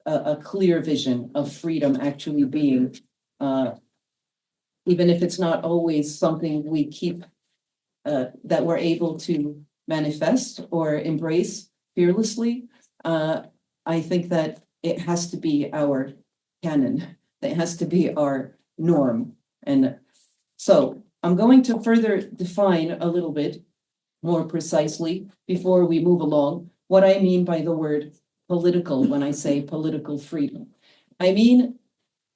a clear vision of freedom actually being, even if it's not always something we keep, that we're able to manifest or embrace fearlessly. I think that it has to be our canon. It has to be our norm. And so I'm going to further define a little bit more precisely before we move along what I mean by the word political when I say political freedom. I mean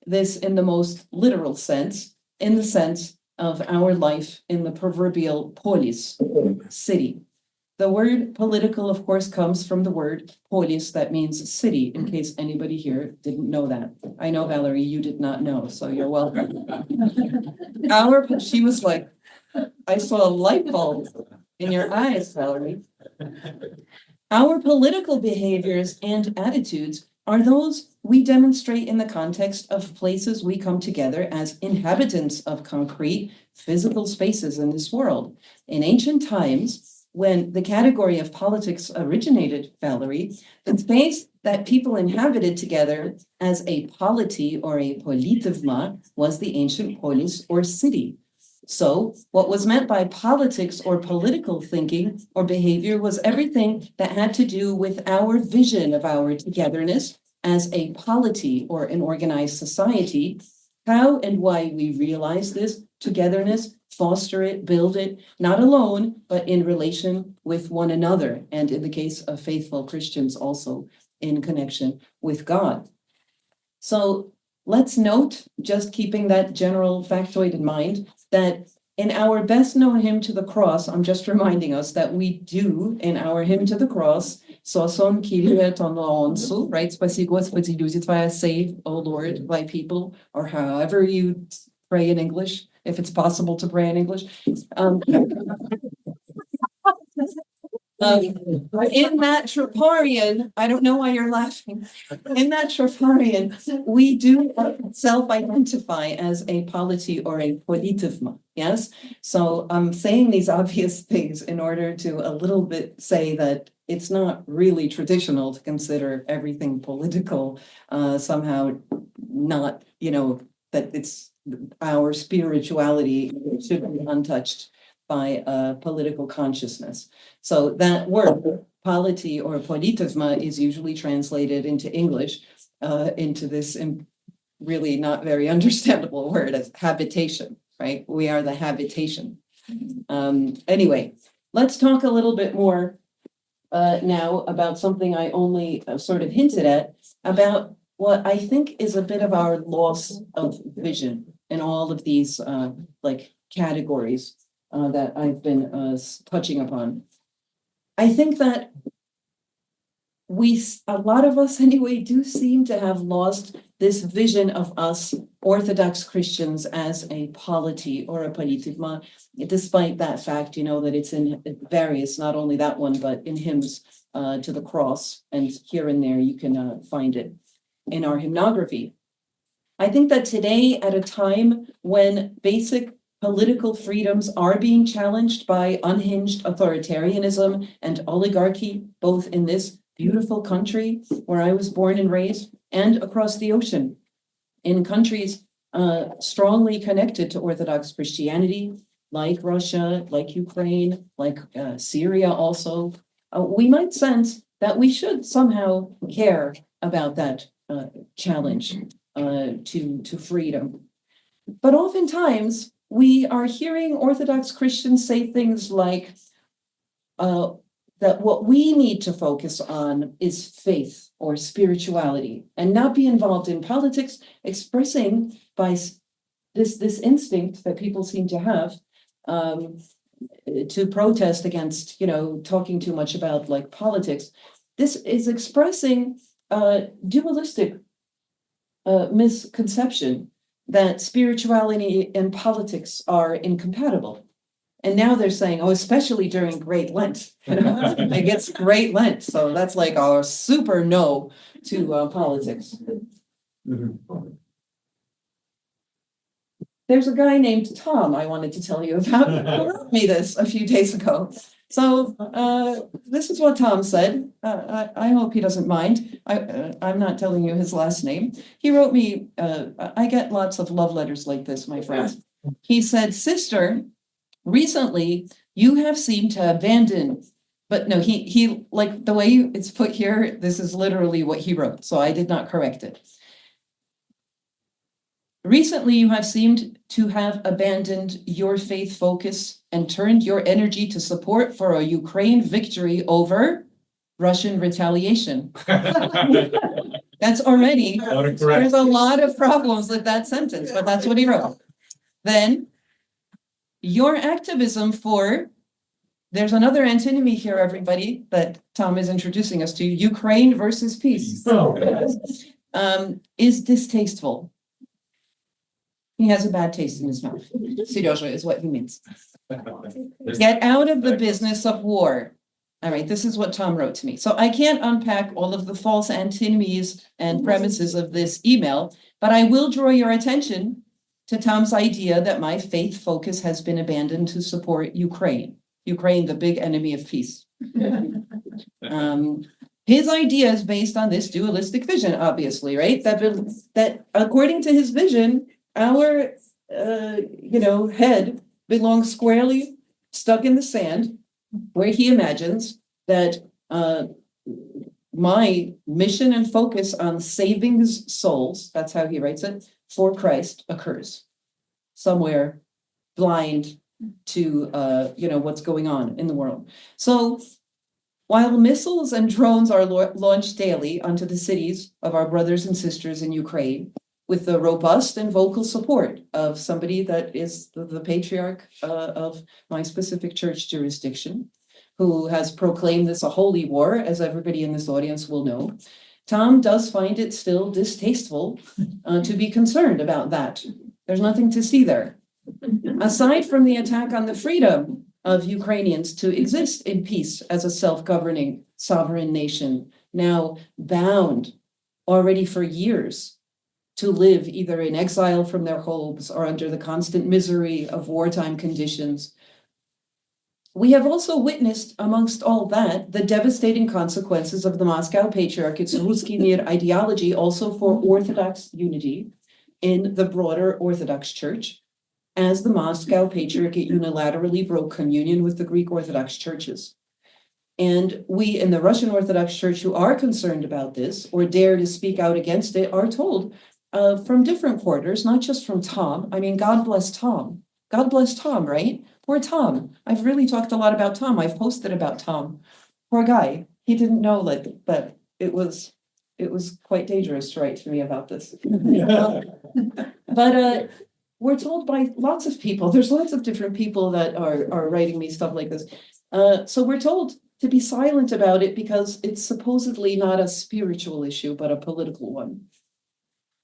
this in the most literal sense, in the sense of our life in the proverbial polis, city. The word political, of course, comes from the word polis, that means city, in case anybody here didn't know that. I know, Valerie, you did not know, so you're welcome. She was like, I saw a light bulb in your eyes, Valerie. Our political behaviors and attitudes are those we demonstrate in the context of places we come together as inhabitants of concrete physical spaces in this world. In ancient times, when the category of politics originated, Valerie, the space that people inhabited together as a polity or a politivma was the ancient polis or city. So what was meant by politics or political thinking or behavior was everything that had to do with our vision of our togetherness as a polity or an organized society, how and why we realize this togetherness, foster it, build it, not alone, but in relation with one another, and in the case of faithful Christians, also in connection with God. So let's note, just keeping that general factoid in mind, that in our best known hymn to the cross, I'm just reminding us that we do in our hymn to the cross, Soson Kyrie ton laonsu, right? Spasi Gospodi Luzitva, save, O Lord, thy people, or however you pray in English, if it's possible to pray in English. In that Troparian, I don't know why you're laughing. In that Troparian, we do self-identify as a polity or a politivma, yes? So I'm saying these obvious things in order to a little bit say that it's not really traditional to consider everything political, somehow not, that it's our spirituality should be untouched by political consciousness. So that word, polity or politivma, is usually translated into English, into this really not very understandable word as habitation, right? We are the habitation. Anyway, let's talk a little bit more now about something I only sort of hinted at, about what I think is a bit of our loss of vision in all of these like categories that I've been touching upon. I think that a lot of us anyway, do seem to have lost this vision of us Orthodox Christians as a polity or a politigma, despite that fact, you know, that it's in various, not only that one, but in hymns to the cross, and here and there you can find it in our hymnography. I think that today, at a time when basic political freedoms are being challenged by unhinged authoritarianism and oligarchy, both in this beautiful country where I was born and raised, and across the ocean, in countries strongly connected to Orthodox Christianity, like Russia, like Ukraine, like Syria also, we might sense that we should somehow care about that challenge to freedom. But oftentimes, we are hearing Orthodox Christians say things like, that what we need to focus on is faith or spirituality and not be involved in politics, expressing by this instinct that people seem to have to protest against, you know, talking too much about like politics. This is expressing dualistic misconception that spirituality and politics are incompatible. And now they're saying, oh, especially during Great Lent, you know, it gets Great Lent. So that's like our super no to politics. There's a guy named Tom I wanted to tell you about who wrote me this a few days ago. So this is what Tom said. I hope he doesn't mind. I'm not telling you his last name. He wrote me, I get lots of love letters like this, my friends. He said, "Sister, recently, you have seemed to abandon," but no, he like the way it's put here, this is literally what he wrote, so I did not correct it. "Recently, you have seemed to have abandoned your faith focus and turned your energy to support for a Ukraine victory over Russian retaliation." That's already, there's a lot of problems with that sentence, but that's what he wrote. Then, "Your activism for," there's another antinomy here, everybody, that Tom is introducing us to, "Ukraine versus peace," is distasteful. He has a bad taste in his mouth. Seryoja is what he means. "Get out of the business of war." All right, this is what Tom wrote to me. So I can't unpack all of the false antinomies and premises of this email, but I will draw your attention to Tom's idea that my faith focus has been abandoned to support Ukraine. Ukraine, the big enemy of peace. His idea is based on this dualistic vision, obviously, right? That according to his vision, our head belongs squarely stuck in the sand, where he imagines that my mission and focus on saving souls, that's how he writes it, for Christ occurs somewhere blind to what's going on in the world. So while missiles and drones are launched daily onto the cities of our brothers and sisters in Ukraine, with the robust and vocal support of somebody that is the patriarch of my specific church jurisdiction, who has proclaimed this a holy war, as everybody in this audience will know, Tom does find it still distasteful to be concerned about that. There's nothing to see there. Aside from the attack on the freedom of Ukrainians to exist in peace as a self-governing sovereign nation, now bound already for years to live either in exile from their homes or under the constant misery of wartime conditions. We have also witnessed, amongst all that, the devastating consequences of the Moscow Patriarchate's Ruski Mir ideology also for Orthodox unity in the broader Orthodox Church, as the Moscow Patriarchate unilaterally broke communion with the Greek Orthodox churches. And we in the Russian Orthodox Church who are concerned about this or dare to speak out against it are told from different quarters, not just from Tom. I mean, God bless Tom. God bless Tom, right? Poor Tom. I've really talked a lot about Tom. I've posted about Tom. Poor guy. He didn't know that it was it was quite dangerous to write to me about this. But we're told by lots of people, there's lots of different people that are writing me stuff like this. So we're told to be silent about it because it's supposedly not a spiritual issue, but a political one.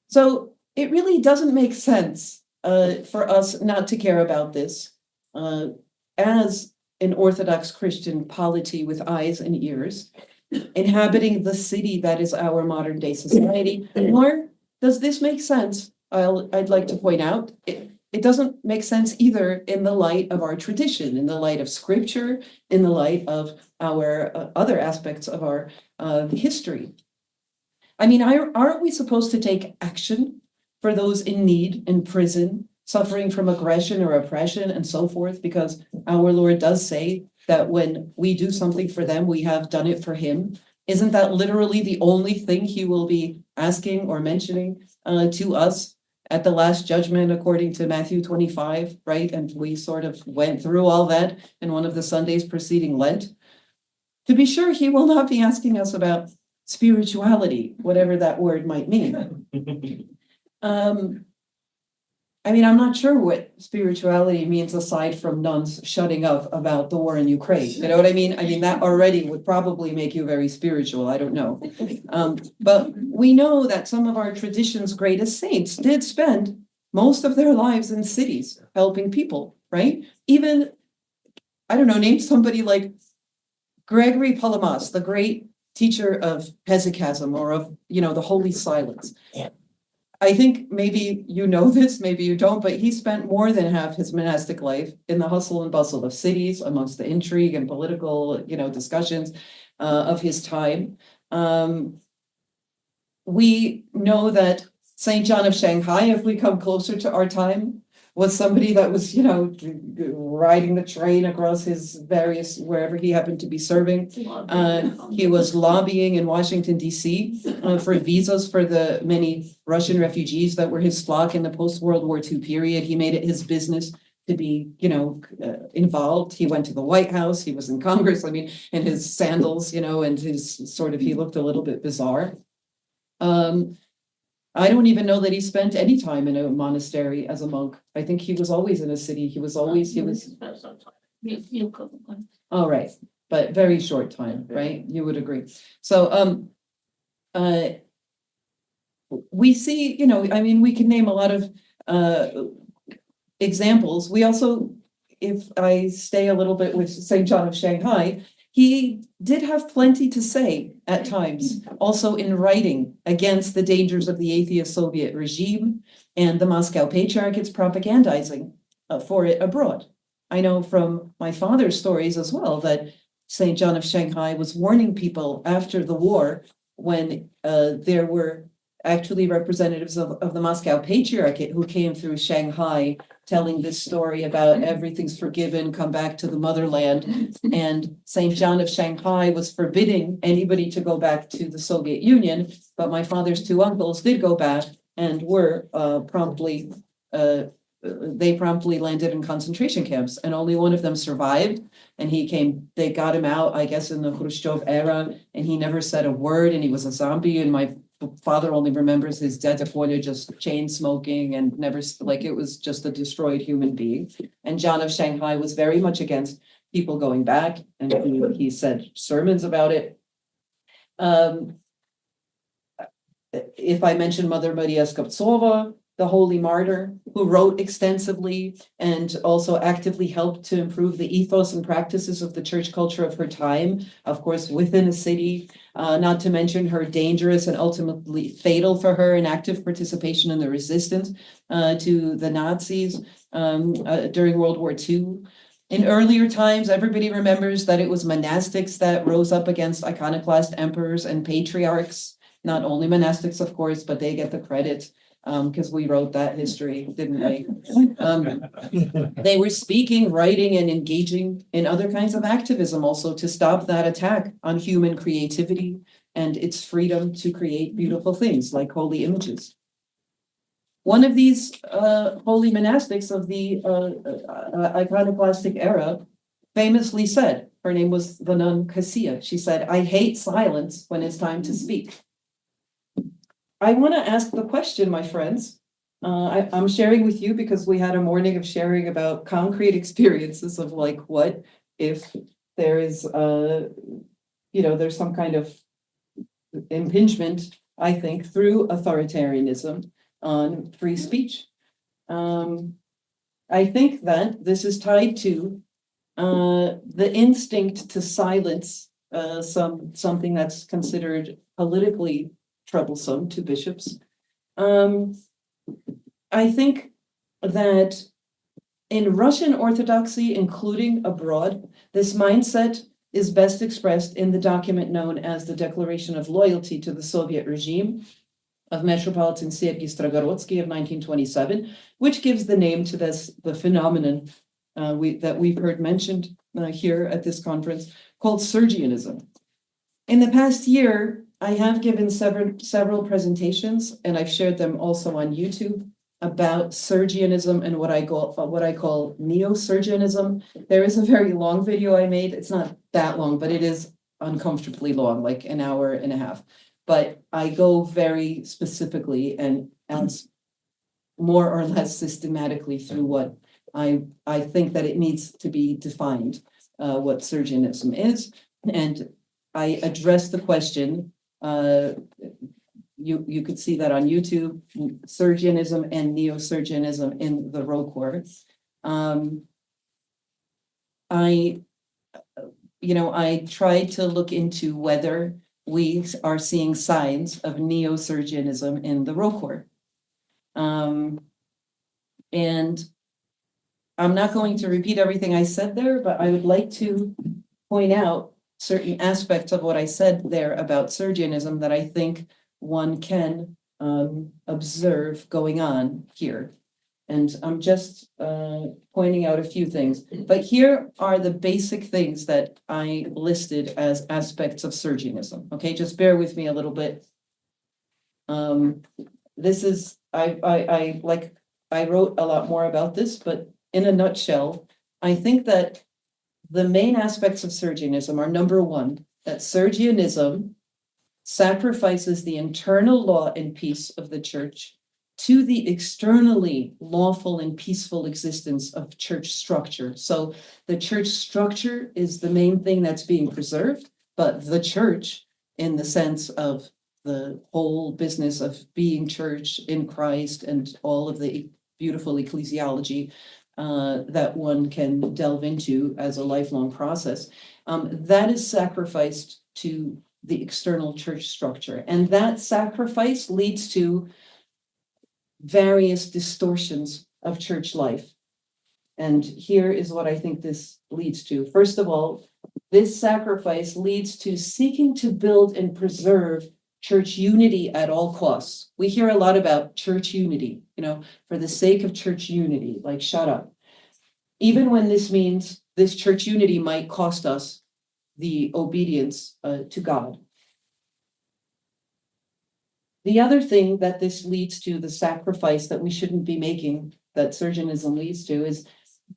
So it really doesn't make sense for us not to care about this as an Orthodox Christian polity with eyes and ears, inhabiting the city that is our modern day society. Nor does this make sense, I'd like to point out, it doesn't make sense either in the light of our tradition, in the light of scripture, in the light of our other aspects of our history. I mean, aren't we supposed to take action for those in need, in prison, suffering from aggression or oppression and so forth? Because our Lord does say that when we do something for them, we have done it for him. Isn't that literally the only thing he will be asking or mentioning to us at the last judgment, according to Matthew 25, right? And we sort of went through all that in one of the Sundays preceding Lent. To be sure, he will not be asking us about spirituality, whatever that word might mean. I mean, I'm not sure what spirituality means aside from nuns shutting up about the war in Ukraine. You know what I mean? I mean, that already would probably make you very spiritual. I don't know. But we know that some of our tradition's greatest saints did spend most of their lives in cities helping people, right? Even, I don't know, name somebody like Gregory Palamas, the great teacher of hesychasm or of, the Holy Silence. I think maybe you know this, maybe you don't, but he spent more than half his monastic life in the hustle and bustle of cities, amongst the intrigue and political, discussions of his time. We know that St. John of Shanghai, if we come closer to our time, was somebody that was, riding the train across his various, wherever he happened to be serving. He was lobbying in Washington, D.C. For visas for the many Russian refugees that were his flock in the post-World War II period. He made it his business to be, involved. He went to the White House. He was in Congress, in his sandals, and his he looked a little bit bizarre. I don't even know that he spent any time in a monastery as a monk. I think he was always in a city. He was. All right, but very short time, right? You would agree. So, we see, we can name a lot of examples. We also, if I stay a little bit with St. John of Shanghai, he did have plenty to say at times, also in writing against the dangers of the atheist Soviet regime and the Moscow Patriarchate's propagandizing for it abroad. I know from my father's stories as well that St. John of Shanghai was warning people after the war when there were actually representatives of the Moscow Patriarchate who came through Shanghai telling this story about everything's forgiven, come back to the motherland. And St. John of Shanghai was forbidding anybody to go back to the Soviet Union, but my father's two uncles did go back and were promptly landed in concentration camps, and only one of them survived. And they got him out, I guess, in the Khrushchev era, and he never said a word, and he was a zombie. And my father only remembers his deda just chain smoking and never, it was just a destroyed human being. And John of Shanghai was very much against people going back, and he said sermons about it. If I mention Mother Maria Skoptsova, the holy martyr, who wrote extensively and also actively helped to improve the ethos and practices of the church culture of her time, of course, within a city, not to mention her dangerous and ultimately fatal for her and active participation in the resistance to the Nazis during World War II. In earlier times, everybody remembers that it was monastics that rose up against iconoclast emperors and patriarchs, not only monastics, of course, but they get the credit. Because we wrote that history, didn't we? They were speaking, writing, and engaging in other kinds of activism also to stop that attack on human creativity and its freedom to create beautiful things like holy images. One of these holy monastics of the iconoclastic era famously said, her name was the nun Cassia, she said, "I hate silence when it's time to speak." I want to ask the question, my friends. I'm sharing with you because we had a morning of sharing about concrete experiences of like, what if there is, there's some kind of impingement, I think, through authoritarianism on free speech. I think that this is tied to the instinct to silence something that's considered politically troublesome to bishops. I think that in Russian Orthodoxy, including abroad, this mindset is best expressed in the document known as the Declaration of Loyalty to the Soviet Regime of Metropolitan Sergei Strogorodski of 1927, which gives the name to the phenomenon that we've heard mentioned here at this conference, called Sergianism. In the past year, I have given several presentations, and I've shared them also on YouTube, about Sergianism and what I call neo-Sergianism. There is a very long video I made. It's not that long, but it is uncomfortably long, like an hour and a half. But I go very specifically and more or less systematically through what I think that it needs to be defined, what Sergianism is. And I address the question, you could see that on YouTube, Sergianism and neo-Sergianism in the Roquor. I tried to look into whether we are seeing signs of neo-Sergianism in the Roquor. And I'm not going to repeat everything I said there, but I would like to point out certain aspects of what I said there about Sergianism that I think one can observe going on here. And I'm just pointing out a few things. But here are the basic things that I listed as aspects of Sergianism. Okay, just bear with me a little bit. This is, I wrote a lot more about this, but in a nutshell, I think that the main aspects of Sergianism are, number one, that Sergianism sacrifices the internal law and peace of the church to the externally lawful and peaceful existence of church structure. So the church structure is the main thing that's being preserved, but the church, in the sense of the whole business of being church in Christ and all of the beautiful ecclesiology that one can delve into as a lifelong process, that is sacrificed to the external church structure. And that sacrifice leads to various distortions of church life. And here is what I think this leads to. First of all, this sacrifice leads to seeking to build and preserve church unity at all costs. We hear a lot about church unity, for the sake of church unity, like shut up. Even when this means this church unity might cost us the obedience to God. The other thing that this leads to, the sacrifice that we shouldn't be making, that Sergianism leads to, is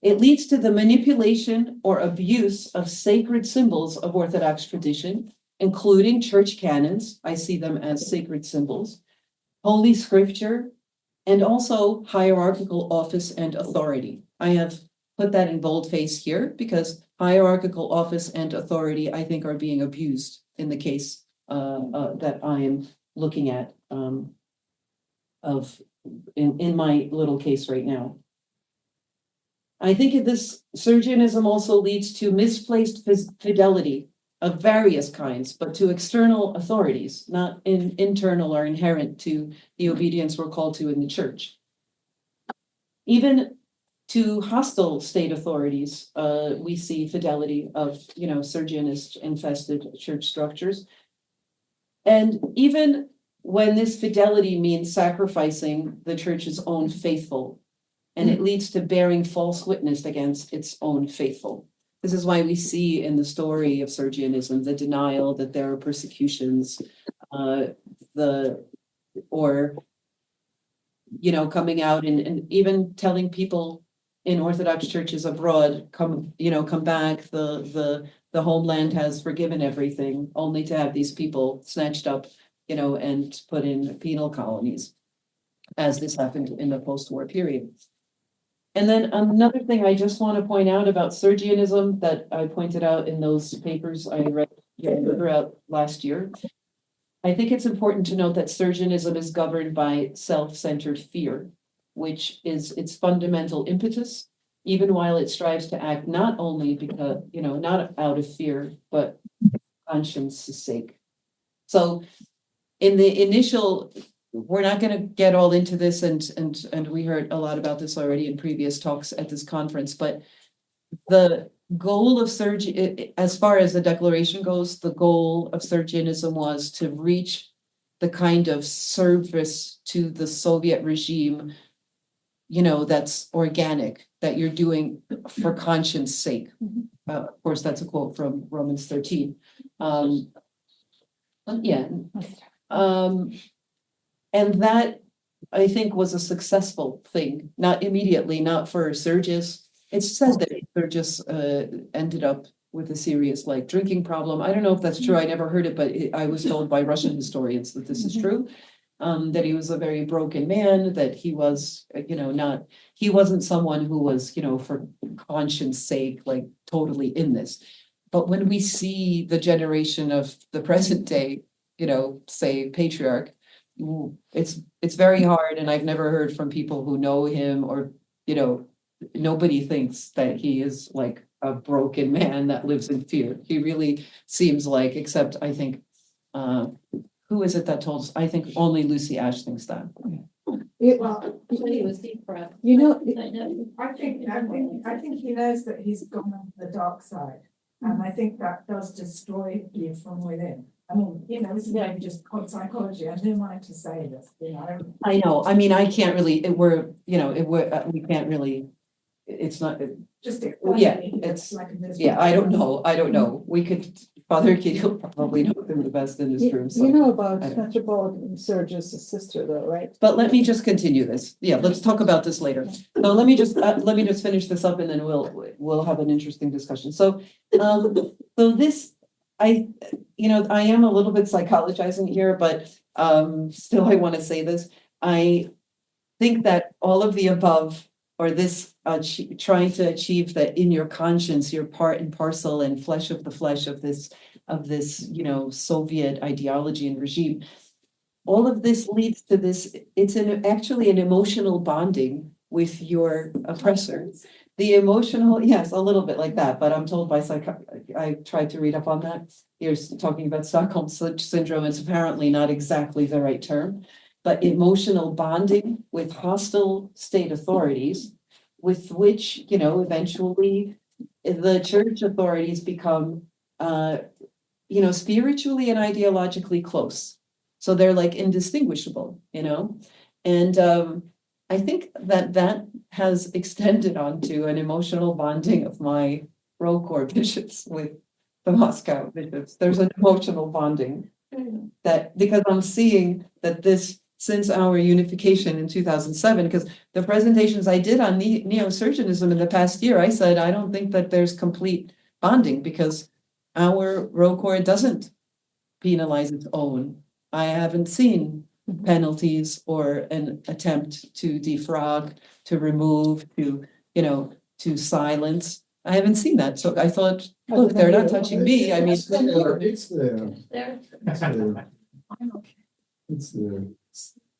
it leads to the manipulation or abuse of sacred symbols of Orthodox tradition, including church canons. I see them as sacred symbols, Holy Scripture, and also hierarchical office and authority. I have put that in boldface here because hierarchical office and authority, I think, are being abused in the case that I am looking at in my little case right now. I think this Sergianism also leads to misplaced fidelity of various kinds, but to external authorities, not internal or inherent to the obedience we're called to in the church. Even to hostile state authorities, we see fidelity of, Sergianist infested church structures. And even when this fidelity means sacrificing the church's own faithful, and it leads to bearing false witness against its own faithful. This is why we see in the story of Sergianism the denial that there are persecutions, coming out and even telling people in Orthodox churches abroad, come back, the homeland has forgiven everything, only to have these people snatched up and put in penal colonies, as this happened in the post-war period. And then another thing I just want to point out about Sergianism that I pointed out in those papers I read throughout last year. I think it's important to note that Sergianism is governed by self-centered fear, which is its fundamental impetus, even while it strives to act not only because, not out of fear, but conscience's sake. So in the initial, we're not going to get all into this, and we heard a lot about this already in previous talks at this conference, but the goal of as far as the declaration goes, the goal of Sergianism was to reach the kind of service to the Soviet regime, that's organic, that you're doing for conscience sake. Of course, that's a quote from Romans 13. And that, I think, was a successful thing, not immediately, not for Sergius. It says that Sergius ended up with a serious drinking problem. I don't know if that's true. I never heard it, but I was told by Russian historians that this is true. That he was a very broken man, that he was, he wasn't someone who was, for conscience sake, totally in this. But when we see the generation of the present day, say patriarch, it's very hard. And I've never heard from people who know him or, nobody thinks that he is a broken man that lives in fear. He really seems except I think, who is it that told us? I think only Lucy Ash thinks that. Well, He was deep breath. I think he knows that he's gone on the dark side. And I think that does destroy you from within. I mean, this is maybe just psychology. And who am I to say this? I know. I mean, I can't really. We can't really. It's not. Just it's I don't know. We could. Father Kirill probably knows him the best in this room. So you know about Metropolitan Sergius' sister, though, right? But let me just continue this. Yeah, let's talk about this later. So let me just finish this up, and then we'll have an interesting discussion. So, this, I am a little bit psychologizing here, but still, I want to say this. I think that all of the above, or this trying to achieve that in your conscience, you're part and parcel and flesh of the flesh of this, Soviet ideology and regime. All of this leads to this. It's actually an emotional bonding with your oppressor. The emotional, yes, a little bit like that, but I'm told by I tried to read up on that. You're talking about Stockholm syndrome. It's apparently not exactly the right term, but emotional bonding with hostile state authorities, with which, eventually the church authorities become, spiritually and ideologically close. So they're indistinguishable, and I think that has extended onto an emotional bonding of my Roll Corps bishops with the Moscow bishops. There's an emotional bonding that, because I'm seeing that this, since our unification in 2007, because the presentations I did on neo-Sergianism in the past year, I said, I don't think that there's complete bonding because our Roll Corps doesn't penalize its own. I haven't seen penalties or an attempt to defrog, to remove, to silence. I haven't seen that. So I thought, look, they're not touching me. I mean, It's there. It's there.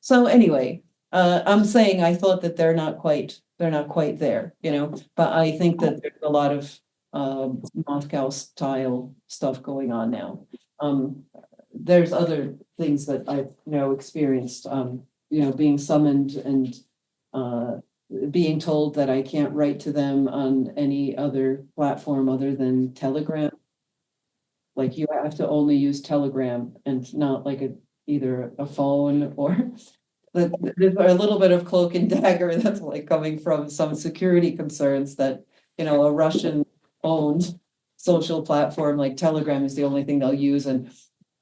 So anyway, I'm saying I thought that they're not quite there, but I think that there's a lot of Moscow style stuff going on now. There's other things that I've experienced, being summoned and being told that I can't write to them on any other platform other than Telegram. You have to only use Telegram and not either a phone or there's a little bit of cloak and dagger that's coming from some security concerns that, a Russian owned social platform like Telegram is the only thing they'll use. And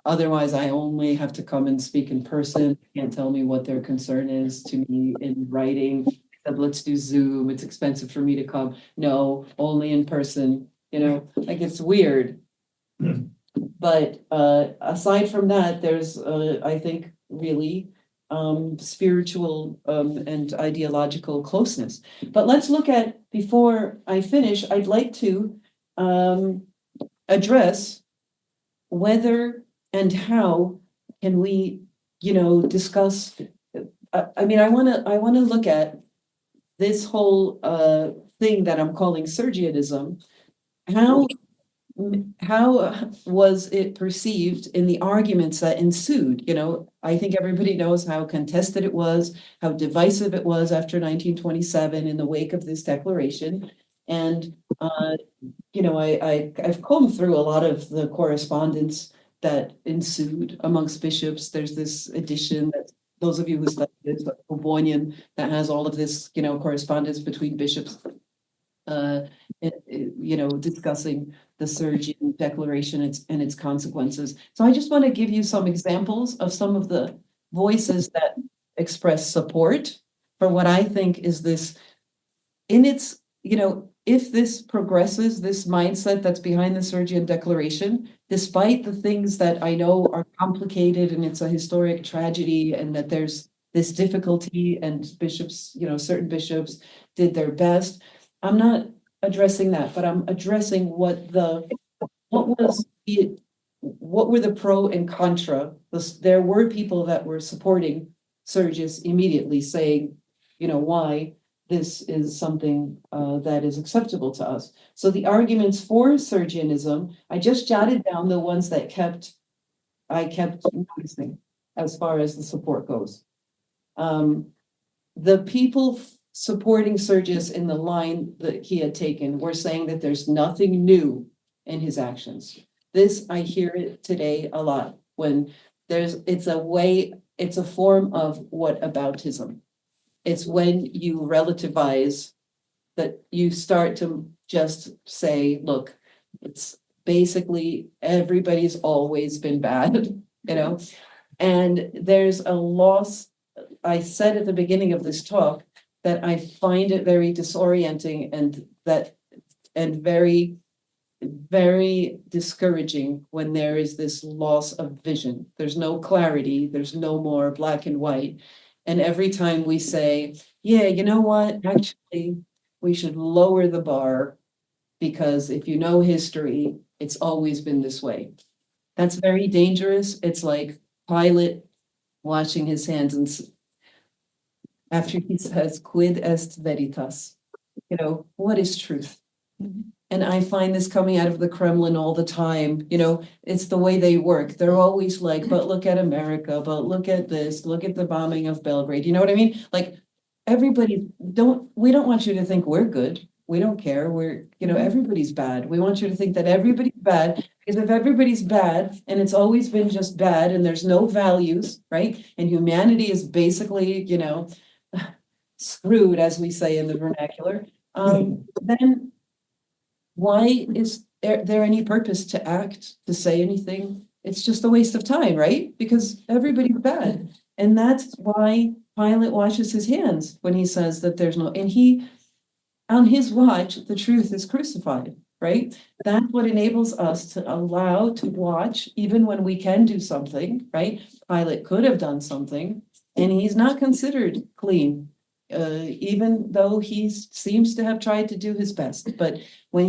otherwise I only have to come and speak in person. They can't tell me what their concern is to me in writing. Said, let's do Zoom. It's expensive for me to come. No, only in person, it's weird. But aside from that, there's I think really spiritual and ideological closeness. But let's look at, before I finish, I'd like to address whether and how can we, discuss. I mean, I want to look at this whole thing that I'm calling Sergianism. How was it perceived in the arguments that ensued? I think everybody knows how contested it was, how divisive it was after 1927 in the wake of this declaration. And, I've combed through a lot of the correspondence that ensued amongst bishops. There's this edition that those of you who study this, like Obonian, that has all of this, correspondence between bishops, discussing the Sergian Declaration and its consequences. So I just want to give you some examples of some of the voices that express support for what I think is this, in its, if this progresses, this mindset that's behind the Sergian Declaration, despite the things that I know are complicated and it's a historic tragedy and that there's this difficulty and bishops, certain bishops did their best. I'm not addressing that, but I'm addressing what were the pro and contra. There were people that were supporting Sergius immediately, saying, why this is something that is acceptable to us. So the arguments for Sergianism, I just jotted down the ones that I kept noticing as far as the support goes. The people supporting Sergius in the line that he had taken were saying that there's nothing new in his actions. This, I hear it today a lot when it's a form of whataboutism. It's when you relativize, that you start to just say, look, it's basically everybody's always been bad, and there's a loss. I said at the beginning of this talk that I find it very disorienting and very, very discouraging when there is this loss of vision. There's no clarity, there's no more black and white. And every time we say, yeah, you know what, actually, we should lower the bar because if you know history, it's always been this way. That's very dangerous. It's like Pilate washing his hands and after he says, quid est veritas? What is truth? And I find this coming out of the Kremlin all the time. It's the way they work. They're always like, but look at America, but look at this, look at the bombing of Belgrade. You know what I mean? Like we don't want you to think we're good. We don't care. Everybody's bad. We want you to think that everybody's bad, because if everybody's bad and it's always been just bad and there's no values, right? And humanity is basically, screwed, as we say in the vernacular, then why is there any purpose to act, to say anything? It's just a waste of time, right? Because everybody's bad. And that's why Pilate washes his hands when he says that there's no, and on his watch, the truth is crucified, right? That's what enables us to allow to watch, even when we can do something, right? Pilate could have done something, and he's not considered clean. Even though he seems to have tried to do his best. But when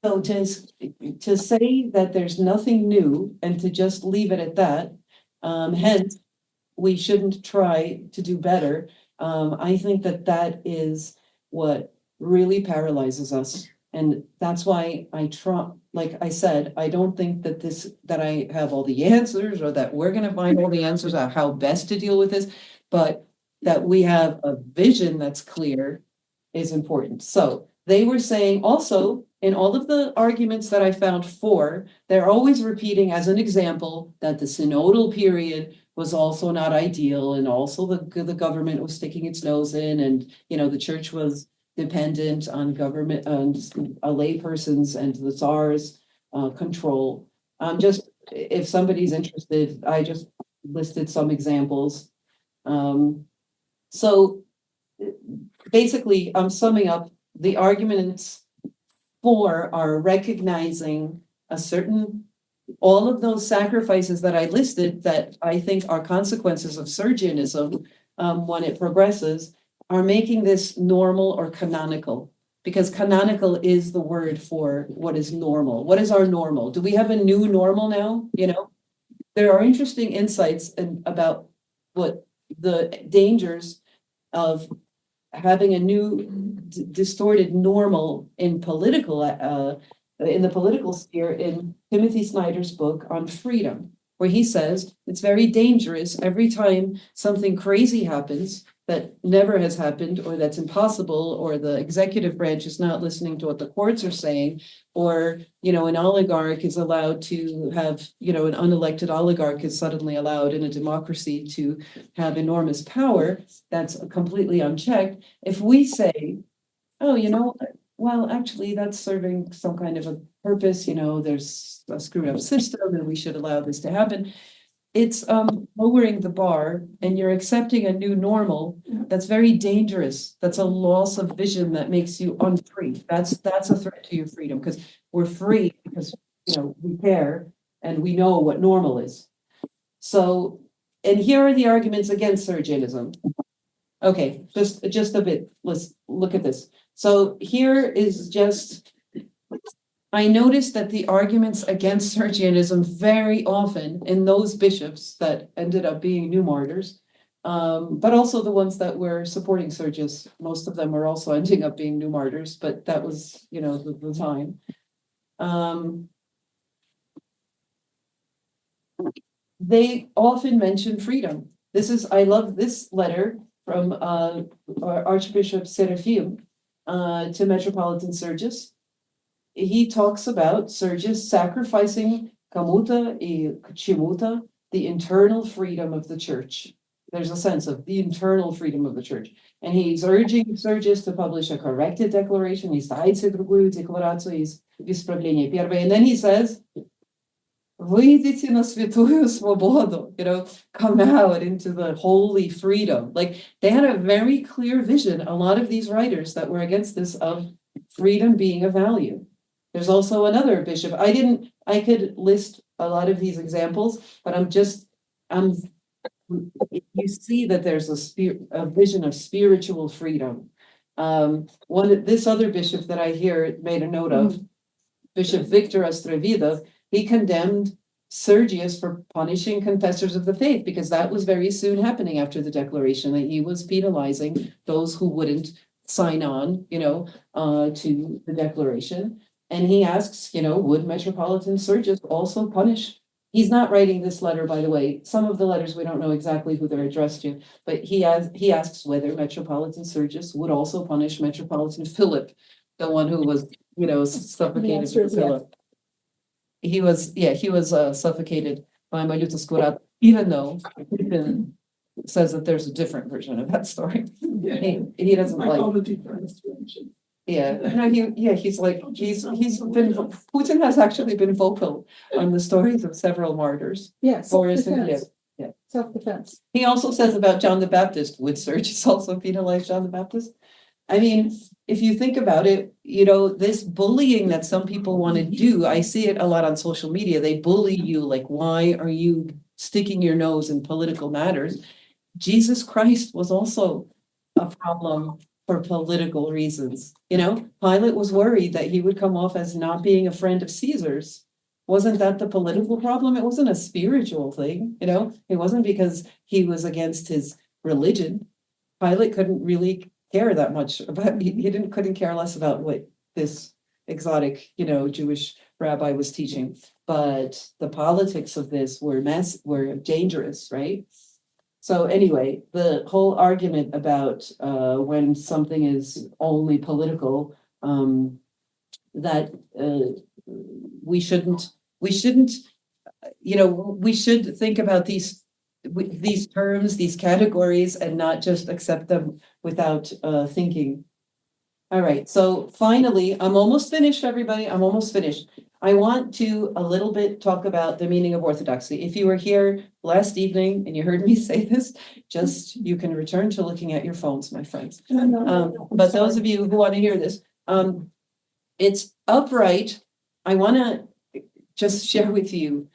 to say that there's nothing new and to just leave it at that, hence we shouldn't try to do better. I think that is what really paralyzes us. And that's why like I said, I don't think that I have all the answers or that we're going to find all the answers on how best to deal with this, but that we have a vision that's clear is important. So they were saying also in all of the arguments that I found they're always repeating as an example that the synodal period was also not ideal, and also the government was sticking its nose in, and the church was dependent on government and lay persons and the Tsar's control. Just if somebody's interested, I just listed some examples. So basically, I'm summing up the arguments for are recognizing a certain all of those sacrifices that I listed that I think are consequences of Sergianism, when it progresses, are making this normal or canonical. Because canonical is the word for what is normal. What is our normal? Do we have a new normal now? You know, there are interesting insights about what the dangers of having a new distorted normal in political in the political sphere in Timothy Snyder's book on freedom, where he says it's very dangerous every time something crazy happens that never has happened, or that's impossible, or the executive branch is not listening to what the courts are saying, or, you know, an oligarch is allowed to have, you know, an unelected oligarch is suddenly allowed in a democracy to have enormous power that's completely unchecked. If we say, oh, you know, well, actually, that's serving some kind of a purpose, you know, there's a screwed up system and we should allow this to happen. It's lowering the bar, and you're accepting a new normal that's very dangerous. That's a loss of vision that makes you unfree. That's a threat to your freedom, because we're free because, you know, we care and we know what normal is. So, and here are the arguments against Sergianism. Okay, just a bit. Let's look at this. So here is just, I noticed that the arguments against Sergianism very often in those bishops that ended up being new martyrs, but also the ones that were supporting Sergius, most of them were also ending up being new martyrs, but that was, you know, the time. They often mention freedom. I love this letter from Archbishop Seraphim to Metropolitan Sergius. He talks about Sergius sacrificing kamuta e chimuta, the internal freedom of the church. There's a sense of the internal freedom of the church. And he's urging Sergius to publish a corrected declaration. And then he says, "Выйдите на святую свободу," you know, come out into the holy freedom. Like, they had a very clear vision, a lot of these writers that were against this, of freedom being a value. There's also another bishop. I could list a lot of these examples, but you see that there's a vision of spiritual freedom. This other bishop that I hear made a note of, Bishop Victor Astravida, he condemned Sergius for punishing confessors of the faith, because that was very soon happening after the declaration, that he was penalizing those who wouldn't sign on, you know, to the declaration. And he asks, you know, would Metropolitan Sergius also punish? He's not writing this letter, by the way. Some of the letters, we don't know exactly who they're addressed to, but he asks whether Metropolitan Sergius would also punish Metropolitan Philip, the one who was, you know, suffocated with Philip. He was suffocated by Maluta Scurat, even though Pippin says that there's a different version of that story. He doesn't like all the different. Yeah, no, he's Putin has actually been vocal on the stories of several martyrs. Yes. Yeah. Self-defense. He also says about John the Baptist, would Sergius also penalize John the Baptist? I mean, if you think about it, you know, this bullying that some people want to do, I see it a lot on social media. They bully you, like, why are you sticking your nose in political matters? Jesus Christ was also a problem for political reasons. You know, Pilate was worried that he would come off as not being a friend of Caesar's. Wasn't that the political problem? It wasn't a spiritual thing, you know? It wasn't because he was against his religion. Pilate couldn't really care that much about, couldn't care less about what this exotic, you know, Jewish rabbi was teaching. But the politics of this were dangerous, right? So anyway, the whole argument about when something is only political, that we shouldn't, you know, we should think about these terms, these categories, and not just accept them without thinking. All right, so finally, I'm almost finished, everybody. I'm almost finished. I want to a little bit talk about the meaning of orthodoxy. If you were here last evening and you heard me say this, you can return to looking at your phones, my friends. But those of you who want to hear this, it's upright. I want to just share with you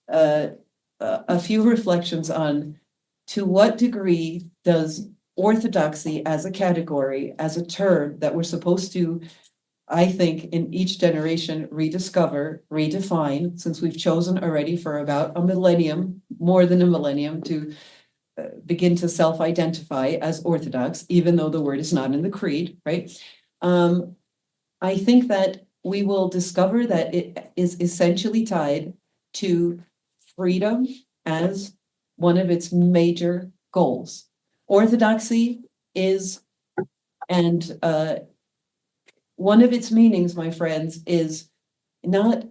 a few reflections on to what degree does orthodoxy as a category, as a term that we're supposed to, I think, in each generation rediscover, redefine, since we've chosen already for about a millennium, more than a millennium, to begin to self-identify as Orthodox, even though the word is not in the creed, right? I think that we will discover that it is essentially tied to freedom as one of its major goals. Orthodoxy is, and one of its meanings, my friends, is not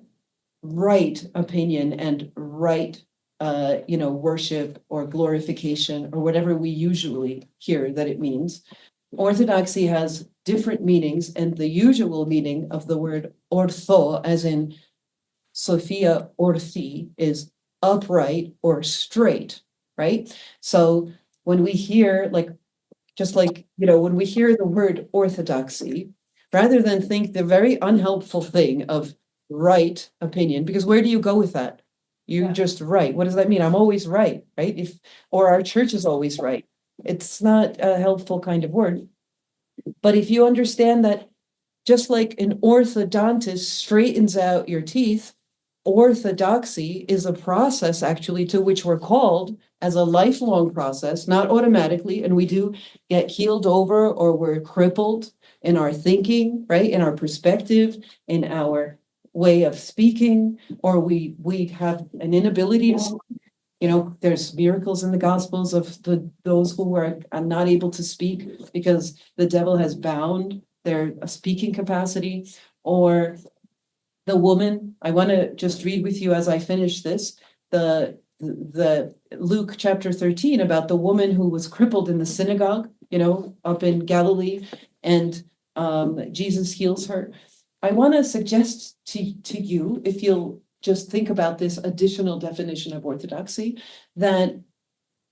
right opinion and right worship or glorification or whatever we usually hear that it means. Orthodoxy has different meanings, and the usual meaning of the word ortho, as in Sophia orthi, is upright or straight, right? So when we hear, when we hear the word orthodoxy, rather than think the very unhelpful thing of right opinion, because where do you go with that? You're just right. What does that mean? I'm always right, right? Or our church is always right. It's not a helpful kind of word. But if you understand that just like an orthodontist straightens out your teeth, orthodoxy is a process actually to which we're called as a lifelong process, not automatically. And we do get healed over, or we're crippled in our thinking, right? In our perspective, in our way of speaking, or we have an inability to, there's miracles in the Gospels of those who are not able to speak because the devil has bound their speaking capacity. Or the woman, I want to just read with you as I finish this, the Luke chapter 13 about the woman who was crippled in the synagogue, up in Galilee, and Jesus heals her. I want to suggest to you, if you'll just think about this additional definition of orthodoxy, that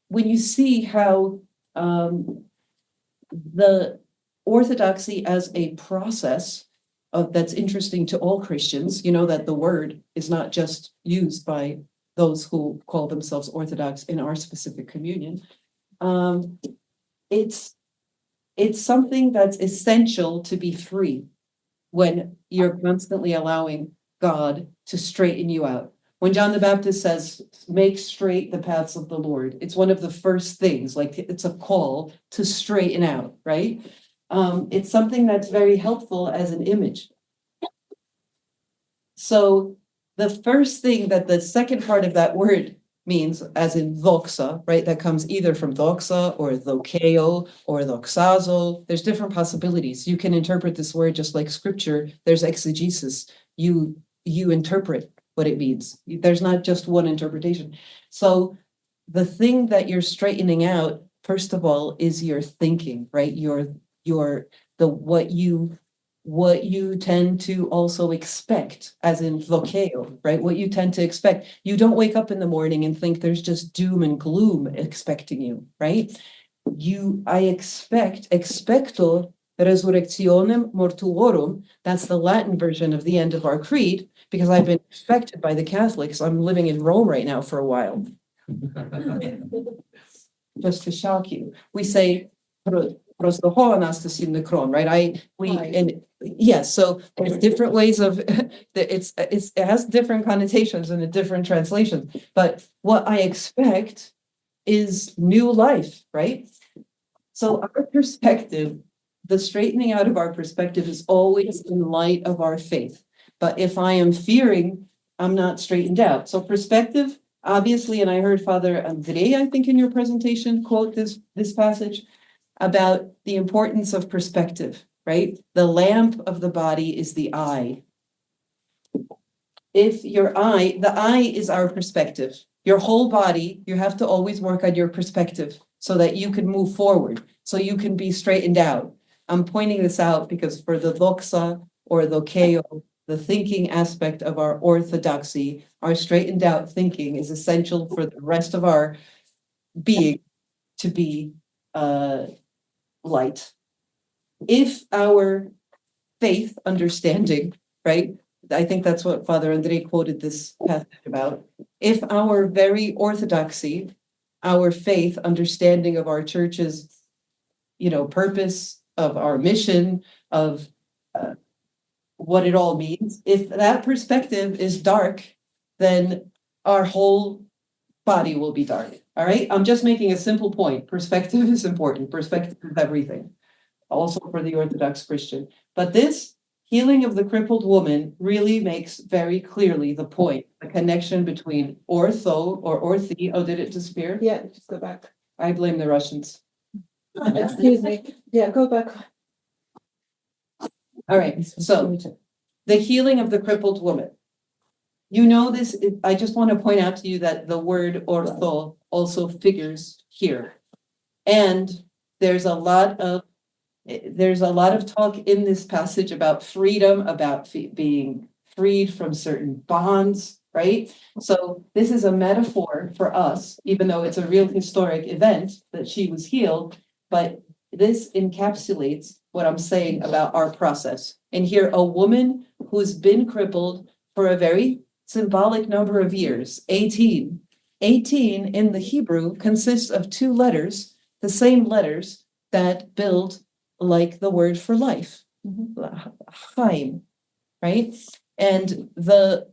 when you see how the orthodoxy as a process that's interesting to all Christians, that the word is not just used by those who call themselves Orthodox in our specific communion. It's something that's essential to be free when you're constantly allowing God to straighten you out. When John the Baptist says, make straight the paths of the Lord, it's one of the first things, like it's a call to straighten out, right? It's something that's very helpful as an image. So the first thing that the second part of that word means, as in doxa, right? That comes either from doxa or dokeo or doxazo. There's different possibilities. You can interpret this word just like scripture. There's exegesis. You interpret what it means. There's not just one interpretation. So the thing that you're straightening out, first of all, is your thinking, right? What you tend to also expect, as in voceo, right? What you tend to expect. You don't wake up in the morning and think there's just doom and gloom expecting you, right? Expecto resurrectionem mortuorum. That's the Latin version of the end of our creed, because I've been affected by the Catholics. I'm living in Rome right now for a while. Just to shock you. We say right? Yes, so there's different ways of it has different connotations and different translations. But what I expect is new life, right? So our perspective, the straightening out of our perspective is always in light of our faith. But if I am fearing, I'm not straightened out. So perspective, obviously, and I heard Father Andrei, I think in your presentation, quote this passage about the importance of perspective, right? The lamp of the body is the eye. If the eye is our perspective. Your whole body, you have to always work on your perspective so that you can move forward, so you can be straightened out. I'm pointing this out because for the doxa or dokeo, the thinking aspect of our orthodoxy, our straightened out thinking is essential for the rest of our being to be light. If our faith understanding, right, I think that's what Father Andrei quoted this passage about. If our very orthodoxy, our faith, understanding of our church's, purpose, of our mission, of what it all means, if that perspective is dark, then our whole body will be dark. All right. I'm just making a simple point. Perspective is important. Perspective is everything, also for the Orthodox Christian. But this healing of the crippled woman really makes very clearly the point, the connection between ortho or orthi. Oh, did it disappear? Yeah, just go back. I blame the Russians. Excuse me. Yeah, go back. All right. So the healing of the crippled woman. This, I just want to point out to you that the word ortho also figures here. And there's a lot of talk in this passage about freedom, about being freed from certain bonds, right? So this is a metaphor for us, even though it's a real historic event that she was healed, but this encapsulates what I'm saying about our process. And here, a woman who's been crippled for a very symbolic number of years, 18. 18 in the Hebrew consists of two letters, the same letters that build like the word for life, Chaim, right? And the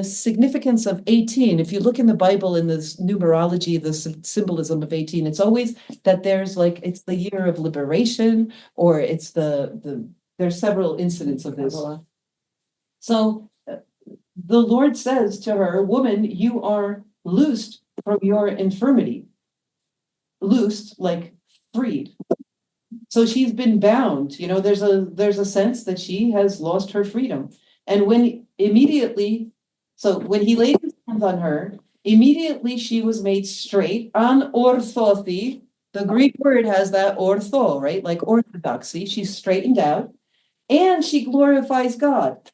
significance of 18, if you look in the Bible in this numerology, the symbolism of 18, it's always that it's the year of liberation, or it's there's several incidents of this. So the Lord says to her, woman, you are loosed from your infirmity. Loosed, like freed. So she's been bound, there's a sense that she has lost her freedom. And when he laid his hands on her, immediately she was made straight, an orthothi. The Greek word has that ortho, right? Like orthodoxy. She's straightened out and she glorifies God.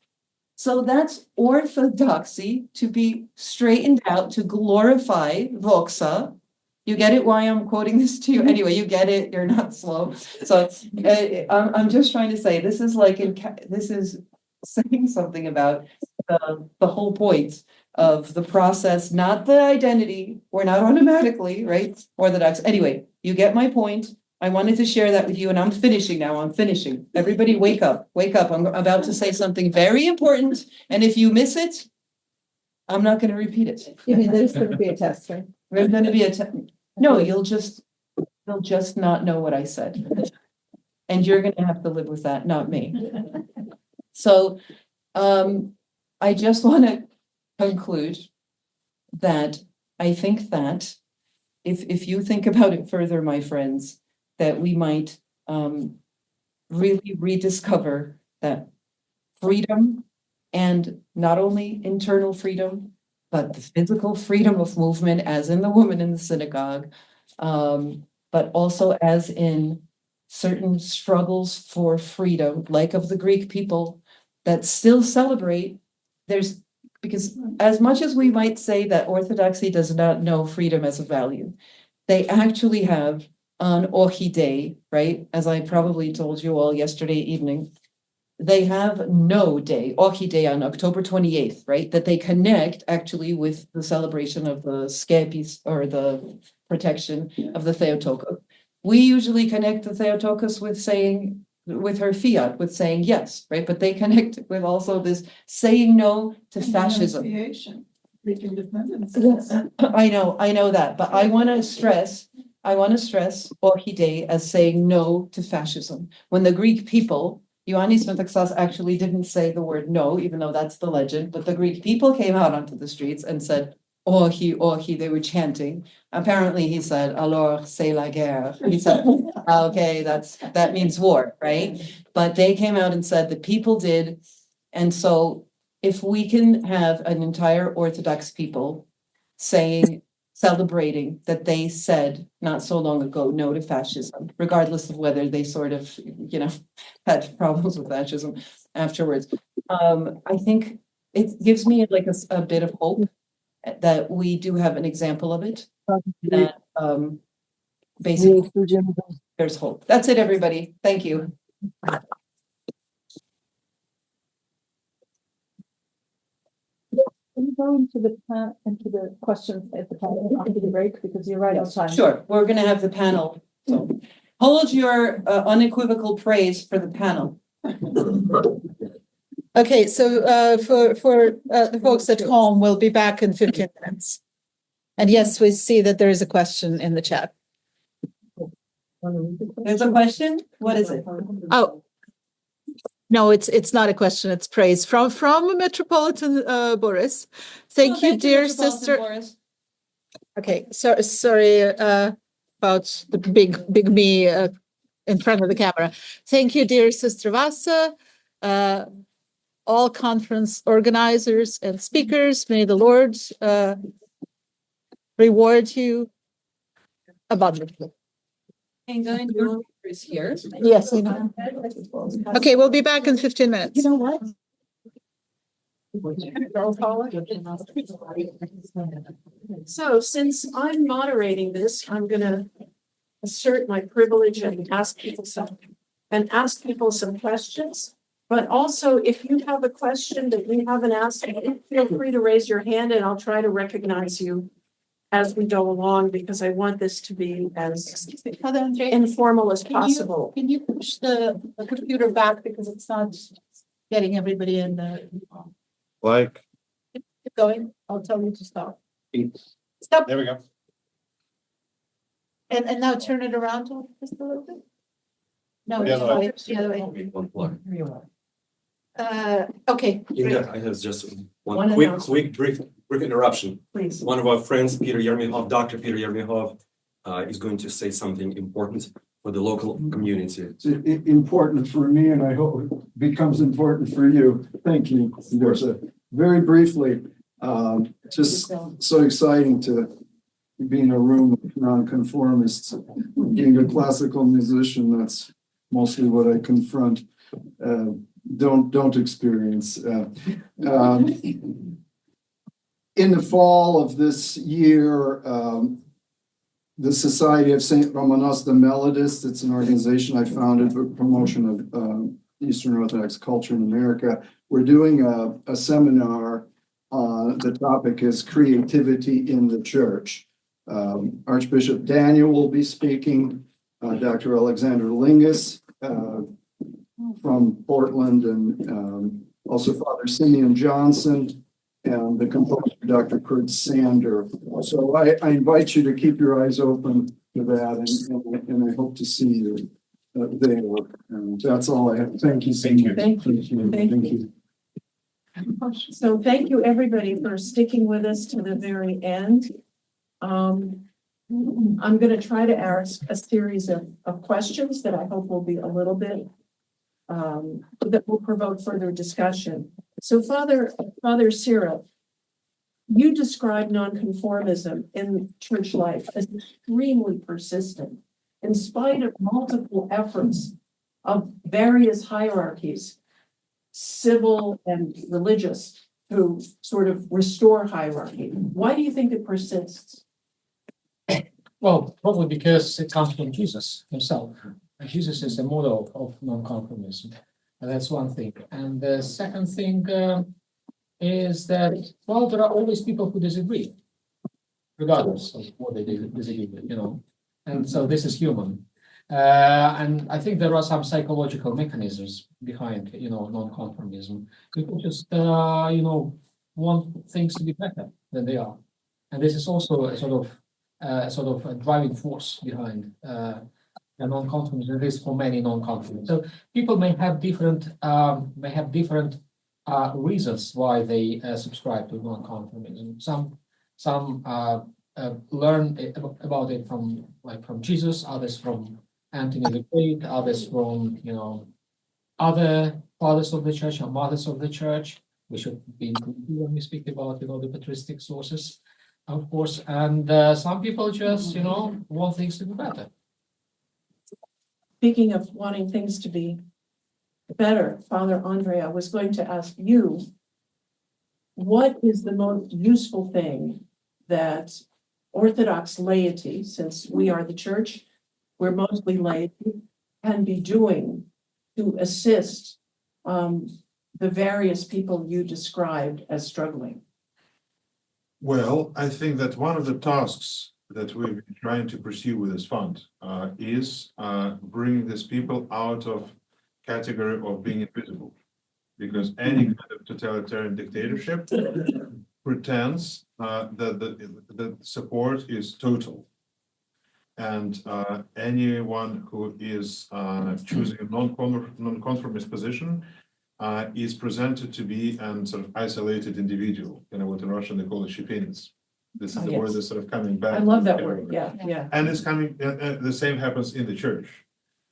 So that's orthodoxy, to be straightened out, to glorify voxa. You get it why I'm quoting this to you? Anyway, you get it. You're not slow. So I'm just trying to say this is saying something about the whole point of the process, not the identity. We're not automatically, right, Orthodox. Anyway, you get my point. I wanted to share that with you, and I'm finishing now. I'm finishing. Everybody wake up. Wake up. I'm about to say something very important, and if you miss it, I'm not going to repeat it. You mean there's going to be a test, right? There's going to be a test. No, you'll just not know what I said. And you're going to have to live with that, not me. So I just want to conclude that I think that if you think about it further, my friends, that we might really rediscover that freedom, and not only internal freedom, but the physical freedom of movement, as in the woman in the synagogue, but also as in certain struggles for freedom, like of the Greek people that still celebrate. Because as much as we might say that Orthodoxy does not know freedom as a value, they actually have on Ohi Day, right? As I probably told you all yesterday evening, they have no day, Ohi Day on October 28th, right? That they connect actually with the celebration of the Skepis, or the protection of the Theotokos. We usually connect the Theotokos with her fiat, with saying yes, right? But they connect with also this saying no to fascism. Greek independence. I know that, but I want to stress Ohi Day as saying no to fascism. When the Greek people, Ioannis Metaxas actually didn't say the word no, even though that's the legend, but the Greek people came out onto the streets and said, Ohi, Ohi, they were chanting. Apparently he said, alors c'est la guerre. He said, okay, that means war, right? But they came out and said the people did. And so if we can have an entire Orthodox people celebrating that they said not so long ago no to fascism, regardless of whether they sort of, had problems with fascism afterwards. I think it gives me like a bit of hope that we do have an example of it. That basically there's hope. That's it, everybody. Thank you. Can you go into the questions at the panel after the break, because you're right on time. Sure, we're gonna have the panel, so hold your unequivocal praise for the panel. Okay, so for the folks at home, we'll be back in 15 minutes. And yes, we see that there is a question in the chat. There's a question? What is it? Oh. No, it's not a question, it's praise from Metropolitan Boris. Thank you, dear Metropolitan sister. Boris. Okay, so sorry about the big me in front of the camera. Thank you, dear Sister Vassa, all conference organizers and speakers. May the Lord reward you abundantly. Is here. Yes, I know. Okay, we'll be back in 15 minutes. You know what? So since I'm moderating this, I'm gonna assert my privilege and ask people some questions. But also, if you have a question that we haven't asked, feel free to raise your hand and I'll try to recognize you as we go along, because I want this to be as informal as possible. Can you push the computer back, because it's not getting everybody in the. Like, Keep going, I'll tell you to stop. Stop. There we go. And now turn it around just a little bit. No, The other way. the other way. One plug. Okay. Inga, I have just One one quick announcement. brief interruption. Please. One of our friends, Dr. Peter Yermihov, is going to say something important for the local community. It's important for me, and I hope it becomes important for you. Thank you. There's very briefly, just so exciting to be in a room of non-conformists. Being a classical musician, that's mostly what I confront. Don't experience. In the fall of this year, the Society of St. Romanos the Melodist, it's an organization I founded for promotion of Eastern Orthodox culture in America. We're doing a seminar. The topic is creativity in the church. Archbishop Daniel will be speaking, Dr. Alexander Lingus from Portland, and also Father Simeon Johnson, and the composer, Dr. Kurt Sander. So I invite you to keep your eyes open to that, and I hope to see you there. And that's all I have. Thank you so much. Thank you. So thank you, everybody, for sticking with us to the very end. I'm going to try to ask a series of questions that I hope will be a little bit that will provoke further discussion. So Father Sira, you describe nonconformism in church life as extremely persistent, in spite of multiple efforts of various hierarchies, civil and religious, to sort of restore hierarchy. Why do you think it persists? Well, probably because it comes from Jesus himself. And Jesus is the model of non-conformism. And that's one thing. And the second thing is that, well, there are always people who disagree, regardless of what they disagree with, And so this is human. And I think there are some psychological mechanisms behind, non-conformism. People just, want things to be better than they are. And this is also a sort of a driving force behind non-conformism, at least for many non-conformists. So people may have different reasons why they subscribe to non-conformism. Some learn about it from Jesus, others from Anthony the Great, others from other fathers of the church or mothers of the church. We should be included when we speak about the patristic sources, of course. And some people just want things to be better. Speaking of wanting things to be better, Father Andrei, I was going to ask you, what is the most useful thing that Orthodox laity, since we are the church, we're mostly laity, can be doing to assist the various people you described as struggling? Well, I think that one of the tasks that we've been trying to pursue with this fund is bringing these people out of category of being invisible. Because any kind of totalitarian dictatorship pretends that the support is total. And anyone who is choosing a non-conformist position is presented to be an sort of isolated individual, what in Russian they call it shipinets. This is the word that's sort of coming back. I love that word, yeah. And it's coming, the same happens in the church.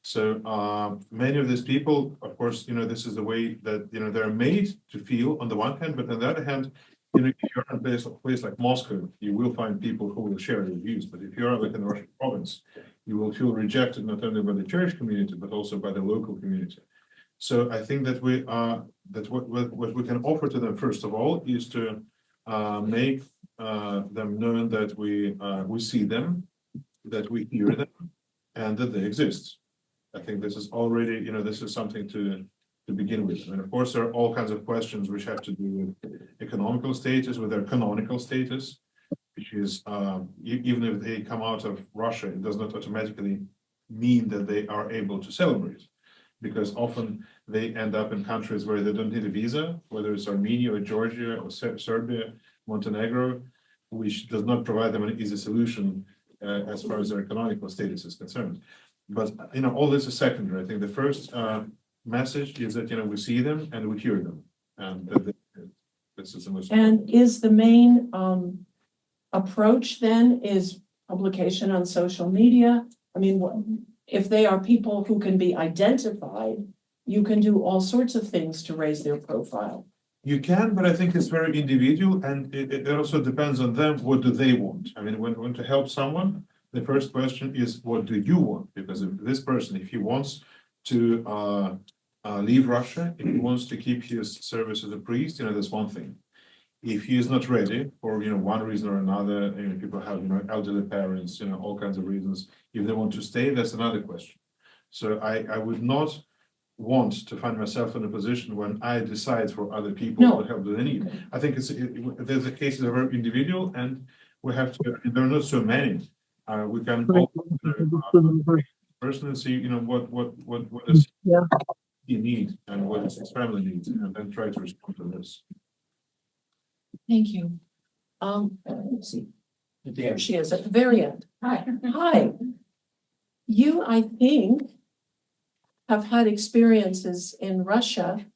So many of these people, of course, this is the way that, they're made to feel on the one hand, but on the other hand, if you're in a place like Moscow, you will find people who will share your views. But if you're like in the Russian province, you will feel rejected not only by the church community, but also by the local community. So I think that what we can offer to them, first of all, is to make them know that we see them, that we hear them, and that they exist. I think this is already, this is something to begin with. And of course, there are all kinds of questions which have to do with economical status, with their canonical status, which is, even if they come out of Russia, it does not automatically mean that they are able to celebrate. Because often they end up in countries where they don't need a visa, whether it's Armenia or Georgia or Serbia, Montenegro, which does not provide them an easy solution as far as their canonical status is concerned. But all this is secondary. I think the first message is that we see them and we hear them, and this is the most. And is the main approach then is publication on social media? I mean, if they are people who can be identified, you can do all sorts of things to raise their profile. You can, but I think it's very individual, and it also depends on them. What do they want? I mean, when to help someone, the first question is, what do you want? Because if this person, if he wants to leave Russia, if he wants to keep his service as a priest, that's one thing. If he is not ready for one reason or another, people have elderly parents, all kinds of reasons. If they want to stay, that's another question. So I would not want to find myself in a position when I decide for other people what help do they need. I think there's the cases are very individual, and we have to. There are not so many. We can personally see, what does he need and what does his family needs, and then try to respond to this. Thank you. Let's see. There she is at the very end. Hi. Hi. You, I think, have had experiences in Russia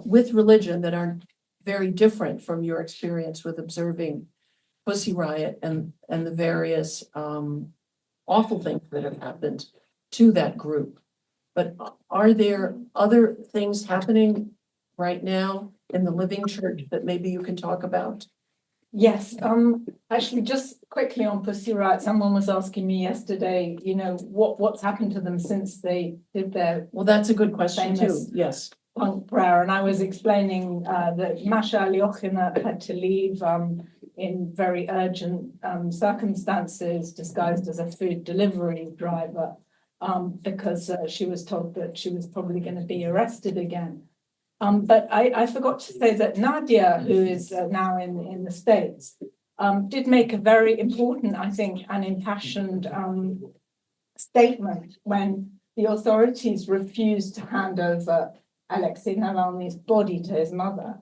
with religion that are very different from your experience with observing Pussy Riot and the various awful things that have happened to that group. But are there other things happening right now in the living church that maybe you can talk about? Yes, actually, just quickly on Pussy Riot, someone was asking me yesterday, what's happened to them since they did their. Well, that's a good question too. Yes. Punk prayer, and I was explaining that Masha Aliokhina had to leave in very urgent circumstances, disguised as a food delivery driver, because she was told that she was probably going to be arrested again. But I forgot to say that Nadia, who is now in the States, did make a very important, I think, and impassioned statement when the authorities refused to hand over Alexei Navalny's body to his mother.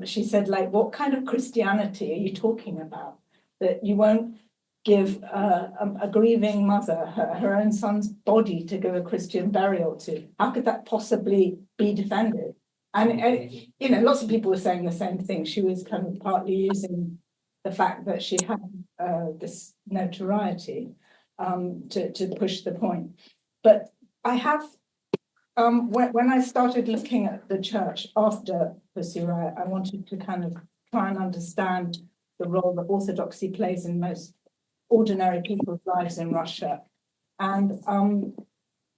She said, what kind of Christianity are you talking about? That you won't give a grieving mother her own son's body to give a Christian burial to? How could that possibly be defended? And lots of people were saying the same thing. She was kind of partly using the fact that she had this notoriety to push the point. But I have, when I started looking at the church after Pussy Riot, I wanted to kind of try and understand the role that orthodoxy plays in most ordinary people's lives in Russia. And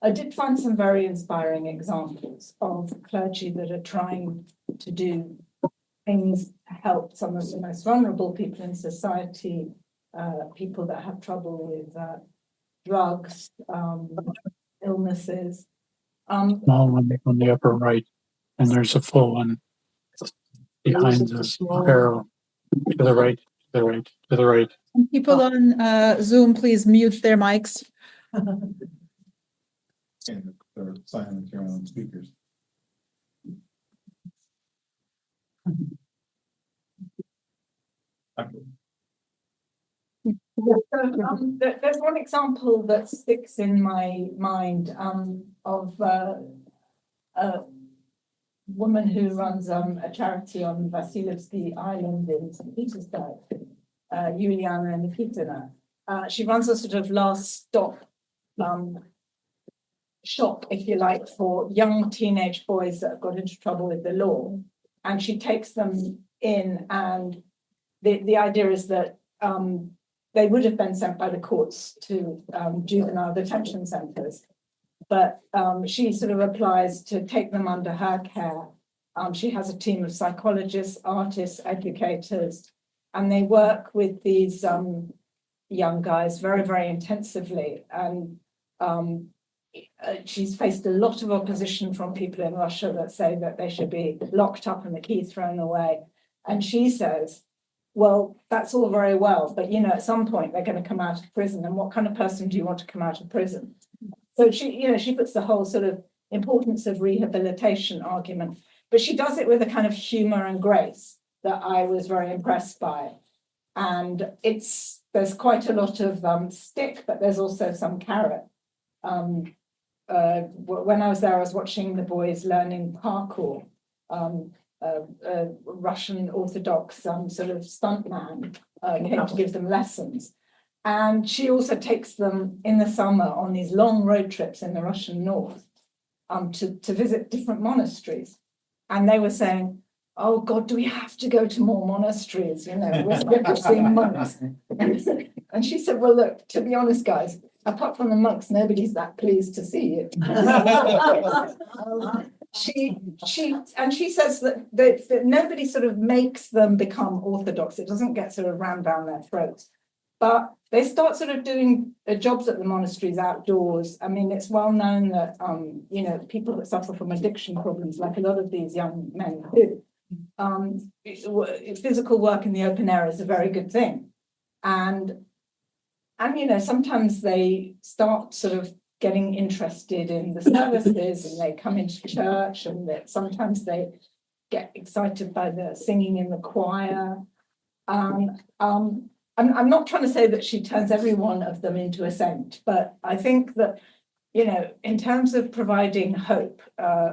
I did find some very inspiring examples of clergy that are trying to do things to help some of the most vulnerable people in society, people that have trouble with drugs, illnesses. Small one on the upper right, and there's a full one behind this barrel. To the right, to the right, to the right. People on Zoom, please mute their mics. They're silent here on speakers. There's one example that sticks in my mind of a woman who runs a charity on Vasilevsky Island in St. Petersburg, Yuliana Nikitina. She runs a sort of last stop shop, if you like, for young teenage boys that have got into trouble with the law. And she takes them in, and the idea is that they would have been sent by the courts to juvenile detention centres. But she sort of applies to take them under her care. She has a team of psychologists, artists, educators, and they work with these young guys very, very intensively. And she's faced a lot of opposition from people in Russia that say that they should be locked up and the key thrown away. And she says, well, that's all very well, but at some point they're going to come out of prison. And what kind of person do you want to come out of prison? So she puts the whole sort of importance of rehabilitation argument, but she does it with a kind of humor and grace that I was very impressed by. And there's quite a lot of stick, but there's also some carrot. When I was there, I was watching the boys learning parkour. Russian Orthodox sort of stuntman came to give them lessons. And she also takes them in the summer on these long road trips in the Russian north to visit different monasteries. And they were saying, oh God, do we have to go to more monasteries? We're sick of seeing monks. And she said, well, look, to be honest, guys, apart from the monks, nobody's that pleased to see you. She says that nobody sort of makes them become Orthodox. It doesn't get sort of rammed down their throats. But they start sort of doing jobs at the monasteries outdoors. I mean, it's well known that, people that suffer from addiction problems, like a lot of these young men do, physical work in the open air is a very good thing. And sometimes they start sort of getting interested in the services and they come into church, and that sometimes they get excited by the singing in the choir. I'm not trying to say that she turns every one of them into a saint, but I think that, in terms of providing hope,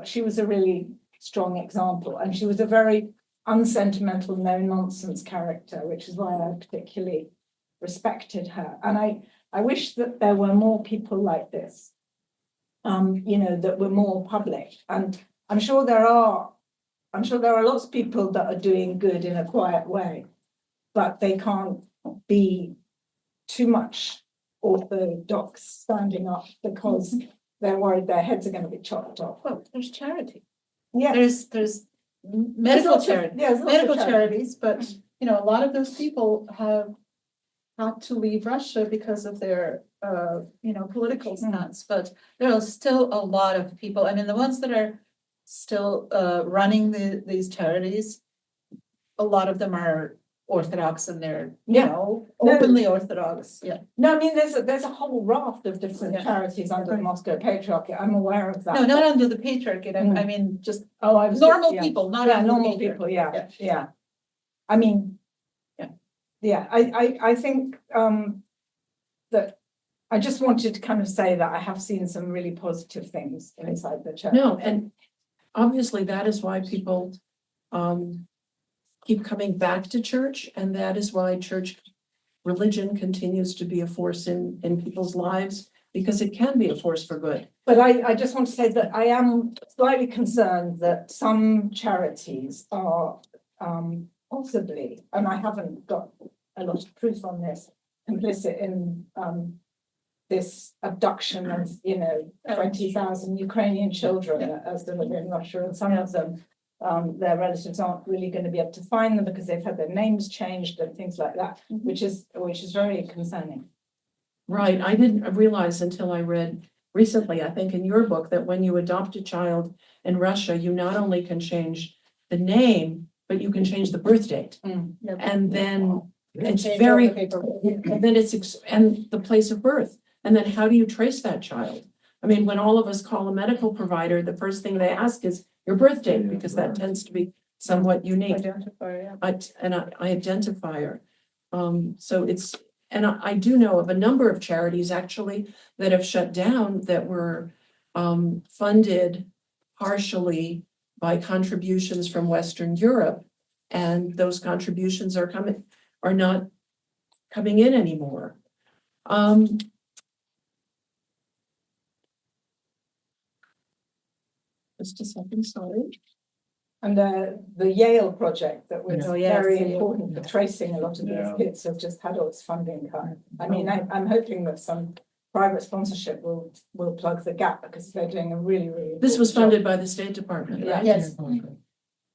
she was a really strong example, and she was a very unsentimental, no-nonsense character, which is why I particularly respected her. And I wish that there were more people like this, that were more public. And I'm sure there are lots of people that are doing good in a quiet way, but they can't be too much orthodox standing up because they're worried their heads are going to be chopped off. Well, there's charity. Yeah, There's medical charities, but a lot of those people have had to leave Russia because of their political stance. But there are still a lot of people. I mean, the ones that are still running these charities, a lot of them are Orthodox, and they're openly Orthodox. Yeah. No, I mean there's a whole raft of different charities under the Moscow Patriarchate. I'm aware of that. No, not under the Patriarchate. I mean just normal people, not normal people. Yeah. I mean, I think that I just wanted to kind of say that I have seen some really positive things inside the church. No, and obviously that is why people keep coming back to church, and that is why church religion continues to be a force in people's lives, because it can be a force for good. But I just want to say that I am slightly concerned that some charities are possibly, and I haven't got a lot of proof on this, complicit in this abduction of 20,000 Ukrainian children as they live in Russia, and some of them their relatives aren't really going to be able to find them because they've had their names changed and things like that, which is very concerning. Right. I didn't realize until I read recently, I think in your book, that when you adopt a child in Russia, you not only can change the name, but you can change the birth date. Yep. And then it's Change very, all the paperwork. and then and the place of birth. And then how do you trace that child? I mean, when all of us call a medical provider, the first thing they ask is your birth date, because that tends to be somewhat unique. Identifier, yeah. An identifier. So it's, and I do know of a number of charities actually that have shut down that were funded partially by contributions from Western Europe. And those contributions are not coming in anymore. Just a second, sorry. And the Yale project that was Oh, yes, very Yale. important for tracing a lot of these kids have just had all its funding cut. I mean, I'm hoping that some private sponsorship will plug the gap because they're doing a really, really. This was important funded by the State Department, right? Yes.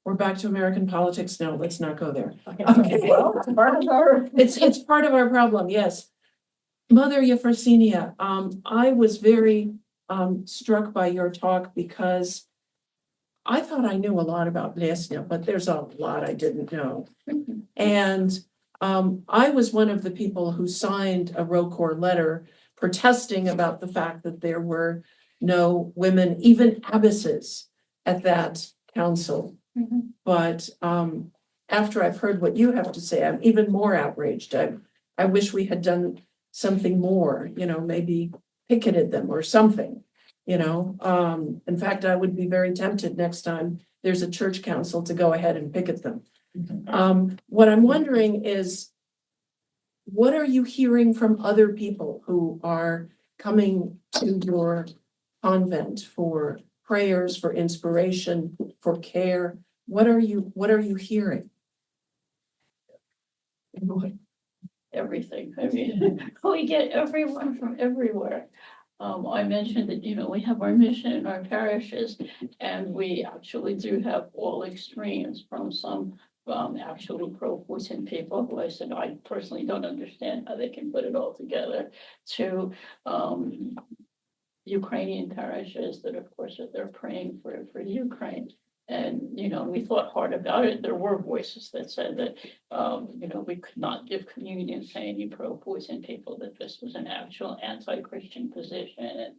We're back to American politics now. Let's not go there. job. Okay, well, it's part of our. It's part of our problem, yes. Mother Evfrosinia, I was very struck by your talk because I thought I knew a lot about Lesnia, but there's a lot I didn't know. And I was one of the people who signed a ROCOR letter protesting about the fact that there were no women, even abbesses, at that council. But after I've heard what you have to say, I'm even more outraged. I wish we had done something more, maybe picketed them or something, In fact, I would be very tempted next time there's a church council to go ahead and picket them. What I'm wondering is, what are you hearing from other people who are coming to your convent for prayers, for inspiration, for care? What are you hearing? Everything. I mean, we get everyone from everywhere. I mentioned that, we have our mission in our parishes, and we actually do have all extremes from some actually pro-Putin people who I said I personally don't understand how they can put it all together, to Ukrainian parishes that, of course, they're praying for Ukraine. And, we thought hard about it. There were voices that said that, we could not give communion to any pro-Putin people, that this was an actual anti-Christian position.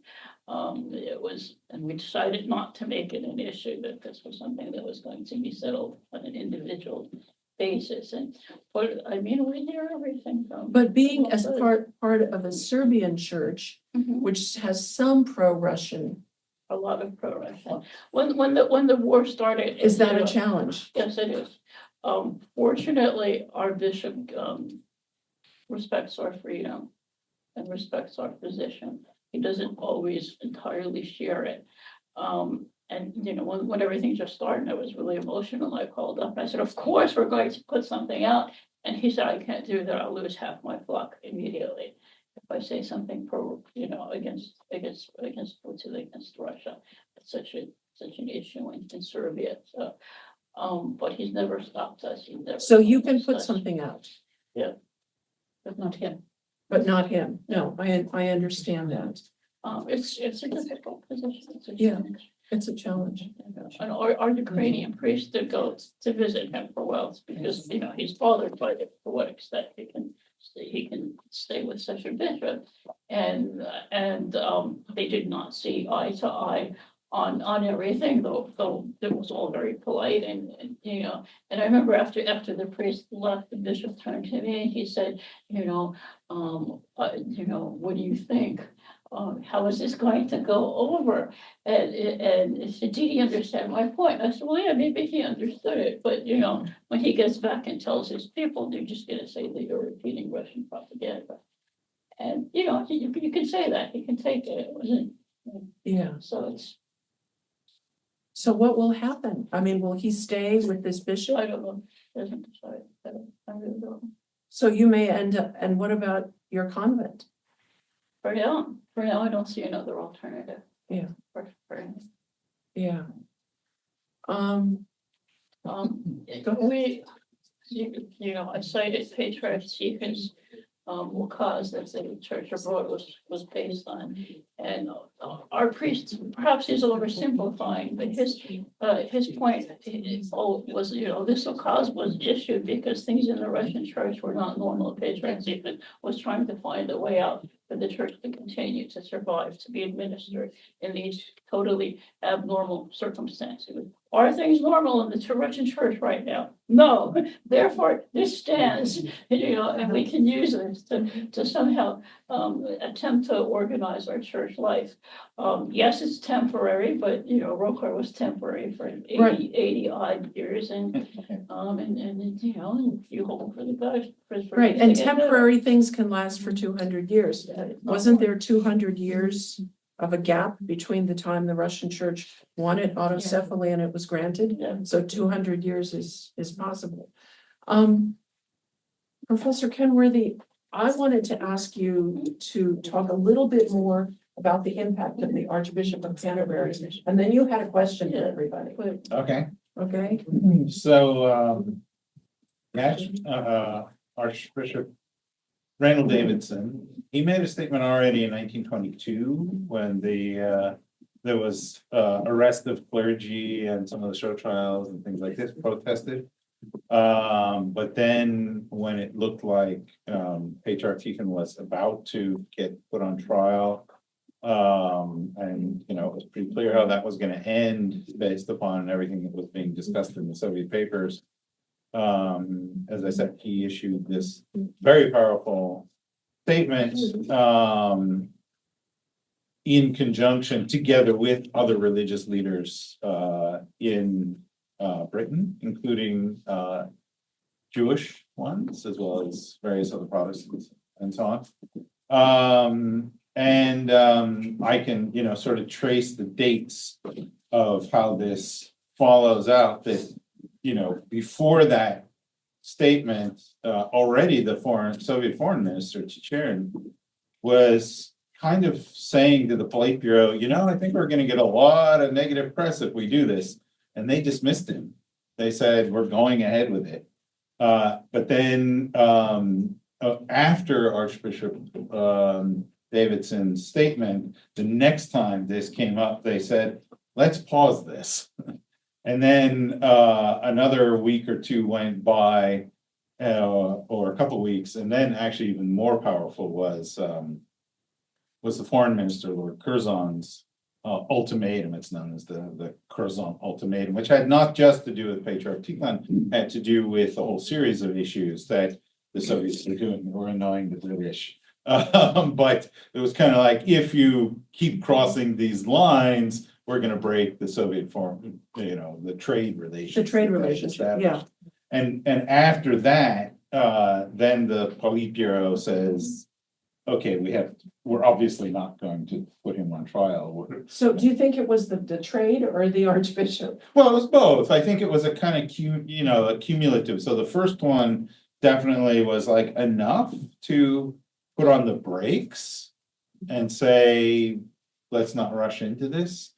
And we decided not to make it an issue, that this was something that was going to be settled on an individual basis. But I mean, we hear everything from. But being as part of a Serbian church, which has some pro-Russian. A lot of pro-Russian. When the war started. Is that a challenge? Yes, it is. Fortunately, our bishop respects our freedom and respects our position. He doesn't always entirely share it. And when everything just started, I was really emotional. I called up and I said, of course, we're going to put something out. And he said, I can't do that. I'll lose half my flock immediately if I say something against Putin, against Russia. It's such an issue in Serbia. So, but he's never stopped us. So you can put something out. Yeah, but not him. But not him. No, I understand that. It's a difficult position. It's a challenge. And our Ukrainian priest did go to visit him for wells because he's bothered by it, to what extent he can stay with such a bishop, and they did not see eye to eye on everything, though it was all very polite, and and I remember after the priest left, the bishop turned to me and he said, what do you think? How is this going to go over? And he said, did he understand my point? I said, well, yeah, maybe he understood it. But, when he gets back and tells his people, they're just going to say that you're repeating Russian propaganda. And, you can say that. He can take it. It wasn't. Yeah. So what will happen? I mean, will he stay with this bishop? I don't know. He hasn't decided. I really don't know. So you may end up, and what about your convent? For now, I don't see another alternative. Yeah. Yeah. I cited Patriarch Tikhon's cause that the church abroad was based on. And our priest, perhaps he's oversimplifying, but his point was, this cause was issued because things in the Russian church were not normal. Patriarchy was trying to find a way out for the church to continue to survive, to be administered in these totally abnormal circumstances. Are things normal in the Russian church right now? No. Therefore, this stands, and we can use this to somehow attempt to organize our church life. Yes, it's temporary, but Rokar was temporary for 80 odd years, and you hope for the best. Right, and temporary things can last for 200 years. Wasn't there 200 years of a gap between the time the Russian church wanted autocephaly and it was granted? Yeah. So 200 years is possible. Professor Kenworthy, I wanted to ask you to talk a little bit more about the impact of the Archbishop of Canterbury, and then you had a question for everybody. Okay. Okay. So, Archbishop Randall Davidson, he made a statement already in 1922 when there was arrest of clergy and some of the show trials and things like this protested. But then when it looked like Patriarch Tikhon was about to get put on trial, and it was pretty clear how that was going to end based upon everything that was being discussed in the Soviet papers. As I said, he issued this very powerful statement in conjunction together with other religious leaders in Britain, including Jewish ones, as well as various other Protestants and so on. I can, sort of trace the dates of how this follows out that, before that statement, already the Soviet foreign minister, Chechen, was kind of saying to the Politburo, I think we're going to get a lot of negative press if we do this. And they dismissed him. They said, we're going ahead with it. But then after Archbishop Davidson's statement, the next time this came up, they said, let's pause this. And then another week or two went by, or a couple of weeks, and then actually even more powerful was the foreign minister, Lord Curzon's ultimatum. It's known as the Curzon ultimatum, which had not just to do with Patriarch Tikhon, had to do with a whole series of issues that the Soviets were doing, were annoying the British. But it was kind of like, if you keep crossing these lines, we're going to break the Soviet form, the trade relations. The trade relationship, yeah. And after that, then the Politburo says, okay, we're obviously not going to put him on trial. So do you think it was the trade or the Archbishop? Well, it was both. I think it was a kind of a cumulative. So the first one definitely was like enough to put on the brakes and say, let's not rush into this.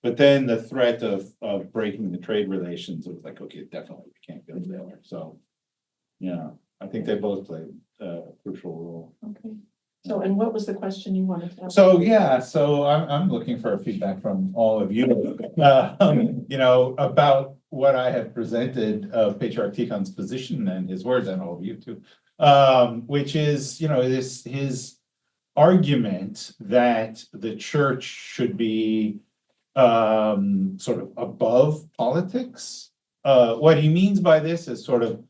But then the threat of breaking the trade relations was like, okay, definitely we can't go there. So, I think they both played a crucial role. Okay. So, and what was the question you wanted to ask? So I'm looking for feedback from all of you, about what I have presented of Patriarch Tikhon's position and his words, and all of you too, which is, his argument that the church should be sort of above politics. What he means by this is sort of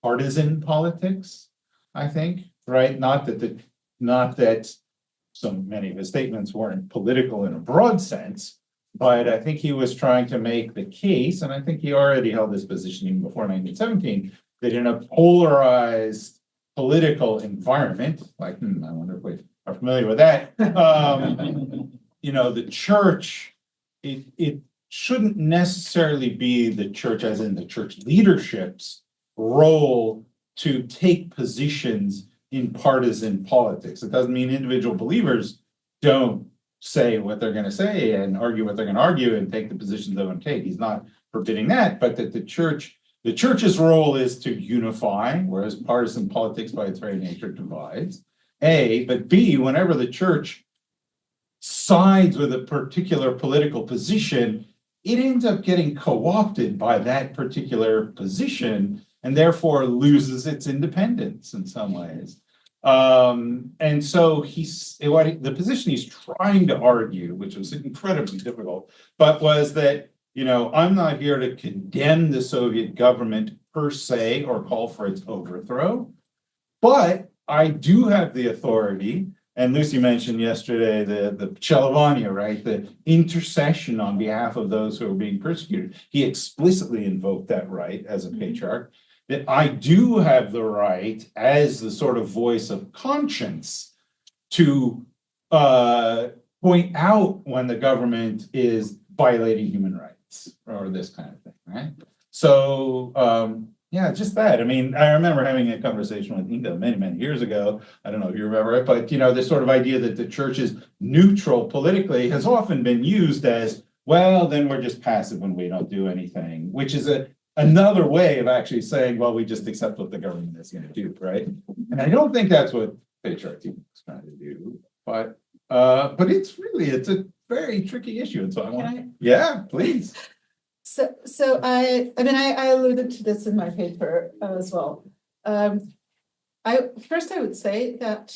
partisan politics, I think, right? Not that so many of his statements weren't political in a broad sense, but I think he was trying to make the case, and I think he already held this position even before 1917, that in a polarized political environment, like, I wonder if we are familiar with that, the church, it shouldn't necessarily be the church, as in the church leadership's role, to take positions in partisan politics. It doesn't mean individual believers don't say what they're going to say and argue what they're going to argue and take the positions they want to take. He's not forbidding that, but that the church the church's role is to unify, whereas partisan politics by its very nature divides. A, but B, whenever the church sides with a particular political position, it ends up getting co-opted by that particular position and therefore loses its independence in some ways. And so the position he's trying to argue, which was incredibly difficult, but was that, you know, I'm not here to condemn the Soviet government per se or call for its overthrow, but I do have the authority. And Lucy mentioned yesterday the Chelovania, right? The intercession on behalf of those who are being persecuted. He explicitly invoked that right as a patriarch, that I do have the right as the sort of voice of conscience to point out when the government is violating human rights or this kind of thing, right? So, yeah, just that. I mean, I remember having a conversation with Inga many, many years ago. I don't know if you remember it, but, you know, this sort of idea that the church is neutral politically has often been used as, well, then we're just passive when we don't do anything, which is another way of actually saying, well, we just accept what the government is going to do, right? And I don't think that's what patriarchy is trying to do, but it's a very tricky issue. And so yeah, please. So I mean, I alluded to this in my paper as well. I would say that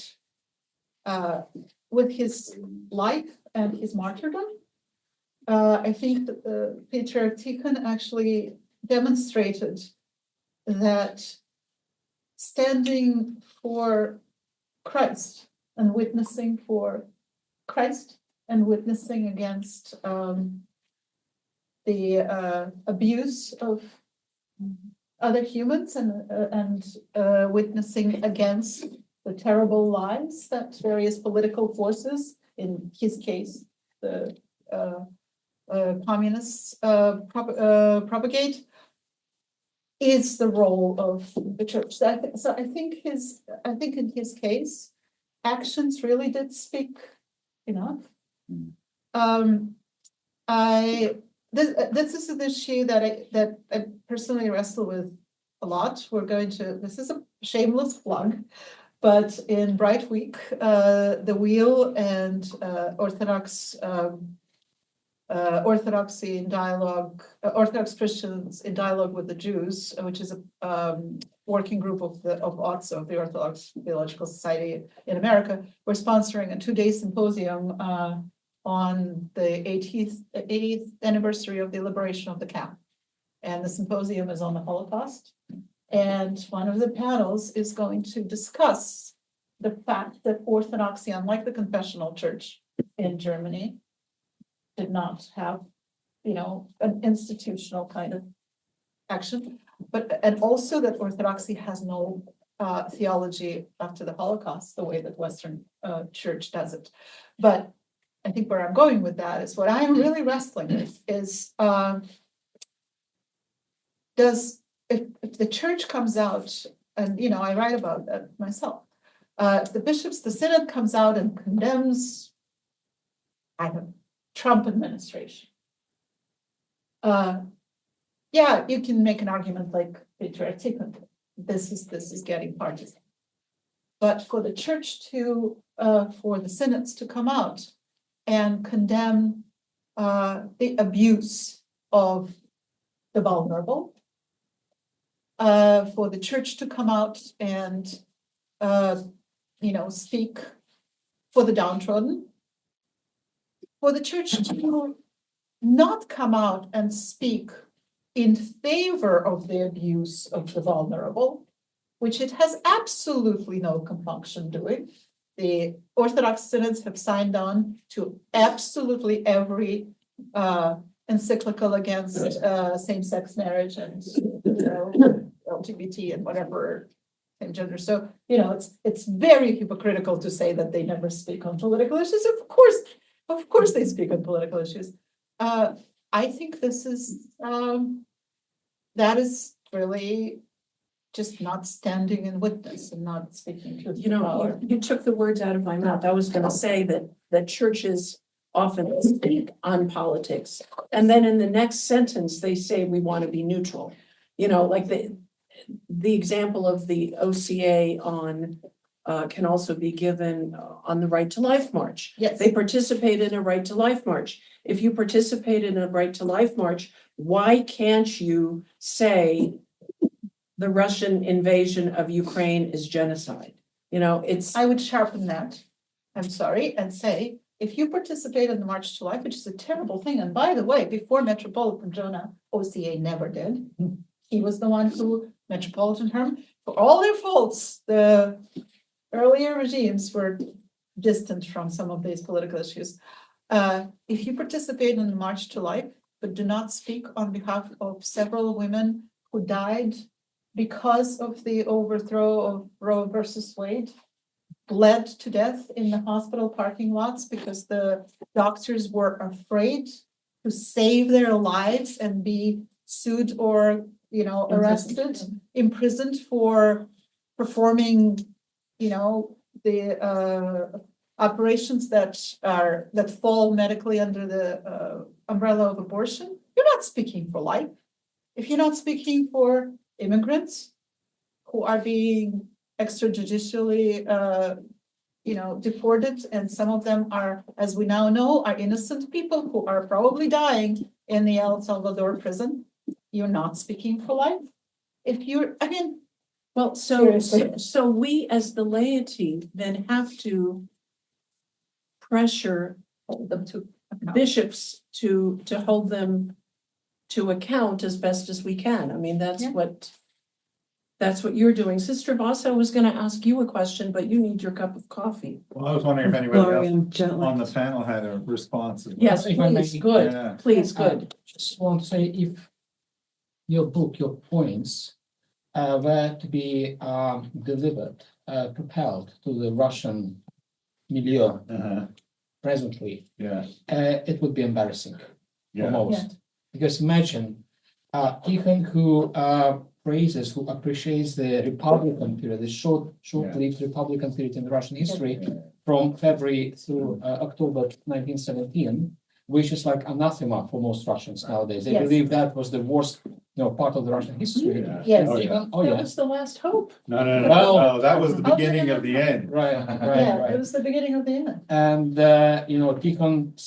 with his life and his martyrdom, I think that the Patriarch Tikhon actually demonstrated that standing for Christ and witnessing for Christ and witnessing against the abuse of other humans and witnessing against the terrible lies that various political forces, in his case, the communists propagate, is the role of the church. So I think in his case, actions really did speak enough. This is an issue that I personally wrestle with a lot. This is a shameless plug, but in Bright Week, the Wheel and Orthodoxy in Dialogue, Orthodox Christians in Dialogue with the Jews, which is a working group of OTSO, the Orthodox Theological Society in America, we're sponsoring a 2-day symposium on the 80th anniversary of the liberation of the camp. And the symposium is on the Holocaust. And one of the panels is going to discuss the fact that Orthodoxy, unlike the confessional church in Germany, did not have, an institutional kind of action, and also that Orthodoxy has no theology after the Holocaust, the way that Western church does it. But I think where I'm going with that is what I'm really wrestling with is if the church comes out, and I write about that myself, the synod comes out and condemns, Trump administration. Yeah, you can make an argument like Patriarch Tikhon. This is getting partisan. But for the church for the synods to come out and condemn the abuse of the vulnerable, for the church to come out and speak for the downtrodden, for the church to not come out and speak in favor of the abuse of the vulnerable, which it has absolutely no compunction doing. The Orthodox synods have signed on to absolutely every encyclical against same-sex marriage and LGBT and whatever same gender. So it's very hypocritical to say that they never speak on political issues. Of course, they speak on political issues. I think that is really just not standing in witness and not speaking truth to power. You took the words out of my mouth. I was going to say that churches often speak on politics, and then in the next sentence they say we want to be neutral. You know, like the example of the OCA on, can also be given on the Right to Life March. Yes. They participate in a Right to Life March. If you participate in a Right to Life March, why can't you say the Russian invasion of Ukraine is genocide? You know, it's. I would sharpen that, I'm sorry, and say, if you participate in the March to Life, which is a terrible thing, and by the way, before Metropolitan Jonah, OCA never did. He was the one who, Metropolitan Herm, for all their faults, the earlier regimes were distant from some of these political issues. If you participate in the March to Life, but do not speak on behalf of several women who died because of the overthrow of Roe versus Wade, bled to death in the hospital parking lots because the doctors were afraid to save their lives and be sued or, arrested, imprisoned for performing, the operations that fall medically under the umbrella of abortion. You're not speaking for life. If you're not speaking for immigrants who are being extrajudicially, deported, and some of them are, as we now know, are innocent people who are probably dying in the El Salvador prison. You're not speaking for life. Well, so we as the laity then have to pressure them to bishops to hold them to account as best as we can. I mean, that's what you're doing. Sister Vassa, I was going to ask you a question, but you need your cup of coffee. Well, I was wondering if anybody else on the panel had a response. Yes, If I may- please, good. Yeah. Please, good. Just want to say, if your book, your points, were to be delivered, propelled to the Russian milieu presently, it would be embarrassing for most. Because imagine Tikhon who praises, who appreciates the Republican period, the short-lived Republican period in Russian history from February through October 1917, which is like anathema for most Russians nowadays. They believe that was the worst, part of the Russian history. Yes. That was the last hope. No, that was the beginning of the end. Right. It was the beginning of the end. And Tikhon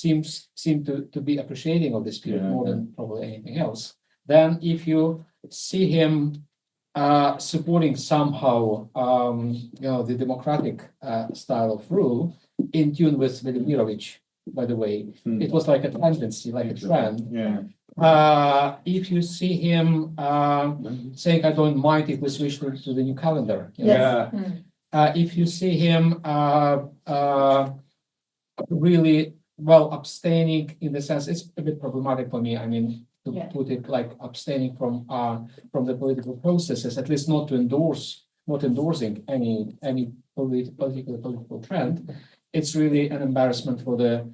seemed to be appreciating of this period more than probably anything else. Then if you see him supporting somehow the democratic style of rule in tune with Velimirovich, by the way, it was like a tendency, like a trend. If you see him saying, I don't mind if we switch to the new calendar. If you see him really abstaining in the sense, it's a bit problematic for me. I mean, to put it like abstaining from the political processes, at least not endorsing any political trend. It's really an embarrassment for the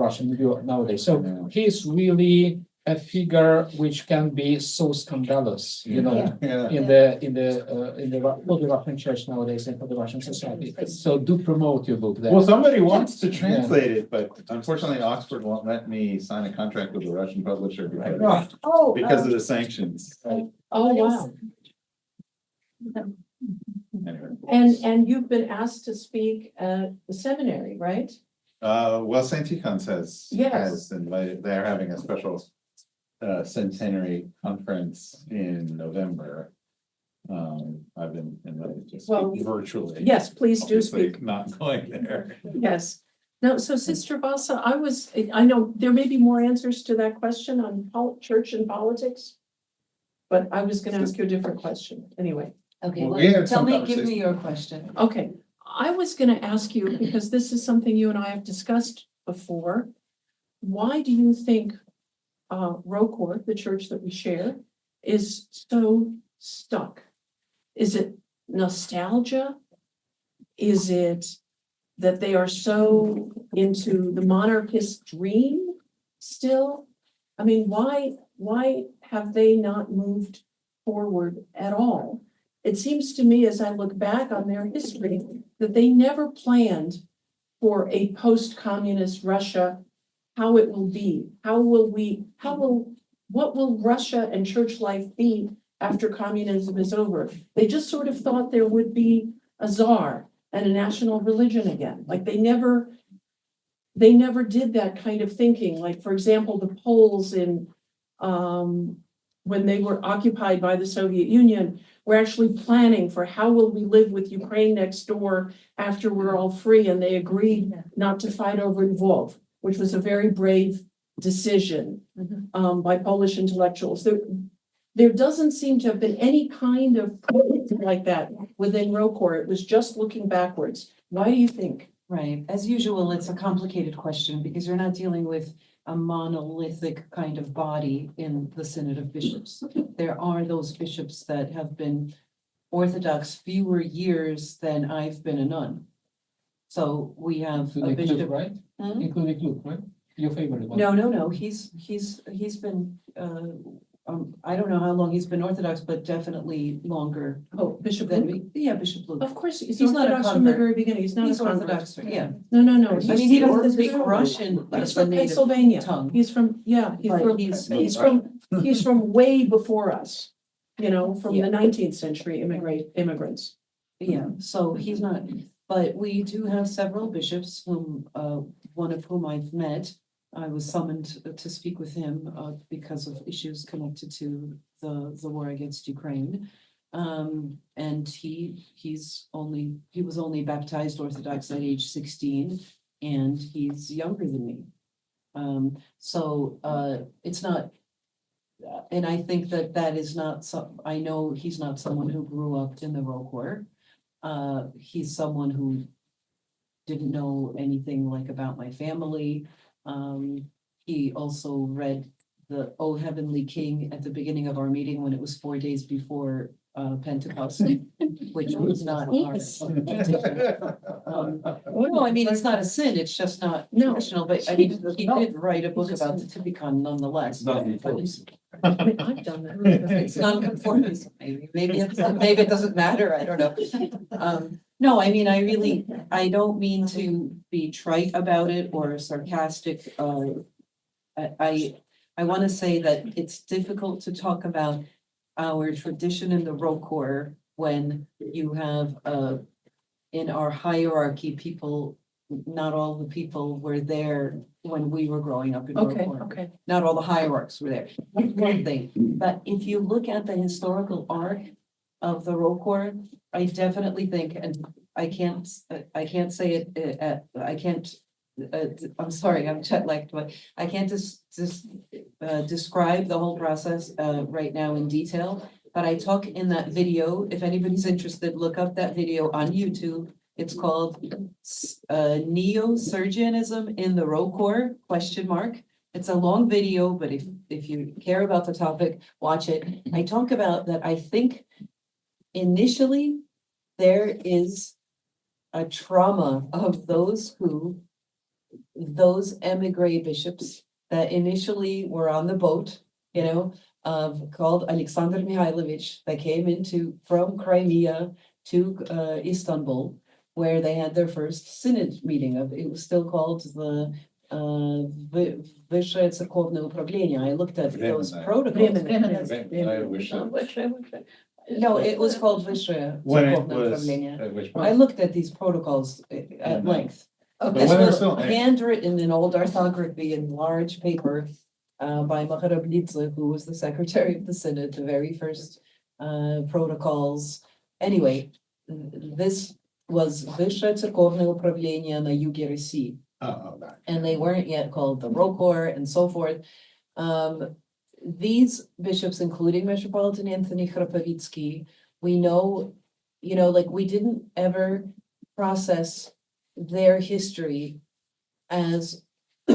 Russian media nowadays. So he's really a figure which can be so scandalous, in the Russian church nowadays and for the Russian society. So do promote your book there. Well, somebody wants to translate it, but unfortunately Oxford won't let me sign a contract with a Russian publisher because of the sanctions. Oh, wow. Anyway. And you've been asked to speak at the seminary, right? Well, St. Tikhon's has invited, they're having a special centenary conference in November. I've been invited to speak virtually. Yes, please do Obviously speak. not going there. Yes. Now, so Sister Vassa, I know there may be more answers to that question on church and politics, but I was going to ask you a different question anyway. Okay, give me your question. Okay, I was going to ask you, because this is something you and I have discussed before. Why do you think ROCOR, the church that we share, is so stuck? Is it nostalgia? Is it that they are so into the monarchist dream still? I mean, why have they not moved forward at all? It seems to me, as I look back on their history, that they never planned for a post-communist Russia, how it will be, what will Russia and church life be after communism is over. They just sort of thought there would be a czar and a national religion again. Like they never did that kind of thinking. Like, for example, the Poles in, when they were occupied by the Soviet Union, were actually planning for how will we live with Ukraine next door after we're all free. And they agreed not to fight over Lvov, which was a very brave decision by Polish intellectuals. There doesn't seem to have been any kind of like that within ROCOR. It was just looking backwards. Why do you think? Right. As usual, it's a complicated question because you're not dealing with a monolithic kind of body in the Synod of Bishops. There are those bishops that have been Orthodox fewer years than I've been a nun. So we have a bishop, right? Including Luke, right? Your favorite one. No. He's been, I don't know how long he's been Orthodox, but definitely longer. Oh, Bishop than Luke? me. Yeah, Bishop Luke. Of course, he's He's not a Orthodox from the convert. very beginning. He's not He's a convert. Orthodox, yeah. No. I mean, he doesn't speak Russian He's as the from native Pennsylvania. tongue. He's from, yeah, But he's from way before us, from Yeah. the 19th century immigrants. Yeah, so he's not, but we do have several bishops whom, one of whom I've met. I was summoned to speak with him because of issues connected to the war against Ukraine. And he was only baptized Orthodox at age 16, and he's younger than me. It's not, and I think that is not I know he's not someone who grew up in the ROCOR. He's someone who didn't know anything like about my family. He also read the O Heavenly King at the beginning of our meeting when it was 4 days before Pentecost, which was not our. Well, I mean, it's not a sin, it's just not traditional, but I mean, he did write a book about the Typicon nonetheless. I've done that. It's non-conformism, maybe it doesn't matter, I don't know. No, I mean, I don't mean to be trite about it or sarcastic. I want to say that it's difficult to talk about our tradition in the ROCOR when you have in our hierarchy people, not all the people were there when we were growing up in ROCOR. Okay. Not all the hierarchs were there. That's one thing. But if you look at the historical arc of the ROCOR, I definitely think, and I can't say it, I'm sorry, I'm jet-lagged, but I can't describe the whole process right now in detail. But I talk in that video, if anybody's interested, look up that video on YouTube. It's called Neo-Sergianism in the ROCOR, ? It's a long video, but if you care about the topic, watch it. I talk about that. I think initially there is a trauma of those emigre bishops that initially were on the boat, called Alexander Mihailovich, that came from Crimea to Istanbul, where they had their first synod meeting. It was still called the Высшее церковное управление. I looked at those protocols. No, it was called Vysshaya Церковное управление. I looked at these protocols at length. This was handwritten in old orthography in large paper by Macharoblidze, who was the secretary of the synod, the very first protocols. Anyway, this was Высшее церковное управление на юге России. And they weren't yet called the ROCOR and so forth. These bishops, including Metropolitan Anthony Chrapovitsky, we know, we didn't ever process their history as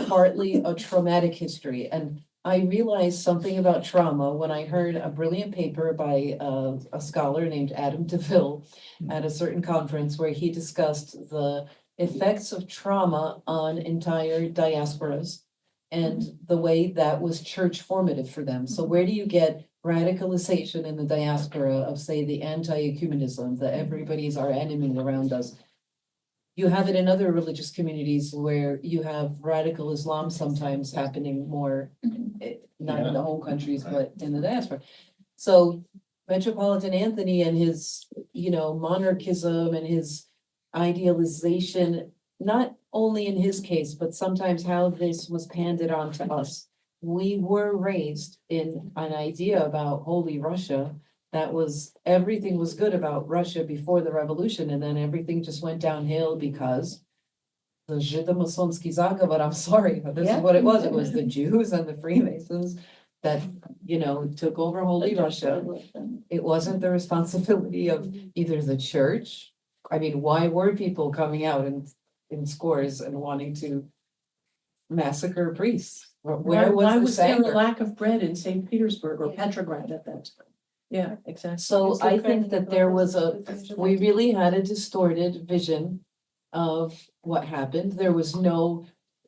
partly a traumatic history. And I realized something about trauma when I heard a brilliant paper by a scholar named Adam DeVille at a certain conference where he discussed the effects of trauma on entire diasporas and the way that was church formative for them. So where do you get radicalization in the diaspora of, say, the anti-ecumenism, that everybody's our enemy around us? You have it in other religious communities where you have radical Islam sometimes happening more, not in the home countries, but in the diaspora. So Metropolitan Anthony and his, monarchism and his idealization, not only in his case, but sometimes how this was handed on to us. We were raised in an idea about Holy Russia that was, everything was good about Russia before the revolution, and then everything just went downhill because the Żydomasonski Zaga, but I'm sorry, but this is what it was. It was the Jews and the Freemasons that, took over Holy Russia. It wasn't the responsibility of either the church. I mean, why were people coming out in scores and wanting to massacre priests? Where Why was was the there a anger? lack of bread in St. Petersburg or Petrograd at that time? Yeah, exactly. So I think that there was we really had a distorted vision of what happened. There was no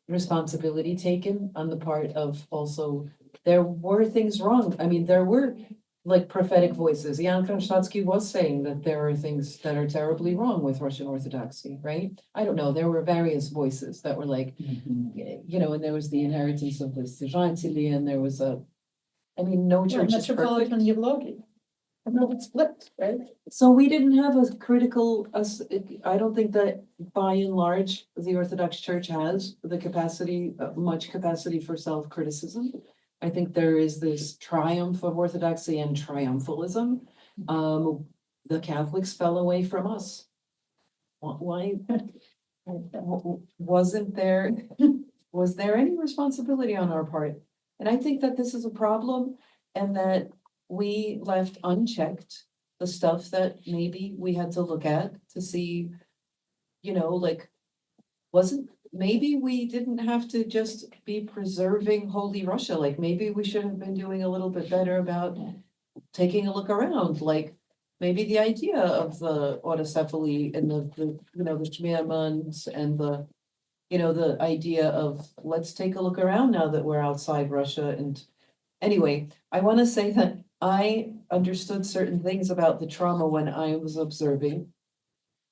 responsibility taken on the part of also, there were things wrong. I mean, there were like prophetic voices. Jan Kronstatsky was saying that there are things that are terribly wrong with Russian Orthodoxy, right? I don't know. There were various voices that were like, and there was the inheritance of the Zezulin, and there was no church is perfect. No, it's flipped, right? So we didn't have a critical, I don't think that by and large, the Orthodox Church has the capacity, much capacity for self-criticism. I think there is this triumph of Orthodoxy and triumphalism. The Catholics fell away from us. Why? Wasn't there, was there any responsibility on our part? And I think that this is a problem, and that we left unchecked the stuff that maybe we had to look at to see, maybe we didn't have to just be preserving Holy Russia. Like maybe we should have been doing a little bit better about taking a look around, like maybe the idea of the autocephaly and the Shmiamans and the idea of let's take a look around now that we're outside Russia. And anyway, I want to say that I understood certain things about the trauma when I was observing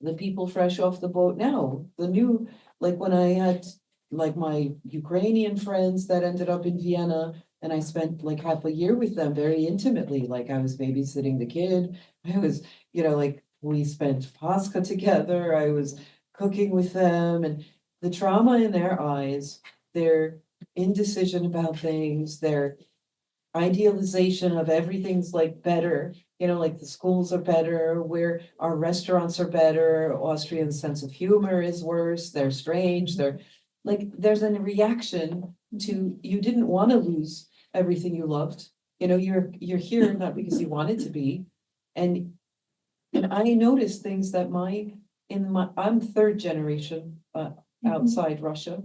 the people fresh off the boat now. The new, like when I had like my Ukrainian friends that ended up in Vienna, and I spent like half a year with them very intimately. Like I was babysitting the kid. I was, we spent Pascha together. I was cooking with them, and the trauma in their eyes, their indecision about things, their idealization of everything's like better, like the schools are better, where our restaurants are better, Austrian sense of humor is worse, they're strange, they're like, there's a reaction to, you didn't want to lose everything you loved, you're here not because you wanted to be. And I noticed things that I'm third generation outside Russia,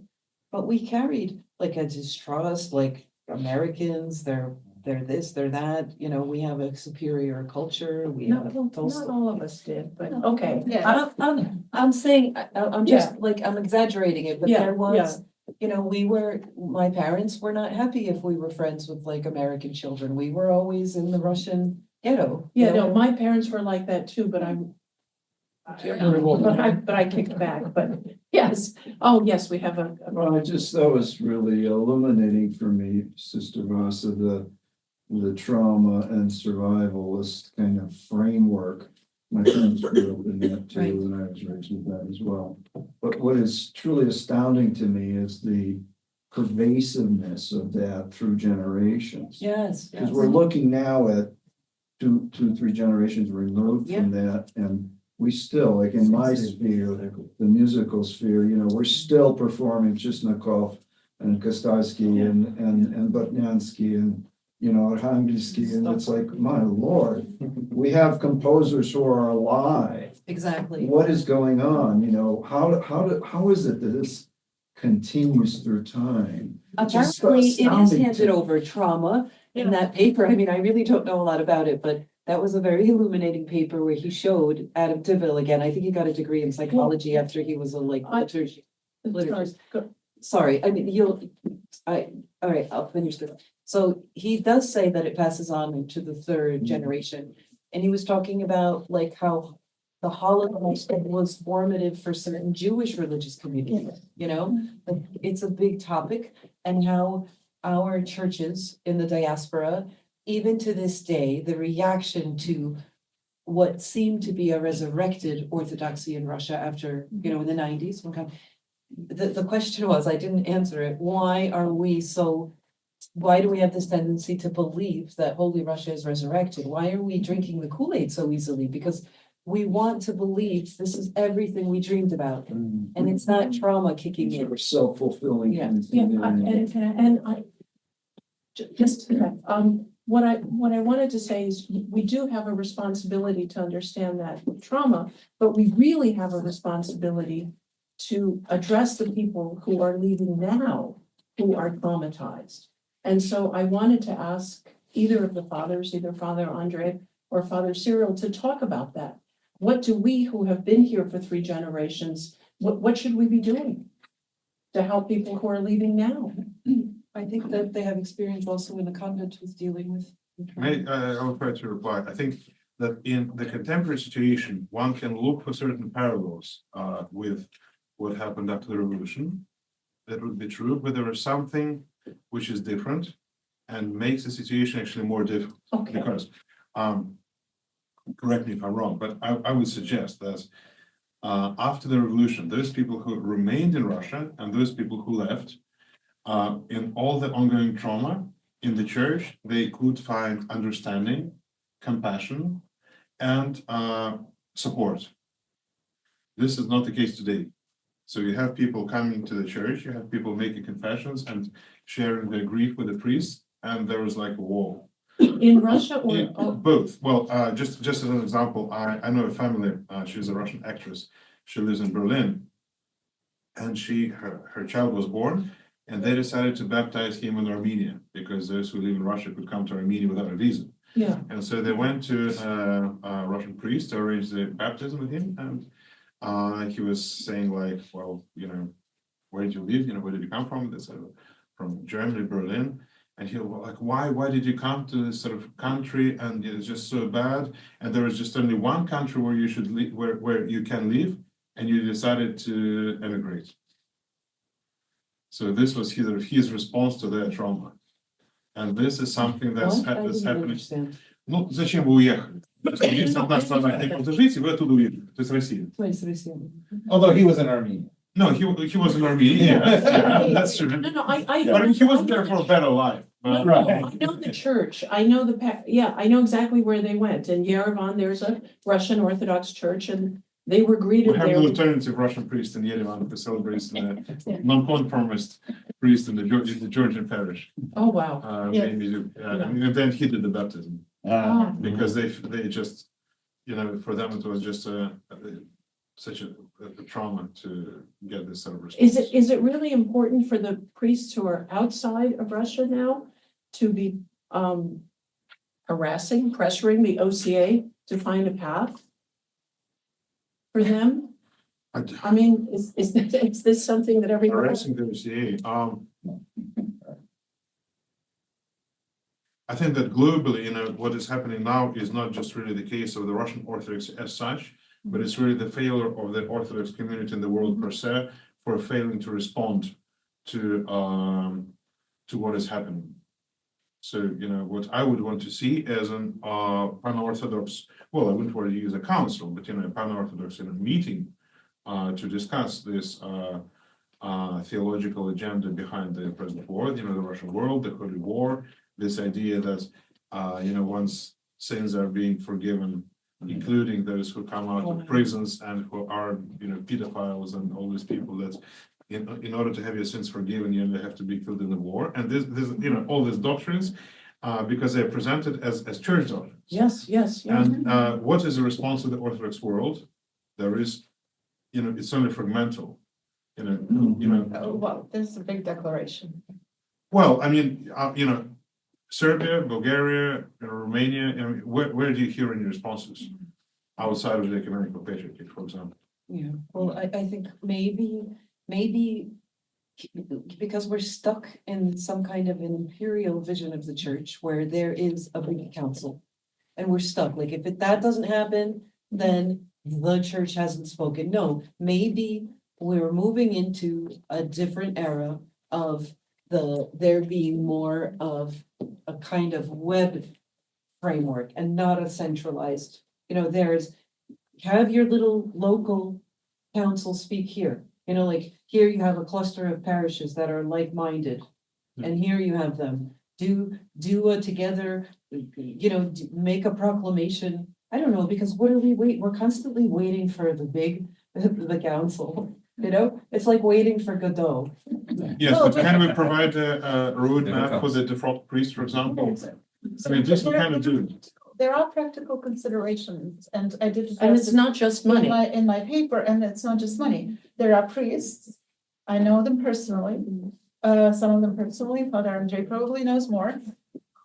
but we carried like a distrust, like Americans, they're this, they're that, we have a superior culture, Not all of us did, but okay. I'm saying, I'm just like, I'm exaggerating it, but Yeah, there was, my parents were not happy if we were friends with like American children. We were always in the Russian ghetto. Yeah, no, my parents were like that too, but I kicked back, but yes. Oh, yes, we have Well, that was really illuminating for me, Sister Vassa, the trauma and survivalist kind of framework. My parents grew up in that too, Right. and I was raised with that as well. But what is truly astounding to me is the pervasiveness of that through generations. Yes. Because we're looking now at two, 3 generations removed from that, and we still, like in my sphere, the musical sphere, we're still performing Chesnakov and Kostarsky and Botnyansky and Arhangelsky, and it's like, my Lord, we have composers who are alive. Exactly. What is going on? How is it that this continues through time? Apparently, it is handed over trauma in that paper. I mean, I really don't know a lot about it, but that was a very illuminating paper where he showed Adam Deville again. I think he got a degree in psychology after he was a literature. Sorry, I mean, all right, I'll finish this. So he does say that it passes on to the third generation. And he was talking about like how the Holocaust was formative for certain Jewish religious communities, Like, it's a big topic, and how our churches in the diaspora even to this day, the reaction to what seemed to be a resurrected orthodoxy in Russia after, in the 90s. The question was, I didn't answer it, why do we have this tendency to believe that Holy Russia is resurrected? Why are we drinking the Kool-Aid so easily? Because we want to believe this is everything we dreamed about, and it's not trauma kicking in. Self-fulfilling. Yeah. What I wanted to say is we do have a responsibility to understand that trauma, but we really have a responsibility to address the people who are leaving now, who are traumatized. And so I wanted to ask either of the fathers, either Father Andrei or Father Cyril, to talk about that. What do we who have been here for 3 generations, what should we be doing to help people who are leaving now? I think that they have experience also in the convent with dealing with. I will try to reply. I think that in the contemporary situation, one can look for certain parallels with what happened after the revolution. That would be true, but there is something which is different and makes the situation actually more difficult. Okay. Because, correct me if I'm wrong, but I would suggest that after the revolution, those people who remained in Russia and those people who left, in all the ongoing trauma in the church, they could find understanding, compassion, and support. This is not the case today. So you have people coming to the church, you have people making confessions and sharing their grief with the priest, and there was like a wall. In Russia or both? Well, just as an example, I know a family. She's a Russian actress. She lives in Berlin, and her child was born, and they decided to baptize him in Armenia because those who live in Russia could come to Armenia without a visa. Yeah. And so they went to a Russian priest to arrange the baptism with him, and he was saying like, well, where did you live? Where did you come from? They said, from Germany, Berlin. And he was like, why did you come to this sort of country? And it's just so bad. And there is just only one country where you should live, where you can live, and you decided to emigrate. So this was his response to their trauma. And this is something that's happening. Ну, зачем вы уехали? Есть одна страна, где можно жить, и вы оттуда уехали. То есть Россия. Although he was in Armenia. No, he was in Armenia. Yeah, that's true. No, But he wasn't there for a better life. I know the church. I know I know exactly where they went. In Yerevan, there's a Russian Orthodox church, and they were greeted We have there. an alternative Russian priest in Yerevan who celebrates the non-conformist priest in the Georgian parish. Oh, wow. And then he did the baptism. Because they just, for them it was just such a trauma to get this sort of response. Is it really important for the priests who are outside of Russia now to be pressuring the OCA to find a path for them? I mean, is this something that everyone? Harassing the OCA. I think that globally, what is happening now is not just really the case of the Russian Orthodox as such, but it's really the failure of the Orthodox community in the world per se for failing to respond to what is happening. So, what I would want to see as an pan-Orthodox, well, I wouldn't want to use a council, but a pan-Orthodox meeting to discuss this theological agenda behind the present war, the Russian world, the Holy War, this idea that, once sins are being forgiven, including those who come out of prisons and who are, pedophiles and all these people that, in order to have your sins forgiven, you have to be killed in the war. And this all these doctrines, because they're presented as church doctrines. Yes. And what is the response of the Orthodox world? There is, it's only fragmental. Well, there's a big declaration. Well, I mean, Serbia, Bulgaria, Romania, where do you hear any responses outside of the ecumenical patriarchy, for example? Yeah, well, I think maybe because we're stuck in some kind of imperial vision of the church where there is a big council and we're stuck. Like if that doesn't happen, then the church hasn't spoken. No, maybe we're moving into a different era of there being more of a kind of web framework and not a centralized, there's, have your little local council speak here. Like here you have a cluster of parishes that are like-minded. And here you have them do a together, make a proclamation. I don't know, because what are we we're constantly waiting for the council, it's like waiting for Godot. Yes, but can we provide a roadmap for the default priest, for example? I mean, this we kind of do. There are practical considerations, and I did. And it's not just money. In my paper, and it's not just money. There are priests. I know them personally. Some of them personally, Father Andrei probably knows more,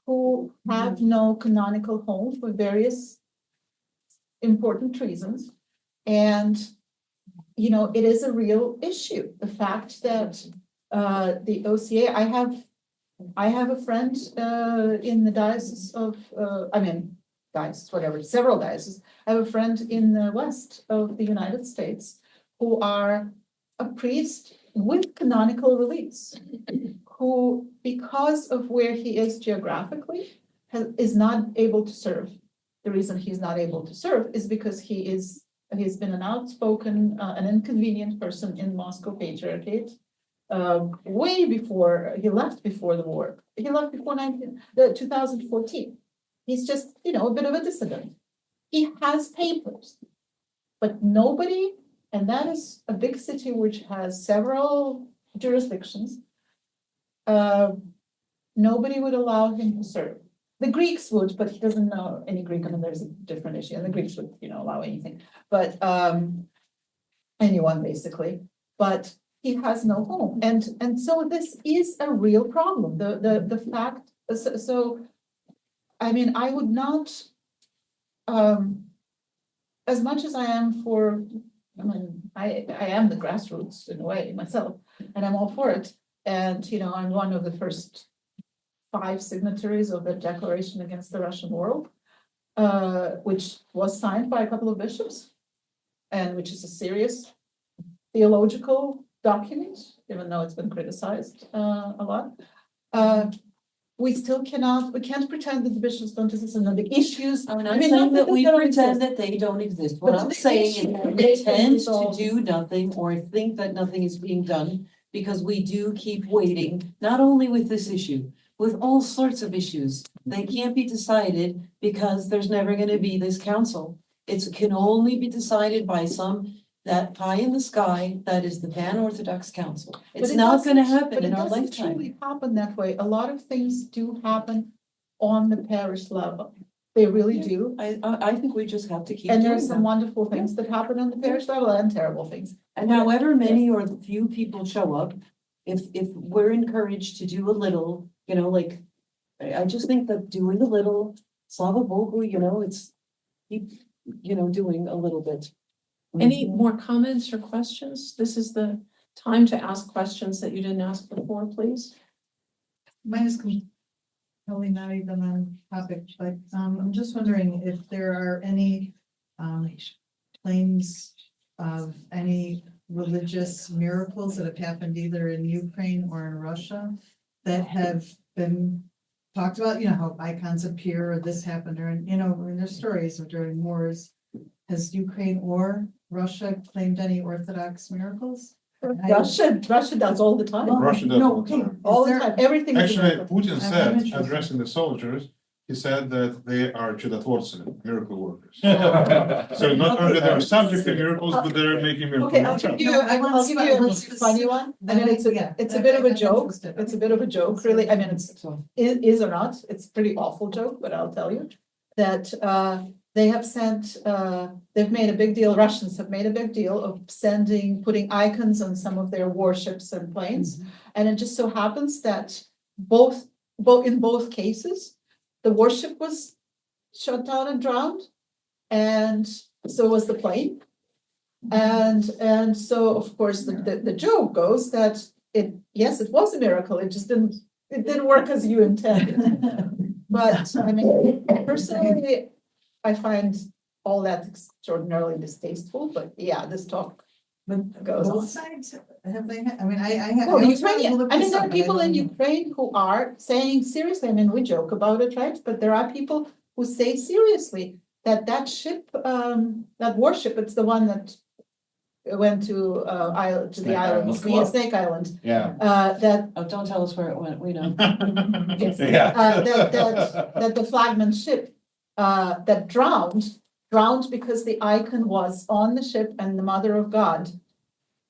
who have no canonical home for various important reasons. And, it is a real issue. The fact that the OCA, I have a friend in the diocese of, several dioceses. I have a friend in the west of the United States who are a priest with canonical release, who, because of where he is geographically, is not able to serve. The reason he's not able to serve is because he's been an outspoken, an inconvenient person in Moscow Patriarchate, way before, he left before the war. He left before 2014. He's just, a bit of a dissident. He has papers, but nobody, and that is a big city which has several jurisdictions, nobody would allow him to serve. The Greeks would, but he doesn't know any Greek. I mean, there's a different issue, and the Greeks would, allow anything, but anyone basically. But he has no home, and so this is a real problem. The fact. So, I mean, I would not, as much as I am for. I mean, I am the grassroots in a way myself, and I'm all for it. And, I'm one of the first 5 signatories of the Declaration Against the Russian World, which was signed by a couple of bishops, and which is a serious theological document, even though it's been criticized a lot. We still can't pretend that the bishops don't exist and that the issues. I'm not saying that we pretend that they don't exist. What I'm saying is we tend to do nothing or think that nothing is being done because we do keep waiting, not only with this issue, with all sorts of issues. They can't be decided because there's never going to be this council. It can only be decided by that pie in the sky that is the Pan-Orthodox Council. It's not going to happen in our lifetime. But it doesn't truly happen that way. A lot of things do happen on the parish level. They really do. I think we just have to keep and doing there's some wonderful things that happen on the parish level and terrible things. And however many or the few people show up, if we're encouraged to do a little, I just think that doing a little, Slava Bogu, it's keep, doing a little bit. Any more comments or questions? This is the time to ask questions that you didn't ask before, please. Mine is probably not even on topic, but I'm just wondering if there are any claims of any religious miracles that have happened either in Ukraine or in Russia that have been talked about, how icons appear or this happened, or, in their stories of during wars. Has Ukraine or Russia claimed any Orthodox miracles? Russia does all the time. Russia does all the time. All the time. Everything. Actually, Putin said, addressing the soldiers, he said that they are chudotvorцы, miracle workers. So not only they're subject to miracles, but they're making miracles. Okay, I'll give you a funny one. I mean, it's a bit of a joke. It's a bit of a joke, really. I mean, it is or not. It's a pretty awful joke, but I'll tell you that they have they've made a big deal, Russians have made a big deal of putting icons on some of their warships and planes. And it just so happens that in both cases, the warship was shot down and drowned, and so was the plane. And so, of course, the joke goes that it was a miracle. It just didn't work as you intended. But I mean, personally, I find all that extraordinarily distasteful, but yeah, this talk But Goes on. both sides, have they, I mean, I have. No, I was trying to Ukrainian, look I mean, this there up, are but I people in don't know. Ukraine who are saying seriously, I mean, we joke about it, right? But there are people who say seriously that that ship, that warship, it's the one that went to, island, to the Snake island, Island. Snake Island, Yeah. that, Oh, don't tell us where it went, we know. that the flagman ship, that drowned because the icon was on the ship and the Mother of God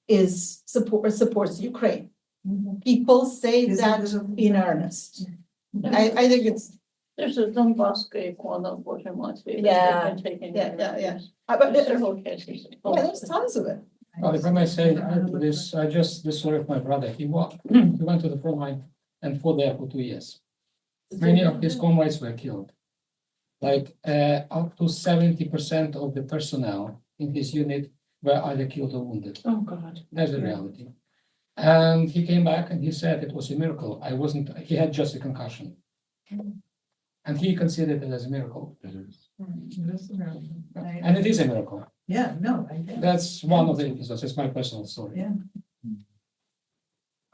supports Ukraine. People say Is it that visible? in earnest. I think it's, There's a Donbass one of what I want to. Yeah, yeah. But Several cases. yeah, there's tons of it. Well, if I may say, this, I just, the story of my brother, he went to the front line and fought there for 2 years. Many of his comrades were killed. Like, up to 70% of the personnel in his unit were either killed or wounded. Oh, God. That's the reality. And he came back and he said it was a miracle. He had just a concussion. And he considered it as a miracle. And it is a miracle. Yeah, no, I get it. That's one of the episodes. It's my personal story. Yeah.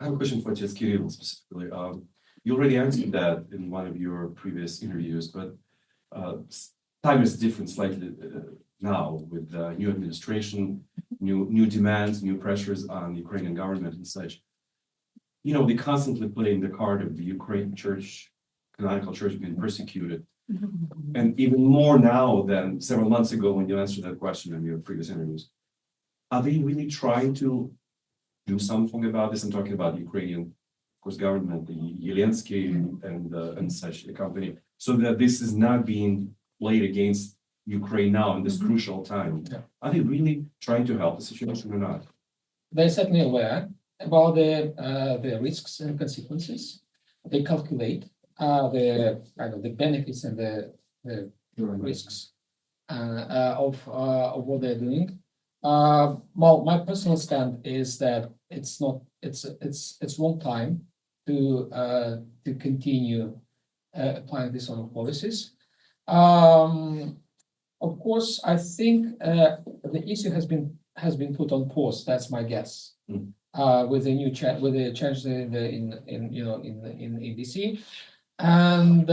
I have a question for Ches Kirill specifically. You already answered that in one of your previous interviews, but time is different slightly now with new administration, new demands, new pressures on the Ukrainian government and such. You know, they constantly playing the card of the Ukrainian church, canonical church being persecuted. And even more now than several months ago when you answered that question in your previous interviews. Are they really trying to do something about this? I'm talking about the Ukrainian, of course, government, the Zelensky and such a company, so that this is not being played against Ukraine now in this crucial time. Yeah. Are they really trying to help the situation or not? They're certainly aware about the risks and consequences. They calculate the benefits and the risks of what they're doing. Well, my personal stand is that it's wrong time to continue applying these sort of policies. Of course, I think the issue has been put on pause. That's my guess. With the new with the change in DC, and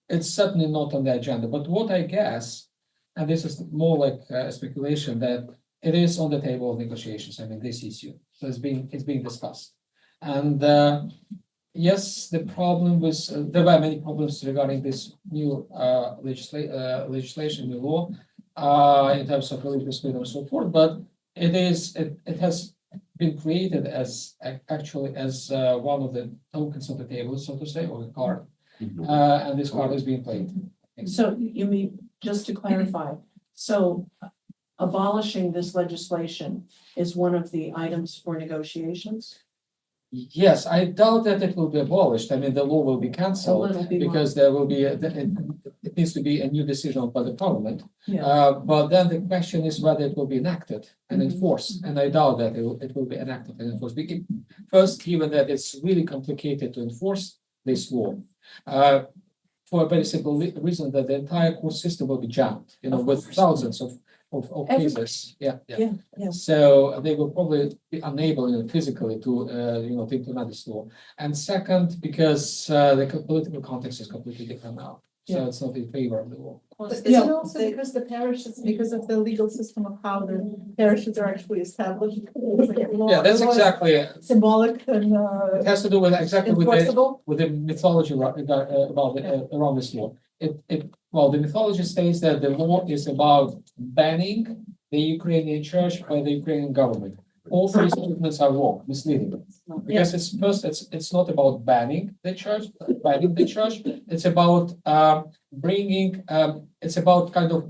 it's certainly not on the agenda. But what I guess, and this is more like a speculation, that it is on the table of negotiations. I mean, this issue, so it's being discussed, and yes, the problem was there were many problems regarding this new legislation, new law, in terms of religious freedom and so forth. But it has been created as actually as one of the tokens on the table, so to say, or the card, and this card is being played. So you mean, just to clarify, so abolishing this legislation is one of the items for negotiations? Yes, I doubt that it will be abolished. I mean, the law will be cancelled because there will be it needs to be a new decision by the parliament. Yeah. But then the question is whether it will be enacted and enforced, and I doubt that it will be enacted and enforced. First, given that it's really complicated to enforce this law, for a very simple reason that the entire court system will be jammed, with thousands of cases. Yeah. So they will probably be unable physically to implement this law. And second, because the political context is completely different now. So it's not in favor of the law. But is it also because the parishes, because of the legal system of how the parishes are actually established? Yeah, that's exactly symbolic and it has to do with enforceable? with the mythology around this law. Well, the mythology states that the law is about banning the Ukrainian church by the Ukrainian government. All three statements are wrong, misleading. Because it's not about banning the church. It's about it's about kind of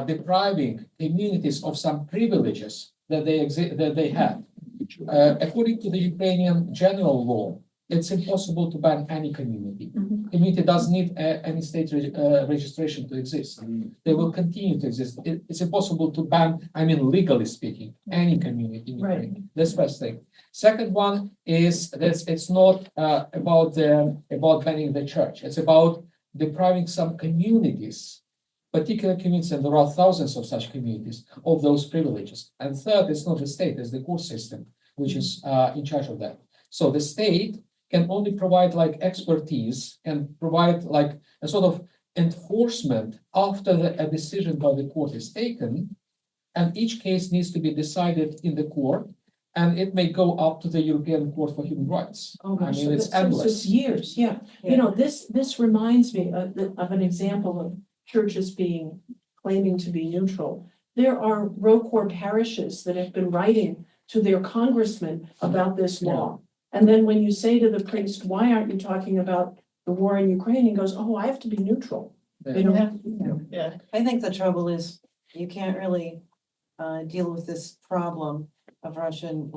depriving communities of some privileges that they have. According to the Ukrainian general law, it's impossible to ban any community. Community doesn't need any state registration to exist. They will continue to exist. It's impossible to ban, I mean, legally speaking, any community in Ukraine. Right. That's first thing. Second one is that it's not about banning the church. It's about depriving some communities particular communities, and there are thousands of such communities, of those privileges. And third, it's not the state, it's the court system, which is in charge of that. So the state can only provide like expertise, can provide like a sort of enforcement after a decision by the court is taken, and each case needs to be decided in the court, and it may go up to the European Court for Human Rights. Oh, I mean, so it's it's endless. years, yeah. You know, this reminds me of an example of churches claiming to be neutral. There are ROCOR parishes that have been writing to their congressman about this law. And then when you say to the priest, why aren't you talking about the war in Ukraine? He goes, oh, I have to be neutral. You know? Yeah. I think the trouble is you can't really deal with this problem of Russian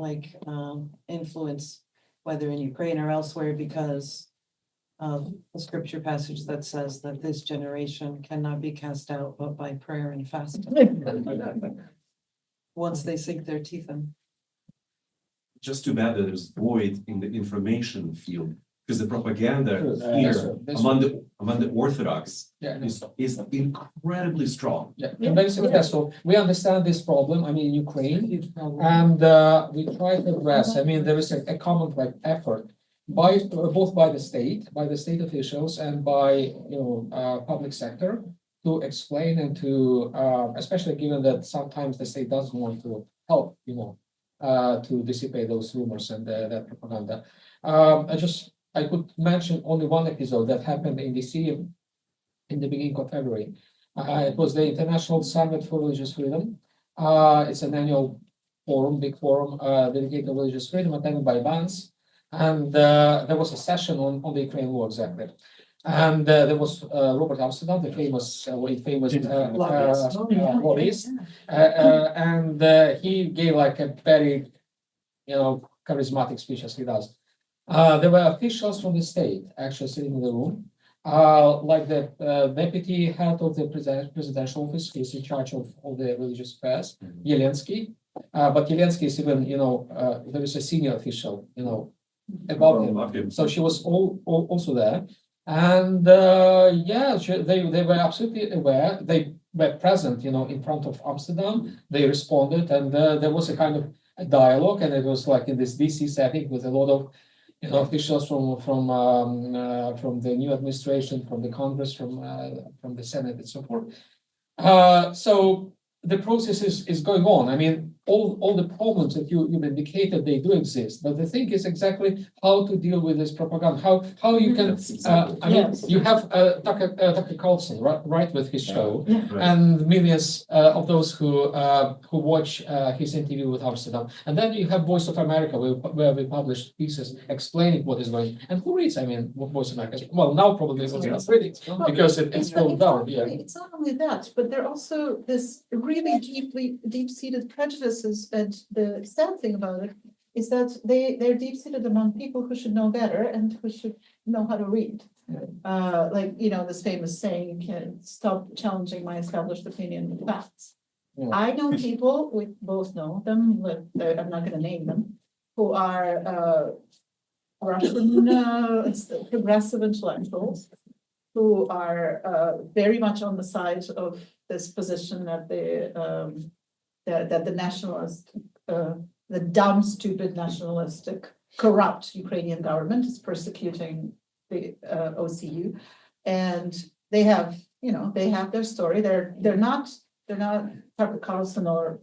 influence, whether in Ukraine or elsewhere, because of the scripture passage that says that this generation cannot be cast out but by prayer and fasting. Once they sink their teeth in. Just too bad that there's void in the information field, because the propaganda here among the Orthodox is incredibly strong. Yeah, and very successful. We understand this problem, I mean, in Ukraine, and we try to address, I mean, there is a common effort by both by the state officials and by, public sector to explain and to, especially given that sometimes the state doesn't want to help, to dissipate those rumors and that propaganda. I could mention only one episode that happened in DC in the beginning of February. It was the International Summit for Religious Freedom. It's an annual forum, big forum, dedicated to religious freedom, attended by bands. And there was a session on the Ukraine war, exactly. And there was Robert Amsterdam, the famous lobbyist, and he gave like a very, charismatic speech, as he does. There were officials from the state actually sitting in the room, like the deputy head of the presidential office, who's in charge of the religious affairs, Yelensky. But Yelensky is even, there is a senior official, above him. So she was also there. And they were absolutely aware. They were present, in front of Amsterdam. They responded, and there was a kind of a dialogue, and it was like in this DC setting with a lot of officials from the new administration, from the Congress, from the Senate, and so forth. So the process is going on. I mean, all the problems that you've indicated, they do exist. But the thing is exactly how to deal with this propaganda. How you can. You have Tucker Carlson, right, with his show, and millions of those who watch his interview with Amsterdam. And then you have Voice of America, where we publish pieces explaining what is going on. And who reads? I mean, Voice of America. Well, now probably it's not reading because it's still down. Yeah. It's not only that, but there are also this really deep-seated prejudices, and the sad thing about it is that they're deep-seated among people who should know better and who should know how to read. This famous saying, you can stop challenging my established opinion with facts. I know people, we both know them, but I'm not going to name them, who are Russian progressive intellectuals who are very much on the side of this position that the nationalist, the dumb, stupid, nationalistic, corrupt Ukrainian government is persecuting the OCU, and they have their story. They're not Tucker Carlson or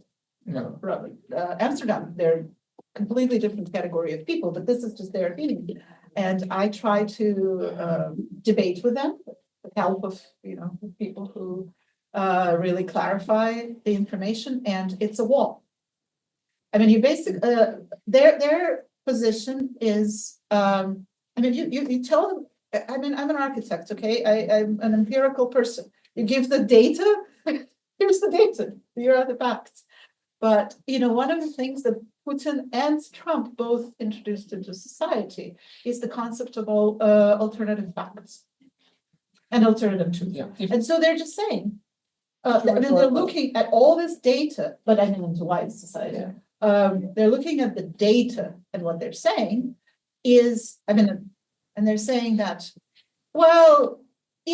Amsterdam. They're completely different category of people, but this is just their opinion. And I try to debate with them with the help of people who really clarify the information, and it's a wall. I mean, you basically their position is. You tell them. I mean, I'm an architect. Okay, I'm an empirical person. You give the data. Here's the data. Here are the facts. But one of the things that Putin and Trump both introduced into society is the concept of alternative facts and alternative truth. And so they're just saying, they're looking at all this data, but into wide society. They're looking at the data, and what they're saying is, and they're saying that, well,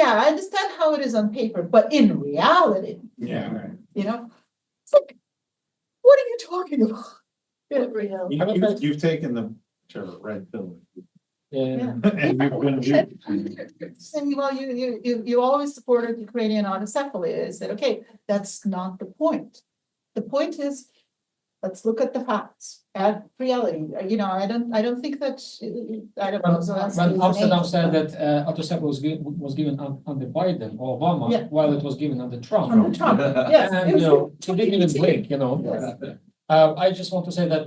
yeah, I understand how it is on paper, but in reality, Yeah, right. you know, it's like, what are you talking about? You've taken the sort of red pill. Yeah. And you've been. Saying, well, you always supported Ukrainian autocephaly. I said, okay, that's not the point. The point is, let's look at the facts and reality. You know, I don't think that, I don't know. So that's But Amsterdam said that autocephaly was given under Biden or Obama, Yeah. while it was given under Trump. Under Trump, yes. And, it was you know, he didn't even TBT. blink, you know. Yes. I just want to say that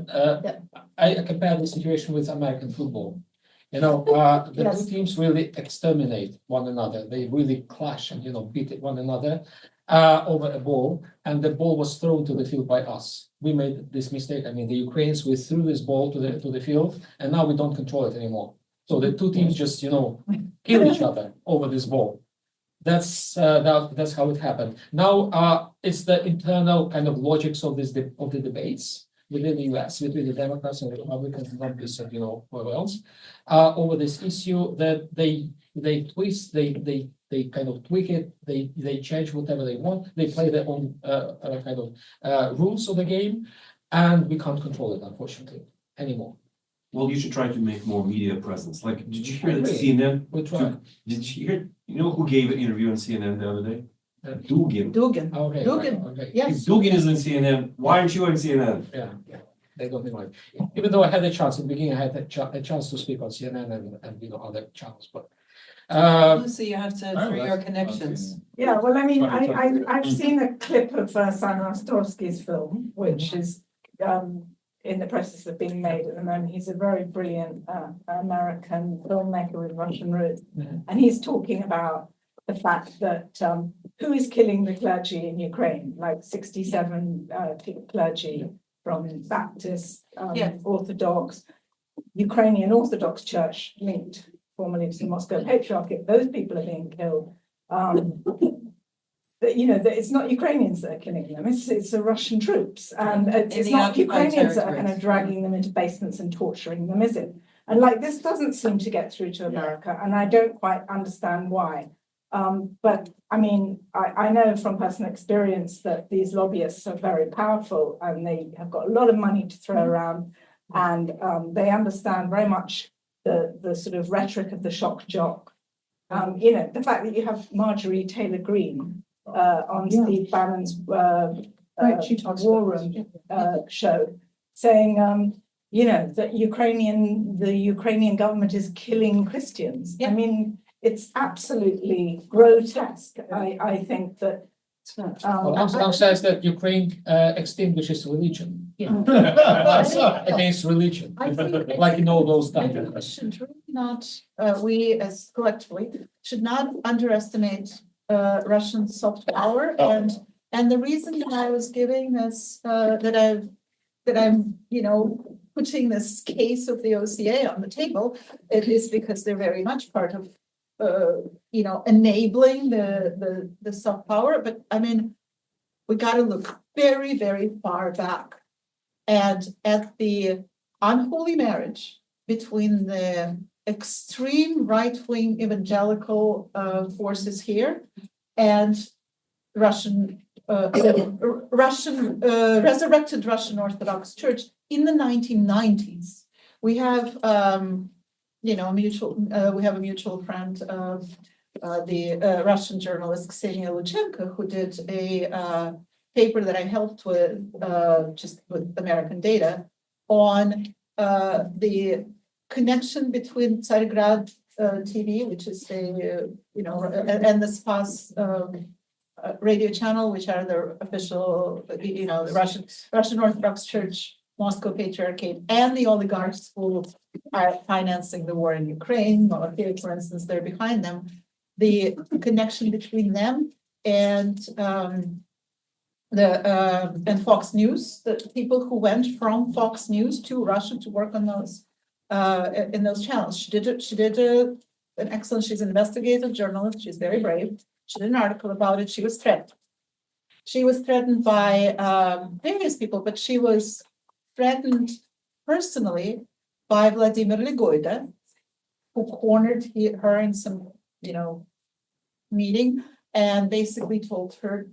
I compare the situation with American football. You know, the Yes. two teams really exterminate one another. They really clash and, you know, beat one another over a ball, and the ball was thrown to the field by us. We made this mistake. I mean, the Ukrainians, we threw this ball to the field, and now we don't control it anymore. So the two teams just, you know, kill each other over this ball. That's how it happened. Now it's the internal kind of logics of the debates within the US, between the Democrats and the Republicans, not this, you know, whoever else, over this issue that they twist, they kind of tweak it, they change whatever they want, they play their own kind of rules of the game, and we can't control it, unfortunately, anymore. Well, you should try to make more media presence. Like, did you hear that Really? CNN? We try. Did you hear? You know who gave an interview on CNN the other day? Dugin. Dugin. Okay. Dugin. Right, okay. Yes. If Dugin is on CNN, why aren't you on CNN? Yeah, they don't invite. Even though I had a chance in the beginning, I had a chance to speak on CNN and you know other channels, but Lucy, you have to, through your connections. Yeah, well, I mean, I've seen a clip of Simon Ostrowski's film, which is in the process of being made at the moment. He's a very brilliant American filmmaker with Russian roots, and he's talking about the fact that who is killing the clergy in Ukraine, like 67 clergy from Baptist, Orthodox, Ukrainian Orthodox Church linked formerly to the Moscow Patriarchate. Those people are being killed. You know, it's not Ukrainians that are killing them, it's the Russian troops. And it's not Ukrainians that are kind of dragging them into basements and torturing them, is it? And like, this doesn't seem to get through to America, and I don't quite understand why. But I mean, I know from personal experience that these lobbyists are very powerful and they have got a lot of money to throw around, and they understand very much the sort of rhetoric of the shock jock. You know, the fact that you have Marjorie Taylor Greene on Steve Bannon's War Room show saying, you know, that the Ukrainian government is killing Christians. I mean, it's absolutely grotesque. I think that. Well, Amsterdam says that Ukraine extinguishes religion. Against religion, like in all those countries. We should really not, we as collectively should not underestimate Russian soft power, and the reason that I was giving this that I'm you know putting this case of the OCA on the table, it is because they're very much part of you know enabling the soft power. But I mean, we got to look very, very far back and at the unholy marriage between the extreme right-wing evangelical forces here and resurrected Russian Orthodox Church in the 1990s. We have, you know, we have a mutual friend of the Russian journalist Ksenia Luchenko, who did a paper that I helped with, just with American data, on the connection between Tsargrad TV, which is the, you know, and the Spas radio channel, which are the official, you know, the Russian Orthodox Church, Moscow Patriarchate, and the oligarchs who are financing the war in Ukraine. Molchanov, for instance, they're behind them. The connection between them and Fox News, the people who went from Fox News to Russia to work on those in those channels. She did an excellent. She's an investigative journalist. She's very brave. She did an article about it. She was threatened. She was threatened by various people, but she was threatened personally by Vladimir Ligoida, who cornered her in some, you know, meeting and basically told her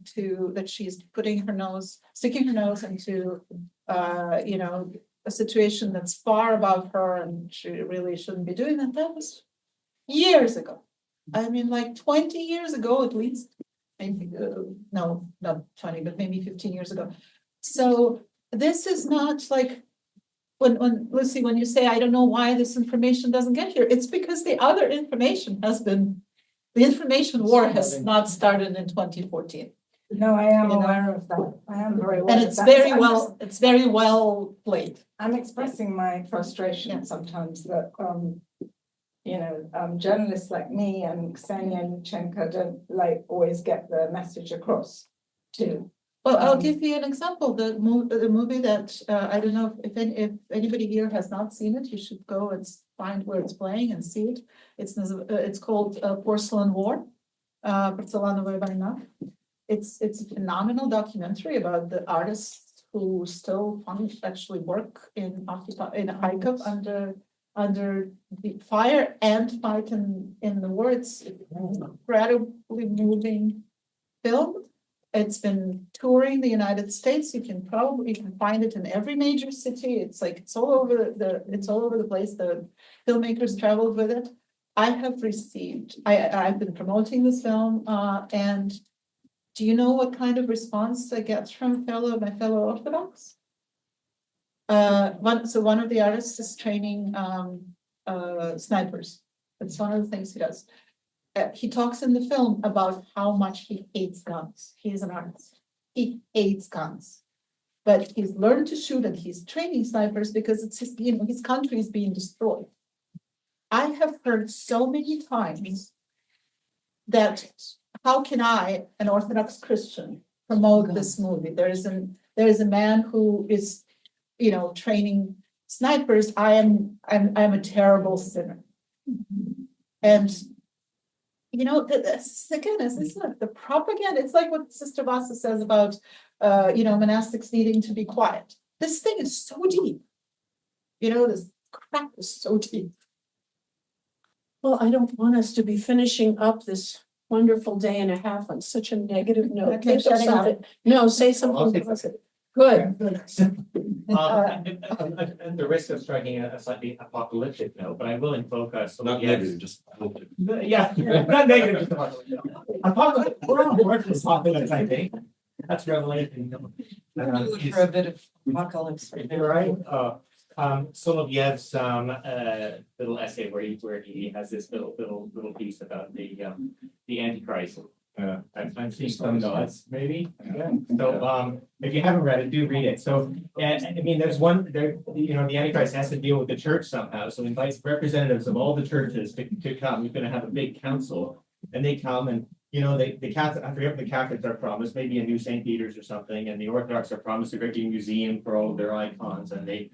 that she's sticking her nose into, a situation that's far above her and she really shouldn't be doing that. That was years ago. I mean, like 20 years ago at least. Maybe, no, not 20, but maybe 15 years ago. So this is not like, when Lucy, when you say, I don't know why this information doesn't get here, it's because the other information the information war has not started in 2014. No, I am aware of that. I am very aware. And of it's that. it's very well played. I'm expressing my frustration sometimes that, journalists like me and Ksenia Yushchenko don't always get the message across too. Well, I'll give you an example. The movie that I don't know if anybody here has not seen it, you should go and find where it's playing and see it. It's called Porcelain War, Porcelanowe Wojna. It's a phenomenal documentary about the artists who still actually work in Kharkov under the fire and fight in the war. It's incredibly moving film. It's been touring the United States. You can find it in every major city. It's all over the place. The filmmakers traveled with it. I've been promoting this film, and do you know what kind of response I get from my fellow Orthodox? One of the artists is training snipers. That's one of the things he does. He talks in the film about how much he hates guns. He is an artist. He hates guns, but he's learned to shoot and he's training snipers because it's his country is being destroyed. I have heard so many times that how can I, an Orthodox Christian, promote this movie? There is a man who is, training snipers. I'm a terrible sinner, and. This again is the propaganda. It's like what Sister Vassa says about, monastics needing to be quiet. This thing is so deep. This crap is so deep. Well, I don't want us to be finishing up this wonderful day and a half on such a negative note. Okay, shutting up. No, say something positive. Good. At the risk of striking a slightly apocalyptic note, but I will invoke us. Not negative, just. Yeah, not negative, just apocalyptic. Apocalyptic, we're on board for apocalypse, I think. That's revelation. For a bit of apocalypse. Right? Solovyev's little essay where he has this little piece about the Antichrist. I'm seeing some nods, maybe. Yeah. So if you haven't read it, do read it. So there's one there. The Antichrist has to deal with the church somehow. So he invites representatives of all the churches to come. He's going to have a big council, and they come and the Catholic. I forget what the Catholics are promised. Maybe a new St. Peter's or something, and the Orthodox are promised a great museum for all of their icons, and the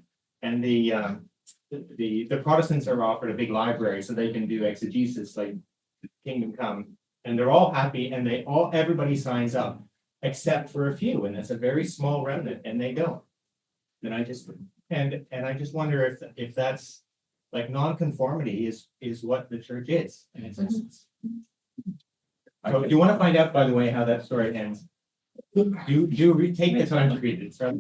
Protestants are offered a big library so they can do exegesis like Kingdom Come. And they're all happy, and everybody signs up, except for a few, and it's a very small remnant, and they don't. And I just wonder if that's like non-conformity is what the church is in its essence. So, do you want to find out, by the way, how that story ends? Do take the time to read it. I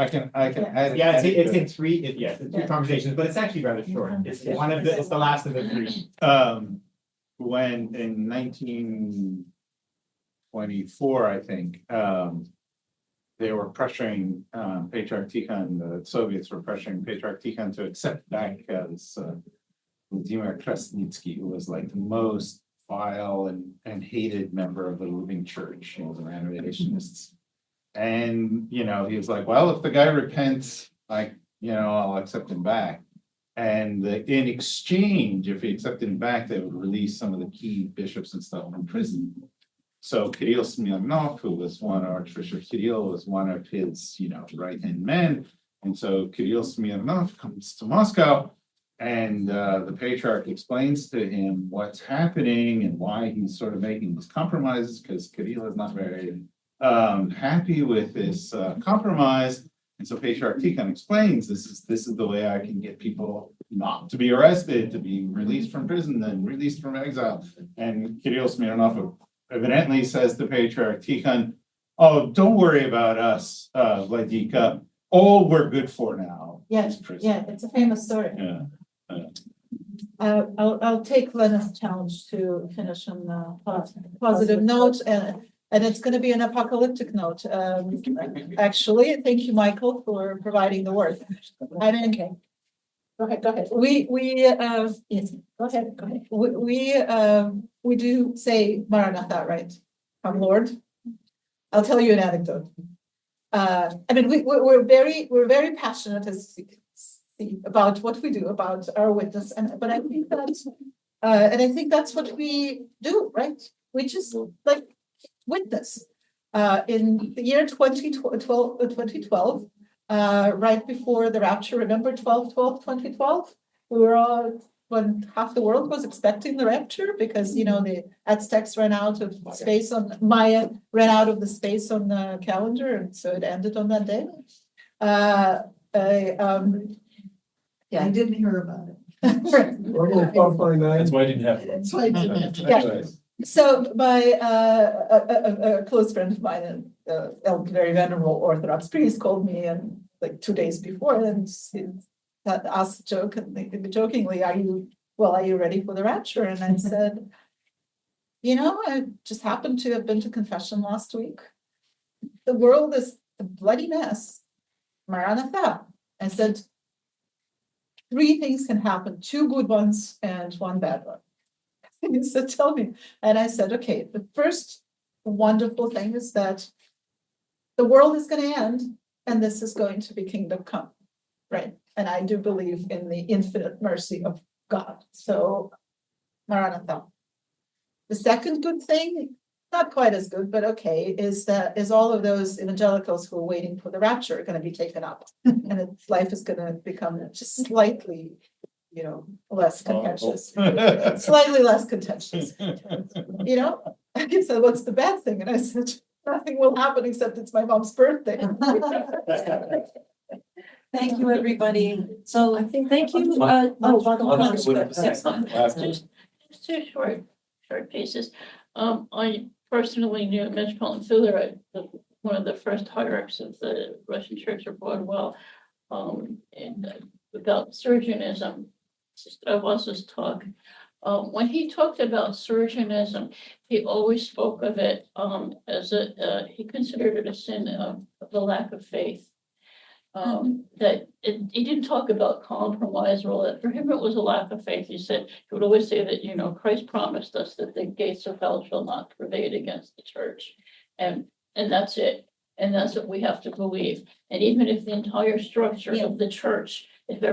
can add. Yeah, it's in three. It's two conversations, but it's actually rather short. It's the last of the three. When in 1924, I think, they were pressuring Patriarch Tikhon. The Soviets were pressuring Patriarch Tikhon to accept back as Vladimir Krasnitsky, who was like the most vile and hated member of the Living Church. He was a Renovationists. And, he was like, well, if the guy repents, I'll accept him back. And in exchange, if he accepted him back, they would release some of the key bishops and stuff from prison. So Kirill Smirnov, who was Archbishop Kirill, was one of his, right-hand men. And so Kirill Smirnov comes to Moscow, and the patriarch explains to him what's happening and why he's sort of making these compromises, because Kirill is not very happy with this compromise. And so Patriarch Tikhon explains this is the way I can get people not to be arrested, to be released from prison, then released from exile. And Kirill Smirnov evidently says to Patriarch Tikhon, oh, don't worry about us, Vladika. All we're good for now. Yes, yeah, it's a famous story. Yeah. I'll take Lena's challenge to finish on a positive note, and it's going to be an apocalyptic note. Actually, thank you, Michael, for providing the word. I mean, go ahead. Yes, go ahead. We do say Maranatha, right? Come, Lord. I'll tell you an anecdote. I mean, we're very passionate as about what we do, about our witness, but I think that's what we do, right? We just like witness. In the year 2012, right before the rapture, remember 2012, we were all, when half the world was expecting the rapture because, the Aztecs ran out of space on, Maya ran out of the space on the calendar, and so it ended on that day. Yeah, I didn't hear about it. That's why I didn't have. That's why I didn't. Yeah. So my a close friend of mine, a very venerable Orthodox priest, called me and like 2 days before and asked jokingly, "Are you ready for the rapture?" And I said, I just happened to have been to confession last week. The world is a bloody mess. Maranatha. I said, 3 things can happen: 2 good ones and 1 bad one. He said, tell me. And I said, okay, the first wonderful thing is that the world is going to end and this is going to be kingdom come, right? And I do believe in the infinite mercy of God. So, Maranatha. The second good thing, not quite as good, but okay, is all of those evangelicals who are waiting for the rapture are going to be taken up, and life is going to become just slightly, less contentious, slightly less contentious. He said, "What's the bad thing?" And I said, "Nothing will happen except it's my mom's birthday." Thank you, everybody. So I think, thank you. Just 2 short pieces. I personally knew Metropolitan Fuller, one of the first hierarchs of the Russian Church abroad, well, and about Surgeonism. I was his talk. When he talked about Surgeonism, he always spoke of it as he considered it a sin of the lack of faith. He didn't talk about compromise or all that. For him, it was a lack of faith. He would always say that, Christ promised us that the gates of hell shall not prevail against the church. And that's it. And that's what we have to believe. And even if the entire structure of the church, if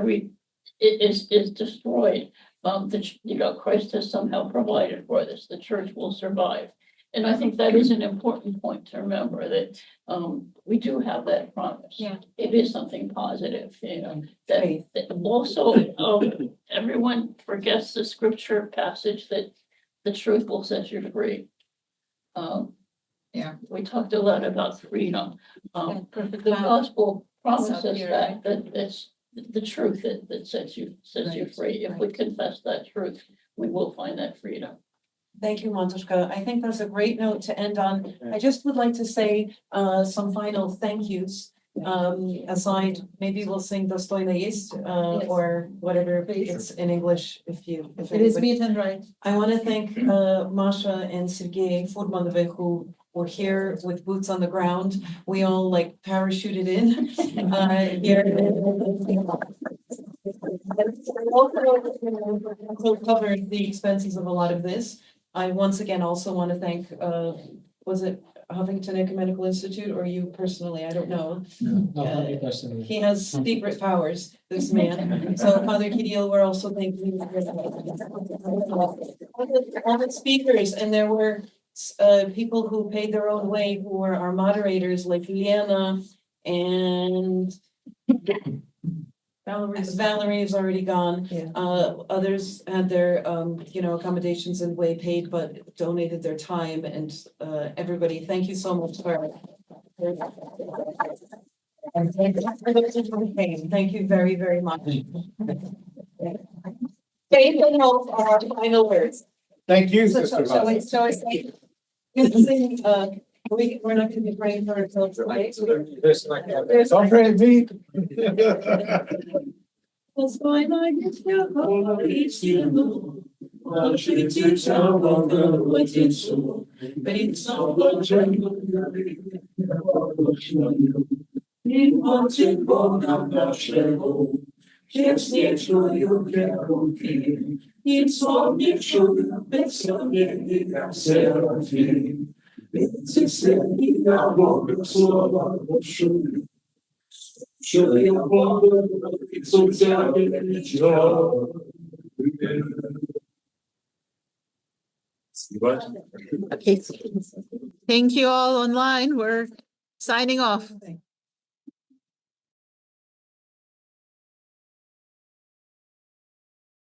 is destroyed, Christ has somehow provided for this. The church will survive. And I think that is an important point to remember, that we do have that promise. Yeah. It is something positive, that also everyone forgets the scripture passage that the truth will set you free. We talked a lot about freedom. The gospel promises that it's the truth that sets you free. If we confess that truth, we will find that freedom. Thank you, Montushka. I think that's a great note to end on. I just would like to say some final thank yous. Aside, maybe we'll sing Dostojna Jest or whatever it's in English if it is meet and right. I want to thank Masha and Sergei Furmanove, who were here with boots on the ground. We all parachuted in here. Also covered the expenses of a lot of this. I once again also want to thank, was it Huffington Ecumenical Institute or you personally? I don't know. He has secret powers, this man. So Father Kirill, we're also thanking all the speakers, and there were people who paid their own way who were our moderators, like Lena and Valerie is already gone. Others had their accommodations and way paid, but donated their time, and everybody, thank you so much for And thank you for those who came. Thank you very, very much. Faith and hope are our final words. Thank you, So, Sister shall I, Vassa. shall I say? We're not gonna be praying for ourselves, right? Don't pray at me. That's why I get you each year. I'll treat you so long, what you so. But it's so much. You want to go down the shadow. Just need to you can it's all you should be so many seraphim. It's a city I walk so I should. Show you what it's so Okay. Thank you all online. We're signing off.